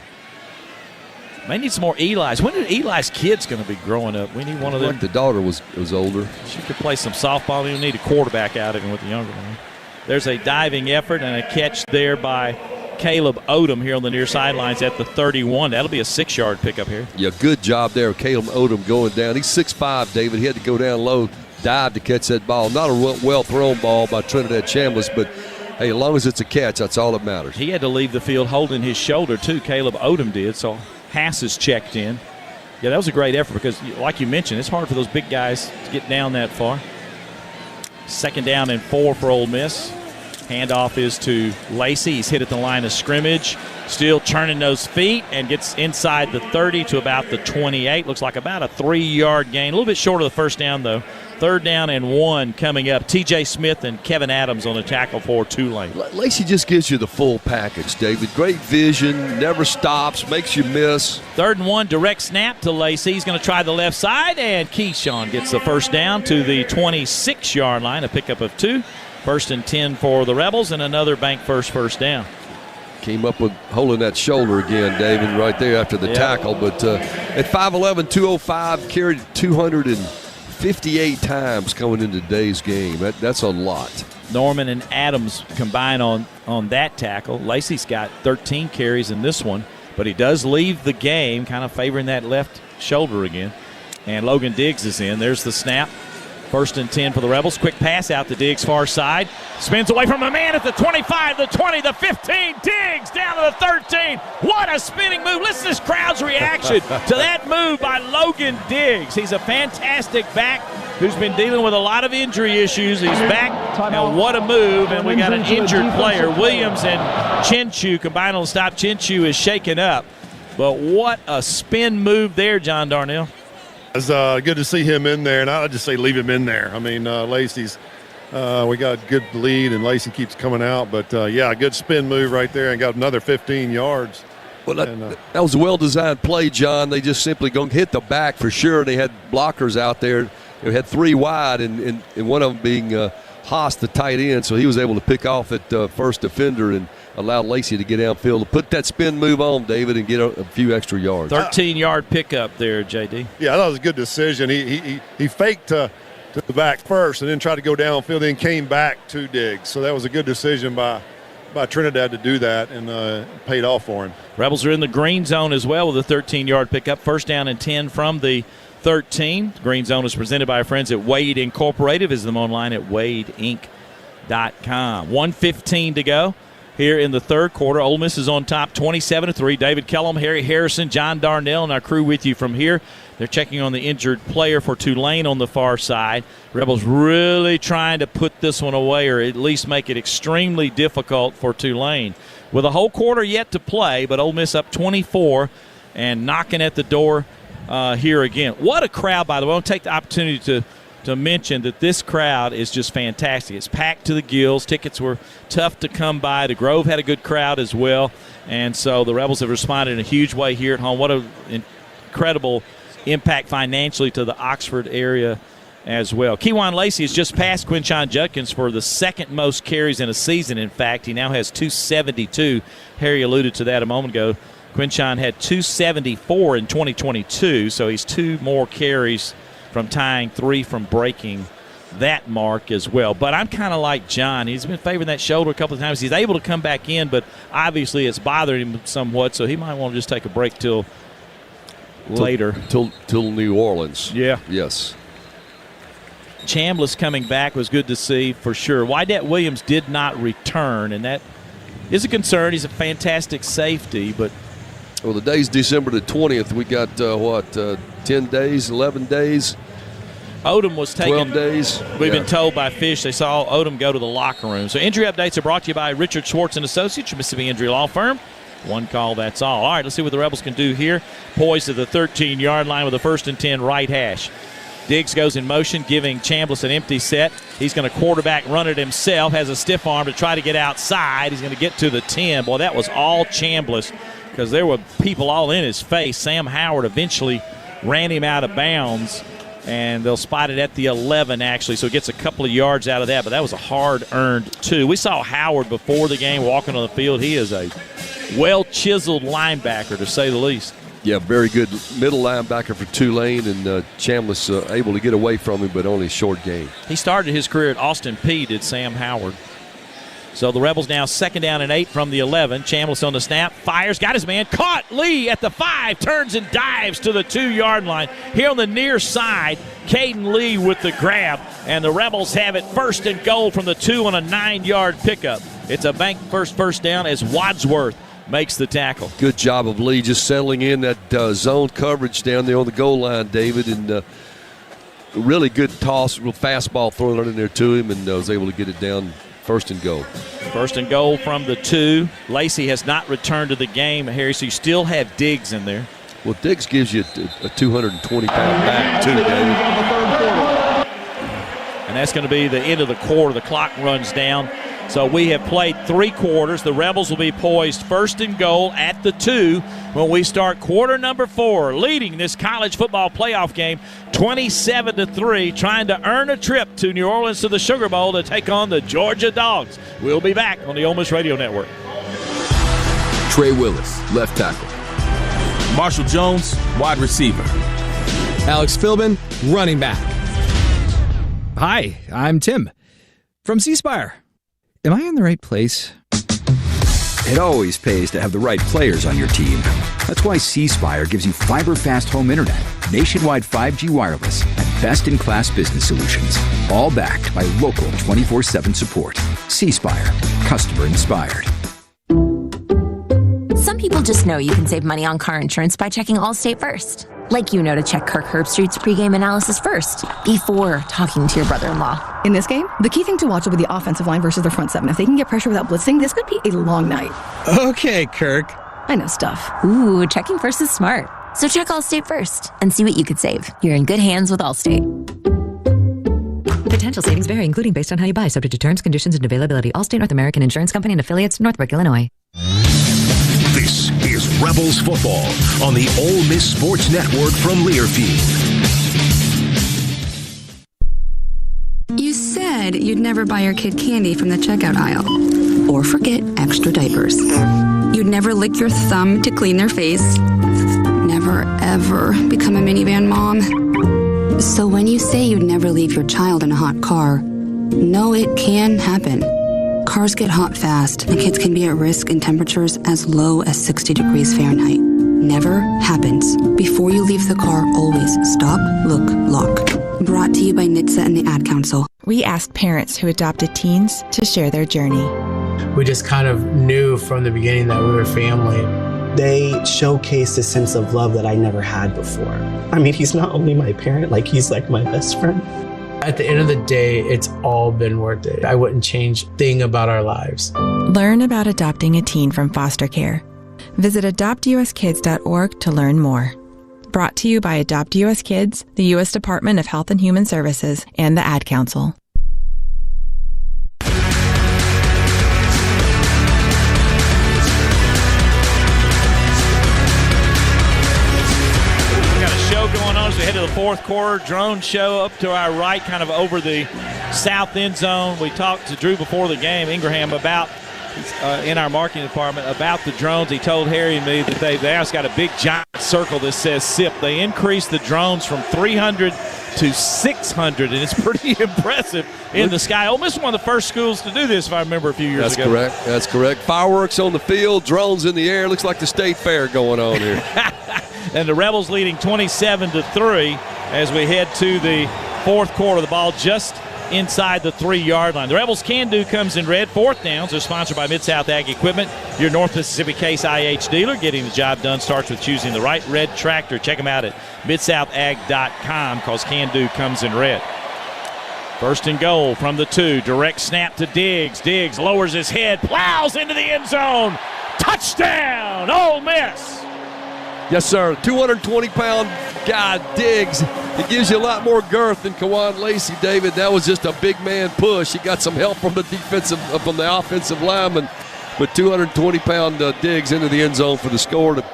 They need some more Eli's. When are Eli's kids going to be growing up? We need one of them. Like the daughter was older. She could play some softball. We don't need a quarterback out even with the younger one. There's a diving effort and a catch there by Caleb Odom here on the near sidelines at the 31. That'll be a 6-yard pickup here. Yeah, good job there, Caleb Odom going down. He's 6'5", David. He had to go down low, dive to catch that ball. Not a well-thrown ball by Trinidad Chambliss, but, hey, as long as it's a catch, that's all that matters. He had to leave the field holding his shoulder, too. Caleb Odom did, so Hass is checked in. Yeah, that was a great effort because, like you mentioned, it's hard for those big guys to get down that far. 2nd down and 4 for Ole Miss. Handoff is to Lacey. He's hit at the line of scrimmage. Still churning those feet and gets inside the 30 to about the 28. Looks like about a 3-yard gain. A little bit short of the first down, though. 3rd down and 1 coming up. T.J. Smith and Kevin Adams on the tackle for Tulane. Lacey just gives you the full package, David. Great vision, never stops, makes you miss. 3rd and 1, direct snap to Lacey. He's going to try the left side, and Keyshawn gets the first down to the 26-yard line, a pickup of 2. 1st and 10 for the Rebels, and another bank first down. Came up with holding that shoulder again, David, right there after the tackle. But at 5'11", 205, carried 258 times coming into today's game. That's a lot. Norman and Adams combine on that tackle. Lacey's got 13 carries in this one, but he does leave the game, kind of favoring that left shoulder again. And Logan Diggs is in. There's the snap. 1st and 10 for the Rebels. Quick pass out to Diggs, far side. Spins away from a man at the 25, the 20, the 15. Diggs down to the 13. What a spinning move. Listen to this crowd's reaction to that move by Logan Diggs. He's a fantastic back who's been dealing with a lot of injury issues. He's back, and what a move. And we got an injured player. Williams and Chinchu combined on stop. Chinchu is shaken up. But what a spin move there, John Darnell. It's good to see him in there, and I'd just say leave him in there. I mean, Lacey's we got a good lead, and Lacey keeps coming out. But, yeah, a good spin move right there and got another 15 yards. Well, that was a well-designed play, John. They just simply going to hit the back for sure. They had blockers out there. They had 3 wide, and one of them being Haas, the tight end, so he was able to pick off at first defender and allowed Lacey to get downfield to put that spin move on, David, and get a few extra yards. 13-yard pickup there, J.D. Yeah, that was a good decision. He faked to the back first and then tried to go downfield, then came back to Diggs. So that was a good decision by Trinidad to do that, and paid off for him. Rebels are in the green zone as well with a 13-yard pickup. 1st down and 10 from the 13. Green zone is presented by our friends at Wade Incorporated. Visit them online at wadeinc.com. 1:15 to go here in the third quarter. Ole Miss is on top 27-3. David Kellum, Harry Harrison, John Darnell, and our crew with you from here. They're checking on the injured player for Tulane on the far side. Rebels really trying to put this one away, or at least make it extremely difficult for Tulane. With a whole quarter yet to play, but Ole Miss up 24 and knocking at the door here again. What a crowd, by the way. I want to take the opportunity to mention that this crowd is just fantastic. It's packed to the gills. Tickets were tough to come by. The Grove had a good crowd as well. And so the Rebels have responded in a huge way here at home. What an incredible impact financially to the Oxford area as well. Kewan Lacey has just passed Quinshon Judkins for the second most carries in a season. In fact, he now has 272. Harry alluded to that a moment ago. Quinshon had 274 in 2022, so he's 2 more carries from tying, 3 from breaking that mark as well. But I'm kind of like John. He's been favoring that shoulder a couple of times. He's able to come back in, but obviously it's bothering him somewhat, so he might want to just take a break till later. Till New Orleans. Yeah. Yes. Chambliss coming back was good to see for sure. Wydett Williams did not return, and that is a concern. He's a fantastic safety, but well, the day's December the 20th. We got 10 days, 11 days. Odom was taken. 12 days. We've been told by Fish they saw Odom go to the locker room. So injury updates are brought to you by Richard Schwartz & Associates, your Mississippi Injury Law Firm. One call, that's all. All right, let's see what the Rebels can do here. Poised at the 13-yard line with a 1st and 10 right hash. Diggs goes in motion, giving Chambliss an empty set. He's going to quarterback run it himself, has a stiff arm to try to get outside. He's going to get to the 10. Boy, that was all Chambliss because there were people all in his face. Sam Howard eventually ran him out of bounds, and they'll spot it at the 11, actually, so it gets a couple of yards out of that, but that was a hard-earned 2. We saw Howard before the game walking on the field. He is a well-chiseled linebacker, to say the least. Yeah, very good middle linebacker for Tulane, and Chambliss able to get away from him, but only a short game. He started his career at Austin Peay, did Sam Howard. So the Rebels now 2nd down and 8 from the 11. Chambliss on the snap, fires, got his man, caught Lee at the 5, turns and dives to the 2-yard line. Here on the near side, Caden Lee with the grab, and the Rebels have it 1st and goal from the 2 on a 9-yard pickup. It's a bank first down as Wadsworth makes the tackle. Good job of Lee just settling in that zone coverage down there on the goal line, David, and really good toss, real fastball thrown in there to him, and was able to get it down 1st and goal. 1st and goal from the 2. Lacey has not returned to the game, Harry, so you still have Diggs in there. Well, Diggs gives you a 220-pound back, too, David. And that's going to be the end of the quarter. The clock runs down. So we have played 3 quarters. The Rebels will be poised 1st and goal at the 2 when we start quarter number 4, leading this college football playoff game 27-3, trying to earn a trip to New Orleans to the Sugar Bowl to take on the Georgia Dogs. We'll be back on the Ole Miss Radio Network. Trey Willis, left tackle. Marshall Jones, wide receiver. Alex Philbin, running back. Hi, I'm Tim from C Spire. Am I in the right place? It always pays to have the right players on your team. That's why C Spire gives you fiber-fast home internet, nationwide 5G wireless, and best-in-class business solutions, all backed by local 24/7 support. C Spire, customer inspired. Some people just know you can save money on car insurance by checking Allstate first. Like you know to check Kirk Herbstreit's pregame analysis first, before talking to your brother-in-law. In this game, the key thing to watch will be the offensive line versus the front seven. If they can get pressure without blitzing, this could be a long night. Okay, Kirk. I know stuff. Ooh, checking first is smart. So check Allstate first and see what you could save. You're in good hands with Allstate. Potential savings vary, including based on how you buy, subject to terms, conditions, and availability. Allstate North American Insurance Company and affiliates, Northbrook, Illinois. This is Rebels Football on the Ole Miss Sports Network from Learfield. You said you'd never buy your kid candy from the checkout aisle. Or forget extra diapers. You'd never lick your thumb to clean their face. Never, ever become a minivan mom. So when you say you'd never leave your child in a hot car, know it can happen. Cars get hot fast, and kids can be at risk in temperatures as low as 60 degrees Fahrenheit. Never happens. Before you leave the car, always stop, look, lock. Brought to you by NHTSA and the Ad Council. We asked parents who adopted teens to share their journey. We just kind of knew from the beginning that we were family. They showcased a sense of love that I never had before. I mean, he's not only my parent, he's like my best friend. At the end of the day, it's all been worth it. I wouldn't change a thing about our lives. Learn about adopting a teen from foster care. Visit adoptuskids.org to learn more. Brought to you by Adopt US Kids, the U.S. Department of Health and Human Services, and the Ad Council. Going on as we head to the fourth quarter. Drones show up to our right, kind of over the south end zone. We talked to Drew before the game, Ingraham, about in our marketing department about the drones. He told Harry and me that they now got a big giant circle that says SIP. They increased the drones from 300 to 600, and it's pretty impressive in the sky. Ole Miss was one of the first schools to do this, if I remember, a few years ago. That's correct. Fireworks on the field, drones in the air. Looks like the state fair going on here. And the Rebels leading 27-3 as we head to the fourth quarter. The ball just inside the 3-yard line. The Rebels Can Do comes in red. Fourth downs are sponsored by Mid-South Ag Equipment, your North Mississippi Case IH dealer. Getting the job done starts with choosing the right red tractor. Check them out at midsouthag.com because Can Do comes in red. First and goal from the 2. Direct snap to Diggs. Diggs lowers his head, plows into the end zone. Touchdown, Ole Miss. Yes, sir. 220-pound guy, Diggs. It gives you a lot more girth than Kawan Lacey, David. That was just a big man push. He got some help from the offensive lineman, but 220-pound Diggs into the end zone for the score to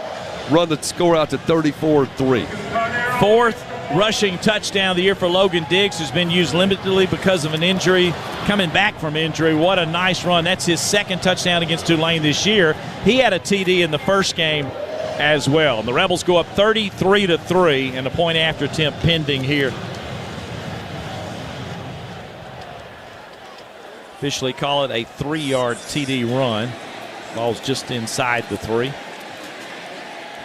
run the score out to 34-3. Fourth rushing touchdown of the year for Logan Diggs, who's been used limitedly because of an injury, coming back from injury. What a nice run. That's his second touchdown against Tulane this year. He had a TD in the first game as well. And the Rebels go up 33-3, and a point after attempt pending here. Officially call it a 3-yard TD run. Ball's just inside the 3.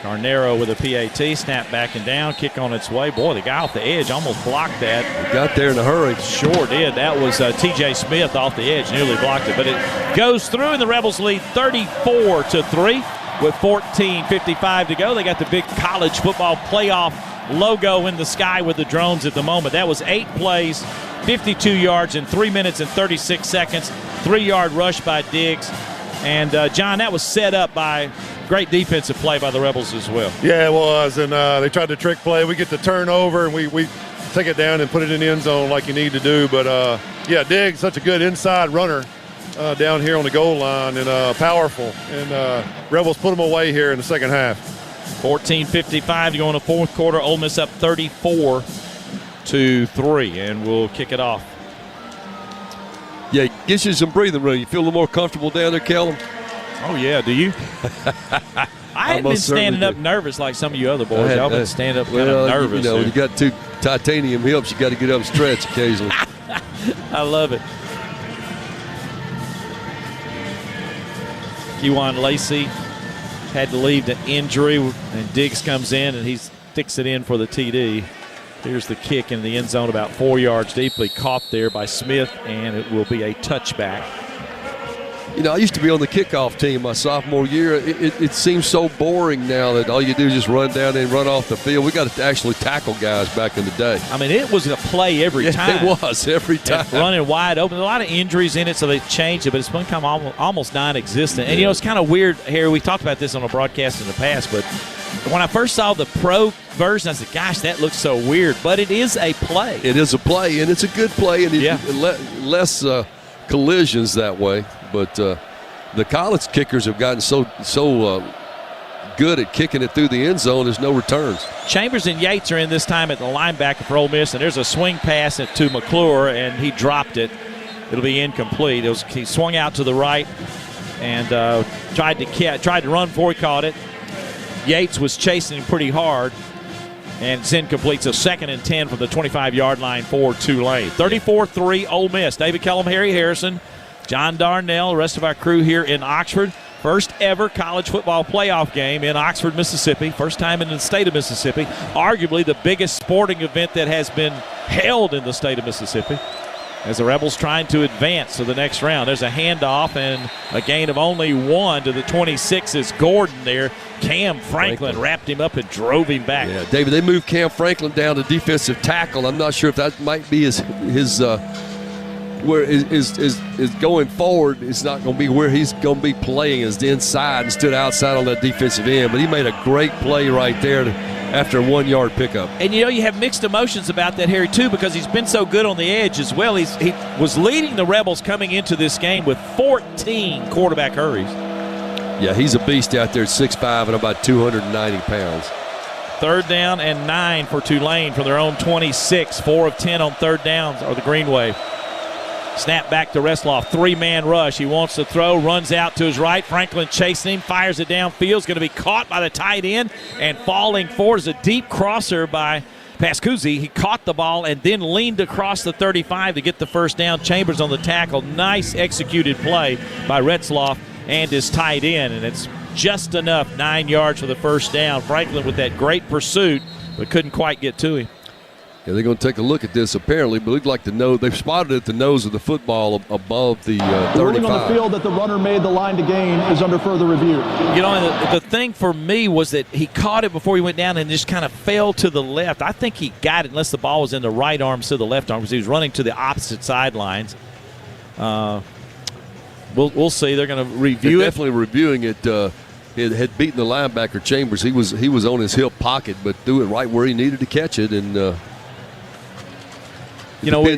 Carnero with a PAT, snap back and down, kick on its way. Boy, the guy off the edge almost blocked that. He got there in a hurry. Sure did. That was T.J. Smith off the edge, nearly blocked it. But it goes through, and the Rebels lead 34-3 with 14:55 to go. They got the big college football playoff logo in the sky with the drones at the moment. That was 8 plays, 52 yards in 3 minutes and 36 seconds. 3-yard rush by Diggs. And, John, that was set up by great defensive play by the Rebels as well. Yeah, it was. And they tried to trick play. We get the turnover, and we take it down and put it in the end zone like you need to do. But, yeah, Diggs, such a good inside runner down here on the goal line, and powerful. And Rebels put them away here in the second half. 14:55 to go in the fourth quarter. Ole Miss up 34-3, and we'll kick it off. Yeah, it gives you some breathing room. You feel a little more comfortable down there, Kellum? Oh, yeah. Do you? I hadn't been standing up nervous like some of you other boys. Y'all been standing up kind of nervous. You know, when you got 2 titanium hips, you got to get up and stretch occasionally. I love it. Kewan Lacey had to leave to injury, and Diggs comes in, and he sticks it in for the TD. Here's the kick in the end zone about 4 yards deeply, caught there by Smith, and it will be a touchback. You know, I used to be on the kickoff team my sophomore year. It seems so boring now that all you do is just run down and run off the field. We got to actually tackle guys back in the day. I mean, it was a play every time. It was every time. Running wide open. A lot of injuries in it, so they changed it, but it's become almost non-existent. And, you know, it's kind of weird, Harry. We talked about this on a broadcast in the past, but when I first saw the pro version, I said, gosh, that looks so weird. But it is a play. It is a play, and it's a good play, and less collisions that way. But the college kickers have gotten so good at kicking it through the end zone, there's no returns. Chambers and Yates are in this time at the linebacker for Ole Miss, and there's a swing pass to McClure, and he dropped it. It'll be incomplete. He swung out to the right and tried to run before he caught it. Yates was chasing him pretty hard, and it's incomplete. So 2nd and 10 from the 25-yard line for Tulane. 34-3 Ole Miss. David Kellum, Harry Harrison, John Darnell, the rest of our crew here in Oxford. First ever college football playoff game in Oxford, Mississippi. First time in the state of Mississippi. Arguably the biggest sporting event that has been held in the state of Mississippi, as the Rebels trying to advance to the next round. There's a handoff and a gain of only 1 to the 26 is Gordon there. Cam Franklin wrapped him up and drove him back. Yeah, David, they moved Cam Franklin down to defensive tackle. I'm not sure if that might be his where is going forward. It's not going to be where he's going to be playing, is the inside instead of outside on that defensive end. But he made a great play right there after a 1-yard pickup. And, you know, you have mixed emotions about that, Harry, too, because he's been so good on the edge as well. He was leading the Rebels coming into this game with 14 quarterback hurries. Yeah, he's a beast out there at 6'5" and about 290 pounds. 3rd down and 9 for Tulane from their own 26. 4 of 10 on 3rd downs are the Green Wave. Snap back to Retzloff. 3-man rush. He wants to throw, runs out to his right. Franklin chasing him, fires it downfield. Is going to be caught by the tight end, and falling forward is a deep crosser by Pascuzzi. He caught the ball and then leaned across the 35 to get the 1st down. Chambers on the tackle. Nice executed play by Retzloff and his tight end, and it's just enough. 9 yards for the 1st down. Franklin with that great pursuit, but couldn't quite get to him. Yeah, they're going to take a look at this apparently, but it looked like they've spotted it at the nose of the football above the 35. The ruling on the field that the runner made the line to gain is under further review. You know, the thing for me was that he caught it before he went down and just kind of fell to the left. I think he got it unless the ball was in the right arm instead of the left arm because he was running to the opposite sidelines. We'll see. They're going to review it. Definitely reviewing it. It had beaten the linebacker Chambers. He was on his hip pocket, but threw it right where he needed to catch it, and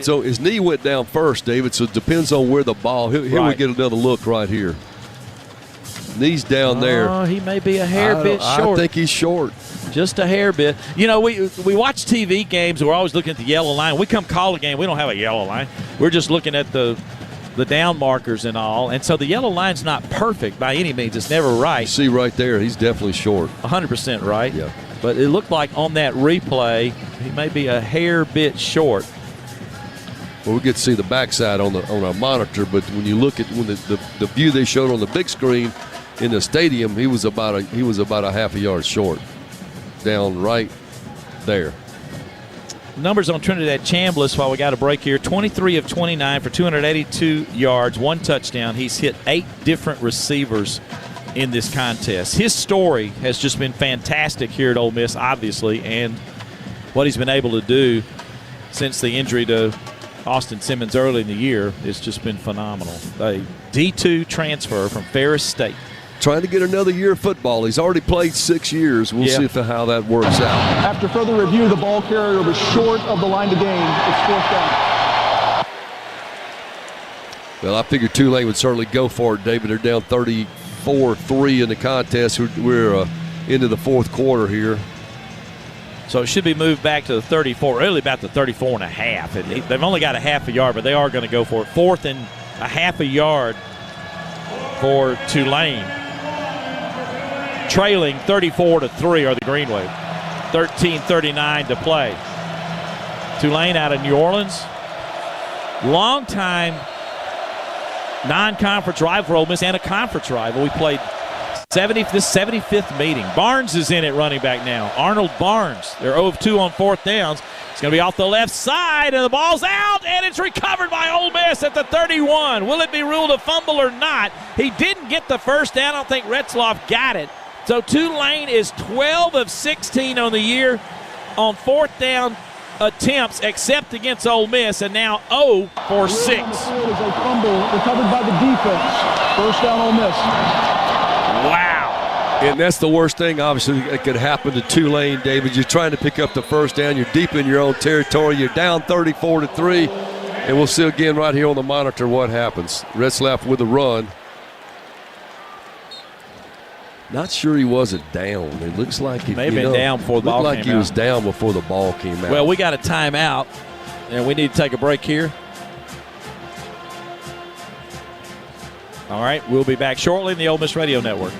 so his knee went down first, David, so it depends on where the ball. Here we get another look right here. Knee's down there. Oh, he may be a hair bit short. I think he's short. Just a hair bit. You know, we watch TV games. We're always looking at the yellow line. We come call a game. We don't have a yellow line. We're just looking at the down markers and all. And so the yellow line's not perfect by any means. It's never right. You see right there, he's definitely short. 100% right. Yeah. But it looked like on that replay, he may be a hair bit short. Well, we get to see the backside on our monitor, but when you look at the view they showed on the big screen in the stadium, he was about a half a yard short, down right there. Numbers on Trinidad Chambliss while we got a break here. 23 of 29 for 282 yards, 1 touchdown. He's hit 8 different receivers in this contest. His story has just been fantastic here at Ole Miss, obviously, and what he's been able to do since the injury to Austin Simmons early in the year has just been phenomenal. A D2 transfer from Ferris State. Trying to get another year of football. He's already played 6 years. We'll see how that works out. After further review, the ball carrier was short of the line to gain. It's 4th down. Well, I figured Tulane would certainly go for it, David. They're down 34-3 in the contest. We're into the 4th quarter here. So it should be moved back to the 34, really about the 34 and a half. And they've only got a half a yard, but they are going to go for it. 4th and a half a yard for Tulane. Trailing 34-3 are the Green Wave. 13:39 to play. Tulane out of New Orleans. Long-time non-conference rival for Ole Miss and a conference rival. We played this 75th meeting. Barnes is in at running back now. Arnold Barnes. They're 0 of 2 on 4th downs. It's going to be off the left side, and the ball's out, and it's recovered by Ole Miss at the 31. Will it be ruled a fumble or not? He didn't get the 1st down. I don't think Retzloff got it. So Tulane is 12 of 16 on the year on 4th down attempts, except against Ole Miss, and now 0 for 6. On the field is a fumble recovered by the defense. 1st down, Ole Miss. Wow. And that's the worst thing, obviously, that could happen to Tulane, David. You're trying to pick up the 1st down. You're deep in your own territory. You're down 34-3. And we'll see again right here on the monitor what happens. Retzloff with a run. Not sure he wasn't down. It looks like he may have been down before the ball came out. Looked like he was down before the ball came out. Well, we got a timeout, and we need to take a break here. All right, we'll be back shortly in the Ole Miss Radio Network.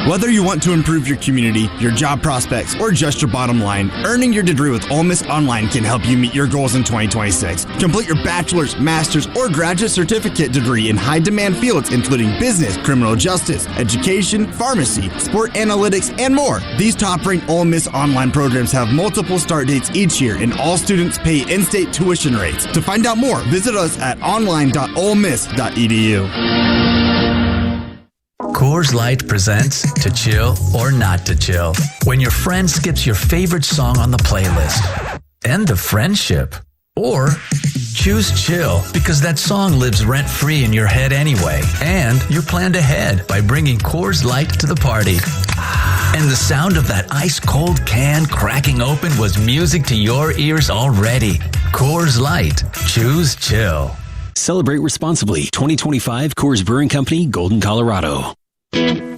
Whether you want to improve your community, your job prospects, or just your bottom line, earning your degree with Ole Miss Online can help you meet your goals in 2026. Complete your bachelor's, master's, or graduate certificate degree in high-demand fields including business, criminal justice, education, pharmacy, sport analytics, and more. These top-ranked Ole Miss Online programs have multiple start dates each year, and all students pay in-state tuition rates. To find out more, visit us at online.olemiss.edu. Coors Light presents To Chill or Not to Chill. When your friend skips your favorite song on the playlist. End of friendship. Or choose chill because that song lives rent-free in your head anyway. And you're planned ahead by bringing Coors Light to the party. And the sound of that ice-cold can cracking open was music to your ears already. Coors Light. Choose chill. Celebrate responsibly. 2025 Coors Brewing Company, Golden, Colorado.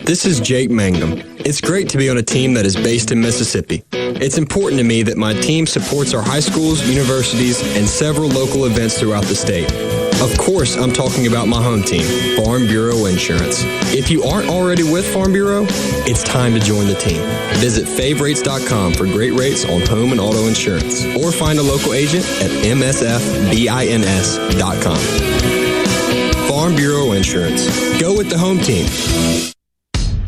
This is Jake Mangum. It's great to be on a team that is based in Mississippi. It's important to me that my team supports our high schools, universities, and several local events throughout the state. Of course, I'm talking about my home team, Farm Bureau Insurance. If you aren't already with Farm Bureau, it's time to join the team. Visit favrates.com for great rates on home and auto insurance, or find a local agent at msfbins.com. Farm Bureau Insurance. Go with the home team.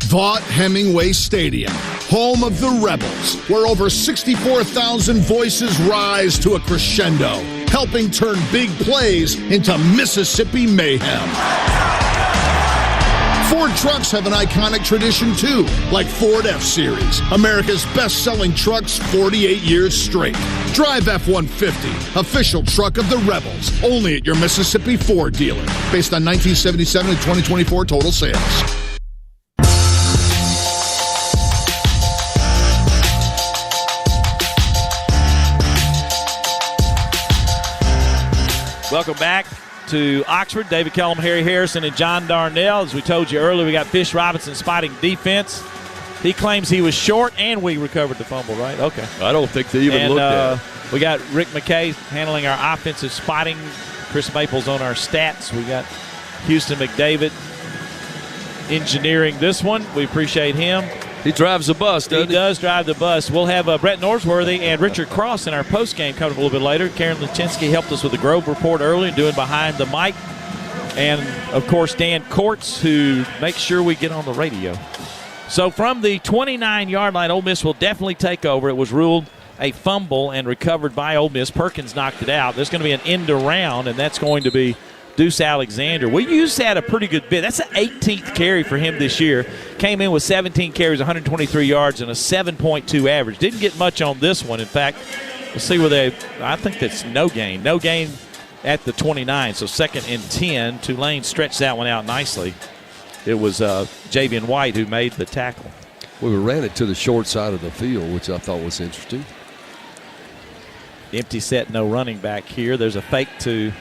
Vaught Hemingway Stadium, home of the Rebels, where over 64,000 voices rise to a crescendo, helping turn big plays into Mississippi mayhem. Ford trucks have an iconic tradition too, like Ford F-Series, America's best-selling trucks 48 years straight. Drive F-150, official truck of the Rebels, only at your Mississippi Ford dealer, based on 1977 and 2024 total sales. Welcome back to Oxford. David Kellum, Harry Harrison, and John Darnell. As we told you earlier, we got Fish Robinson spotting defense. He claims he was short, and we recovered the fumble, right? Okay. I don't think they even looked at it. We got Rick McKay handling our offensive spotting. Chris Maples on our stats. We got Houston McDavid engineering this one. We appreciate him. He drives the bus, doesn't he? He does drive the bus. We'll have Brett Norsworthy and Richard Cross in our postgame coming up a little bit later. Karen Lachinsky helped us with the Grove Report early and doing Behind the Mic. And, of course, Dan Courts, who makes sure we get on the radio. So from the 29-yard line, Ole Miss will definitely take over. It was ruled a fumble and recovered by Ole Miss. Perkins knocked it out. There's going to be an end around, and that's going to be Deuce Alexander. We used to have a pretty good bit. That's the 18th carry for him this year. Came in with 17 carries, 123 yards, and a 7.2 average. Didn't get much on this one. In fact, let's see where I think that's no gain. No gain at the 29, so 2nd and 10. Tulane stretched that one out nicely. It was Javian White who made the tackle. We ran it to the short side of the field, which I thought was interesting. Empty set, no running back here. There's a fake to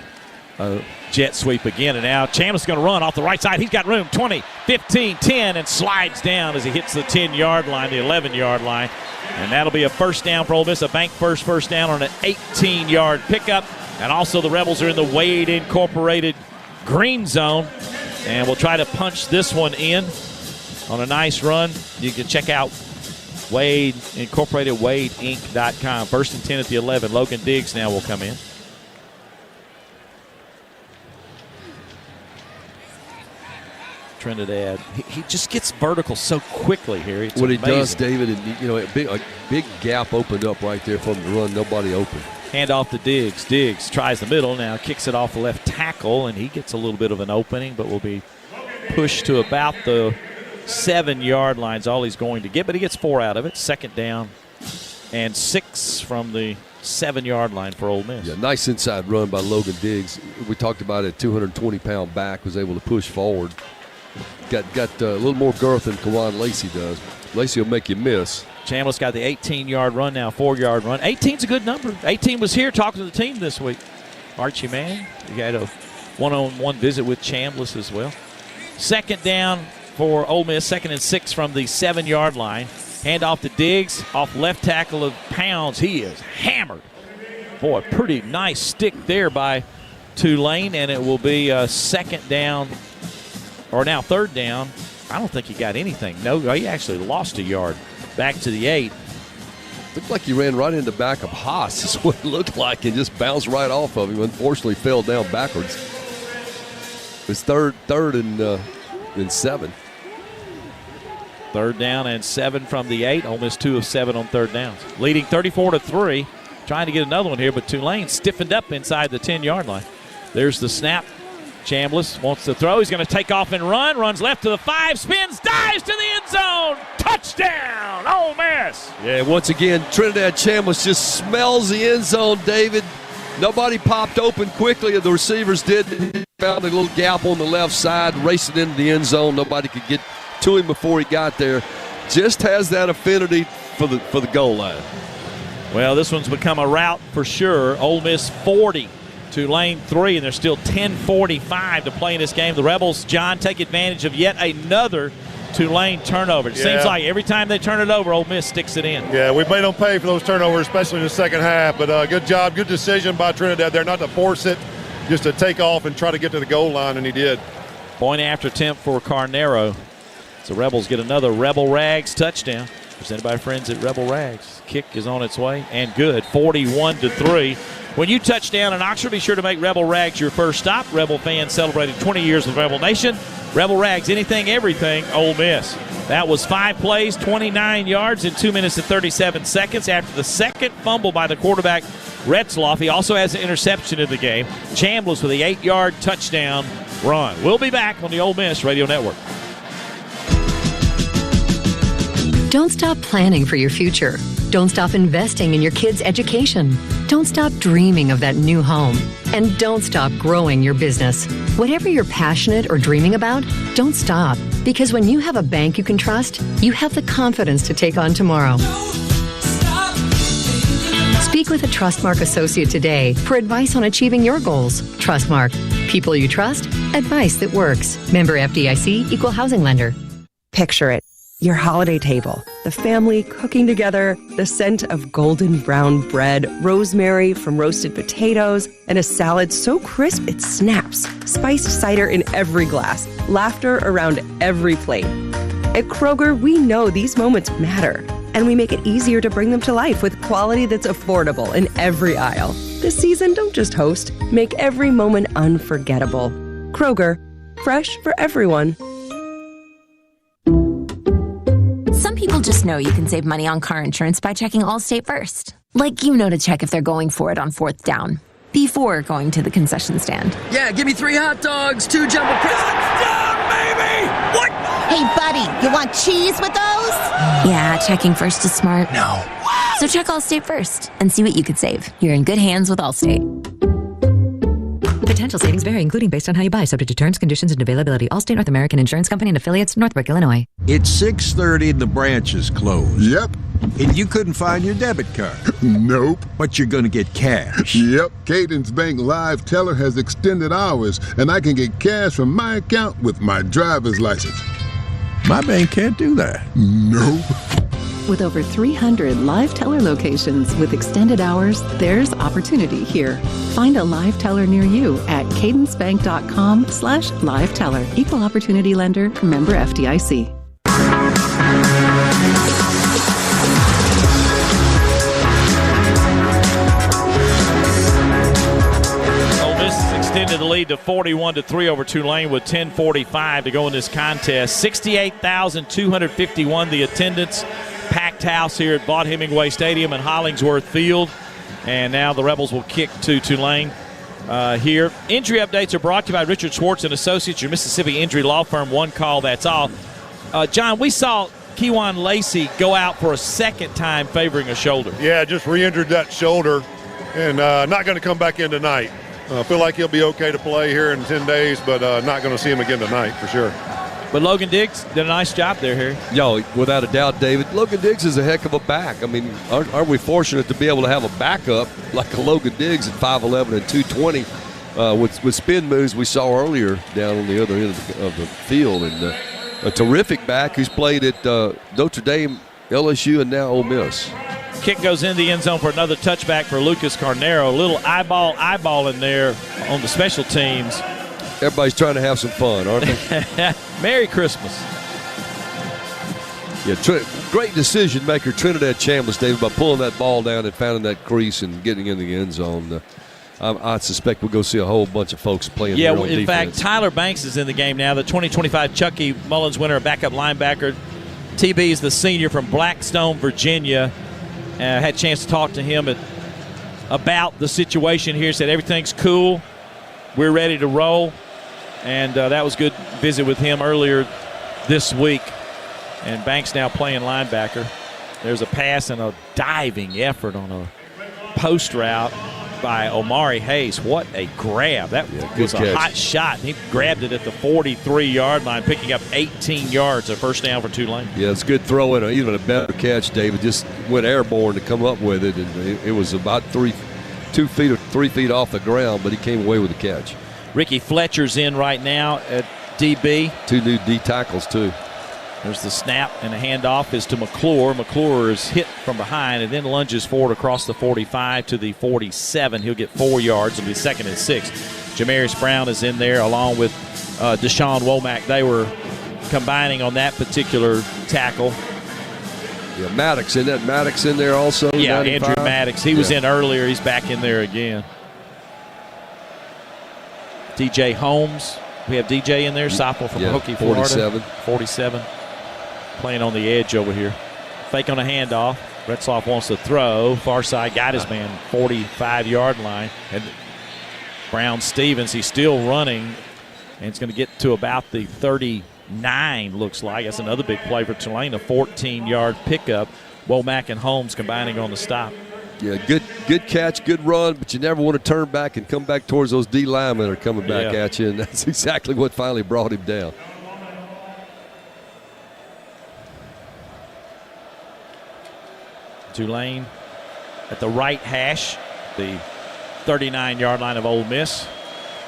jet sweep again, and now Chambliss going to run off the right side. He's got room, 20, 15, 10, and slides down as he hits the 10-yard line, the 11-yard line. And that'll be a first down for Ole Miss, a bank first down on an 18-yard pickup. And also the Rebels are in the Wade Incorporated green zone. And we'll try to punch this one in on a nice run. You can check out Wade Incorporated, wadeinc.com. 1st and 10 at the 11. Logan Diggs now will come in. Trinidad. He just gets vertical so quickly here. It's what amazing. He does, David, and a big gap opened up right there for him to run. Nobody open. Hand off to Diggs. Diggs tries the middle, now kicks it off the left tackle, and he gets a little bit of an opening, but will be pushed to about the 7-yard line is all he's going to get, but he gets 4 out of it. 2nd down and 6 from the 7-yard line for Ole Miss. Yeah, nice inside run by Logan Diggs. We talked about it, 220-pound back, was able to push forward. Got a little more girth than Kawan Lacey does. Lacey will make you miss. Chambliss got the 18-yard run now, 4-yard run. 18's a good number. 18 was here talking to the team this week. Archie Mann, you got a one-on-one visit with Chambliss as well. 2nd down for Ole Miss, 2nd and 6 from the 7-yard line. Hand off to Diggs, off left tackle of Pounds. He is hammered. Boy, pretty nice stick there by Tulane, and it will be a 2nd down, or now 3rd down. I don't think he got anything. No, he actually lost a yard. Back to the 8. Looked like he ran right in the back of Haas is what it looked like, and just bounced right off of him. Unfortunately, fell down backwards. It's third and 7. 3rd down and 7 from the 8. Ole Miss 2 of 7 on 3rd downs. Leading 34-3. Trying to get another one here, but Tulane stiffened up inside the 10-yard line. There's the snap. Chambliss wants to throw. He's going to take off and run. Runs left to the 5. Spins, dives to the end zone. Touchdown, Ole Miss. Yeah, once again, Trinidad Chambliss just smells the end zone, David. Nobody popped open quickly. The receivers did. Found a little gap on the left side, racing into the end zone. Nobody could get to him before he got there. Just has that affinity for the goal line. Well, this one's become a rout for sure. Ole Miss 40. Tulane 3, and there's still 10:45 to play in this game. The Rebels, John, take advantage of yet another Tulane turnover. It seems like every time they turn it over, Ole Miss sticks it in. Yeah, we've made them pay for those turnovers, especially in the second half. But good job, good decision by Trinidad there, not to force it, just to take off and try to get to the goal line, and he did. Point after attempt for Carnero. So Rebels get another Rebel Rags touchdown. Presented by friends at Rebel Rags. Kick is on its way and good, 41-3. When you touch down in Oxford, be sure to make Rebel Rags your first stop. Rebel fans celebrating 20 years with Rebel Nation. Rebel Rags, anything, everything, Ole Miss. That was 5 plays, 29 yards in 2 minutes and 37 seconds. After the second fumble by the quarterback, Retzloff, he also has an interception in the game. Chambliss with the 8-yard touchdown run. We'll be back on the Ole Miss Radio Network. Don't stop planning for your future. Don't stop investing in your kids' education. Don't stop dreaming of that new home. And don't stop growing your business. Whatever you're passionate or dreaming about, don't stop. Because when you have a bank you can trust, you have the confidence to take on tomorrow. Speak with a Trustmark associate today for advice on achieving your goals. Trustmark. People you trust. Advice that works. Member FDIC, Equal Housing Lender. Picture it. Your holiday table, the family cooking together, the scent of golden brown bread, rosemary from roasted potatoes, and a salad so crisp it snaps, spiced cider in every glass, laughter around every plate. At Kroger, we know these moments matter, and we make it easier to bring them to life with quality that's affordable in every aisle. This season, don't just host, make every moment unforgettable. Kroger, fresh for everyone. Some people just know you can save money on car insurance by checking Allstate first. Like you know to check if they're going for it on 4th down, before going to the concession stand. Yeah, give me 3 hot dogs, 2 jumbo touchdown, baby! What? Hey, buddy, you want cheese with those? Yeah, checking first is smart. No. So check Allstate first and see what you could save. You're in good hands with Allstate. Potential savings vary, including based on how you buy, subject to terms, conditions, and availability. Allstate North American Insurance Company and affiliates, Northbrook, Illinois. It's 6:30 and the branch is closed. Yep. And you couldn't find your debit card. Nope. But you're going to get cash. Yep. Cadence Bank Live Teller has extended hours, and I can get cash from my account with my driver's license. My bank can't do that. Nope. With over 300 live teller locations with extended hours, there's opportunity here. Find a live teller near you at cadencebank.com/live teller. Equal opportunity lender, member FDIC. Ole Miss has extended the lead to 41-3 over Tulane with 10:45 to go in this contest. 68,251 the attendance. Packed house here at Vaught Hemingway Stadium and Hollingsworth Field. And now the Rebels will kick to Tulane here. Injury updates are brought to you by Richard Schwartz and Associates, your Mississippi injury law firm. One call, that's all. John, we saw Kewan Lacey go out for a second time favoring a shoulder. Yeah, just re-injured that shoulder and not going to come back in tonight. I feel like he'll be okay to play here in 10 days, but not going to see him again tonight for sure. But Logan Diggs did a nice job there, Harry. Yo, without a doubt, David. Logan Diggs is a heck of a back. I mean, aren't we fortunate to be able to have a backup like a Logan Diggs at 5'11 and 220 with spin moves we saw earlier down on the other end of the field. And a terrific back who's played at Notre Dame, LSU, and now Ole Miss. Kick goes in the end zone for another touchback for Lucas Carnero. A little eyeball in there on the special teams. Everybody's trying to have some fun, aren't they? Merry Christmas. Yeah, great decision maker Trinidad Chambliss, David, by pulling that ball down and finding that crease and getting in the end zone. I suspect we'll go see a whole bunch of folks playing their own defense. In fact, Tyler Banks is in the game now, the 2025 Chucky Mullins winner, a backup linebacker. TB is the senior from Blackstone, Virginia. Had a chance to talk to him about the situation here. Said everything's cool. We're ready to roll. And that was good visit with him earlier this week. And Banks now playing linebacker. There's a pass and a diving effort on a post route by Omari Hayes. What a grab. That was a hot shot. He grabbed it at the 43-yard line, picking up 18 yards, a first down for Tulane. Yeah, it's a good throw and even a better catch, David. Just went airborne to come up with it, and it was about 3 feet or 3 feet off the ground, but he came away with the catch. Ricky Fletcher's in right now at DB. 2 new D tackles, too. There's the snap, and the handoff is to McClure. McClure is hit from behind and then lunges forward across the 45 to the 47. He'll get 4 yards. It'll be 2nd and 6. Jamarius Brown is in there along with Deshaun Womack. They were combining on that particular tackle. Yeah, Maddox, isn't that Maddox in there also? Yeah, 95? Andrew Maddox. He was in earlier. He's back in there again. DJ Holmes. We have DJ in there, sophomore from Hokie, Florida. 47. Playing on the edge over here. Fake on a handoff. Retzloff wants to throw. Far side, got his man, 45-yard line. And Brown Stevens, he's still running, and it's going to get to about the 39, looks like. That's another big play for Tulane, a 14-yard pickup. Womack and Holmes combining on the stop. Yeah, good catch, good run, but you never want to turn back and come back towards those D linemen that are coming back at you, and that's exactly what finally brought him down. Tulane at the right hash, the 39-yard line of Ole Miss.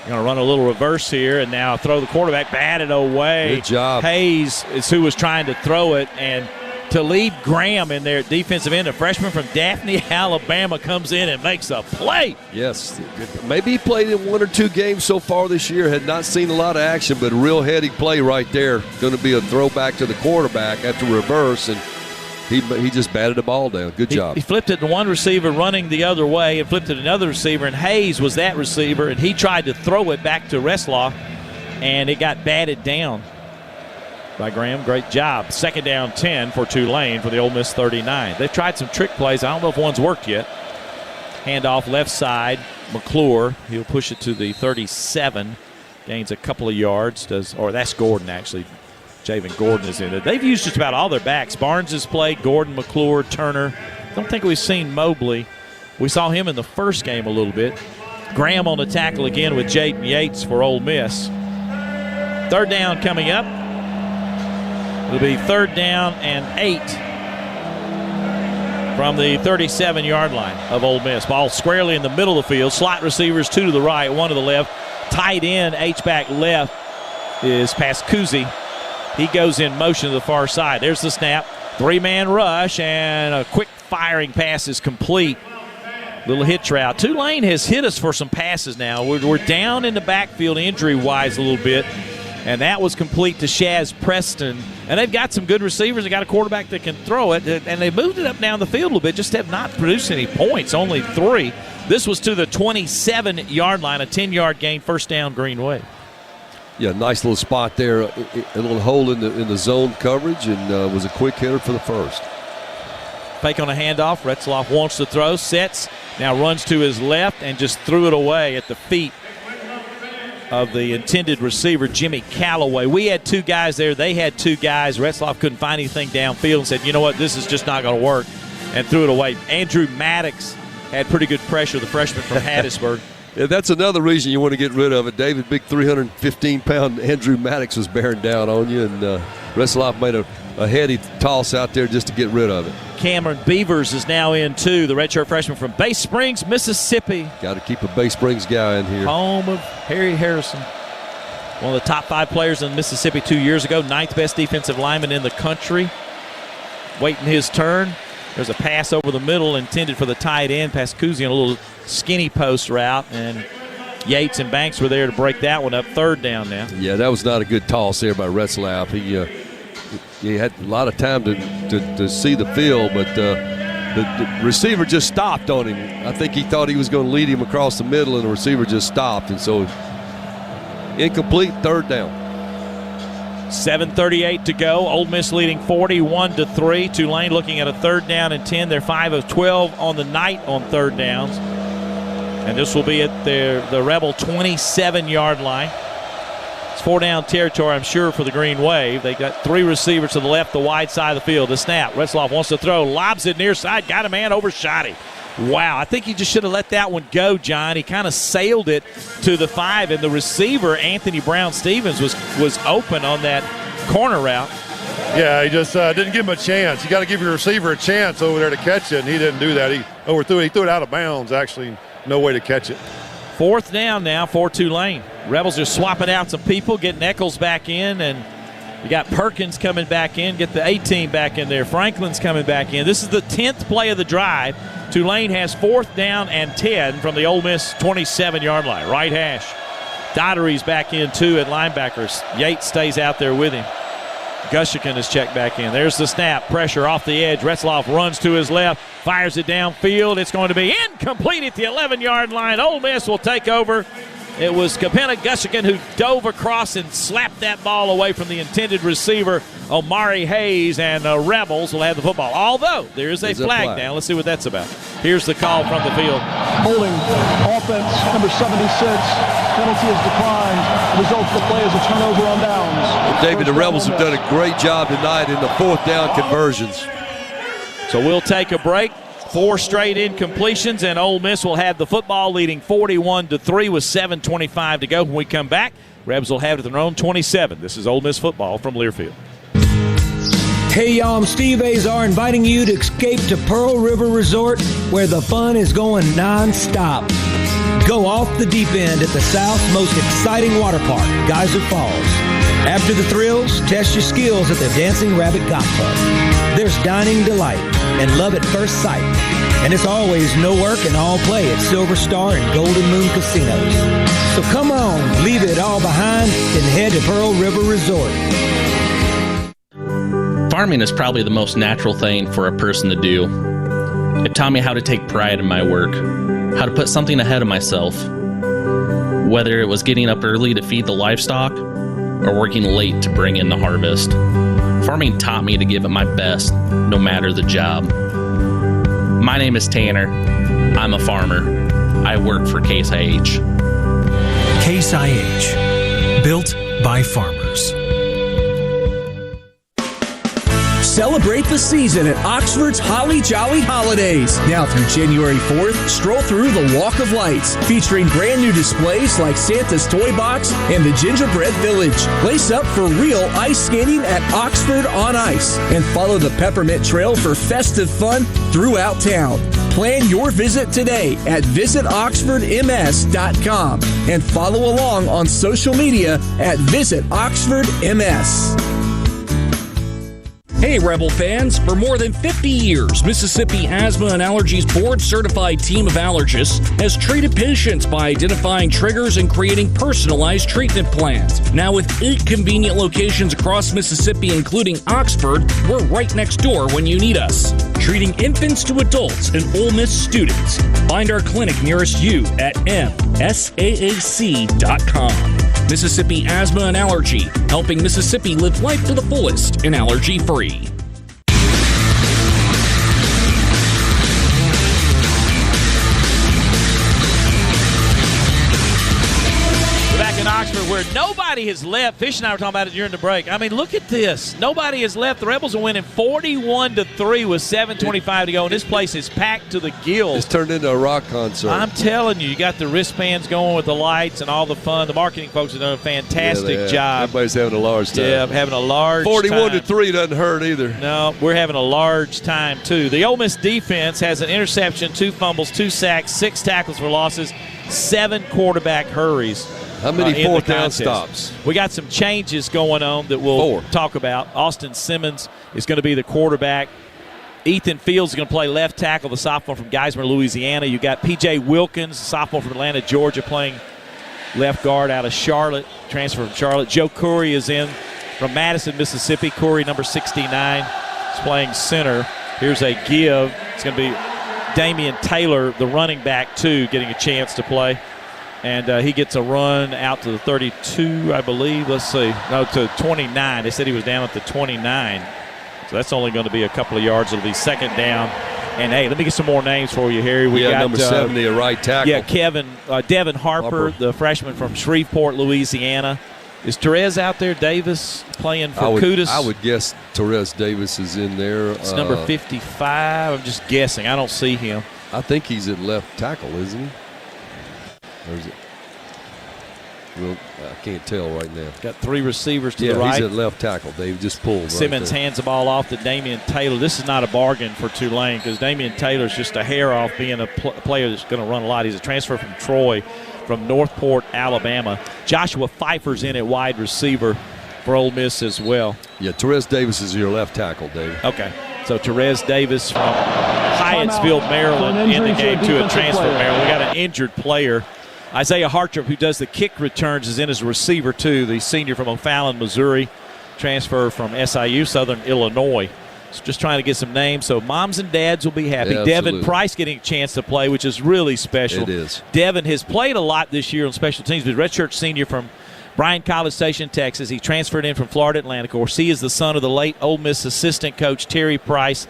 You're going to run a little reverse here, and now throw the quarterback, batted away. Good job. Hayes is who was trying to throw it, and Talib Graham in there, defensive end, a freshman from Daphne, Alabama, comes in and makes a play. Yes, maybe he played in 1 or 2 games so far this year, had not seen a lot of action, but a real heady play right there. Going to be a throwback to the quarterback after reverse, and he just batted the ball down. Good job. He flipped it to one receiver running the other way and flipped it to another receiver, and Hayes was that receiver, and he tried to throw it back to Retzloff, and it got batted down by Graham. Great job. 2nd down 10 for Tulane for the Ole Miss 39. They've tried some trick plays. I don't know if one's worked yet. Handoff left side. McClure. He'll push it to the 37. Gains a couple of yards. That's Gordon, actually. Javen Gordon is in it. They've used just about all their backs. Barnes has played. Gordon, McClure, Turner. Don't think we've seen Mobley. We saw him in the first game a little bit. Graham on the tackle again with Jaden Yates for Ole Miss. 3rd down coming up. It'll be 3rd down and 8 from the 37-yard line of Ole Miss. Ball squarely in the middle of the field. Slot receivers, 2 to the right, 1 to the left. Tight end, H-back left is Pascuzzi. He goes in motion to the far side. There's the snap. 3-man rush, and a quick firing pass is complete. Little hitch route. Tulane has hit us for some passes now. We're down in the backfield injury-wise a little bit. And that was complete to Shaz Preston. And they've got some good receivers. They got a quarterback that can throw it. And they moved it up down the field a little bit, just have not produced any points, only 3. This was to the 27-yard line, a 10-yard gain, 1st down, Green Wave. Yeah, nice little spot there, a little hole in the zone coverage, and was a quick hitter for the 1st. Fake on a handoff. Retzloff wants to throw, sets, now runs to his left and just threw it away at the feet of the intended receiver, Jimmy Callaway. We had 2 guys there. They had 2 guys. Retzloff couldn't find anything downfield and said, you know what, this is just not going to work, and threw it away. Andrew Maddox had pretty good pressure, the freshman from Hattiesburg. Yeah, that's another reason you want to get rid of it. David, big 315-pound Andrew Maddox was bearing down on you, and Retzloff made a heady toss out there just to get rid of it. Cameron Beavers is now in, too, the redshirt freshman from Bay Springs, Mississippi. Got to keep a Bay Springs guy in here. Home of Harry Harrison. One of the top 5 players in Mississippi 2 years ago, 9th best defensive lineman in the country. Waiting his turn. There's a pass over the middle intended for the tight end. Pascuzzi on a little skinny post route, and Yates and Banks were there to break that one up. 3rd down now. Yeah, that was not a good toss there by Retzloff. He had a lot of time to see the field, but the receiver just stopped on him. I think he thought he was going to lead him across the middle, and the receiver just stopped, and so incomplete. 3rd down. 7:38 to go. Ole Miss leading 41-3. Tulane looking at a 3rd down and 10. They're 5 of 12 on the night on 3rd downs. And this will be at the Rebel 27-yard line. It's 4-down territory, I'm sure, for the Green Wave. They got 3 receivers to the left, the wide side of the field. The snap. Retzloff wants to throw. Lobs it near side. Got a man, overshot him. Wow, I think he just should have let that one go, John. He kind of sailed it to the 5, and the receiver, Anthony Brown-Stevens, was open on that corner route. Yeah, he just didn't give him a chance. You got to give your receiver a chance over there to catch it, and he didn't do that. He overthrew it. He threw it out of bounds, actually. No way to catch it. 4th down now for Tulane. Rebels are swapping out some people, getting Eccles back in, and You got Perkins coming back in. Get the A-team back in there. Franklin's coming back in. This is the 10th play of the drive. Tulane has 4th down and 10 from the Ole Miss 27-yard line. Right hash. Dottery's back in, too, at linebackers. Yates stays out there with him. Gushican is checked back in. There's the snap. Pressure off the edge. Retzloff runs to his left. Fires it downfield. It's going to be incomplete at the 11-yard line. Ole Miss will take over. It was Kapenna Gushican who dove across and slapped that ball away from the intended receiver, Omari Hayes, and Rebels will have the football. Although there is a flag now. Let's see what that's about. Here's the call from the field. Holding offense, number 76. Penalty is declined. The result of the play is a turnover on downs. Well, David, the Rebels have done a great job tonight in the 4th down conversions. So we'll take a break. 4 straight incompletions, and Ole Miss will have the football leading 41-3 with 7:25 to go. When we come back, Rebs will have it at their own 27. This is Ole Miss football from Learfield. Hey y'all, I'm Steve Azar inviting you to escape to Pearl River Resort where the fun is going non-stop. Go off the deep end at the South's most exciting water park, Geyser Falls. After the thrills, test your skills at the Dancing Rabbit Golf Club. There's dining delight and love at first sight. And it's always no work and all play at Silver Star and Golden Moon Casinos. So come on, leave it all behind and head to Pearl River Resort. Farming is probably the most natural thing for a person to do. It taught me how to take pride in my work, how to put something ahead of myself. Whether it was getting up early to feed the livestock or working late to bring in the harvest. Farming taught me to give it my best, no matter the job. My name is Tanner. I'm a farmer. I work for Case IH. Case IH, built by farmers. Celebrate the season at Oxford's Holly Jolly Holidays. Now through January 4th, stroll through the Walk of Lights, featuring brand new displays like Santa's Toy Box and the Gingerbread Village. Lace up for real ice skating at Oxford on Ice, and follow the Peppermint Trail for festive fun throughout town. Plan your visit today at visitoxfordms.com and follow along on social media at visitoxfordms. Hey Rebel fans, for more than 50 years, Mississippi Asthma and Allergies board-certified team of allergists has treated patients by identifying triggers and creating personalized treatment plans. Now with 8 convenient locations across Mississippi, including Oxford, we're right next door when you need us. Treating infants to adults and Ole Miss students. Find our clinic nearest you at msaac.com. Mississippi Asthma and Allergy, helping Mississippi live life to the fullest and allergy-free. Oxford, where nobody has left. Fish and I were talking about it during the break. I mean, look at this. Nobody has left. The Rebels are winning 41-3 with 7:25 to go, and this place is packed to the gills. It's turned into a rock concert. I'm telling you, you got the wristbands going with the lights and all the fun. The marketing folks have done a fantastic job. Everybody's having a large time. Yeah, having a large 41-3 doesn't hurt either. No, we're having a large time, too. The Ole Miss defense has an interception, 2 fumbles, 2 sacks, 6 tackles for losses, 7 quarterback hurries. How many 4th down stops? We got some changes going on that we'll talk about. Austin Simmons is going to be the quarterback. Ethan Fields is going to play left tackle, the sophomore from Geismar, Louisiana. You got P.J. Wilkins, the sophomore from Atlanta, Georgia, playing left guard out of Charlotte, transfer from Charlotte. Joe Curry is in from Madison, Mississippi. Curry, number 69, is playing center. Here's a give. It's going to be Damian Taylor, the running back, too, getting a chance to play. And he gets a run out to the 32, I believe. Let's see. No, to 29. They said he was down at the 29. So that's only going to be a couple of yards. It'll be 2nd down. And, hey, let me get some more names for you, Harry. We got number 70, a right tackle. Yeah, Devin Harper, the freshman from Shreveport, Louisiana. Is Therese out there, Davis, playing for Cootis? I would guess Therese Davis is in there. It's number 55. I'm just guessing. I don't see him. I think he's at left tackle, isn't he? Or is it? Well, I can't tell right now. Got 3 receivers to the right. Yeah, he's at left tackle. They just pulled. Simmons hands the ball off to Damian Taylor. This is not a bargain for Tulane because Damian Taylor's just a hair off being a player that's going to run a lot. He's a transfer from Troy, from Northport, Alabama. Joshua Pfeiffer's in at wide receiver for Ole Miss as well. Yeah, Therese Davis is your left tackle, Dave. Okay. So Therese Davis from Hyattsville, Maryland, in the game to a transfer Maryland. We got an injured player. Isaiah Hartrop, who does the kick returns, is in as a receiver, too. The senior from O'Fallon, Missouri, transfer from SIU, Southern Illinois. So just trying to get some names. So moms and dads will be happy. Yeah, Devin Price getting a chance to play, which is really special. It is. Devin has played a lot this year on special teams. He's a redshirt senior from Bryan College Station, Texas. He transferred in from Florida Atlantic. Of course, he is the son of the late Ole Miss assistant coach Terry Price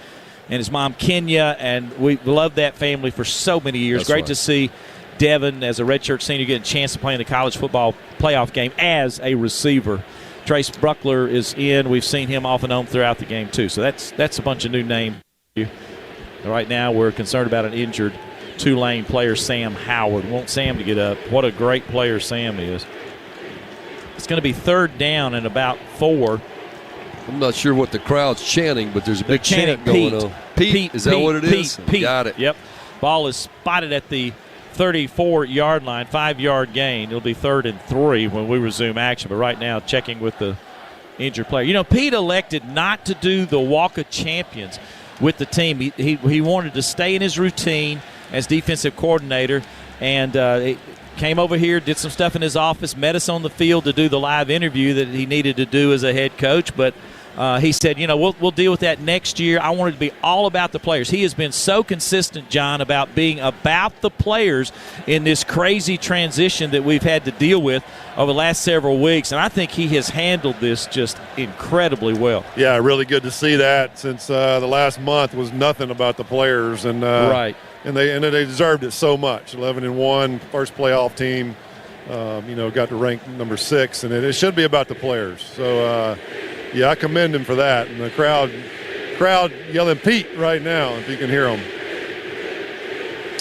and his mom Kenya, and we love that family for so many years. That's Great right. to see Devin, as a redshirt senior, get a chance to play in the college football playoff game as a receiver. Trace Bruckler is in. We've seen him off and on throughout the game, too. So that's a bunch of new names. Right now we're concerned about an injured Tulane player, Sam Howard. Want Sam to get up. What a great player Sam is. It's going to be third down and about 4. I'm not sure what the crowd's chanting, but there's a big chant Pete. going on. Pete, is that what it is? Pete. Got it. Yep. Ball is spotted at the 34-yard line, 5-yard gain. It'll be 3rd and 3 when we resume action. But right now, checking with the injured player. You know, Pete elected not to do the Walk of Champions with the team. He wanted to stay in his routine as defensive coordinator, and he came over here, did some stuff in his office, met us on the field to do the live interview that he needed to do as a head coach. But he said, you know, we'll deal with that next year. I wanted to be all about the players. He has been so consistent, John, about being about the players in this crazy transition that we've had to deal with over the last several weeks. And I think he has handled this just incredibly well. Yeah, really good to see that, since the last month was nothing about the players. And right. And they deserved it so much. 11-1, first playoff team. Got to rank number 6, and it should be about the players. So, yeah, I commend him for that. And the crowd yelling Pete right now, if you can hear them.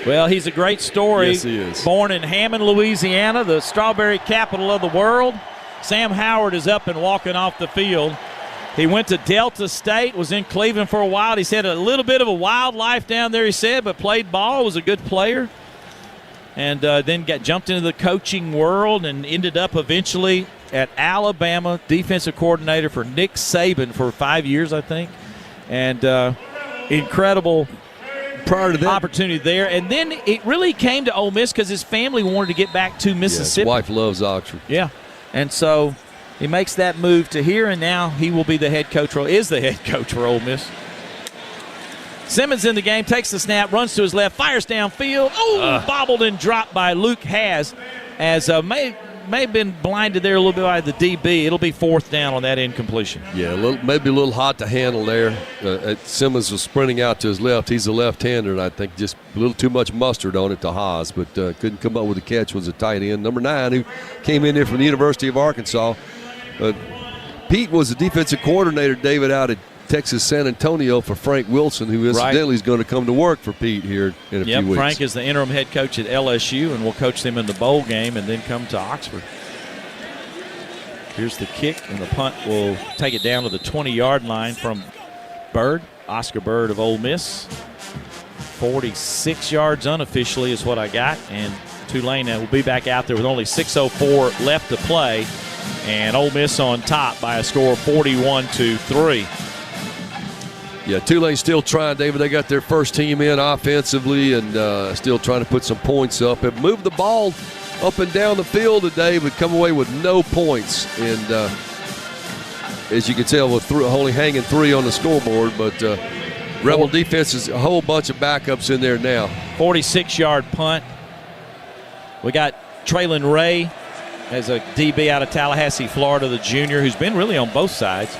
Well, he's a great story. Yes, he is. Born in Hammond, Louisiana, the strawberry capital of the world. Sam Howard is up and walking off the field. He went to Delta State, was in Cleveland for a while. He's had a little bit of a wild life down there, he said, but played ball, was a good player. And then jumped into the coaching world and ended up eventually at Alabama, defensive coordinator for Nick Saban for 5 years, I think. And incredible opportunity there. And then it really came to Ole Miss because his family wanted to get back to Mississippi. Yeah, his wife loves Oxford. Yeah. And so he makes that move to here, and now he will be the head coach, or is the head coach for Ole Miss. Simmons in the game, takes the snap, runs to his left, fires downfield. Bobbled and dropped by Luke Haas, as may have been blinded there a little bit by the DB. It'll be 4th down on that incompletion. Yeah, maybe a little hot to handle there. Simmons was sprinting out to his left. He's a left-hander, and I think just a little too much mustard on it to Haas, but couldn't come up with a catch. Was a tight end, number 9, who came in there from the University of Arkansas. Pete was the defensive coordinator, David, out at Texas San Antonio for Frank Wilson, who incidentally is going to come to work for Pete here in a few weeks. Frank is the interim head coach at LSU and will coach them in the bowl game and then come to Oxford. Here's the kick, and the punt will take it down to the 20-yard line from Bird, Oscar Bird of Ole Miss. 46 yards unofficially is what I got, and Tulane will be back out there with only 6:04 left to play, and Ole Miss on top by a score of 41-3. Yeah, Tulane still trying, David. They got their first team in offensively and still trying to put some points up. Have moved the ball up and down the field today, but come away with no points. And as you can tell, with only hanging 3 on the scoreboard, but Rebel defense is a whole bunch of backups in there now. 46-yard punt. We got Traylon Ray as a DB out of Tallahassee, Florida, the junior, who's been really on both sides.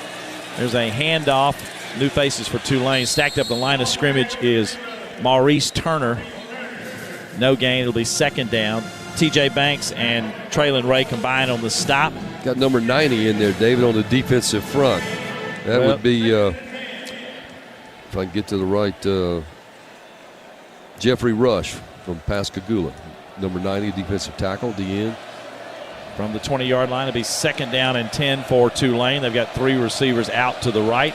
There's a handoff. New faces for Tulane. Stacked up the line of scrimmage is Maurice Turner. No gain. It'll be 2nd down. T.J. Banks and Traylon Ray combined on the stop. Got number 90 in there, David, on the defensive front. That would be, if I can get to the right, Jeffrey Rush from Pascagoula. Number 90, defensive tackle, the end. From the 20-yard line, it'll be 2nd down and 10 for Tulane. They've got 3 receivers out to the right.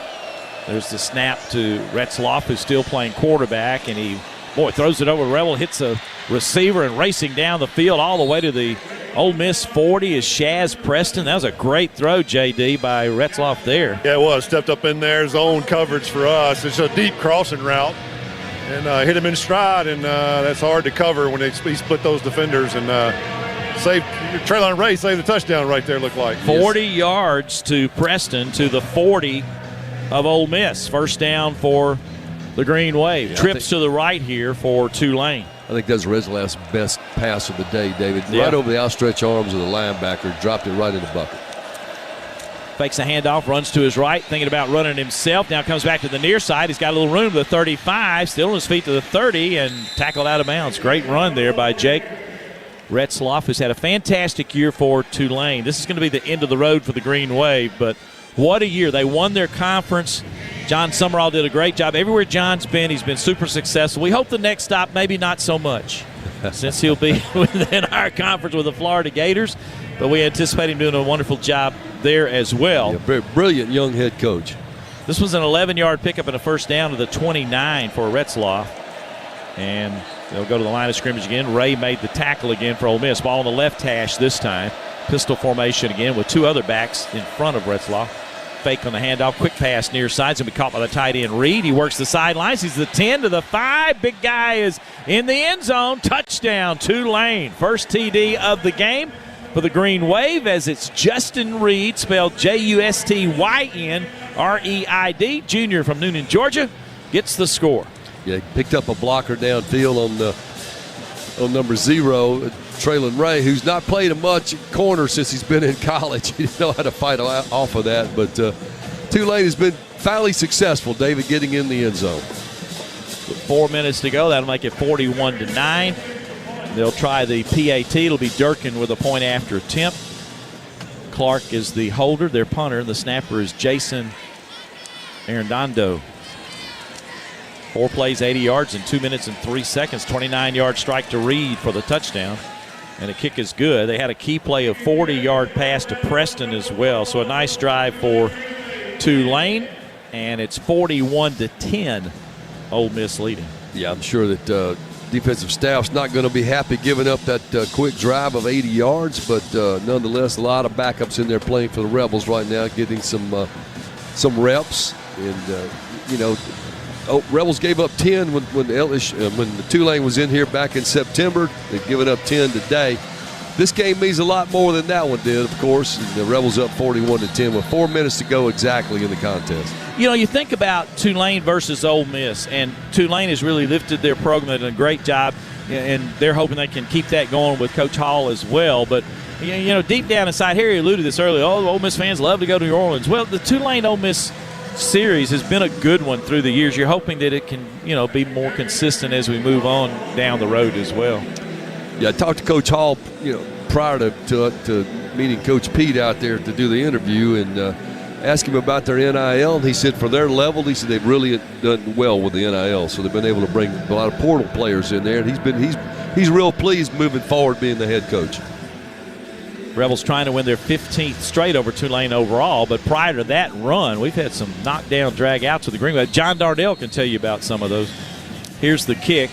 There's the snap to Retzloff, who's still playing quarterback, and he throws it over Rebel, hits a receiver, and racing down the field all the way to the Ole Miss 40 is Shaz Preston. That was a great throw, J.D., by Retzloff there. Yeah, it was. Stepped up in there, zone coverage for us. It's a deep crossing route. And hit him in stride, and that's hard to cover when he split those defenders. And saved Treylon Ray saved the touchdown right there, looked like. 40 yards to Preston to the 40 of Ole Miss. First down for the Green Wave. Trips to the right here for Tulane. I think that's Retzlaff's best pass of the day, David. Right over the outstretched arms of the linebacker, dropped it right in the bucket. Fakes a handoff, runs to his right, thinking about running himself. Now comes back to the near side. He's got a little room to the 35, still on his feet to the 30, and tackled out of bounds. Great run there by Jake Retzlaff, who's had a fantastic year for Tulane. This is going to be the end of the road for the Green Wave, but what a year. They won their conference. John Summerall did a great job. Everywhere John's been, he's been super successful. We hope the next stop, maybe not so much, since he'll be within our conference with the Florida Gators. But we anticipate him doing a wonderful job there as well. Yeah, very brilliant young head coach. This was an 11-yard pickup and a first down to the 29 for Retzlaff. And they'll go to the line of scrimmage again. Ray made the tackle again for Ole Miss. Ball on the left hash this time. Pistol formation again with two other backs in front of Retzlaff. Fake on the handoff. Quick pass near side. He's going to be caught by the tight end Reed. He works the sidelines. He's the 10 to the 5. Big guy is in the end zone. Touchdown, Tulane. First TD of the game for the Green Wave, as it's Justin Reed, spelled Justynreid, junior from Noonan, Georgia, gets the score. Yeah, he picked up a blocker downfield on number 0, Treylon Ray, who's not played a much corner since he's been in college. He didn't know how to fight off of that, but Tulane has been fairly successful, David, getting in the end zone. With 4 minutes to go, that'll make it 41-9. They'll try the PAT. It'll be Durkin with a point after attempt. Clark is the holder, their punter, and the snapper is Jason Arredondo. 4 plays, 80 yards in 2 minutes and 3 seconds. 29-yard strike to Reed for the touchdown. And the kick is good. They had a key play of 40-yard pass to Preston as well. So a nice drive for Tulane. And it's 41-10, Ole Miss leading. Yeah, I'm sure that defensive staff's not going to be happy giving up that quick drive of 80 yards, but nonetheless, a lot of backups in there playing for the Rebels right now, getting some reps. And Rebels gave up 10 when the Tulane was in here back in September. They've given up 10 today. This game means a lot more than that one did, of course. And the Rebels up 41-10 with 4 minutes to go exactly in the contest. You think about Tulane versus Ole Miss, and Tulane has really lifted their program and done a great job, and they're hoping they can keep that going with Coach Hall as well. But, deep down inside, Harry alluded to this earlier, Ole Miss fans love to go to New Orleans. Well, the Tulane-Ole Miss series has been a good one through the years. You're hoping that it can, be more consistent as we move on down the road as well. Yeah, I talked to Coach Hall, prior to meeting Coach Pete out there to do the interview, and asked him about their NIL, and he said for their level, he said they've really done well with the NIL, so they've been able to bring a lot of portal players in there, and he's real pleased moving forward being the head coach. Rebels trying to win their 15th straight over Tulane overall, but prior to that run, we've had some knockdown drag-outs with the Green Wave. John Darnell can tell you about some of those. Here's the kick.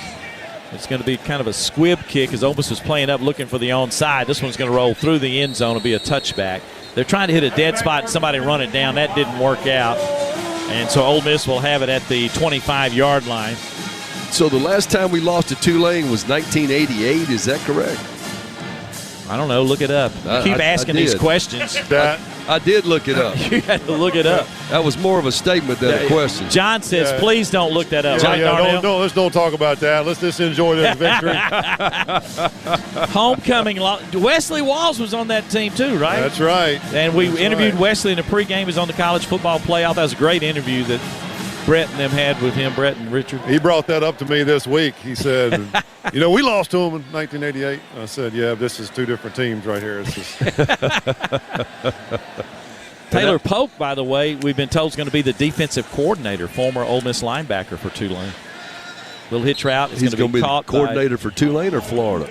It's going to be kind of a squib kick as Ole Miss was playing up looking for the onside. This one's going to roll through the end zone and be a touchback. They're trying to hit a dead spot and somebody run it down. That didn't work out. And so Ole Miss will have it at the 25-yard line. So the last time we lost to Tulane was 1988. Is that correct? I don't know. Look it up. Keep asking these questions. I did look it up. You had to look it up. That was more of a statement than a question. John says, please don't look that up. Let's don't talk about that. Let's just enjoy the victory. Homecoming. Wesley Walls was on that team too, right? That's right. And we interviewed Wesley in the pregame. He was on the college football playoff. That was a great interview that Brett and them had with him, Brett and Richard. He brought that up to me this week. He said, we lost to them in 1988. I said, yeah, this is two different teams right here. It's just Taylor Polk, by the way, we've been told is going to be the defensive coordinator, former Ole Miss linebacker for Tulane. Little hitch route. He's going to be the coordinator for Tulane or Florida?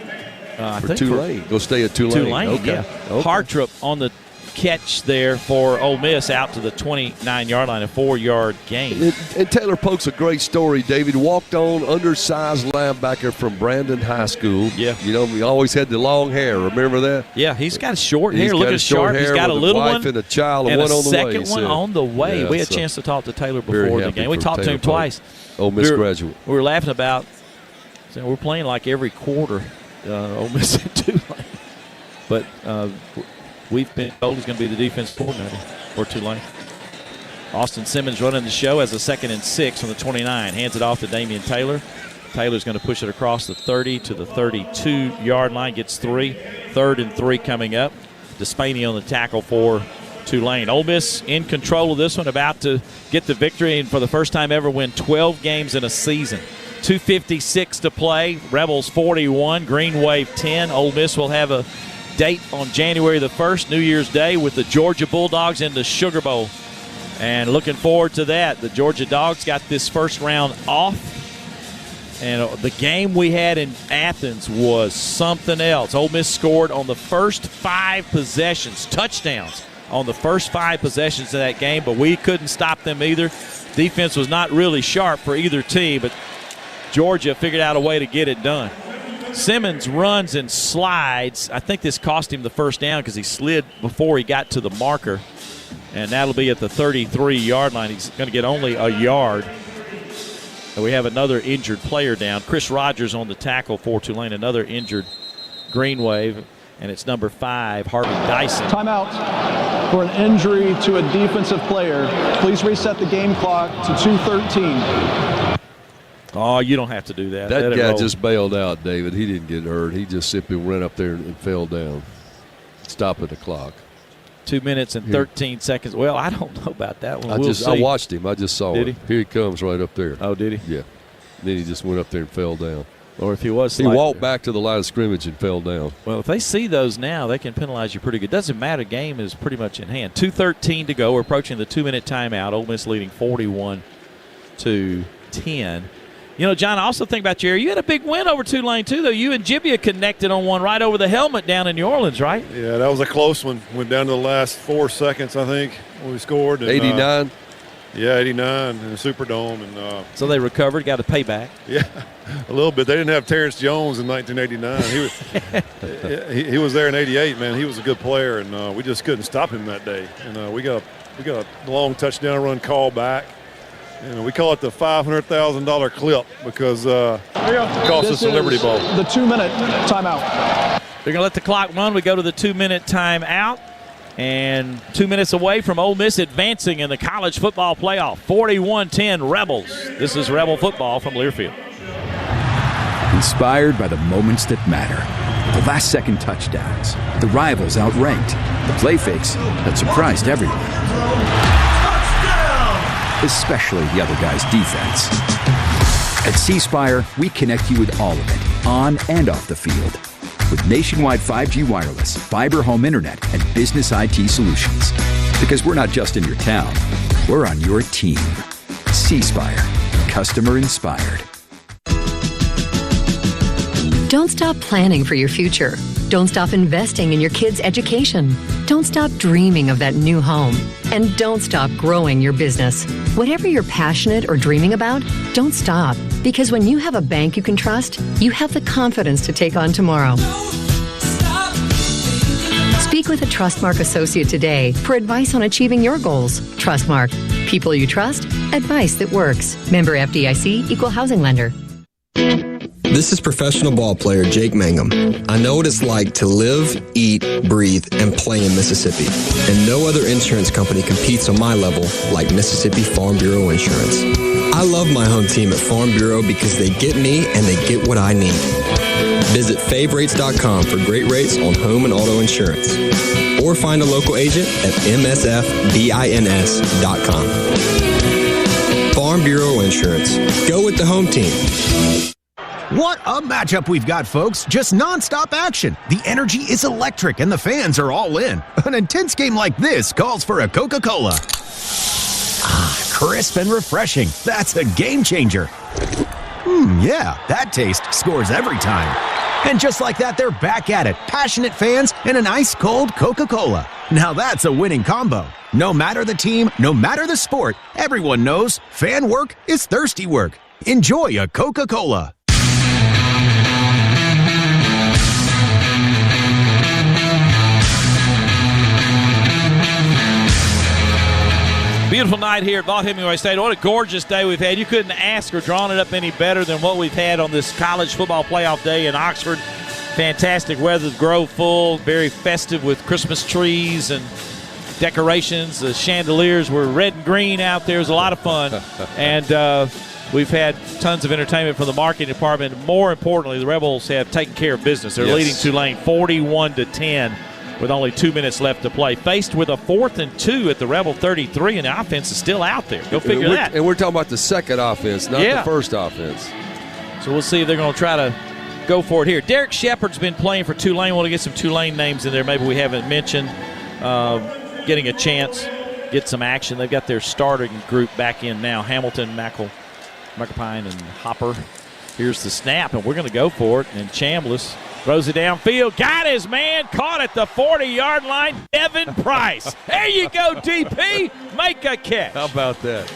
For Tulane. Go stay at Tulane. Okay. Yeah. Hartrup on the catch there for Ole Miss out to the 29-yard line, a 4-yard gain. And Taylor Polk's a great story, David. Walked on, undersized linebacker from Brandon High School. Yeah. You know, he always had the long hair. Remember that? Yeah, he's got short hair. Look at sharp. He's got a little one and a child and one a on the way. second one on the way. Yeah, we had a chance to talk to Taylor before the game. We talked to him twice. Ole Miss graduate. We were laughing about, so we're playing like every quarter, Ole Miss and Tulane. But we've been told he's going to be the defense coordinator for Tulane. Austin Simmons running the show as a 2nd and 6 on the 29. Hands it off to Damian Taylor. Taylor's going to push it across the 30 to the 32-yard line. Gets 3. 3rd and 3 coming up. Despaney on the tackle for Tulane. Ole Miss in control of this one, about to get the victory and for the first time ever win 12 games in a season. 2:56 to play. Rebels 41, Green Wave 10. Ole Miss will have a date on January the 1st, New Year's Day, with the Georgia Bulldogs in the Sugar Bowl. And looking forward to that. The Georgia Dogs got this first round off. And the game we had in Athens was something else. Ole Miss scored on the first 5 possessions, touchdowns on the first 5 possessions of that game, but we couldn't stop them either. Defense was not really sharp for either team, but Georgia figured out a way to get it done. Simmons runs and slides. I think this cost him the first down because he slid before he got to the marker, and that'll be at the 33-yard line. He's going to get only a yard. And we have another injured player down. Chris Rogers on the tackle for Tulane, another injured Green Wave, and it's number 5, Harvey Dyson. Timeout for an injury to a defensive player. Please reset the game clock to 2:13. Oh, you don't have to do that. That guy just bailed out, David. He didn't get hurt. He just simply went up there and fell down. Stopping the clock. 2 minutes and 13 seconds. Well, I don't know about that one. I watched him. I just saw it. Did he? Here he comes right up there. Oh, did he? Yeah. Then he just went up there and fell down. Or if he was he walked back to the line of scrimmage and fell down. Well, if they see those now, they can penalize you pretty good. Doesn't matter. Game is pretty much in hand. 2:13 to go. We're approaching the 2-minute timeout. Ole Miss leading 41-10. You know, John, I also think about you had a big win over Tulane, too, though. You and Jibbia connected on one right over the helmet down in New Orleans, right? Yeah, that was a close one. Went down to the last 4 seconds, I think, when we scored. And, 89? Yeah, 89 in the Superdome. And so they recovered, got a payback. Yeah, a little bit. They didn't have Terrence Jones in 1989. He was there in 88, man. He was a good player, and we just couldn't stop him that day. And we got a long touchdown run call back. And we call it the $500,000 clip because it cost us the Liberty Bowl. The 2-minute timeout. They're going to let the clock run. We go to the 2-minute timeout. And 2 minutes away from Ole Miss advancing in the college football playoff. 41-10 Rebels. This is Rebel football from Learfield. Inspired by the moments that matter. The last-second touchdowns. The rivals outranked. The play fakes that surprised everyone. Especially the other guy's defense. At C-Spire, we connect you with all of it, on and off the field. With nationwide 5G wireless, fiber home internet, and business IT solutions. Because we're not just in your town, we're on your team. C-Spire, customer inspired. Don't stop planning for your future. Don't stop investing in your kids' education. Don't stop dreaming of that new home. And don't stop growing your business. Whatever you're passionate or dreaming about, don't stop. Because when you have a bank you can trust, you have the confidence to take on tomorrow. Speak with a Trustmark associate today for advice on achieving your goals. Trustmark. People you trust. Advice that works. Member FDIC, Equal Housing Lender. This is professional ball player Jake Mangum. I know what it's like to live, eat, breathe, and play in Mississippi. And no other insurance company competes on my level like Mississippi Farm Bureau Insurance. I love my home team at Farm Bureau because they get me and they get what I need. Visit favrates.com for great rates on home and auto insurance. Or find a local agent at msfbins.com. Farm Bureau Insurance. Go with the home team. What a matchup we've got, folks. Just nonstop action. The energy is electric and the fans are all in. An intense game like this calls for a Coca-Cola. Ah, crisp and refreshing. That's a game changer. Yeah, that taste scores every time. And just like that, they're back at it. Passionate fans and an ice-cold Coca-Cola. Now that's a winning combo. No matter the team, no matter the sport, everyone knows fan work is thirsty work. Enjoy a Coca-Cola. Beautiful night here at Vaught Hemingway Stadium. What a gorgeous day we've had. You couldn't ask or drawn it up any better than what we've had on this college football playoff day in Oxford. Fantastic weather, the Grove full, very festive with Christmas trees and decorations. The chandeliers were red and green out there. It was a lot of fun. And we've had tons of entertainment from the marketing department. More importantly, the Rebels have taken care of business. They're leading Tulane 41-10 with only 2 minutes left to play. Faced with a 4th and 2 at the Rebel 33, and the offense is still out there. Go figure that. And we're talking about the second offense, not the first offense. So we'll see if they're going to try to go for it here. Derek Shepard's been playing for Tulane. Want to get some Tulane names in there maybe we haven't mentioned. Getting a chance, get some action. They've got their starting group back in now. Hamilton, McApine, and Hopper. Here's the snap, and we're going to go for it. And Chambliss throws it downfield. Got his man. Caught at the 40-yard line. Devin Price. There you go, DP. Make a catch. How about that?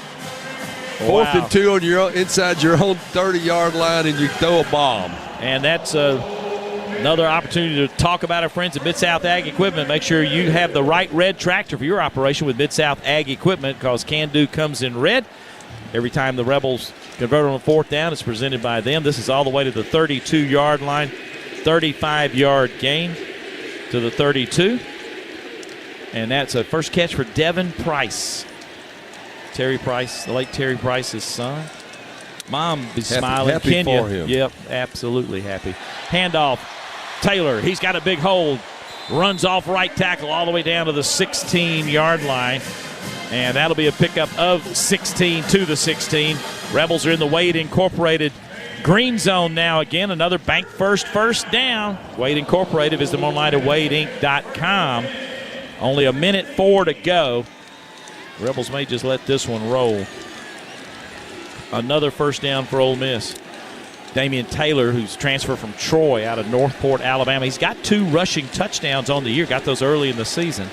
4th and 2 on your own, inside your own 30-yard line, and you throw a bomb. And that's another opportunity to talk about our friends at Mid-South Ag Equipment. Make sure you have the right red tractor for your operation with Mid-South Ag Equipment, because Can-Do comes in red. Every time the Rebels convert on a 4th down, it's presented by them. This is all the way to the 32-yard line. 35-yard gain to the 32. And that's a first catch for Devin Price. Terry Price, the late Terry Price's son. Mom be smiling. Happy Kenya, for him. Yep, absolutely happy. Handoff. Taylor, he's got a big hold. Runs off right tackle all the way down to the 16-yard line. And that'll be a pickup of 16 to the 16. Rebels are in the Wade Incorporated green zone now again. Another bank first down. Wade Incorporated is the online at wadeinc.com. Only 1:04 to go. Rebels may just let this one roll. Another first down for Ole Miss. Damian Taylor, who's transferred from Troy out of Northport, Alabama. He's got 2 rushing touchdowns on the year. Got those early in the season.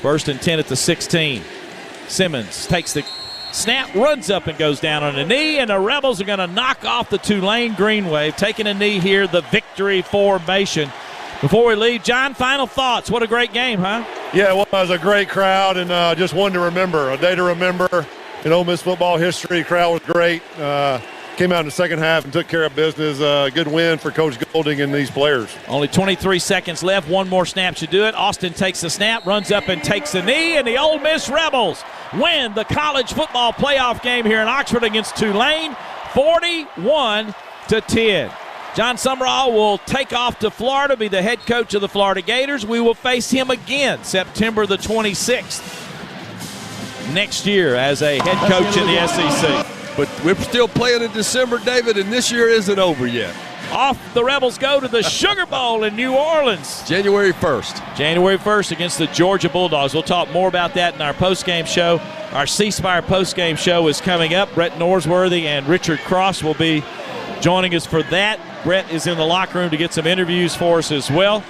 1st and 10 at the 16. Simmons takes the snap, runs up and goes down on a knee, and the Rebels are going to knock off the Tulane Green Wave. Taking a knee here, the victory formation. Before we leave, John, final thoughts. What a great game, huh? Yeah, well, it was a great crowd, and just one to remember, a day to remember in Ole Miss football history. The crowd was great. Came out in the second half and took care of business. Good win for Coach Golding and these players. Only 23 seconds left. One more snap should do it. Austin takes the snap, runs up and takes the knee, and the Ole Miss Rebels win the college football playoff game here in Oxford against Tulane, 41-10. John Summerall will take off to Florida, be the head coach of the Florida Gators. We will face him again September the 26th next year as a head coach in the SEC. But we're still playing in December, David, and this year isn't over yet. Off the Rebels go to the Sugar Bowl in New Orleans. January 1st. January 1st against the Georgia Bulldogs. We'll talk more about that in our postgame show. Our C-Spire postgame show is coming up. Brett Norsworthy and Richard Cross will be joining us for that. Brett is in the locker room to get some interviews for us as well.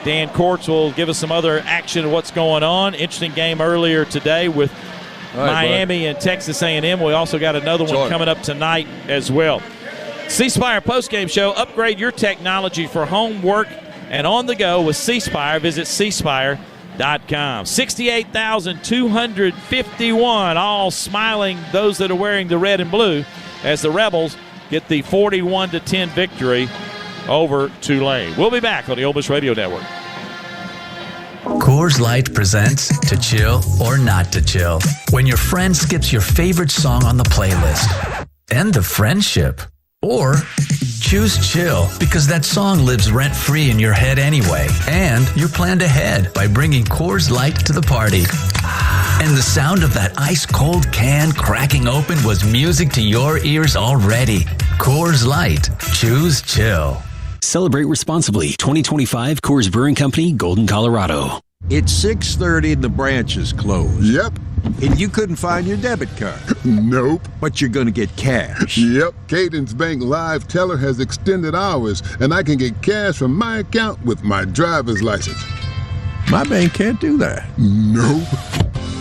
Dan Courts will give us some other action of what's going on. Interesting game earlier today with Miami and Texas A&M. We also got another one coming up tonight as well. C-Spire postgame show. Upgrade your technology for home, work, and on the go with C-Spire. Visit cspire.com. 68,251 all smiling, those that are wearing the red and blue, as the Rebels get the 41-10 victory over Tulane. We'll be back on the Ole Miss Radio Network. Coors Light presents To Chill or Not to Chill. When your friend skips your favorite song on the playlist. End the friendship. Or choose chill because that song lives rent-free in your head anyway. And you're planned ahead by bringing Coors Light to the party. And the sound of that ice-cold can cracking open was music to your ears already. Coors Light. Choose chill. Celebrate responsibly. 2025 Coors Brewing Company, Golden, Colorado. It's 6:30 and the branch is closed. Yep. And you couldn't find your debit card. Nope. But you're going to get cash. Yep. Cadence Bank Live Teller has extended hours, and I can get cash from my account with my driver's license. My bank can't do that. Nope.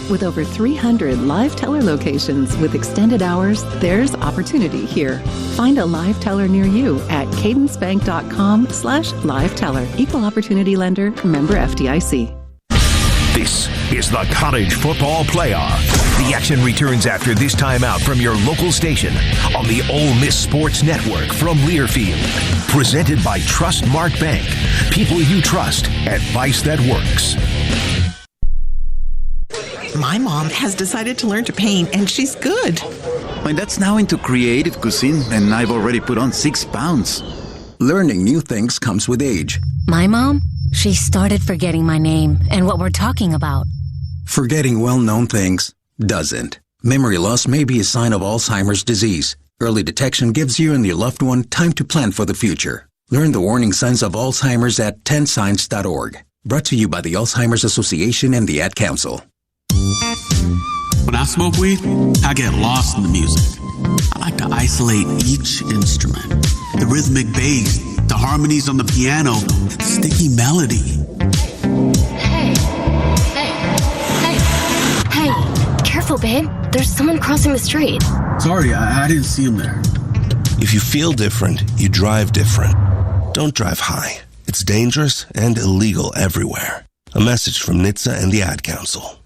With over 300 live teller locations with extended hours, there's opportunity here. Find a live teller near you at cadencebank.com/live-teller. Equal opportunity lender, member FDIC. This is the College Football Playoff. The action returns after this timeout from your local station on the Ole Miss Sports Network from Learfield. Presented by Trustmark Bank. People you trust. Advice that works. My mom has decided to learn to paint, and she's good. My dad's now into creative cuisine, and I've already put on 6 pounds. Learning new things comes with age. My mom? She started forgetting my name and what we're talking about. Forgetting well-known things doesn't. Memory loss may be a sign of Alzheimer's disease. Early detection gives you and your loved one time to plan for the future. Learn the warning signs of Alzheimer's at 10signs.org. Brought to you by the Alzheimer's Association and the Ad Council. When I smoke weed, I get lost in the music. I like to isolate each instrument. The rhythmic bass, the harmonies on the piano, the sticky melody. Hey, careful, babe. There's someone crossing the street. Sorry, I didn't see him there. If you feel different, you drive different. Don't drive high. It's dangerous and illegal everywhere. A message from NHTSA and the Ad Council.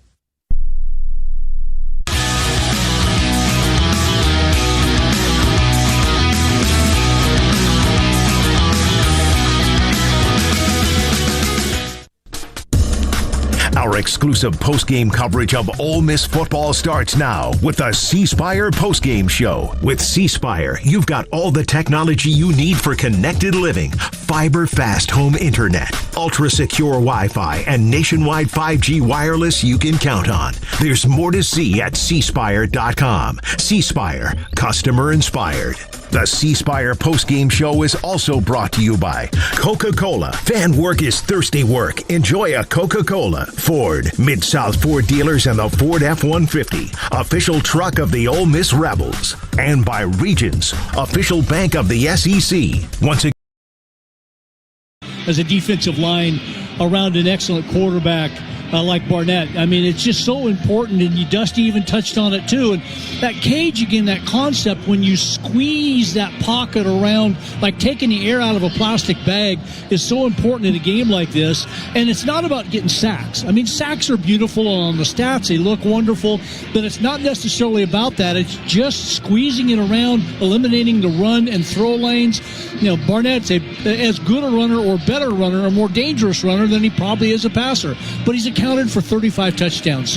Our exclusive postgame coverage of Ole Miss football starts now with the C Spire postgame show. With C Spire, you've got all the technology you need for connected living. Fiber fast home internet, ultra secure Wi-Fi, and nationwide 5G wireless you can count on. There's more to see at cspire.com. C Spire, customer inspired. The C Spire postgame show is also brought to you by Coca-Cola. Fan work is thirsty work. Enjoy a Coca-Cola. Ford, Mid-South Ford dealers and the Ford F-150, official truck of the Ole Miss Rebels. And by Regions, official bank of the SEC. Once again, as a defensive line around an excellent quarterback like Barnett. I mean, it's just so important, and Dusty even touched on it too. And that cage, again, that concept, when you squeeze that pocket around, like taking the air out of a plastic bag, is so important in a game like this. And it's not about getting sacks. I mean, sacks are beautiful on the stats. They look wonderful, but it's not necessarily about that. It's just squeezing it around, eliminating the run and throw lanes. You know, Barnett's as good a runner or better runner, or more dangerous runner than he probably is a passer. But he's accounted for 35 touchdowns.